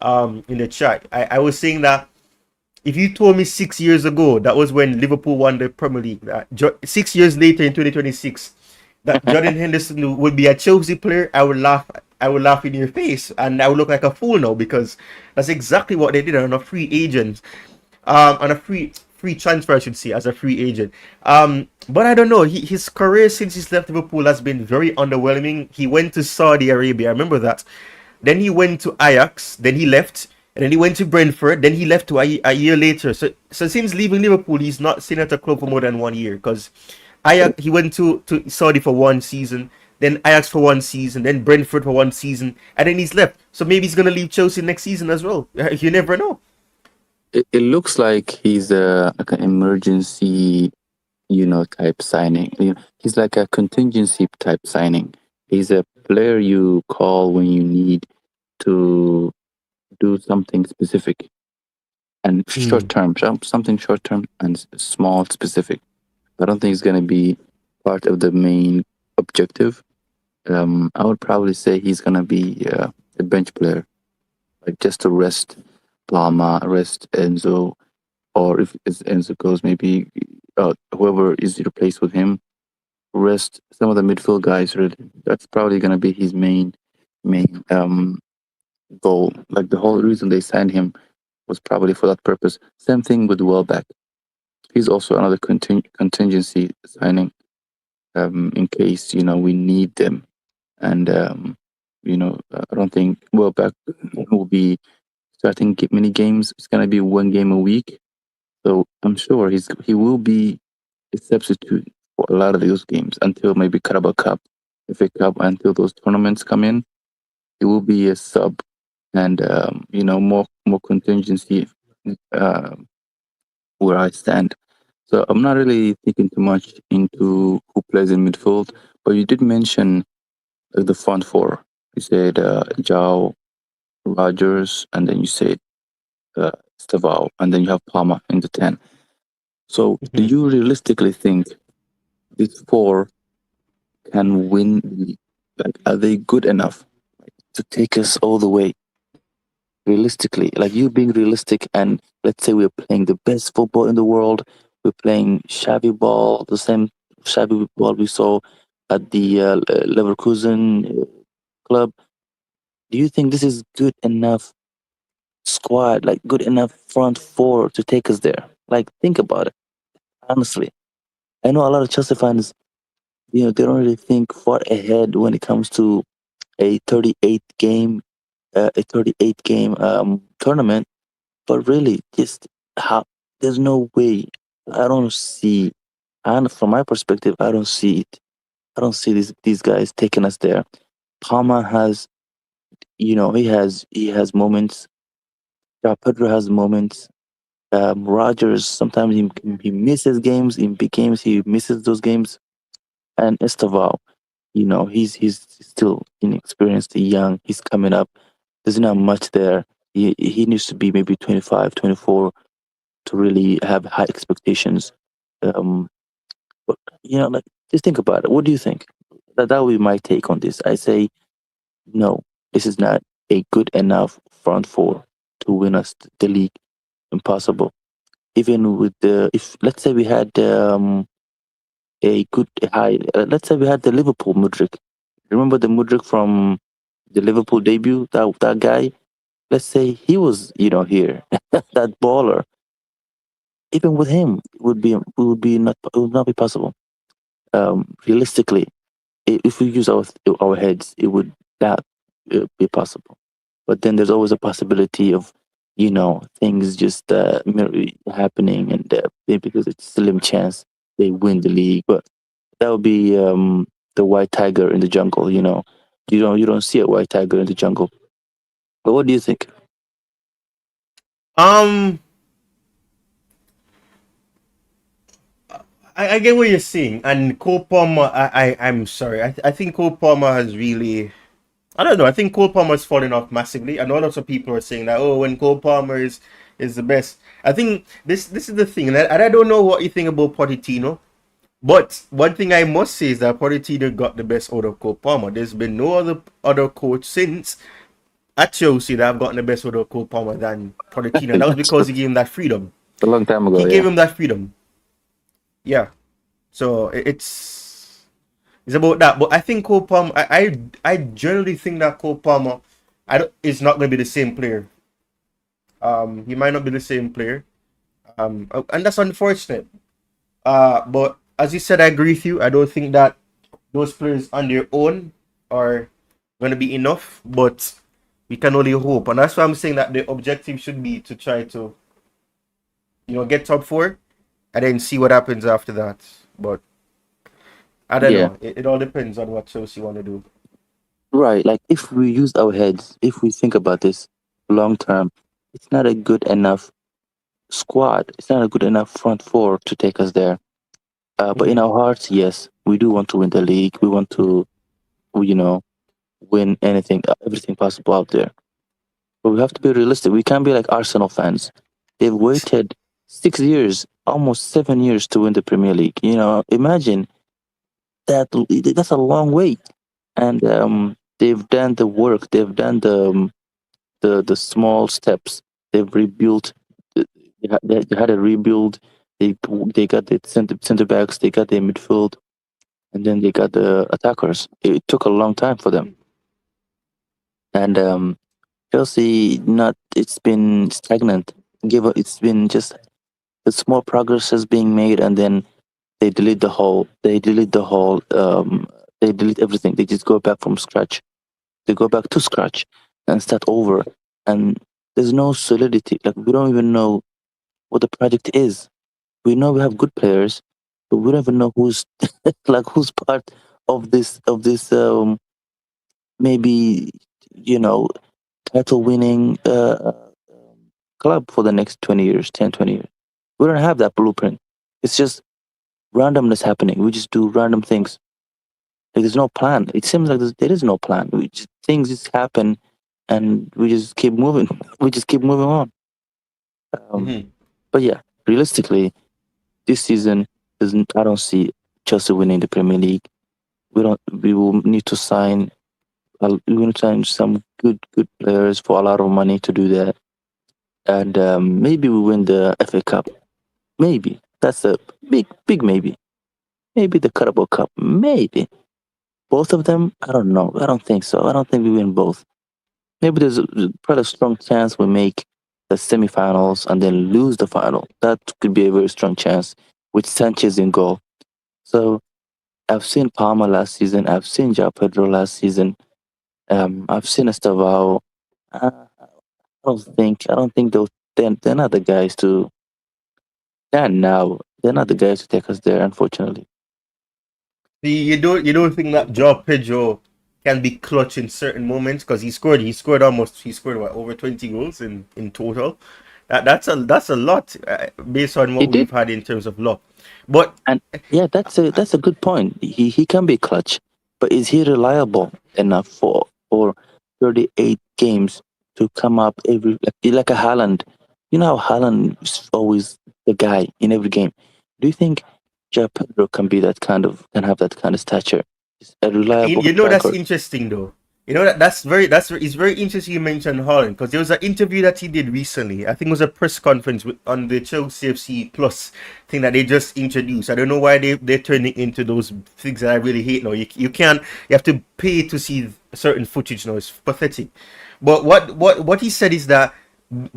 in the chat. I was saying that if you told me 6 years ago, that was when Liverpool won the Premier League, 6 years later in 2026, that Jordan Henderson would be a Chelsea player, I would laugh in your face and I would look like a fool now because that's exactly what they did on a free agent, on a free transfer, I should say, as a free agent. But I don't know, his career since he's left Liverpool has been very underwhelming. He went to Saudi Arabia, I remember that. Then he went to Ajax, then he left, and then he went to Brentford, then he left a year later. So since leaving Liverpool, he's not staying at a club for more than 1 year because Ajax, he went to Saudi for 1 season, then Ajax for 1 season, then Brentford for 1 season, and then he's left. So maybe he's going to leave Chelsea next season as well. You never know. It looks like he's like an emergency, type signing. He's like a contingency type signing. He's a player you call when you need to do something specific and short term, something short term and small specific. I don't think it's going to be part of the main objective. I would probably say he's going to be a bench player, like just to rest Palma, rest Enzo, or if Enzo goes, maybe whoever is replaced with him, rest some of the midfield guys. Really, that's probably going to be his main goal. Like the whole reason they signed him was probably for that purpose. Same thing with Welbeck. He's also another contingency signing in case we need them. And I don't think Welbeck will be starting many games. It's gonna be 1 game a week, so I'm sure he will be a substitute for a lot of those games until maybe Carabao Cup, FA Cup, until those tournaments come in. He will be a sub, and more contingency where I stand. So I'm not really thinking too much into who plays in midfield, but you did mention the front four. You said Jao, Rogers, and then you said Estêvão, and then you have Palmer in the 10. So, do you realistically think these four can win the league? Like, are they good enough to take us all the way? Realistically, like you being realistic, and let's say we're playing the best football in the world, we're playing shabby ball, the same shabby ball we saw at the Leverkusen club. Do you think this is good enough squad, like good enough front four to take us there? Like, think about it. Honestly, I know a lot of Chelsea fans, they don't really think far ahead when it comes to a 38 game tournament. But really, just how there's no way. I don't see, and from my perspective, I don't see it. I don't see these guys taking us there. Palmer has, he has moments. Pedro has moments. Rogers sometimes he misses games. In big games, he misses those games. And Estêvão, he's still inexperienced, young. He's coming up. There's not much there. He needs to be maybe 25, 24 to really have high expectations. But, like, just think about it. What do you think? That would be my take on this. I say, no, this is not a good enough front four to win us the league. Impossible. Even with if let's say we had a good high, let's say we had the Liverpool Mudryk. Remember the Mudryk from the Liverpool debut? That guy. Let's say he was, here, that baller. Even with him, it would not be possible. Realistically, if we use our heads, it would not be possible. But then there's always a possibility of, things just happening, and because it's a slim chance they win the league. But that would be the white tiger in the jungle. You don't see a white tiger in the jungle. But what do you think? I get what you're saying, and Cole Palmer. I'm sorry. I think Cole Palmer has really. I don't know. I think Cole Palmer has fallen off massively. I know lots of people are saying that. Oh, when Cole Palmer is the best. I think this is the thing, and I don't know what you think about Pochettino, but one thing I must say is that Pochettino got the best out of Cole Palmer. There's been no other coach since at Chelsea that have gotten the best out of Cole Palmer than Pochettino. That was because he gave him that freedom. A long time ago. He gave him that freedom. Yeah, so it's about that. But I think Cole Palmer, I generally think that Cole Palmer, is not going to be the same player. He might not be the same player, and that's unfortunate. But as you said, I agree with you. I don't think that those players on their own are going to be enough. But we can only hope, and that's why I'm saying that the objective should be to try to, get top four. And then see what happens after that. But I don't know. It all depends on what Chelsea want to do. Right. Like, if we use our heads, if we think about this long term, it's not a good enough squad. It's not a good enough front four to take us there. But in our hearts, yes, we do want to win the league. We want to, win everything possible out there. But we have to be realistic. We can't be like Arsenal fans. They've waited 6 years, almost 7 years to win the Premier League. Imagine that. That's a long wait, and they've done the work. They've done the small steps. They've rebuilt. They had a rebuild. They got the center backs. They got their midfield, and then they got the attackers. It took a long time for them, and Chelsea it's been stagnant. It's been just the small progress is being made, and then they delete everything. They just go back from scratch. They go back to scratch and start over. And there's no solidity. Like, we don't even know what the project is. We know we have good players, but we don't even know who's who's part of this maybe title winning club for the next 20 years, 10-20 years. We don't have that blueprint. It's just randomness happening. We just do random things. Like, there's no plan. It seems like there is no plan. Things just happen, and we just keep moving. We just keep moving on. But yeah, realistically, this season isn't. I don't see Chelsea winning the Premier League. We will need to sign. We're going to sign some good players for a lot of money to do that, and maybe we win the FA Cup. Maybe that's a big maybe. Maybe the Carabao Cup. Maybe both of them. I don't know. I don't think so. I don't think we win both. Maybe there's quite a strong chance we make the semi-finals and then lose the final. That could be a very strong chance with Sanchez in goal. So I've seen Palmer last season. I've seen João Pedro last season. I've seen Estêvão. I don't think they're not the guys to. They're not the guys to take us there, unfortunately. You don't think that João Pedro can be clutch in certain moments, because he scored what, over 20 goals in total. That's a lot based on what we've had in terms of luck. But yeah, that's a good point. He can be clutch, but is he reliable enough for 38 games to come up like a Haaland? You know how Haaland is always the guy in every game. Do you think João Pedro can have that kind of stature? A reliable. That's interesting though. It's very interesting you mentioned Haaland, because there was an interview that he did recently. I think it was a press conference on the Chelsea FC Plus thing that they just introduced. I don't know why they're turning into those things that I really hate now. You have to pay to see certain footage now. It's pathetic. But what he said is that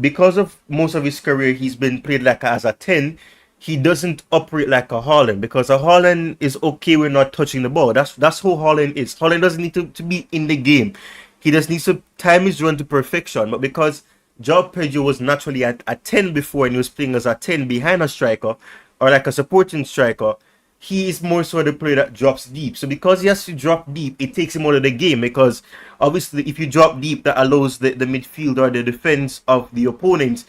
because of most of his career he's been played like as a 10, he doesn't operate like a Haaland, because a Haaland is okay with not touching the ball. That's who Haaland is. Haaland doesn't need to be in the game. He just needs to time his run to perfection. But because João Pedro was naturally at 10 before, and he was playing as a 10 behind a striker or like a supporting striker, he is more so the player that drops deep. So because he has to drop deep, it takes him out of the game, because obviously if you drop deep, that allows the midfield or the defense of the opponent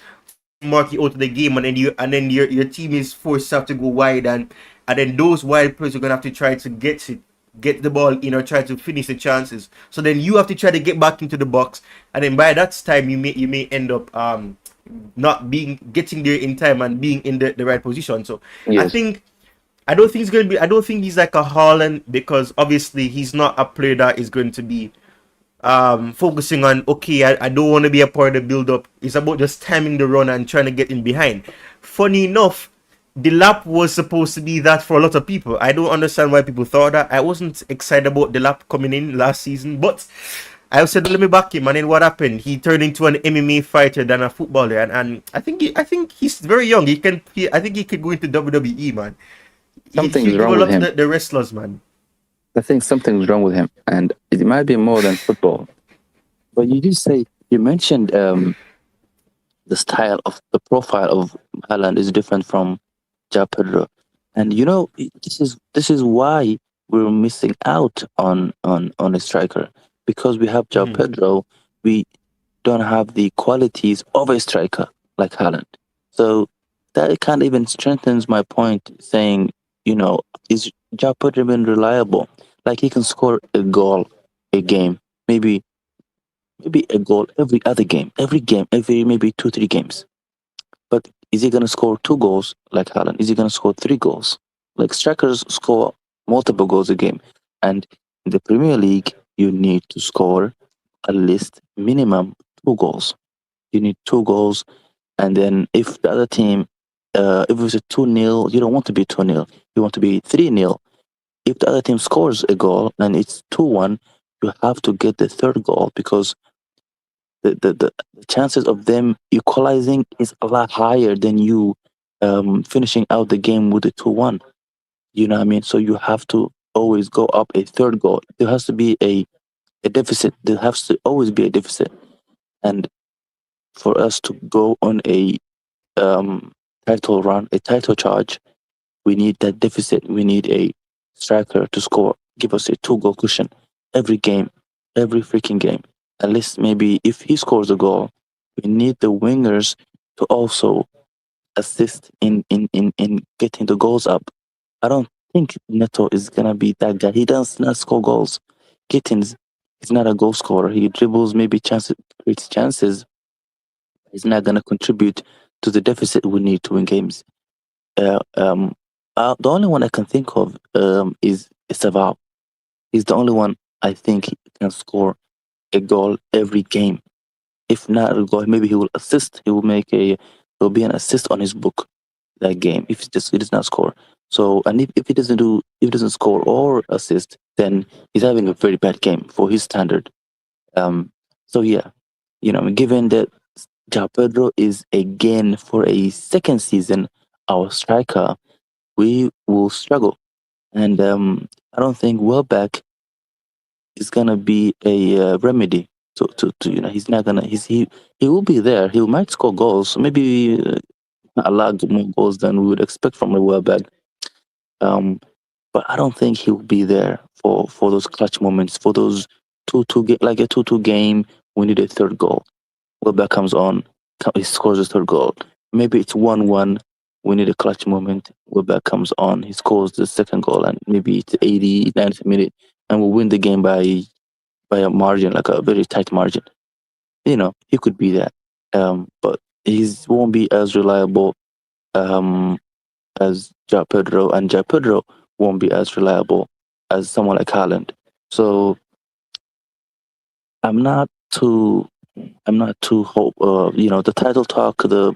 mark you out of the game, and then your team is forced to have to go wide, and then those wide players are gonna have to try to get the ball in or try to finish the chances. So then you have to try to get back into the box, and then by that time you may end up not getting there in time and being in the right position. So yes. I don't think he's like a Haaland, because obviously he's not a player that is going to be focusing on, I don't want to be a part of the build-up. It's about just timing the run and trying to get in behind. Funny enough, Delap was supposed to be that for a lot of people. I don't understand why people thought that. I wasn't excited about Delap coming in last season, but I said, let me back him. And then what happened? He turned into an MMA fighter than a footballer, and I think he's very young. I think he could go into WWE, man. Something's wrong with him. The wrestlers, man. I think something's wrong with him, and it might be more than football. But you mentioned the profile of Haaland is different from João Pedro, and this is why we're missing out on a striker, because we have João Pedro, we don't have the qualities of a striker like Haaland. So that kind of even strengthens my point, saying, is João Pedro even reliable? Like, he can score a goal a game, maybe a goal every other game, every maybe 2-3 games. But is he gonna score 2 goals like Haaland? Is he gonna score 3 goals? Like, strikers score multiple goals a game, and in the Premier League you need to score at least minimum 2 goals. You need 2 goals, and then if the other team, if it's a 2-0, you don't want to be 2-0. You want to be 3-0. If the other team scores a goal and it's 2-1, you have to get the 3rd goal, because the chances of them equalizing is a lot higher than you finishing out the game with a 2-1. You know what I mean? So you have to always go up a 3rd goal. There has to be a deficit. There has to always be a deficit. And for us to go on a title run, a title charge, we need that deficit. We need a striker to score, give us a 2-goal cushion every game, every freaking game. At least maybe if he scores a goal, we need the wingers to also assist in getting the goals up. I don't think Neto is gonna be that guy. He does not score goals. Gittens is not a goal scorer. He dribbles, maybe chances, creates chances. He's not gonna contribute to the deficit we need to win games. The only one I can think of is Estêvão. He's the only one I think he can score a goal every game. If not a goal, maybe he will assist. He will make a. There will be an assist on his book that game if he does not score. So, and if he doesn't score or assist, then he's having a very bad game for his standard. So yeah, given that João Pedro is again for a second season our striker, we will struggle, and I don't think Welbeck is gonna be a remedy. To he's not gonna he will be there. He might score goals, maybe a lot more goals than we would expect from a Welbeck. But I don't think he'll be there for those clutch moments, for those 2-2 like a 2-2 game. We need a third goal. Welbeck comes on, he scores a third goal. Maybe it's 1-1. We need a clutch moment. Welbeck comes on, he scores the second goal, and maybe it's 80, 90th minute, and we'll win the game by a margin, like a very tight margin. He could be that. But he won't be as reliable as João Pedro, and João Pedro won't be as reliable as someone like Haaland. So I'm not too hope. The title talk, the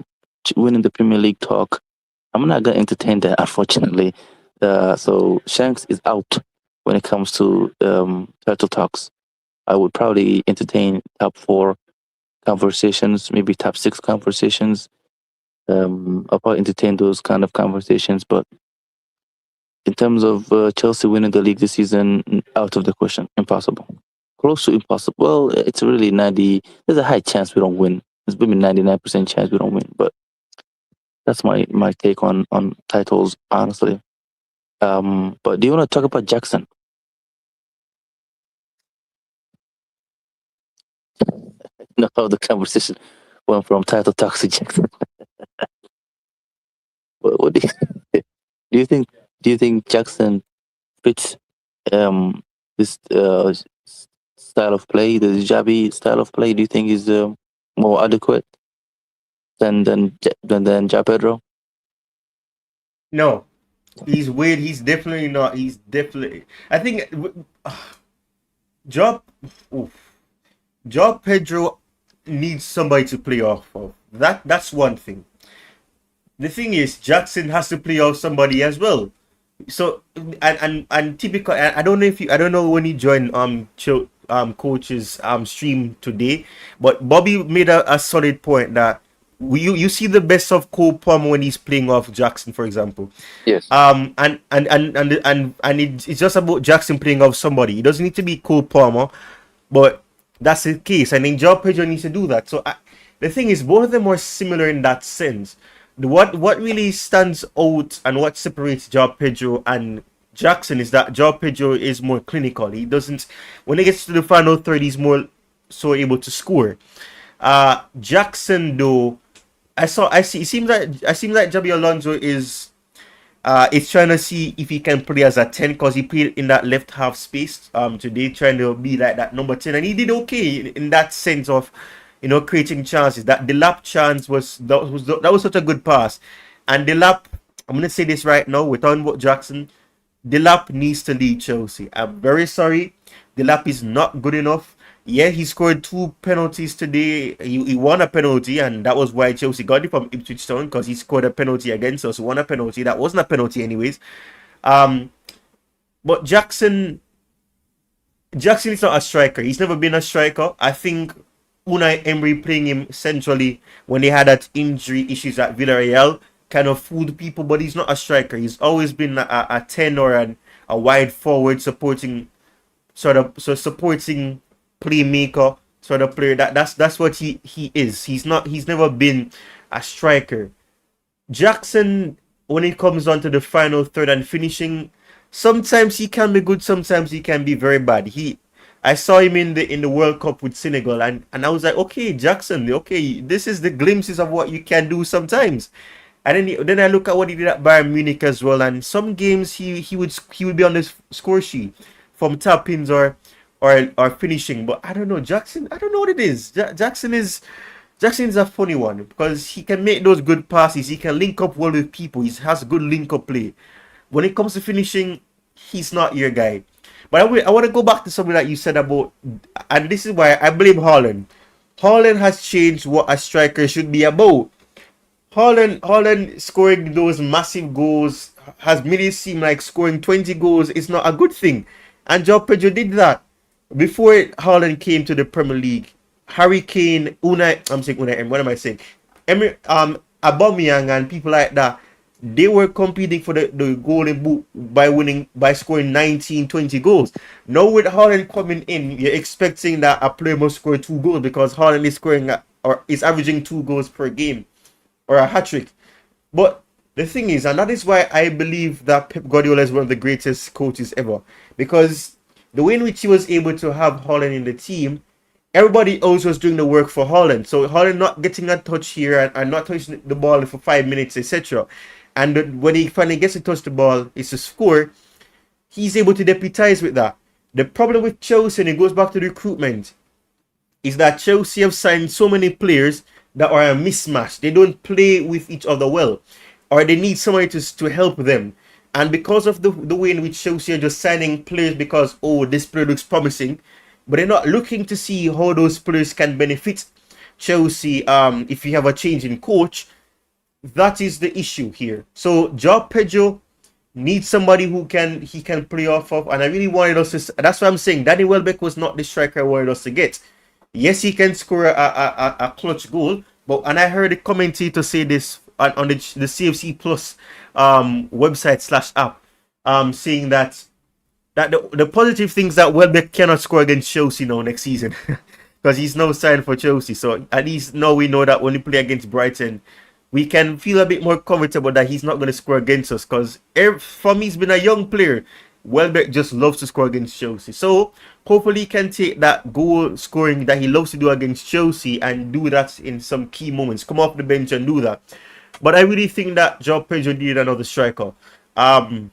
winning the Premier League talk. I'm not gonna entertain that, unfortunately. So Shanks is out when it comes to title talks. I would probably entertain top 4 conversations, maybe top 6 conversations. I'll probably entertain those kind of conversations, but in terms of Chelsea winning the league this season, out of the question, impossible. Close to impossible. Well, it's really 90. There's a high chance we don't win. There's maybe 99% chance we don't win, but that's my take on titles, honestly. But do you want to talk about Jackson? No, the conversation went from title talks to Jackson. What do you think? Do you think Jackson fits this style of play, the Javi style of play? Do you think is more adequate than João Pedro? No, he's weird. He's definitely not. He's definitely. I think João Pedro needs somebody to play off of. That's one thing. The thing is, Jackson has to play off somebody as well. So and typical. I don't know when he joined coach's stream today, but Bobby made a solid point that you see the best of Cole Palmer when he's playing off Jackson, for example. Yes. And it's just about Jackson playing off somebody. It doesn't need to be Cole Palmer, but that's the case. I think João Pedro needs to do that. So the thing is, both of them are similar in that sense. What really stands out and what separates João Pedro and Jackson is that João Pedro is more clinical. He doesn't, when he gets to the final third, he's more so able to score. Jackson, though, I see. It seems like Jabi Alonso is trying to see if he can play as a 10 because he played in that left half space today, trying to be like that number 10, and he did okay in that sense of creating chances. That Delap chance was such a good pass, and Delap, I'm gonna say this right now, we're talking about Jackson. Delap needs to lead Chelsea. I'm very sorry, Delap is not good enough. Yeah, he scored 2 penalties today. He won a penalty, and that was why Chelsea got it from Ipswich Town, because he scored a penalty against us. Won a penalty that wasn't a penalty anyways. But Jackson is not a striker. He's never been a striker. I think Unai Emery playing him centrally when they had that injury issues at Villarreal kind of fooled people, but he's not a striker. He's always been a 10 or a wide forward supporting playmaker sort of player. That's what he is. He's never been a striker. Jackson, when it comes on to the final third and finishing, sometimes he can be good, sometimes he can be very bad. I saw him in the World Cup with Senegal, and I was like, okay, Jackson, okay, this is the glimpses of what you can do sometimes. And then I look at what he did at Bayern Munich as well. And some games he would be on the score sheet from tap-ins or finishing. But I don't know, Jackson. I don't know what it is. Jackson is a funny one because he can make those good passes. He can link up well with people. He has good link-up play. When it comes to finishing, he's not your guy. But I want to go back to something that you said about, and this is why I blame Haaland. Haaland has changed what a striker should be about. Haaland scoring those massive goals has made it seem like scoring 20 goals is not a good thing. And João Pedro did that. Before Haaland came to the Premier League, Harry Kane, Aubameyang and people like that, they were competing for the golden boot by scoring 19, 20 goals. Now with Haaland coming in, you're expecting that a player must score 2 goals because Haaland is scoring or is averaging 2 goals per game or a hat-trick. But the thing is, and that is why I believe that Pep Guardiola is one of the greatest coaches ever, because the way in which he was able to have Haaland in the team, everybody else was doing the work for Haaland. So Haaland not getting a touch here and not touching the ball for 5 minutes, etc. And when he finally gets to touch the ball, it's a score. He's able to deputize with that. The problem with Chelsea, and it goes back to the recruitment, is that Chelsea have signed so many players that are a mismatch. They don't play with each other well, or they need somebody to help them. And because of the way in which Chelsea are just signing players because, oh, this player looks promising, but they're not looking to see how those players can benefit Chelsea if you have a change in coach. That is the issue here. So João Pedro needs somebody who can play off of, and I really wanted us to. That's what I'm saying. Danny Welbeck was not the striker I wanted us to get. Yes, he can score a clutch goal, and I heard a commentator say this on the CFC Plus website /app, saying that the positive things that Welbeck cannot score against Chelsea now next season because he's now signed for Chelsea. So at least now we know that when we play against Brighton, we can feel a bit more comfortable that he's not going to score against us, because from he's been a young player, Welbeck just loves to score against Chelsea. So hopefully he can take that goal scoring that he loves to do against Chelsea and do that in some key moments. Come off the bench and do that. But I really think that João Pedro needed another striker. And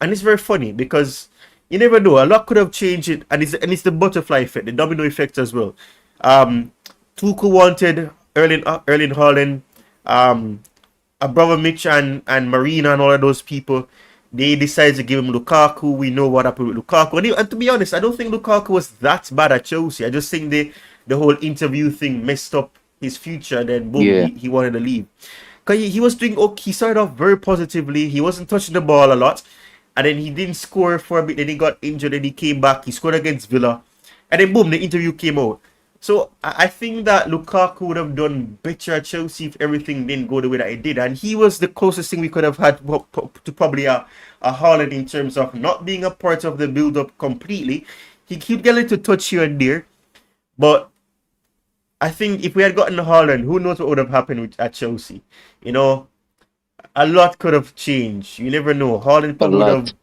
it's very funny because you never know. A lot could have changed it, and it's the butterfly effect, the domino effect as well. Tuchel wanted Erling Haaland, Abramovich and Marina and all of those people. They decided to give him Lukaku. We know what happened with Lukaku. And to be honest, I don't think Lukaku was that bad at Chelsea. I just think the whole interview thing messed up his future. And then boom, he wanted to leave. Because he was doing okay. He started off very positively. He wasn't touching the ball a lot. And then he didn't score for a bit. Then he got injured. Then he came back. He scored against Villa. And then boom, the interview came out. So I think that Lukaku would have done better at Chelsea if everything didn't go the way that it did. And he was the closest thing we could have had to probably a Haaland in terms of not being a part of the build-up completely. He could get a little touch here and there. But I think if we had gotten Haaland, who knows what would have happened at Chelsea? You know, a lot could have changed. You never know. Haaland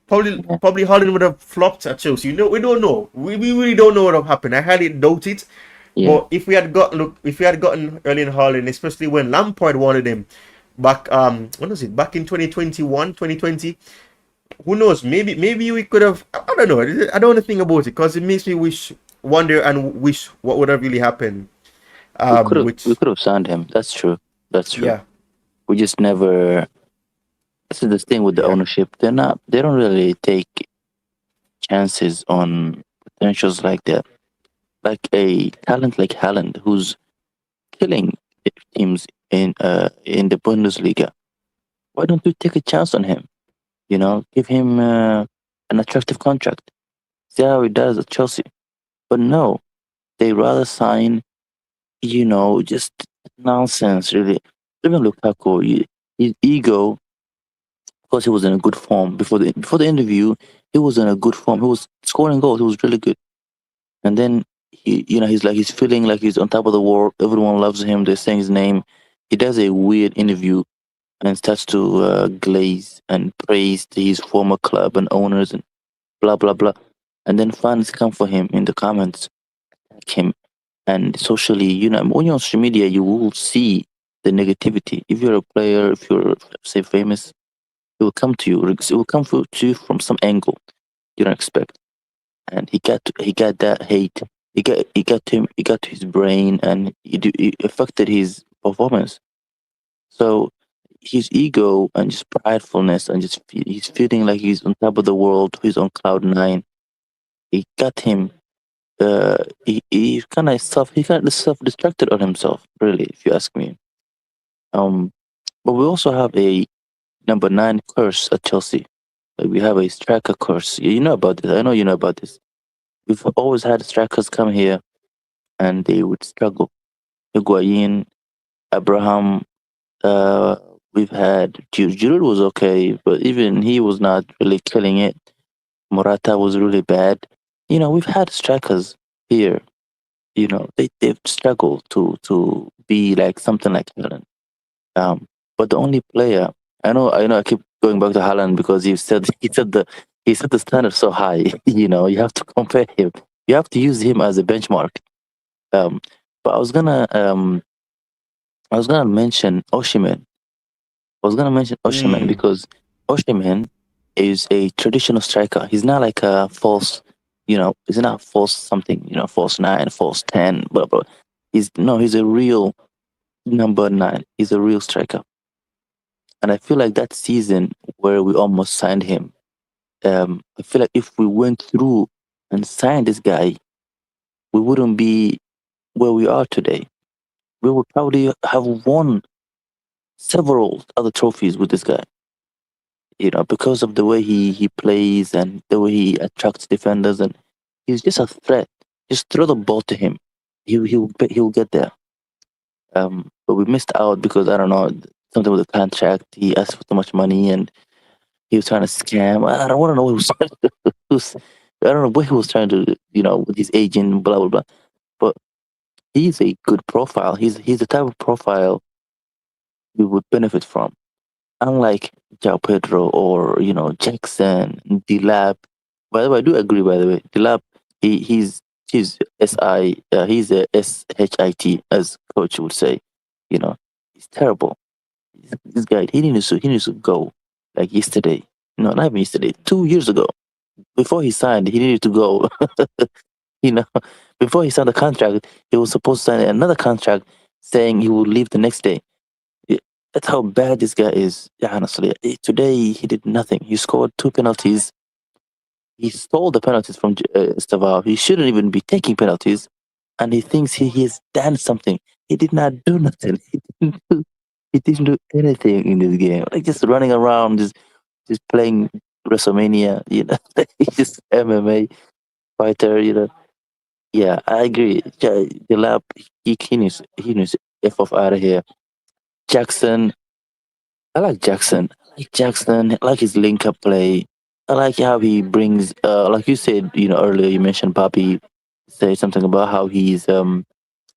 probably Haaland would have flopped at Chelsea. You know, we don't know. We really don't know what would have happened. I highly doubt it. Yeah. But if we had gotten Erling Haaland, especially when Lampard wanted him back, when was it? Back in 2020, who knows? Maybe we could have. I don't know. I don't want to think about it because it makes me wonder what would have really happened. We could have signed him. That's true. Yeah. We just never. This is the thing with the ownership. They don't really take chances on potentials like that. Like a talent like Haaland, who's killing teams in the Bundesliga. Why don't you take a chance on him? You know, give him an attractive contract. See how he does at Chelsea. But no, they rather sign, just nonsense, really. Even Lukaku, his ego, because he was in a good form. Before the interview, he was in a good form. He was scoring goals. He was really good. And then, he's feeling like he's on top of the world. Everyone loves him. They're saying his name. He does a weird interview and starts to glaze and praise his former club and owners and blah, blah, blah. And then fans come for him in the comments, attack him. And socially, when you're on social media, you will see the negativity. If you're a player, if you're say famous, it will come to you. It will come to you from some angle you don't expect. And he got that hate. It got to his brain, and it affected his performance. So his ego and just pridefulness and just he's feeling like he's on top of the world, he's on cloud nine. It got him. He kind of self destructed on himself, really, if you ask me. But we also have a number 9 curse at Chelsea. We have a striker curse. You know about this. I know you know about this. We've always had strikers come here and they would struggle. Higuain, Abraham, we've had Giroud was okay, but even he was not really killing it. Morata was really bad. We've had strikers here. They've struggled to be like something like Haaland. But the only player I know I keep going back to Haaland because he set the standard so high. You have to compare him. You have to use him as a benchmark. But I was gonna mention Osimhen. Because Osimhen is a traditional striker. He's not like a false, he's not false something, false 9, false 10, blah blah. He's a real number 9. He's a real striker. And I feel like that season where we almost signed him, I feel like if we went through and signed this guy, we wouldn't be where we are today. We would probably have won several other trophies with this guy. Because of the way he plays and the way he attracts defenders, and he's just a threat. Just throw the ball to him, he'll get there. But we missed out because I don't know, something with the contract. He asked for too much money and he was trying to scam. I don't want to know what he was trying to do. I don't know what he was trying to do, with his agent, blah blah blah. But he's a good profile. He's the type of profile we would benefit from. Unlike João Pedro or Jackson, Delap. By the way, I do agree. By the way, Delap, he's he's he's a shit, as coach would say. He's terrible. This guy, he needs to go like yesterday. No, not even yesterday. 2 years ago, before he signed, he needed to go. you know, before he signed the contract, he was supposed to sign another contract saying he would leave the next day. That's how bad this guy is. Yeah, honestly, today he did nothing. He scored 2 penalties. He stole the penalties from Estêvão. He shouldn't even be taking penalties, and he thinks he has done something. He did not do nothing. He didn't do anything in this game. Like just running around, just playing WrestleMania. He's just MMA fighter. Yeah, I agree. The lab, he needs F off out of here. Jackson, I like Jackson. I like his link-up play. I like how he brings, like you said, earlier you mentioned Bobby said something about how he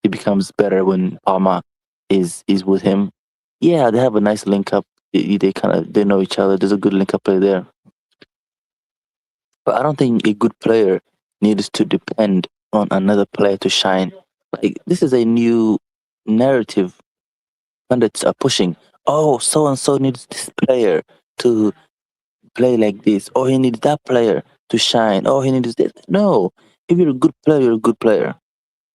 becomes better when Palma is with him. Yeah, they have a nice link-up. They know each other. There's a good link-up play there. But I don't think a good player needs to depend on another player to shine. Like this is a new narrative pundits are pushing. Oh, so and so needs this player to play like this. Oh, he needs that player to shine. Oh, he needs this. No, if you're a good player, you're a good player.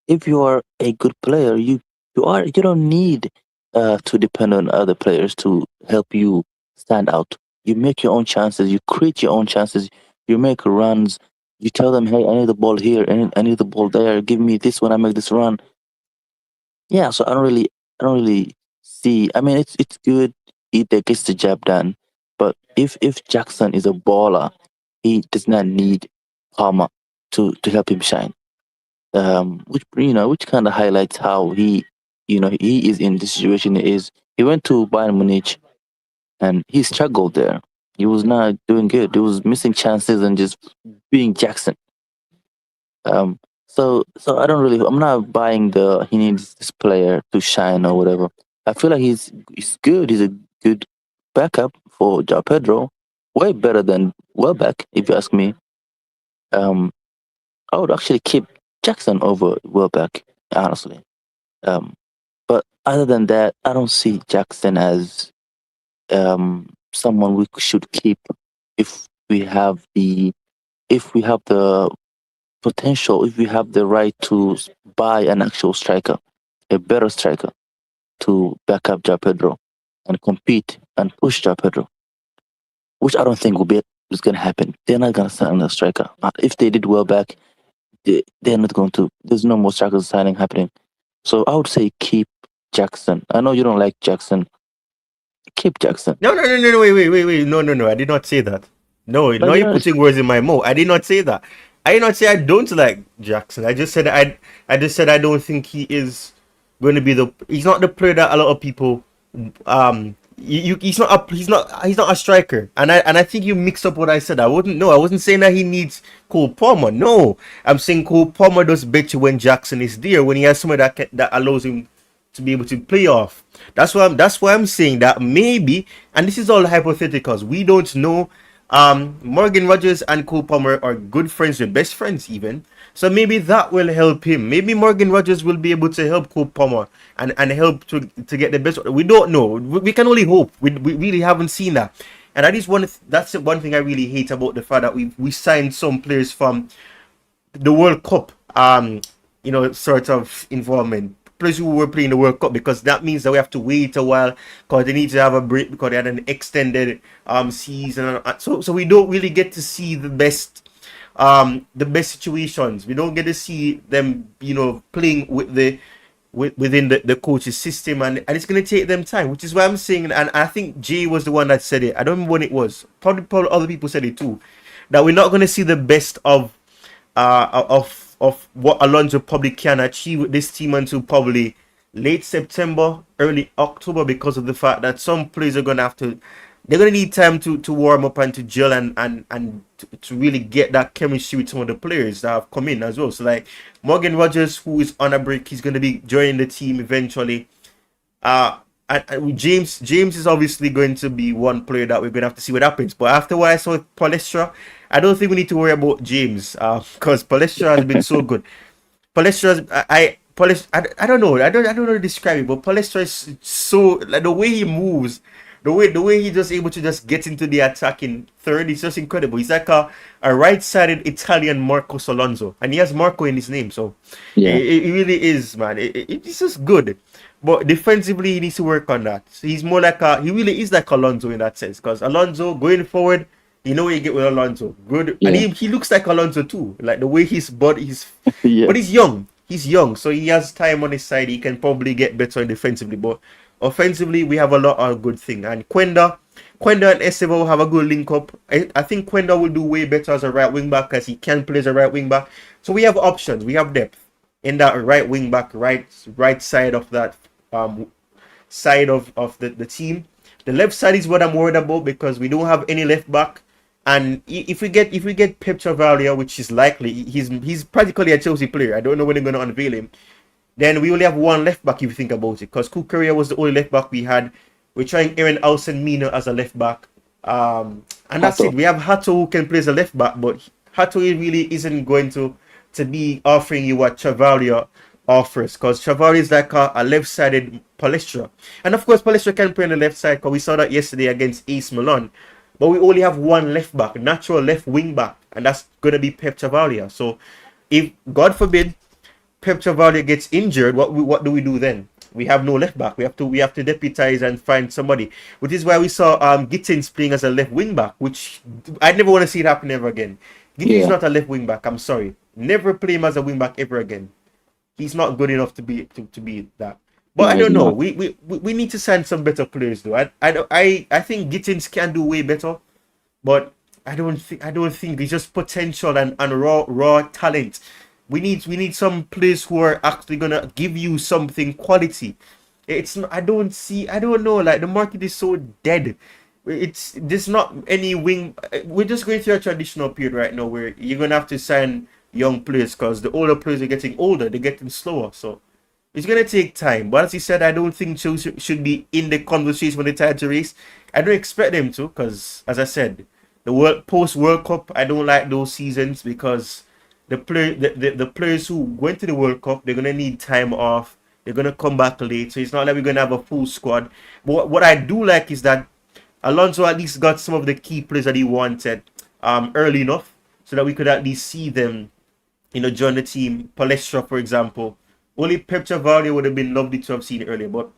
If you are a good player, you don't need to depend on other players to help you stand out. You make your own chances. You create your own chances. You make runs. You tell them, hey, I need the ball here. I need the ball there. Give me this when I make this run. Yeah, so I don't really see. I mean, it's good. He gets the job done. But if Jackson is a baller, he does not need Palmer to help him shine. Which kind of highlights how he is in the situation he is. He went to Bayern Munich, and he struggled there. He was not doing good. He was missing chances and just being Jackson. So I'm not buying he needs this player to shine or whatever. I feel like he's good. He's a good backup for João Pedro. Way better than Welbeck, if you ask me. I would actually keep Jackson over Welbeck, honestly. But other than that, I don't see Jackson as someone we should keep if we have the potential, if we have the right to buy an actual striker, a better striker to back up João Pedro and compete and push João Pedro, which I don't think is going to happen. They're not going to sign a striker. If they did well back, they're not going to. There's no more striker signing happening. So I would say keep Jackson. I know you don't like Jackson. Keep Jackson. No, wait. No. I did not say that. No, now you're putting words in my mouth. I did not say that. I did not say I don't like Jackson. I just said I just said I don't think he is going to be he's not the player that a lot of people he's not a striker. And I think you mixed up what I said. I wasn't saying that he needs Cole Palmer. No. I'm saying Cole Palmer does better when Jackson is there, when he has someone that allows him to be able to play off. That's why I'm saying that maybe, and this is all hypotheticals, we don't know. Morgan Rogers and Cole Palmer are good friends, they're best friends even. So maybe that will help him. Maybe Morgan Rogers will be able to help Cole Palmer and help to get the best. We don't know. We can only hope. We really haven't seen that. And that's one thing I really hate about the fact that we signed some players from the World Cup sort of involvement. Players who were playing the World Cup, because that means that we have to wait a while because they need to have a break because they had an extended season. So we don't really get to see the best situations. We don't get to see them, playing within the coach's system, and it's going to take them time, which is why I'm saying, and I think Jay was the one that said it. I don't remember when it was. Probably other people said it too, that we're not going to see the best of what Alonso probably can achieve with this team until probably late September, early October, because of the fact that some players are gonna need time to warm up and to gel and to really get that chemistry with some of the players that have come in as well. So like Morgan Rogers, who is on a break, he's gonna be joining the team eventually. And James is obviously going to be one player that we're going to have to see what happens. But after what I saw with Palestra, I don't think we need to worry about James because Palestra has been so good. Palestra, I don't know how to describe it, but Palestra is so, like, the way he moves, the way he's just able to just get into the attacking third is just incredible. He's like a right-sided Italian Marcos Alonso, and he has Marco in his name, so yeah, it really is, man. It's just good. But defensively, he needs to work on that. So he's more like he really is like Alonso in that sense. Because Alonso, going forward, you know what you get with Alonso. Good. Yeah. And he looks like Alonso too. Like the way his body is. Yeah. But he's young. He's young. So he has time on his side. He can probably get better defensively. But offensively, we have a lot of good things. And Quenda and Estêvão have a good link up. I think Quenda will do way better as a right wing back, as he can play as a right wing back. So we have options. We have depth in that right wing back, right side of that side of the team. The left side is what I'm worried about because we don't have any left back, and if we get Pep Chavalia, which is likely, he's practically a Chelsea player. I don't know when they're going to unveil him. Then we only have one left back if you think about it, because Kukurea was the only left back we had. We're trying Aaron Alsen-Mina as a left back, and that's it. We have Hato who can play as a left back, but Hato really isn't going to be offering you what Chavalia offers, because Chavalia is like a left-sided Palestra, and of course Palestra can play on the left side because we saw that yesterday against AC Milan. But we only have one left back, natural left wing back, and that's going to be Pep Chavalia. So if God forbid Pep Chavalia gets injured, what do we do then? We have no left back. We have to deputize and find somebody, which is why we saw Gittens playing as a left wing back, which I never want to see it happen ever again. Gittens is not a left wing back. I'm sorry, never play him as a wing back ever again. He's not good enough to be that. But I don't know. We need to sign some better players though. I think Gittens can do way better, but I don't think it's just potential and raw talent. We need some players who are actually gonna give you something quality. It's not, I don't know. Like the market is so dead. There's not any wing. We're just going through a traditional period right now where you're gonna have to sign young players because the older players are getting older, they're getting slower, so it's going to take time. But as he said, I don't think Chelsea should be in the conversation when the title race. I don't expect them to, because as I said, the post World Cup, I don't like those seasons because the players who went to the World Cup, they're going to need time off. They're gonna come back late, so it's not like we're gonna have a full squad. But what I do like is that Alonso at least got some of the key players that he wanted early enough, so that we could at least see them, join the team. Palestra, for example. Only Pep Chavarria would have been lovely to have seen earlier. But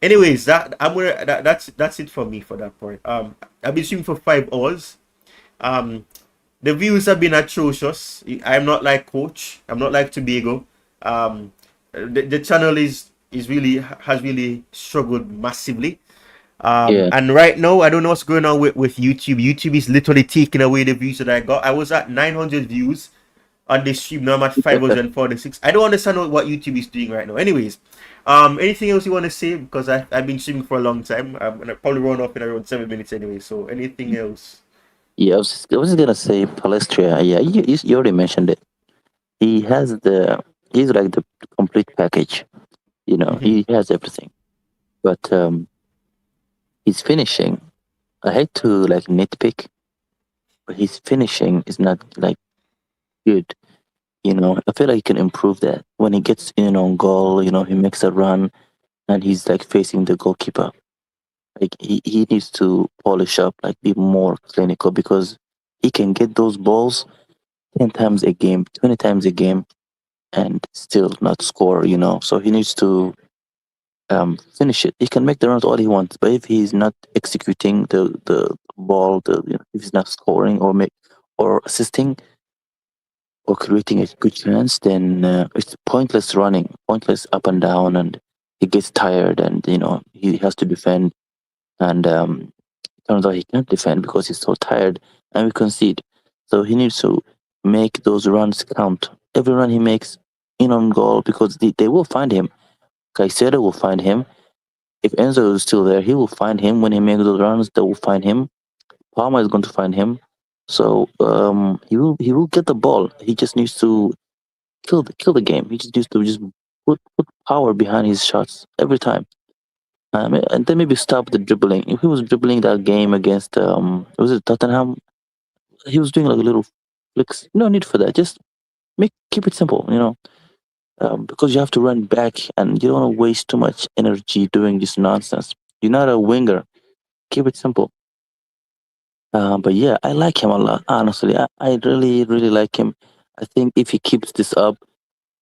anyways, that's it for me for that part. I've been streaming for 5 hours. The views have been atrocious. I'm not like Coach. I'm not like Tobago. The channel has really struggled massively. And right now, I don't know what's going on with YouTube. YouTube is literally taking away the views that I got. I was at 900 views on this stream. Now I'm at 546. I don't understand what YouTube is doing right now. Anyways, anything else you want to say? Because I've been streaming for a long time. I'm gonna probably run off in around 7 minutes anyway. So anything else? Yeah, I was just gonna say Palestra. Yeah, you already mentioned it. He's like the complete package. He has everything. But his finishing, I hate to like nitpick, but his finishing is not like good. I feel like he can improve that. When he gets in on goal, he makes a run and he's like facing the goalkeeper. Like he needs to polish up, like be more clinical, because he can get those balls 10 times a game, 20 times a game, and still not score, So he needs to finish it. He can make the runs all he wants, but if he's not executing the ball, if he's not scoring or assisting or creating a good chance, then it's pointless running, pointless up and down, and he gets tired, and he has to defend, and it turns out he can't defend because he's so tired, and we concede. So he needs to make those runs count. Every run he makes in on goal, because they will find him. Caicedo will find him. If Enzo is still there, he will find him. When he makes those runs, they will find him. Palma is going to find him. So he will get the ball. He just needs to kill the game. He just needs to put power behind his shots every time. And then maybe stop the dribbling. If he was dribbling that game against was it Tottenham? He was doing like a little flicks. No need for that. Just keep it simple, because you have to run back and you don't want to waste too much energy doing this nonsense. You're not a winger. Keep it simple. But yeah, I like him a lot. Honestly, I really, really like him. I think if he keeps this up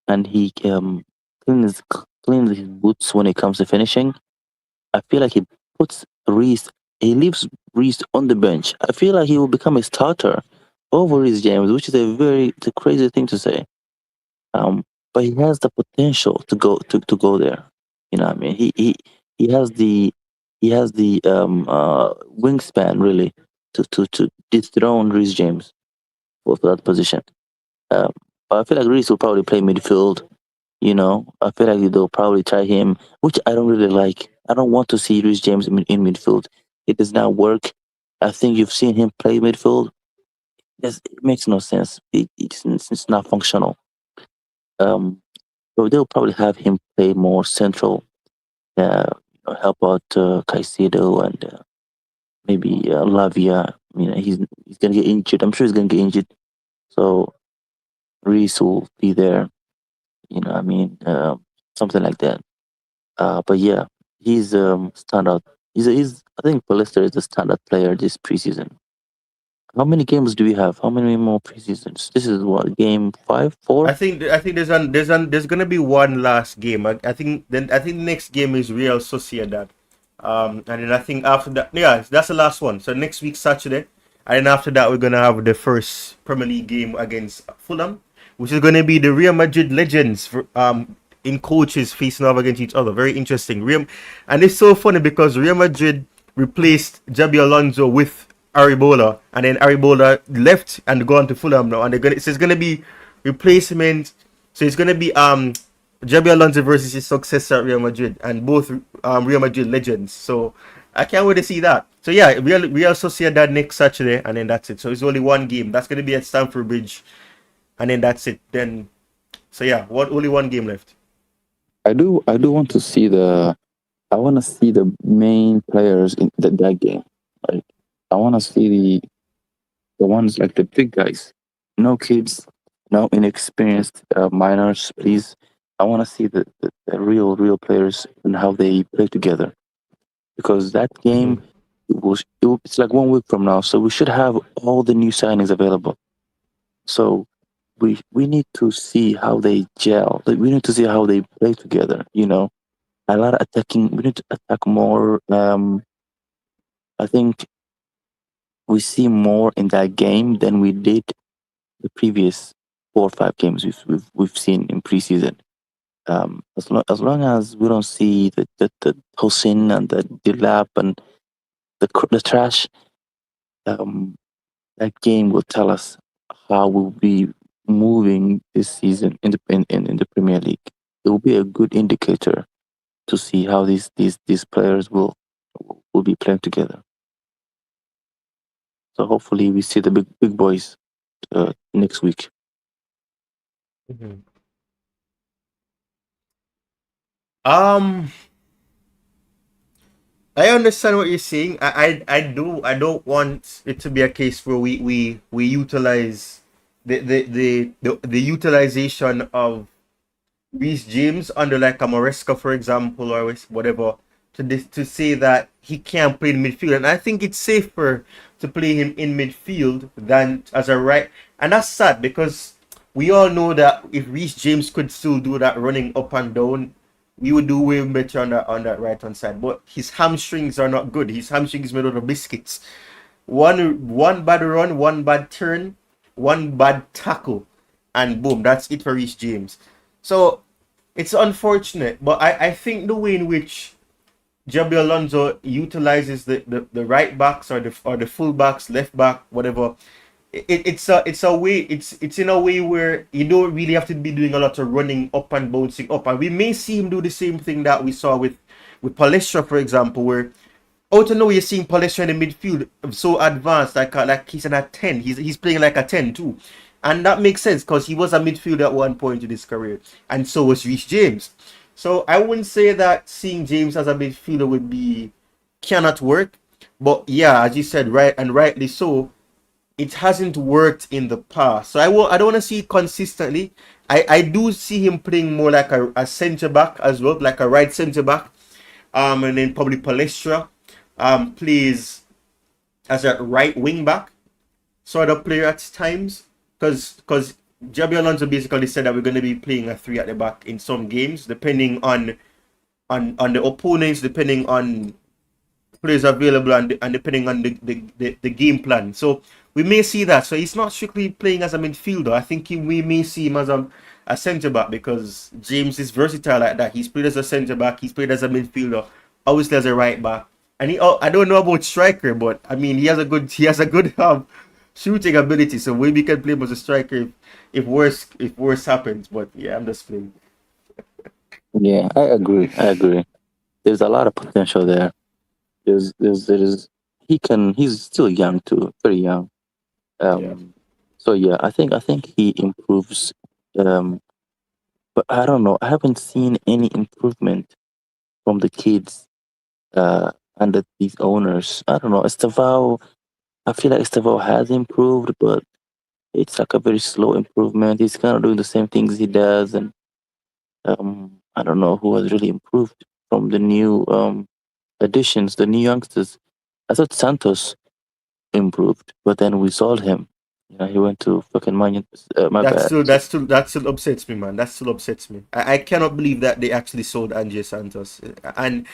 and he cleans his boots when it comes to finishing, I feel like he leaves Reece on the bench. I feel like he will become a starter over Reece James, which is it's a crazy thing to say. But he has the potential to go there. What I mean? He has the wingspan really to dethrone Reece James for that position. But I feel like Reece will probably play midfield. I feel like they'll probably try him, which I don't really like. I don't want to see Reece James in midfield. It does not work. I think you've seen him play midfield. It makes no sense. It's not functional. So they'll probably have him play more central, help out Caicedo and maybe Lavia. He's gonna get injured. I'm sure he's gonna get injured. So Reece will be there. Something like that. But yeah, he's standout. He's I think Palestra is the standout player this preseason. How many games do we have? How many more preseasons? This is what, game 5, 4? I think there's gonna be one last game. I think the next game is Real Sociedad. And then I think after that, yeah, that's the last one. So next week Saturday, and then after that we're gonna have the first Premier League game against Fulham, which is gonna be the Real Madrid legends in coaches facing off against each other. Very interesting. And it's so funny because Real Madrid replaced Xabi Alonso with Arribola, and then Arribola left and gone to Fulham now, and it's gonna be replacement. So it's gonna be Xabi Alonso versus his successor at Real Madrid, and both Real Madrid legends. So I can't wait to see that. So yeah, Real Sociedad next Saturday, and then that's it. So it's only one game. That's gonna be at Stamford Bridge, and then that's it. Then, so yeah, only one game left. I do want to see the main players in that game. Like, I want to see the ones like the big guys. No kids, no inexperienced minors, please. I want to see the real players and how they play together, because that game it's like 1 week from now, so we should have all the new signings available. So we need to see how they gel. Like, we need to see how they play together. A lot of attacking. We need to attack more. I think we see more in that game than we did the previous 4 or 5 games we've seen in preseason. As long as we don't see the Hossein and the Delap and the trash, that game will tell us how we'll be moving this season in the Premier League. It will be a good indicator to see how these players will be playing together. So hopefully we see the big boys next week. I understand what you're saying. I don't want it to be a case where we utilize the utilization of Reece James under like a Maresca, for example, or whatever, to say that he can't play in midfield. And I think it's safer to play him in midfield than as a right. And that's sad, because we all know that if Reece James could still do that running up and down, we would do way better on that right hand side. But his hamstrings are not good. His hamstrings made out of biscuits. One bad run, one bad turn, one bad tackle, and boom, that's it for Reece James. So it's unfortunate, but I think the way in which Jabi Alonso utilizes the right backs or the full backs, left back, whatever, it's in a way where you don't really have to be doing a lot of running up and bouncing up. And we may see him do the same thing that we saw with Palestra, for example, where out of nowhere you're seeing Palestra in the midfield so advanced, like he's at 10. He's playing like a 10 too. And that makes sense, because he was a midfielder at one point in his career. And so was Reece James. So I wouldn't say that seeing James as a midfielder cannot work. But yeah, as you said, right, and rightly so, it hasn't worked in the past. So I don't want to see it consistently. I do see him playing more like a centre back as well, like a right centre back. And then probably Palestra plays as a right wing back sort of player at times. Because Jabi Alonso basically said that we're going to be playing a 3 at the back in some games, depending on the opponents, depending on players available, and depending on the game plan. So we may see that. So he's not strictly playing as a midfielder. I think we may see him as a centre back, because James is versatile like that. He's played as a centre back. He's played as a midfielder. Obviously as a right back. And I don't know about striker, but I mean he has a good shooting ability. So maybe he can play him as a striker if worse happens. But yeah, I'm just playing. Yeah, I agree. There's a lot of potential there. He's still young too, very young. So yeah, I think he improves. But I don't know. I haven't seen any improvement from the kids under these owners. I don't know. Estêvão, I feel like Estêvão has improved, but it's like a very slow improvement. He's kind of doing the same things he does, and I don't know who has really improved from the new additions, the new youngsters. I thought Santos improved, but then we sold him. He went to fucking Man United. That still upsets me, man. That still upsets me. I cannot believe that they actually sold Andre Santos and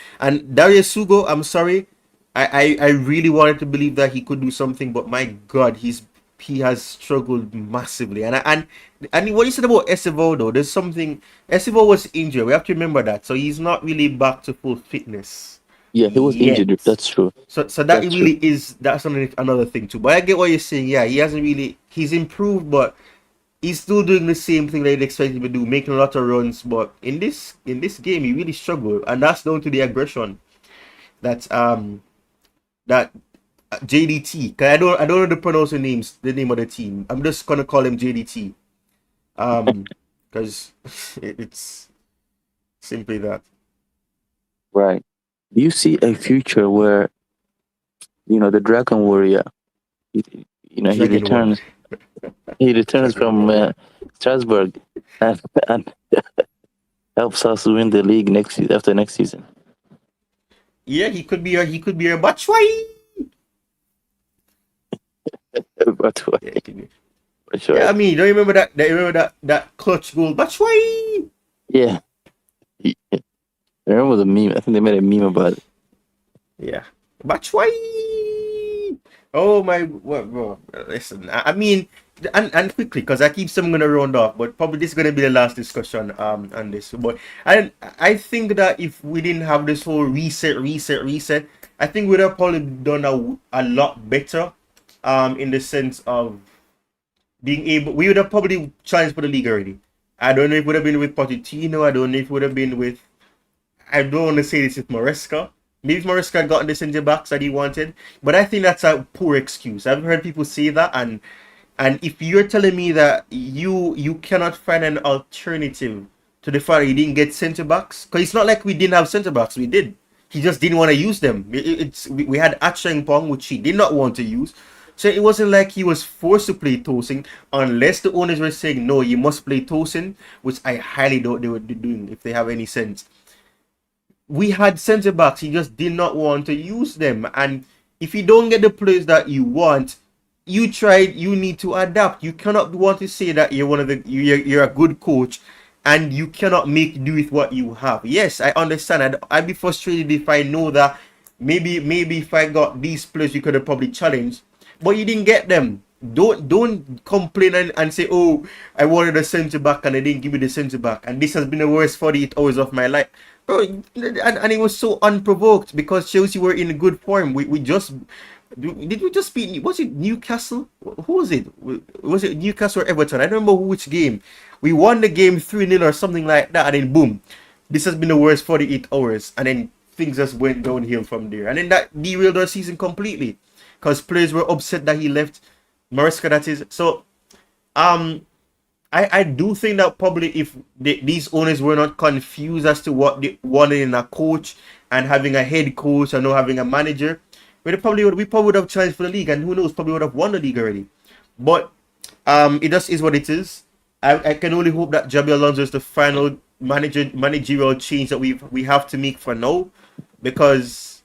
Darius Sugo. I'm sorry. I really wanted to believe that he could do something, but my God, he has struggled massively. And what you said about Estêvão, though, there's something. Estêvão was injured. We have to remember that. So he's not really back to full fitness. Yeah, he was injured. That's true. So that's another thing too. But I get what you're saying. Yeah, he's improved, but he's still doing the same thing that you'd expect him to do, making a lot of runs. But in this game, he really struggled, and that's down to the aggression that JDT. Cause I don't know how to pronounce the name of the team. I'm just gonna call him JDT. Because it's simply that. Right. Do you see a future where, the Dragon Warrior, he returns, from Strasbourg, and helps us win the league after next season. Yeah, he could be a Batshuayi. Batshuayi. Yeah, I mean, don't you remember that clutch goal, Batshuayi? Yeah. I remember the meme. I think they made a meme about it. Yeah, Batshuayi. Oh my, bro. Listen, I mean, and quickly, because I keep saying I'm gonna round off, but probably this is gonna be the last discussion on this. But I think that if we didn't have this whole reset, I think we'd have probably done a lot better, in the sense of being able. We would have probably challenged for the league already. I don't know if it would have been with Pochettino. I don't know if it would have been with. I don't want to say this with Maresca. Maybe if Maresca had gotten the centre backs that he wanted, but I think that's a poor excuse. I've heard people say that, and if you're telling me that you cannot find an alternative to the fact that you didn't get centre backs, because it's not like we didn't have centre backs, we did. He just didn't want to use them. We had Acheng-Pong, which he did not want to use. So it wasn't like he was forced to play Tosin, unless the owners were saying, no, you must play Tosin, which I highly doubt they would be doing if they have any sense. We had centre backs, he just did not want to use them. And if you don't get the players that you want, you need to adapt. You cannot want to say that you're a good coach and you cannot make do with what you have. Yes, I understand. I'd be frustrated if I know that maybe if I got these players, you could have probably challenged, but you didn't get them. Don't complain and say, oh, I wanted a centre back and they didn't give me the centre back, and this has been the worst 48 hours of my life. Bro, and it was so unprovoked because Chelsea were in good form. Did we just beat, was it Newcastle? Who was it? Was it Newcastle or Everton? I don't remember which game. We won the game 3-0 or something like that, and then boom, this has been the worst 48 hours, and then things just went downhill from there. And then that derailed our season completely because players were upset that he left. Maresca, that is. So, I do think that probably if these owners were not confused as to what they wanted in a coach and having a head coach and not having a manager, we probably would have challenged for the league, and who knows, probably would have won the league already. But it just is what it is. I can only hope that Jabi Alonso is the final managerial change that we have to make for now, because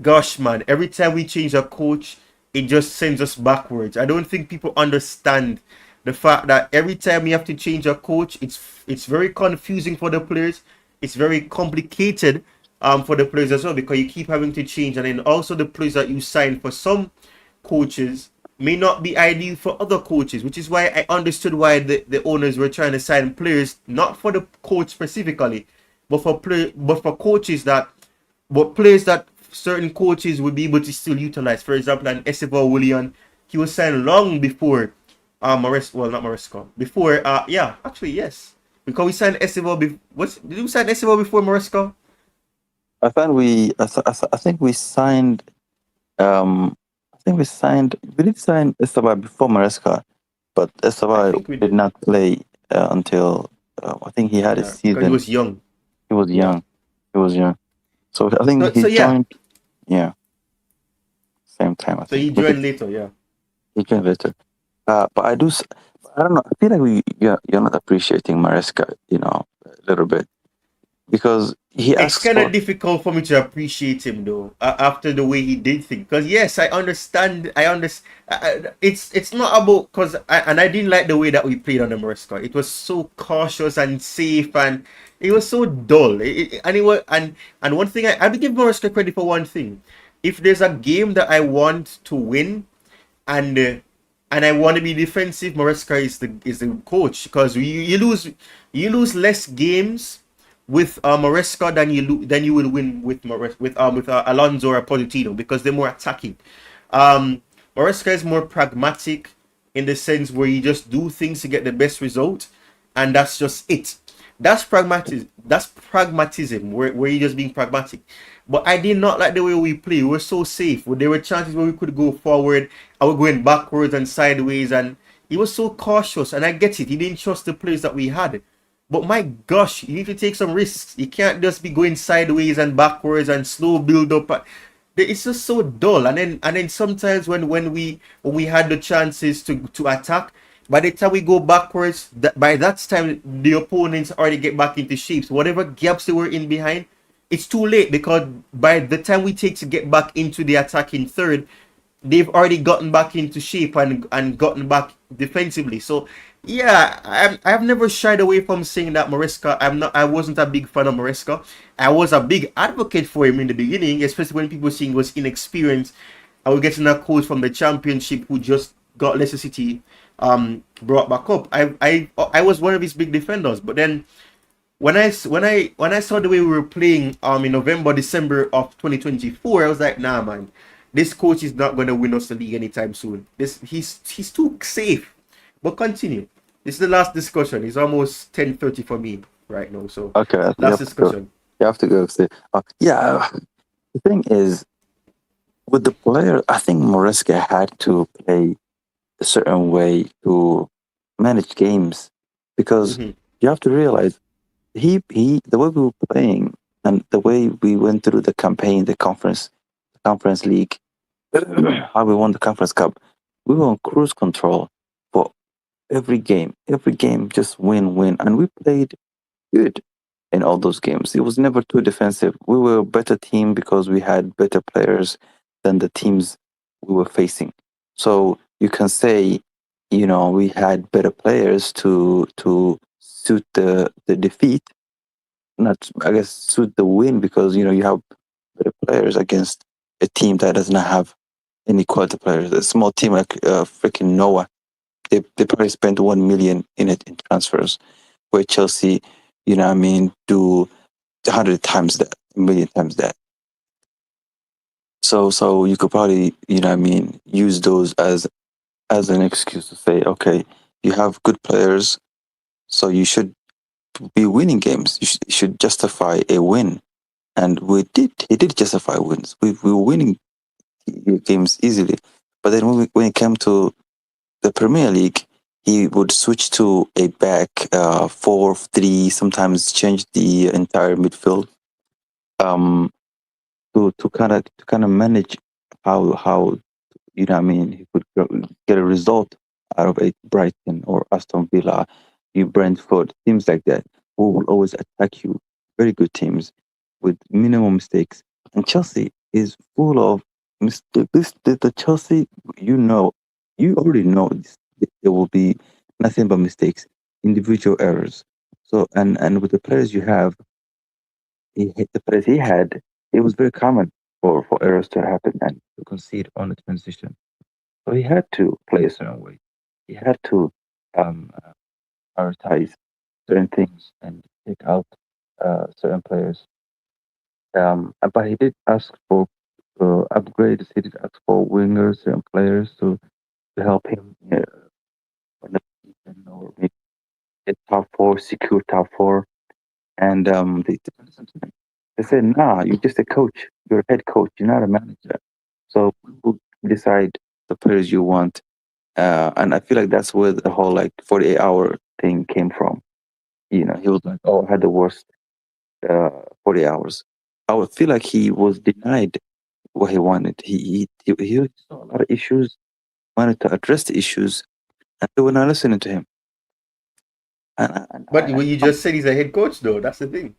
gosh man, every time we change a coach, it just sends us backwards. I don't think people understand the fact that every time we have to change a coach, it's very confusing for the players. It's very complicated for the players as well, because you keep having to change, and then also the players that you sign for some coaches may not be ideal for other coaches, which is why I understood why the owners were trying to sign players not for the coach specifically, but for coaches that certain coaches would be able to still utilize. For example, an Estêvão Willian, he was signed long before before yes, because we signed Estêvão did we sign Estêvão before Maresca? I think we signed we did sign Estêvão before Maresca, but Estêvão did not play until I think he had a season. He was young. He was young. So I think he joined. Yeah. Same time. I think. So he joined later. Yeah. He joined later. But I don't know. I feel like you're not appreciating Maresca, a little bit, because it's kind of difficult for me to appreciate him though after the way he did things. Because yes, I understand. It's not about I didn't like the way that we played on the Maresca. It was so cautious and safe, and it was so dull. And one thing I would give Maresca credit for one thing. If there's a game that I want to win, and I want to be defensive, Maresca is the coach, because you lose less games with Maresca than you will win with Alonso or Pochettino, because they're more attacking. Maresca is more pragmatic in the sense where you just do things to get the best result, and that's just it. That's pragmatism. That's pragmatism, where you're just being pragmatic. But I did not like the way we play. We were so safe. There were chances where we could go forward, and we're going backwards and sideways, and he was so cautious. And I get it. He didn't trust the players that we had. But my gosh, you need to take some risks. You can't just be going sideways and backwards and slow build up. It's just so dull. And then sometimes when we had the chances to attack, by the time we go backwards, by that time the opponents already get back into shape. So whatever gaps they were in behind, it's too late, because by the time we take to get back into the attacking third, they've already gotten back into shape and gotten back defensively. So yeah, I've never shied away from saying that I wasn't a big fan of Maresca. I was a big advocate for him in the beginning, especially when people saying he was inexperienced. I was getting a coach from the Championship who just got Leicester City brought back up. I was one of his big defenders, but then when I saw the way we were playing in November, December of 2024, I was like, nah, man, this coach is not going to win us the league anytime soon. He's too safe. But continue. This is the last discussion. It's almost 10:30 for me right now. So okay, last discussion. You have to go. Yeah, the thing is, with the player, I think Maresca had to play a certain way to manage games, because you have to realize the way we were playing and the way we went through the campaign, the conference league, how we won the Conference Cup, we were on cruise control for every game, just win, and we played good in all those games. It was never too defensive. We were a better team because we had better players than the teams we were facing. So you can say, we had better players to suit the defeat, not, I guess, suit the win, because you have better players against a team that doesn't have any quality players. A small team like freaking Noah, they probably spent 1 million in transfers, where Chelsea, do 100 times that, 1 million times that. So you could probably, use those as an excuse to say, okay, you have good players, so you should be winning games. You should justify a win. And he did justify wins. We were winning games easily. But then when it came to the Premier League, he would switch to a back 4-3, sometimes change the entire midfield to kind of manage how he could get a result out of a Brighton or Aston Villa, Brentford, teams like that, who will always attack you. Very good teams with minimum mistakes. And Chelsea is full of mistakes. The Chelsea, you already know there will be nothing but mistakes, individual errors. So and with the players you have, the players he had, it was very common for errors to happen and to concede on the transition. So he had to play a certain way. He had to prioritize certain things and take out certain players. But he did ask for upgrades. He did ask for wingers, certain players to help him win the season, or maybe get top four, secure top four. And they said, nah, you're just a coach. You're a head coach. You're not a manager. So we will decide the players you want. And I feel like that's where the whole 48-hour thing came from. He was like, oh, I had the worst 40 hours. I would feel like he was denied what he wanted. He saw a lot of issues, wanted to address the issues, and they were not listening to him. But what you just said, he's a head coach, though. That's the thing.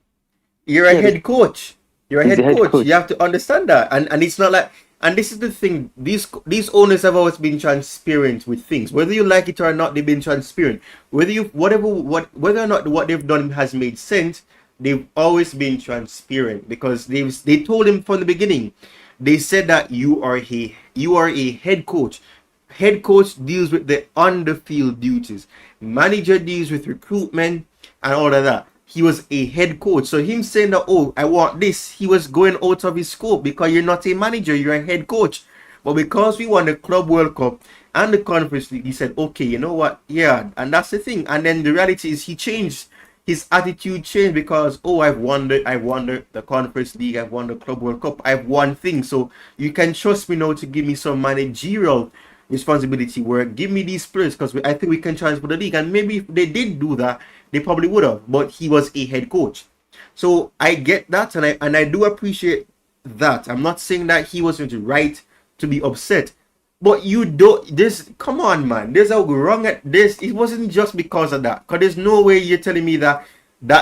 You're a head coach. You're a head coach. You have to understand that. And it's not like... And this is the thing. These owners have always been transparent with things. Whether you like it or not, they've been transparent. Whether or not what they've done has made sense, they've always been transparent, because they told him from the beginning. They said that you are a head coach. Head coach deals with the on-the-field duties. Manager deals with recruitment and all of that. He was a head coach. So him saying that, oh, I want this, he was going out of his scope, because you're not a manager, you're a head coach. But because we won the Club World Cup and the Conference League, he said, okay, you know what? Yeah, and that's the thing. And then the reality is he changed. His attitude changed because, oh, I've won the Conference League, I've won the Club World Cup, I've won things. So you can trust me now to give me some managerial responsibility work. Give me these players, because I think we can transfer the league. And maybe if they did do that, they probably would have. But he was a head coach. So I get that, and I do appreciate that. I'm not saying that he wasn't right to be upset. But you don't. This, come on, man. There's a wrong at this. It wasn't just because of that. Cause there's no way you're telling me that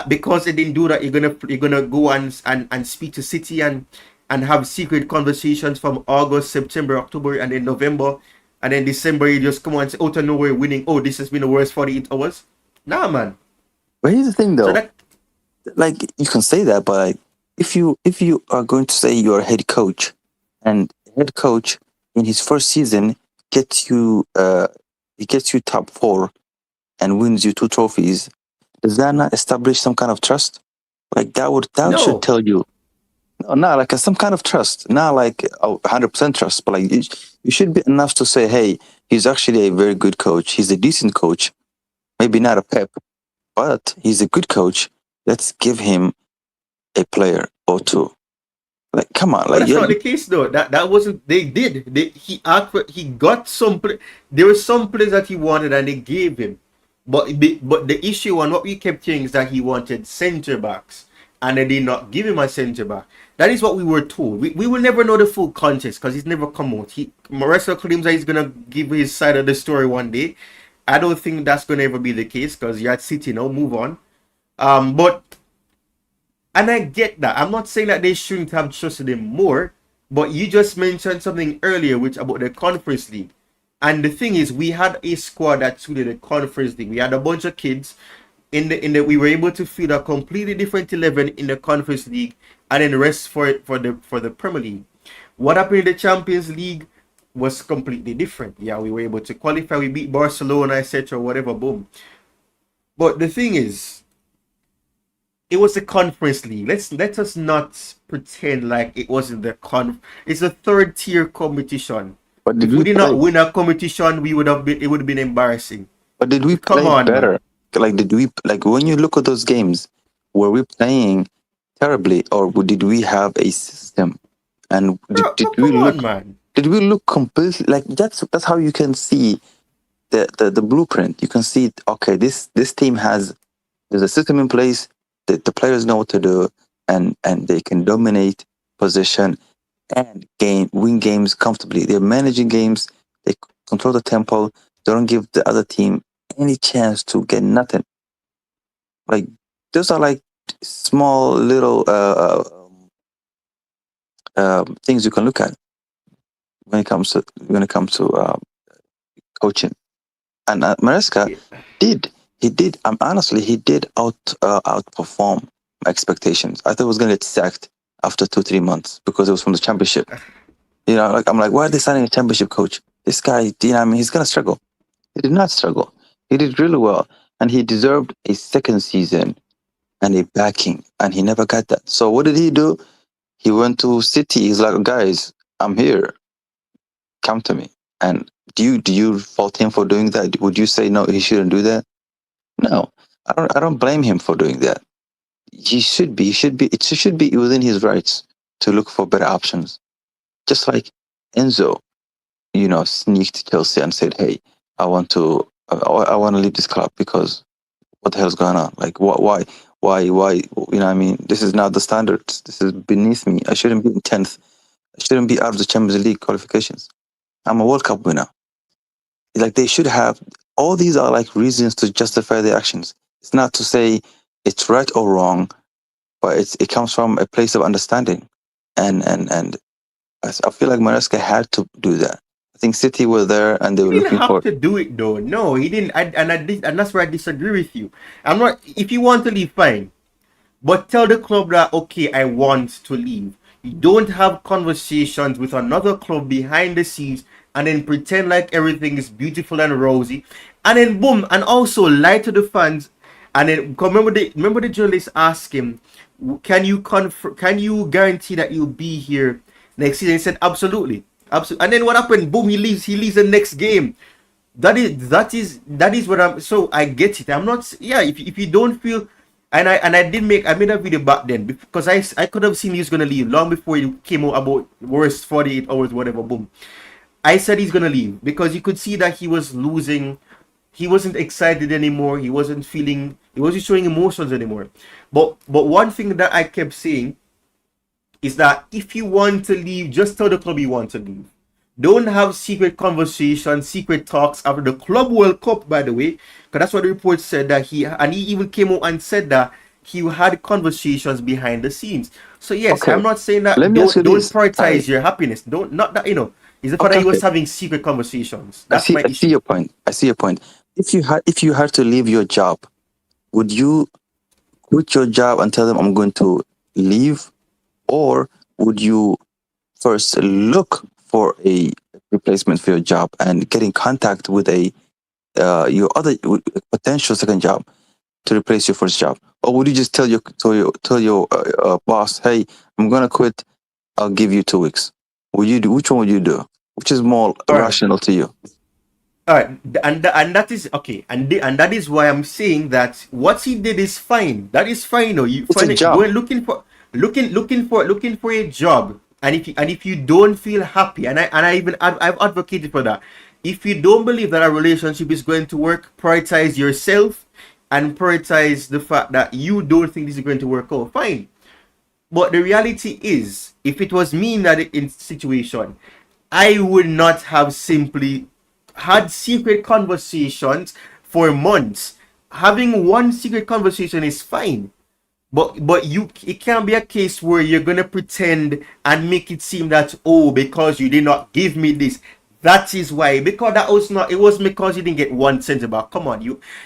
because they didn't do that, you're gonna go and speak to City and have secret conversations from August, September, October, and then November, and then December. You just come on and say, out of nowhere, winning. Oh, this has been the worst 48 hours. Nah, man. But here's the thing, though. So that, like, you can say that, but like, if you are going to say you're a head coach, and head coach in his first season gets you top 4 and wins you 2 trophies, does that not establish some kind of trust? Like that No. should tell you, not like some kind of trust, not like 100% trust, but like you should be enough to say, hey, he's actually a very good coach. He's a decent coach, maybe not a Pep, but he's a good coach. Let's give him a player or 2. Like, come on, but like that's not the case though. That wasn't. They did. He got some. There were some players that he wanted and they gave him. But the issue and what we kept hearing is that he wanted centre backs and they did not give him a centre back. That is what we were told. We will never know the full context because he's never come out. Mauricio claims that he's gonna give his side of the story one day. I don't think that's gonna ever be the case because you're at City now. Move on. But. And I get that. I'm not saying that they shouldn't have trusted him more, but you just mentioned something earlier, which about the Conference League. And the thing is, we had a squad that suited the Conference League. We had a bunch of kids we were able to field a completely different 11 in the Conference League, and then the rest for the Premier League. What happened in the Champions League was completely different. Yeah, we were able to qualify. We beat Barcelona, etc. Whatever. Boom. But the thing is, it was the Conference League. Let us not pretend like it wasn't the It's a 3rd tier competition. But if we did not win a competition, it would have been embarrassing. But did we play better? Man. Like, did we, like, when you look at those games, were we playing terribly, or did we have a system? And did we look completely, like, that's how you can see the blueprint. You can see, okay, this team there's a system in place. The players know what to do, and they can dominate position and win games comfortably. They're managing games. They control the tempo. They don't give the other team any chance to get nothing. Like, those are like small little things you can look at when it comes to coaching. And Maresca did. He did. Honestly, he did outperform my expectations. I thought he was going to get sacked after 2-3 months because it was from the Championship. You know, like, I'm like, why are they signing a Championship coach? This guy, you know, I mean, he's going to struggle. He did not struggle. He did really well, and he deserved a 2nd season and a backing, and he never got that. So what did he do? He went to City. He's like, guys, I'm here. Come to me. And do you fault him for doing that? Would you say no? He shouldn't do that. No, I don't blame him for doing that. It should be within his rights to look for better options. Just like Enzo, you know, sneaked Chelsea and said, "Hey, I want to leave this club because what the hell's going on? Like, why? You know what I mean? This is not the standards. This is beneath me. I shouldn't be in 10th. I shouldn't be out of the Champions League qualifications. I'm a World Cup winner." Like, they should have, all these are like reasons to justify their actions. It's not to say it's right or wrong, but it comes from a place of understanding. And I feel like Maresca had to do that. I think City were there and they were looking for... He didn't have to do it though. No, he didn't. And that's where I disagree with you. I'm not... If you want to leave, fine. But tell the club that, okay, I want to leave. You don't have conversations with another club behind the scenes and then pretend like everything is beautiful and rosy, and then boom, and also lie to the fans. And then remember the journalist asked him, can you guarantee that you'll be here next season? He said absolutely. And then what happened? Boom, he leaves the next game. That is what I'm... So I get it. I'm not... Yeah, if you don't feel... I made a video back then because I could have seen he was gonna leave long before he came out about worst 48 hours, whatever. Boom. I said he's gonna leave because you could see that he was losing. He wasn't excited anymore. He wasn't showing emotions anymore. But one thing that I kept saying is that if you want to leave, just tell the club you want to leave. Don't have secret conversations, secret talks after the Club World Cup, by the way, because that's what the report said, that he even came out and said that he had conversations behind the scenes. So yes, Okay. I'm not saying that Let me ask you don't this. prioritize your happiness. Don't, not that, it's the fact that he was having secret conversations. That's my I see issue. your point. I see your point. If you had to leave your job, would you quit your job and tell them I'm going to leave, or would you first look for a replacement for your job and get in contact with your other potential second job to replace your first job, or would you just tell your boss, hey, I'm gonna quit, I'll give you 2 weeks? Which one would you do? Which is more rational to you? All right, and that is okay, and that is why I'm saying that what he did is fine. That is fine. You It's find a it, job. going looking for a job, and if you don't feel happy, and I've advocated for that. If you don't believe that a relationship is going to work, prioritize yourself and prioritize the fact that you don't think this is going to work out. Fine, but the reality is, if it was me in that situation, I would not have simply had secret conversations for months. Having one secret conversation is fine, but it can't be a case where you're gonna pretend and make it seem that, oh, because you did not give me this, that is why. Because that was not, it wasn't because you didn't get one centre back. Come on,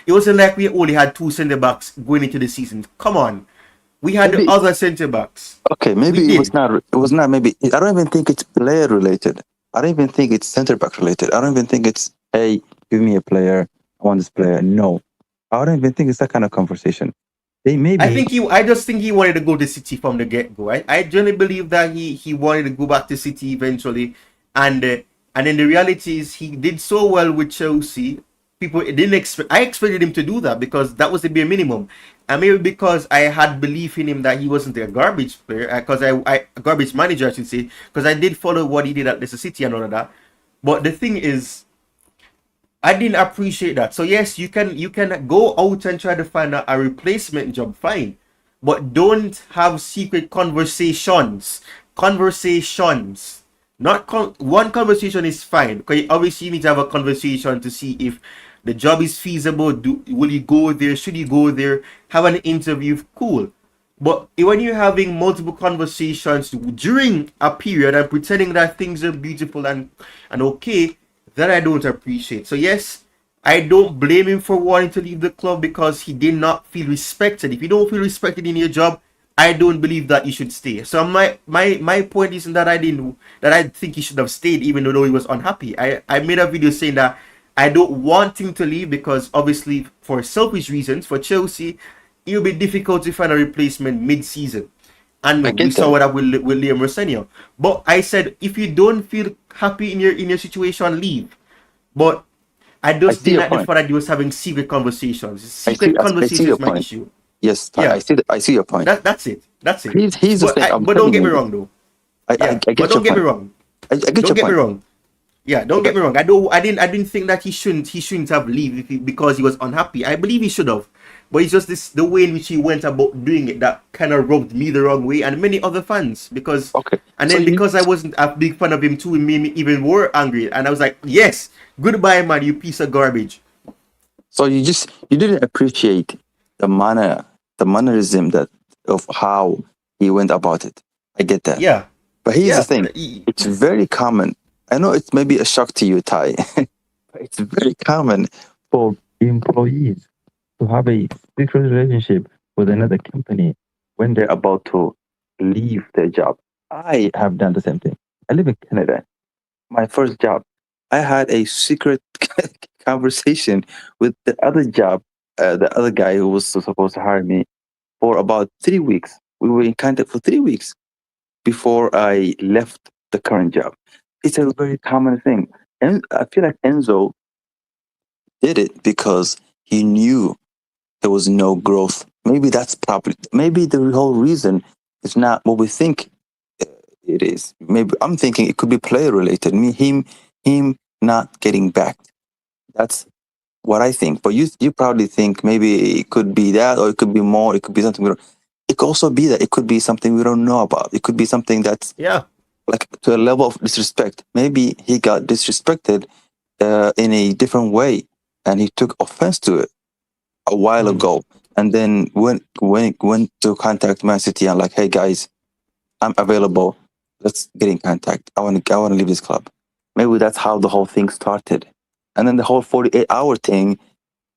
it wasn't like we only had 2 centre backs going into the season. Come on, we had the other centre backs. Okay, maybe it was not. Maybe I don't even think it's player related. I don't even think it's centre back related. I don't even think it's, hey, give me a player, I want this player. No, I don't even think it's that kind of conversation. I just think he wanted to go to City from the get-go. I genuinely believe that he wanted to go back to City eventually, and then the reality is he did so well with Chelsea. People didn't expect. I expected him to do that because that was the bare minimum, and maybe because I had belief in him that he wasn't a garbage player, because I garbage manager, I should say, because I did follow what he did at Leicester City and all of that. But the thing is, I didn't appreciate that. So yes, you can go out and try to find a replacement job, fine, but don't have secret conversations. One conversation is fine, because obviously you need to have a conversation to see if the job is feasible. Will you go there? Should you go there? Have an interview, cool. But when you're having multiple conversations during a period and pretending that things are beautiful and okay, that I don't appreciate. So yes, I don't blame him for wanting to leave the club because he did not feel respected. If you don't feel respected in your job, I don't believe that you should stay. So my point isn't that I think he should have stayed even though he was unhappy. I made a video saying that I don't want him to leave because obviously for selfish reasons, for Chelsea, it will be difficult to find a replacement mid-season. And we saw that with Liam Delap. But I said, if you don't feel happy in your situation, leave. But I just didn't like the fact that he was having secret conversations. Secret conversations is my issue. Yes, yeah. I see your point. That's it. He's but don't get me wrong, though. Don't get me wrong. Don't get me wrong. Yeah, don't get me wrong. I didn't think that he shouldn't have leave because he was unhappy. I believe he should have. But it's just the way in which he went about doing it that kind of rubbed me the wrong way and many other fans because because I wasn't a big fan of him too, it made me even more angry. And I was like, yes, goodbye, man, you piece of garbage. So you didn't appreciate the mannerism of how he went about it. I get that. Yeah. But here's the thing. It's very common. I know it's maybe a shock to you, Ty. But it's very common for employees to have a secret relationship with another company when they're about to leave their job. I have done the same thing. I live in Canada. My first job, I had a secret conversation with the other job, the other guy who was supposed to hire me for about 3 weeks. We were in contact for 3 weeks before I left the current job. It's a very common thing. And I feel like Enzo did it because he knew there was no growth. Maybe that's probably, maybe the whole reason is not what we think it is. Maybe I'm thinking it could be player related. Him not getting backed. That's what I think. But you probably think maybe it could be that, or it could be more. It could be something. It could also be that. It could be something we don't know about. It could be something that's like to a level of disrespect. Maybe he got disrespected in a different way, and he took offense to it a while ago, and then went to contact Man City and like, hey guys, I'm available. Let's get in contact. I want to leave this club. Maybe that's how the whole thing started, and then the whole 48-hour thing.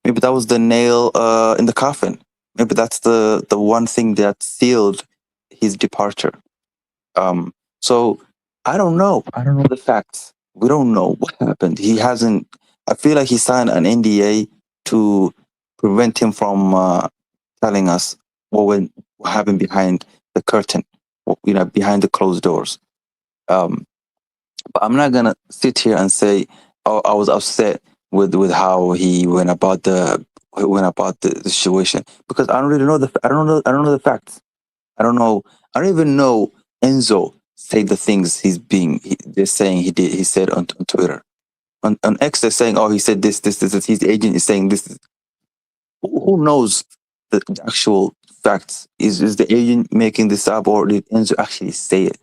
Maybe that was the nail in the coffin. Maybe that's the one thing that sealed his departure. So I don't know. I don't know the facts. We don't know what happened. He hasn't. I feel like he signed an NDA to prevent him from telling us what happened behind the curtain, behind the closed doors. But I'm not gonna sit here and say, "Oh, I was upset with how he went about the situation," because I don't really know I don't know the facts. I don't know. I don't even know Enzo say the things they're saying he said on Twitter. On X they're saying, oh, he said this. His agent is saying this. Who knows the actual facts? Is the agent making this up, or did Enzo actually say it?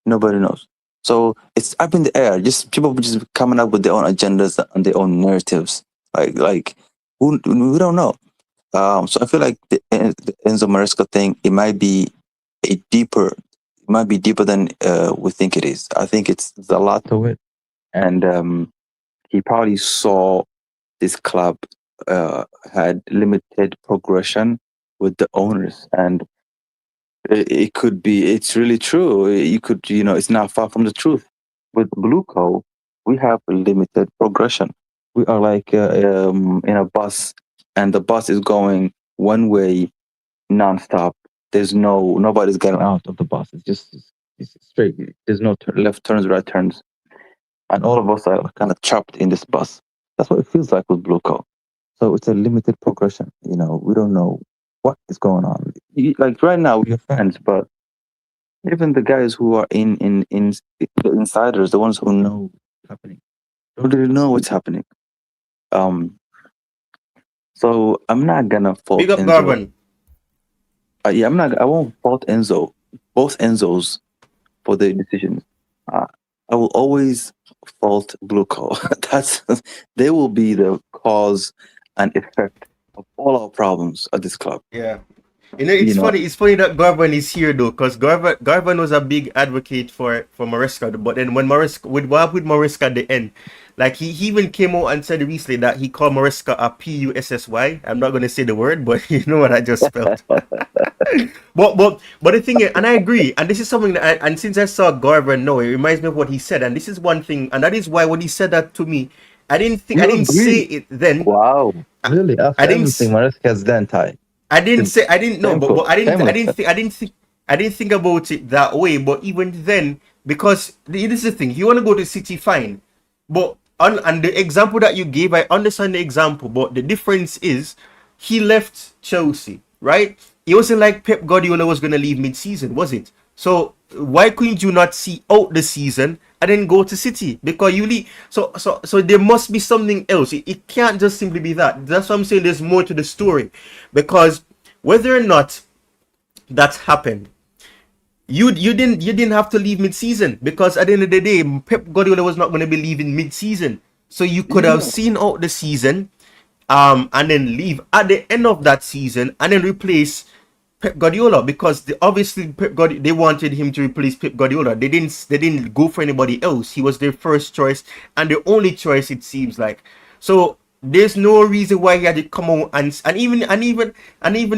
Nobody knows. So it's up in the air. Just people just coming up with their own agendas and their own narratives. Like we don't know. So I feel like the Enzo Maresca thing, it might be deeper than we think it is. I think there's a lot to it, and he probably saw this club had limited progression with the owners, and it could be. It's really true. It's not far from the truth. With Blueco, we have limited progression. We are like in a bus, and the bus is going one way, nonstop. There's nobody's getting out of the bus. It's straight. There's no left turns, right turns, and all of us are kind of trapped in this bus. That's what it feels like with Blueco. So it's a limited progression. We don't know what is going on. Like right now, we're fans, but even the guys who are in the insiders, the ones who know what's happening, don't really know what's happening. So I'm not gonna fault Big up Enzo. Garvin. I won't fault Enzo, both Enzos, for their decisions. I will always fault Blueco. They will be the cause and effect of all our problems at this club. Yeah. It's funny. It's funny that Garvin is here though, because Garvin was a big advocate for Maresca. But then when Maresca with Maresca at the end, like he even came out and said recently that he called Maresca a PUSSY. I'm not gonna say the word, but you know what I just spelled. but the thing is, and I agree, and this is something that and since I saw Garvin now, it reminds me of what he said, and this is one thing, and that is why when he said that to me, I didn't say it then. Wow, really? After I didn't everything Maresca's done, I didn't know, but I didn't think about it that way. But even then, because this is the thing, you want to go to City, fine. But on the example that you gave, I understand the example, but the difference is he left Chelsea, right? It wasn't like Pep Guardiola was going to leave mid-season, was it? So why couldn't you not see out the season and then go to City? Because you leave. So there must be something else. It can't just simply be that. That's what I'm saying. There's more to the story, because whether or not that happened, you didn't have to leave mid-season, because at the end of the day, Pep Guardiola was not going to be leaving mid-season. So you could have seen out the season, and then leave at the end of that season and then replace Pep Guardiola, because they wanted him to replace Pep Guardiola. They didn't go for anybody else. He was their first choice and the only choice, it seems like. So there's no reason why he had to come out and even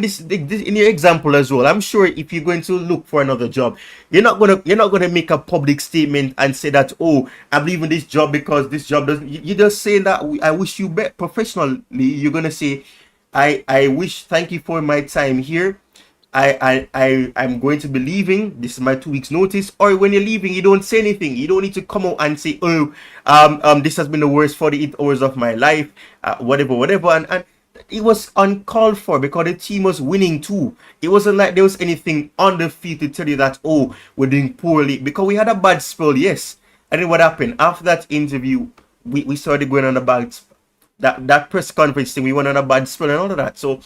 this in your example as well. I'm sure if you're going to look for another job, you're not gonna make a public statement and say that, oh, I'm leaving this job because this job doesn't. You just say that I wish you bet professionally. You're gonna say, thank you for my time here. I'm going to be leaving. This is my 2 weeks notice. Or when you're leaving, you don't say anything. You don't need to come out and say, oh, this has been the worst 48 hours of my life, whatever. And it was uncalled for, because the team was winning too. It wasn't like there was anything on the field to tell you that, oh, we're doing poorly, because we had a bad spell, yes. And then what happened after that interview? We started going on a bad that press conference thing. We went on a bad spell and all of that. So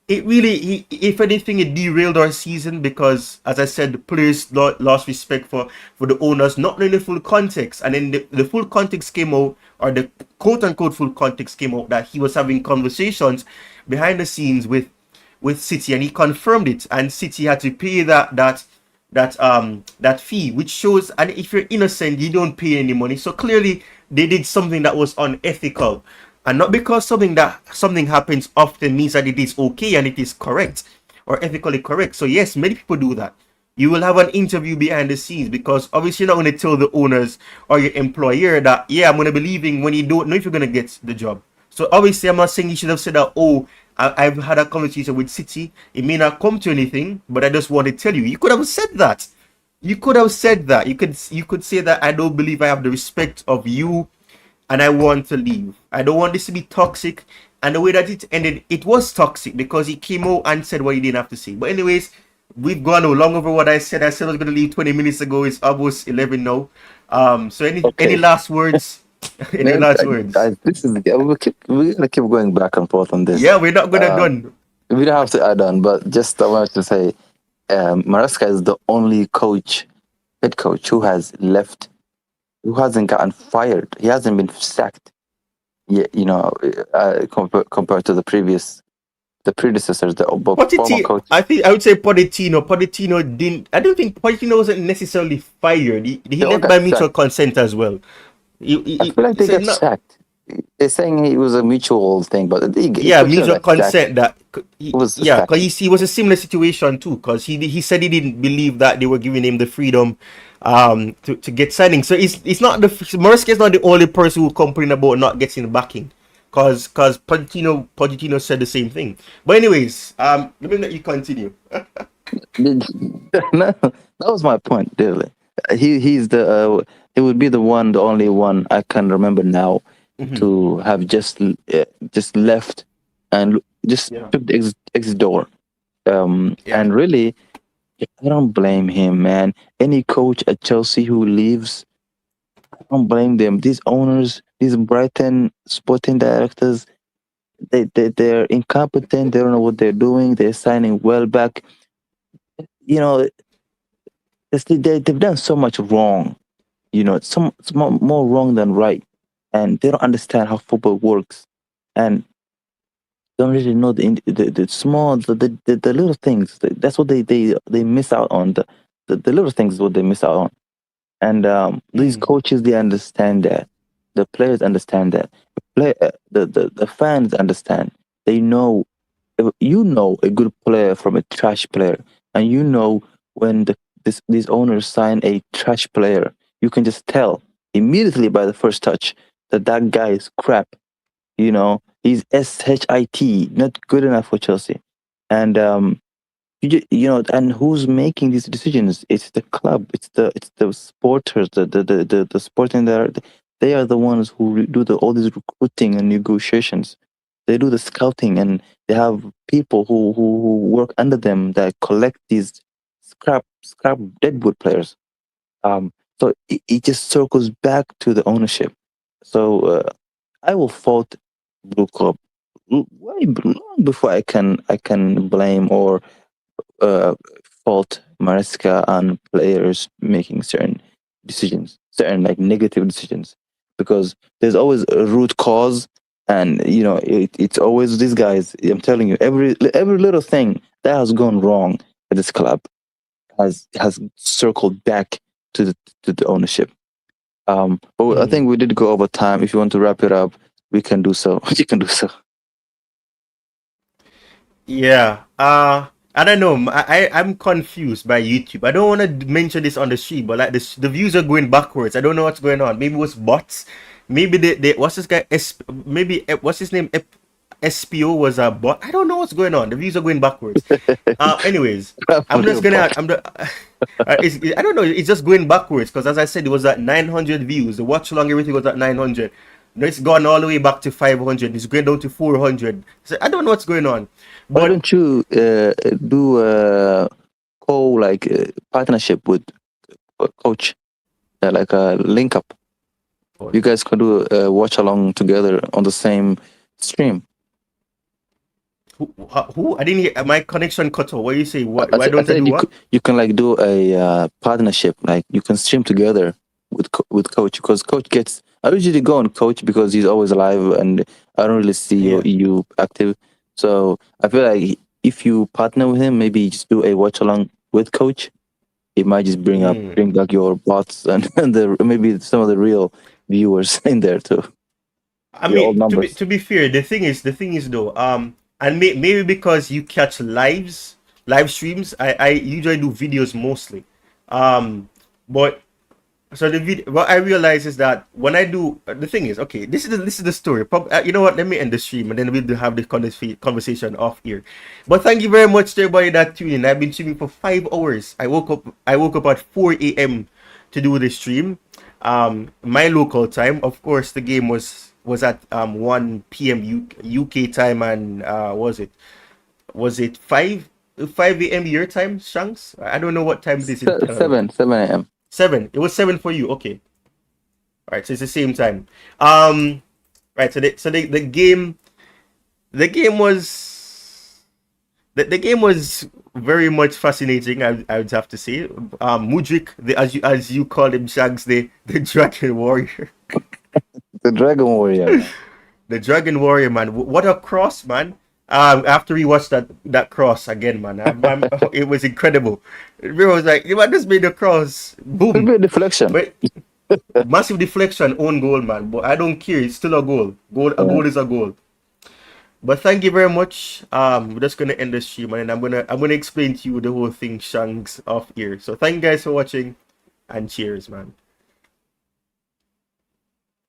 it really, if anything, it derailed our season because, as I said, the players lost respect for the owners, not knowing the full context. And then the full context came out, or the quote-unquote full context came out, that he was having conversations behind the scenes with City, and he confirmed it. And City had to pay that fee, which shows, and if you're innocent, you don't pay any money. So clearly, they did something that was unethical. And not because something happens often means that it is okay and it is correct or ethically correct. So yes, many people do that. You will have an interview behind the scenes because obviously you're not going to tell the owners or your employer that, yeah, I'm going to be leaving when you don't know if you're going to get the job. So obviously I'm not saying you should have said that, oh, I've had a conversation with City. It may not come to anything, but I just want to tell you. You could have said that. You could have said that. You could say that I don't believe I have the respect of you and I want to leave. I don't want this to be toxic. And the way that it ended, it was toxic because he came out and said what he didn't have to say. But anyways, we've gone long over what I said. I said I was going to leave 20 minutes ago. It's almost 11 now. So any last words? Any last words? We're gonna keep going back and forth on this. Yeah, we're not gonna done. We don't have to add on, but just I wanted to say, Maresca is the only head coach who has left, who hasn't gotten fired. He hasn't been sacked yet, compared to the predecessors, the former coach. I think I would say Pochettino didn't. I don't think Pochettino wasn't necessarily fired. He left by mutual consent as well. I feel like they got sacked. They're saying it was a mutual thing, but mutual consent. Because he was a similar situation too. Because he said he didn't believe that they were giving him the freedom to get signing. So it's not Maresca is not the only person who complained about not getting backing. Because Pochettino said the same thing. But anyways, let me let you continue. No, that was my point. Really, he's the. He would be the only one I can remember now to have just left and just took the exit door. And really, I don't blame him, man. Any coach at Chelsea who leaves, I don't blame them. These owners, these Brighton sporting directors, they're incompetent. They don't know what they're doing. They're signing well back. They've done so much wrong. It's more wrong than right, and they don't understand how football works, and don't really know the small, the little things. That's what they miss out on. The little things is what they miss out on, and these coaches, they understand that. The players understand that. The fans understand. They know. You know a good player from a trash player, and when these owners sign a trash player. You can just tell immediately by the first touch that guy is crap. He's shit, not good enough for Chelsea. And and who's making these decisions? It's the club. It's the supporters. The sporting they are the ones who do all these recruiting and negotiations. They do the scouting, and they have people who work under them that collect these scrap deadwood players. So it just circles back to the ownership. So I will fault Blue Club way long before I can blame or fault Maresca on players making certain decisions, certain negative decisions, because there's always a root cause, and it's always these guys. I'm telling you, every little thing that has gone wrong at this club has circled back to the ownership. But I think we did go over time. If you want to wrap it up, we can do so. You can do so. Yeah. I don't know. I'm confused by YouTube. I don't want to mention this on the street, but the views are going backwards. I don't know what's going on. Maybe it was bots. Maybe what's this guy? What's his name? SPO was a bot. I don't know what's going on. The views are going backwards. Anyways, I'm just gonna. I don't know. It's just going backwards because, as I said, it was at 900 views. The watch along, everything was at 900. Now it's gone all the way back to 500. It's going down to 400. So I don't know what's going on. But why don't you do a partnership with a coach, like a link up? You guys can do a watch along together on the same stream. Who? I didn't hear. My connection cut off. What do you say? Why I don't I said do what? you can like do a partnership. Like you can stream together with coach, because coach gets. I usually go on coach because he's always live and I don't really see you active. So I feel like if you partner with him, maybe just do a watch along with coach. It might just bring back your bots and maybe some of the real viewers in there too. I mean, to be fair, the thing is though, and maybe because you catch live streams, I usually do videos mostly, but so what I realize is that when I do, the thing is, okay, this is the story. You know what? Let me end the stream and then we'll have this conversation off here. But thank you very much to everybody that tuned in. I've been streaming for 5 hours. I woke up at 4 a.m. to do the stream. My local time, of course, the game was at 1 p.m. UK time, and was it 5 a.m. your time, Shanks? I don't know what time it is. 7 a.m. 7. It was 7 for you. Okay. All right. So it's the same time. Right. So the game was very much fascinating. I would have to say. Mudryk, as you call him, Shanks, the Dragon Warrior. The Dragon Warrior. The Dragon Warrior, man. What a cross, man. After we watched that cross again, man, it was incredible. It was like, you just made the cross, boom, a deflection, but massive deflection, own goal, man. But I don't care; it's still a goal. A goal is a goal. But thank you very much. We're just gonna end the stream, and I'm gonna explain to you the whole thing, Shanks, off here. So thank you guys for watching, and cheers, man.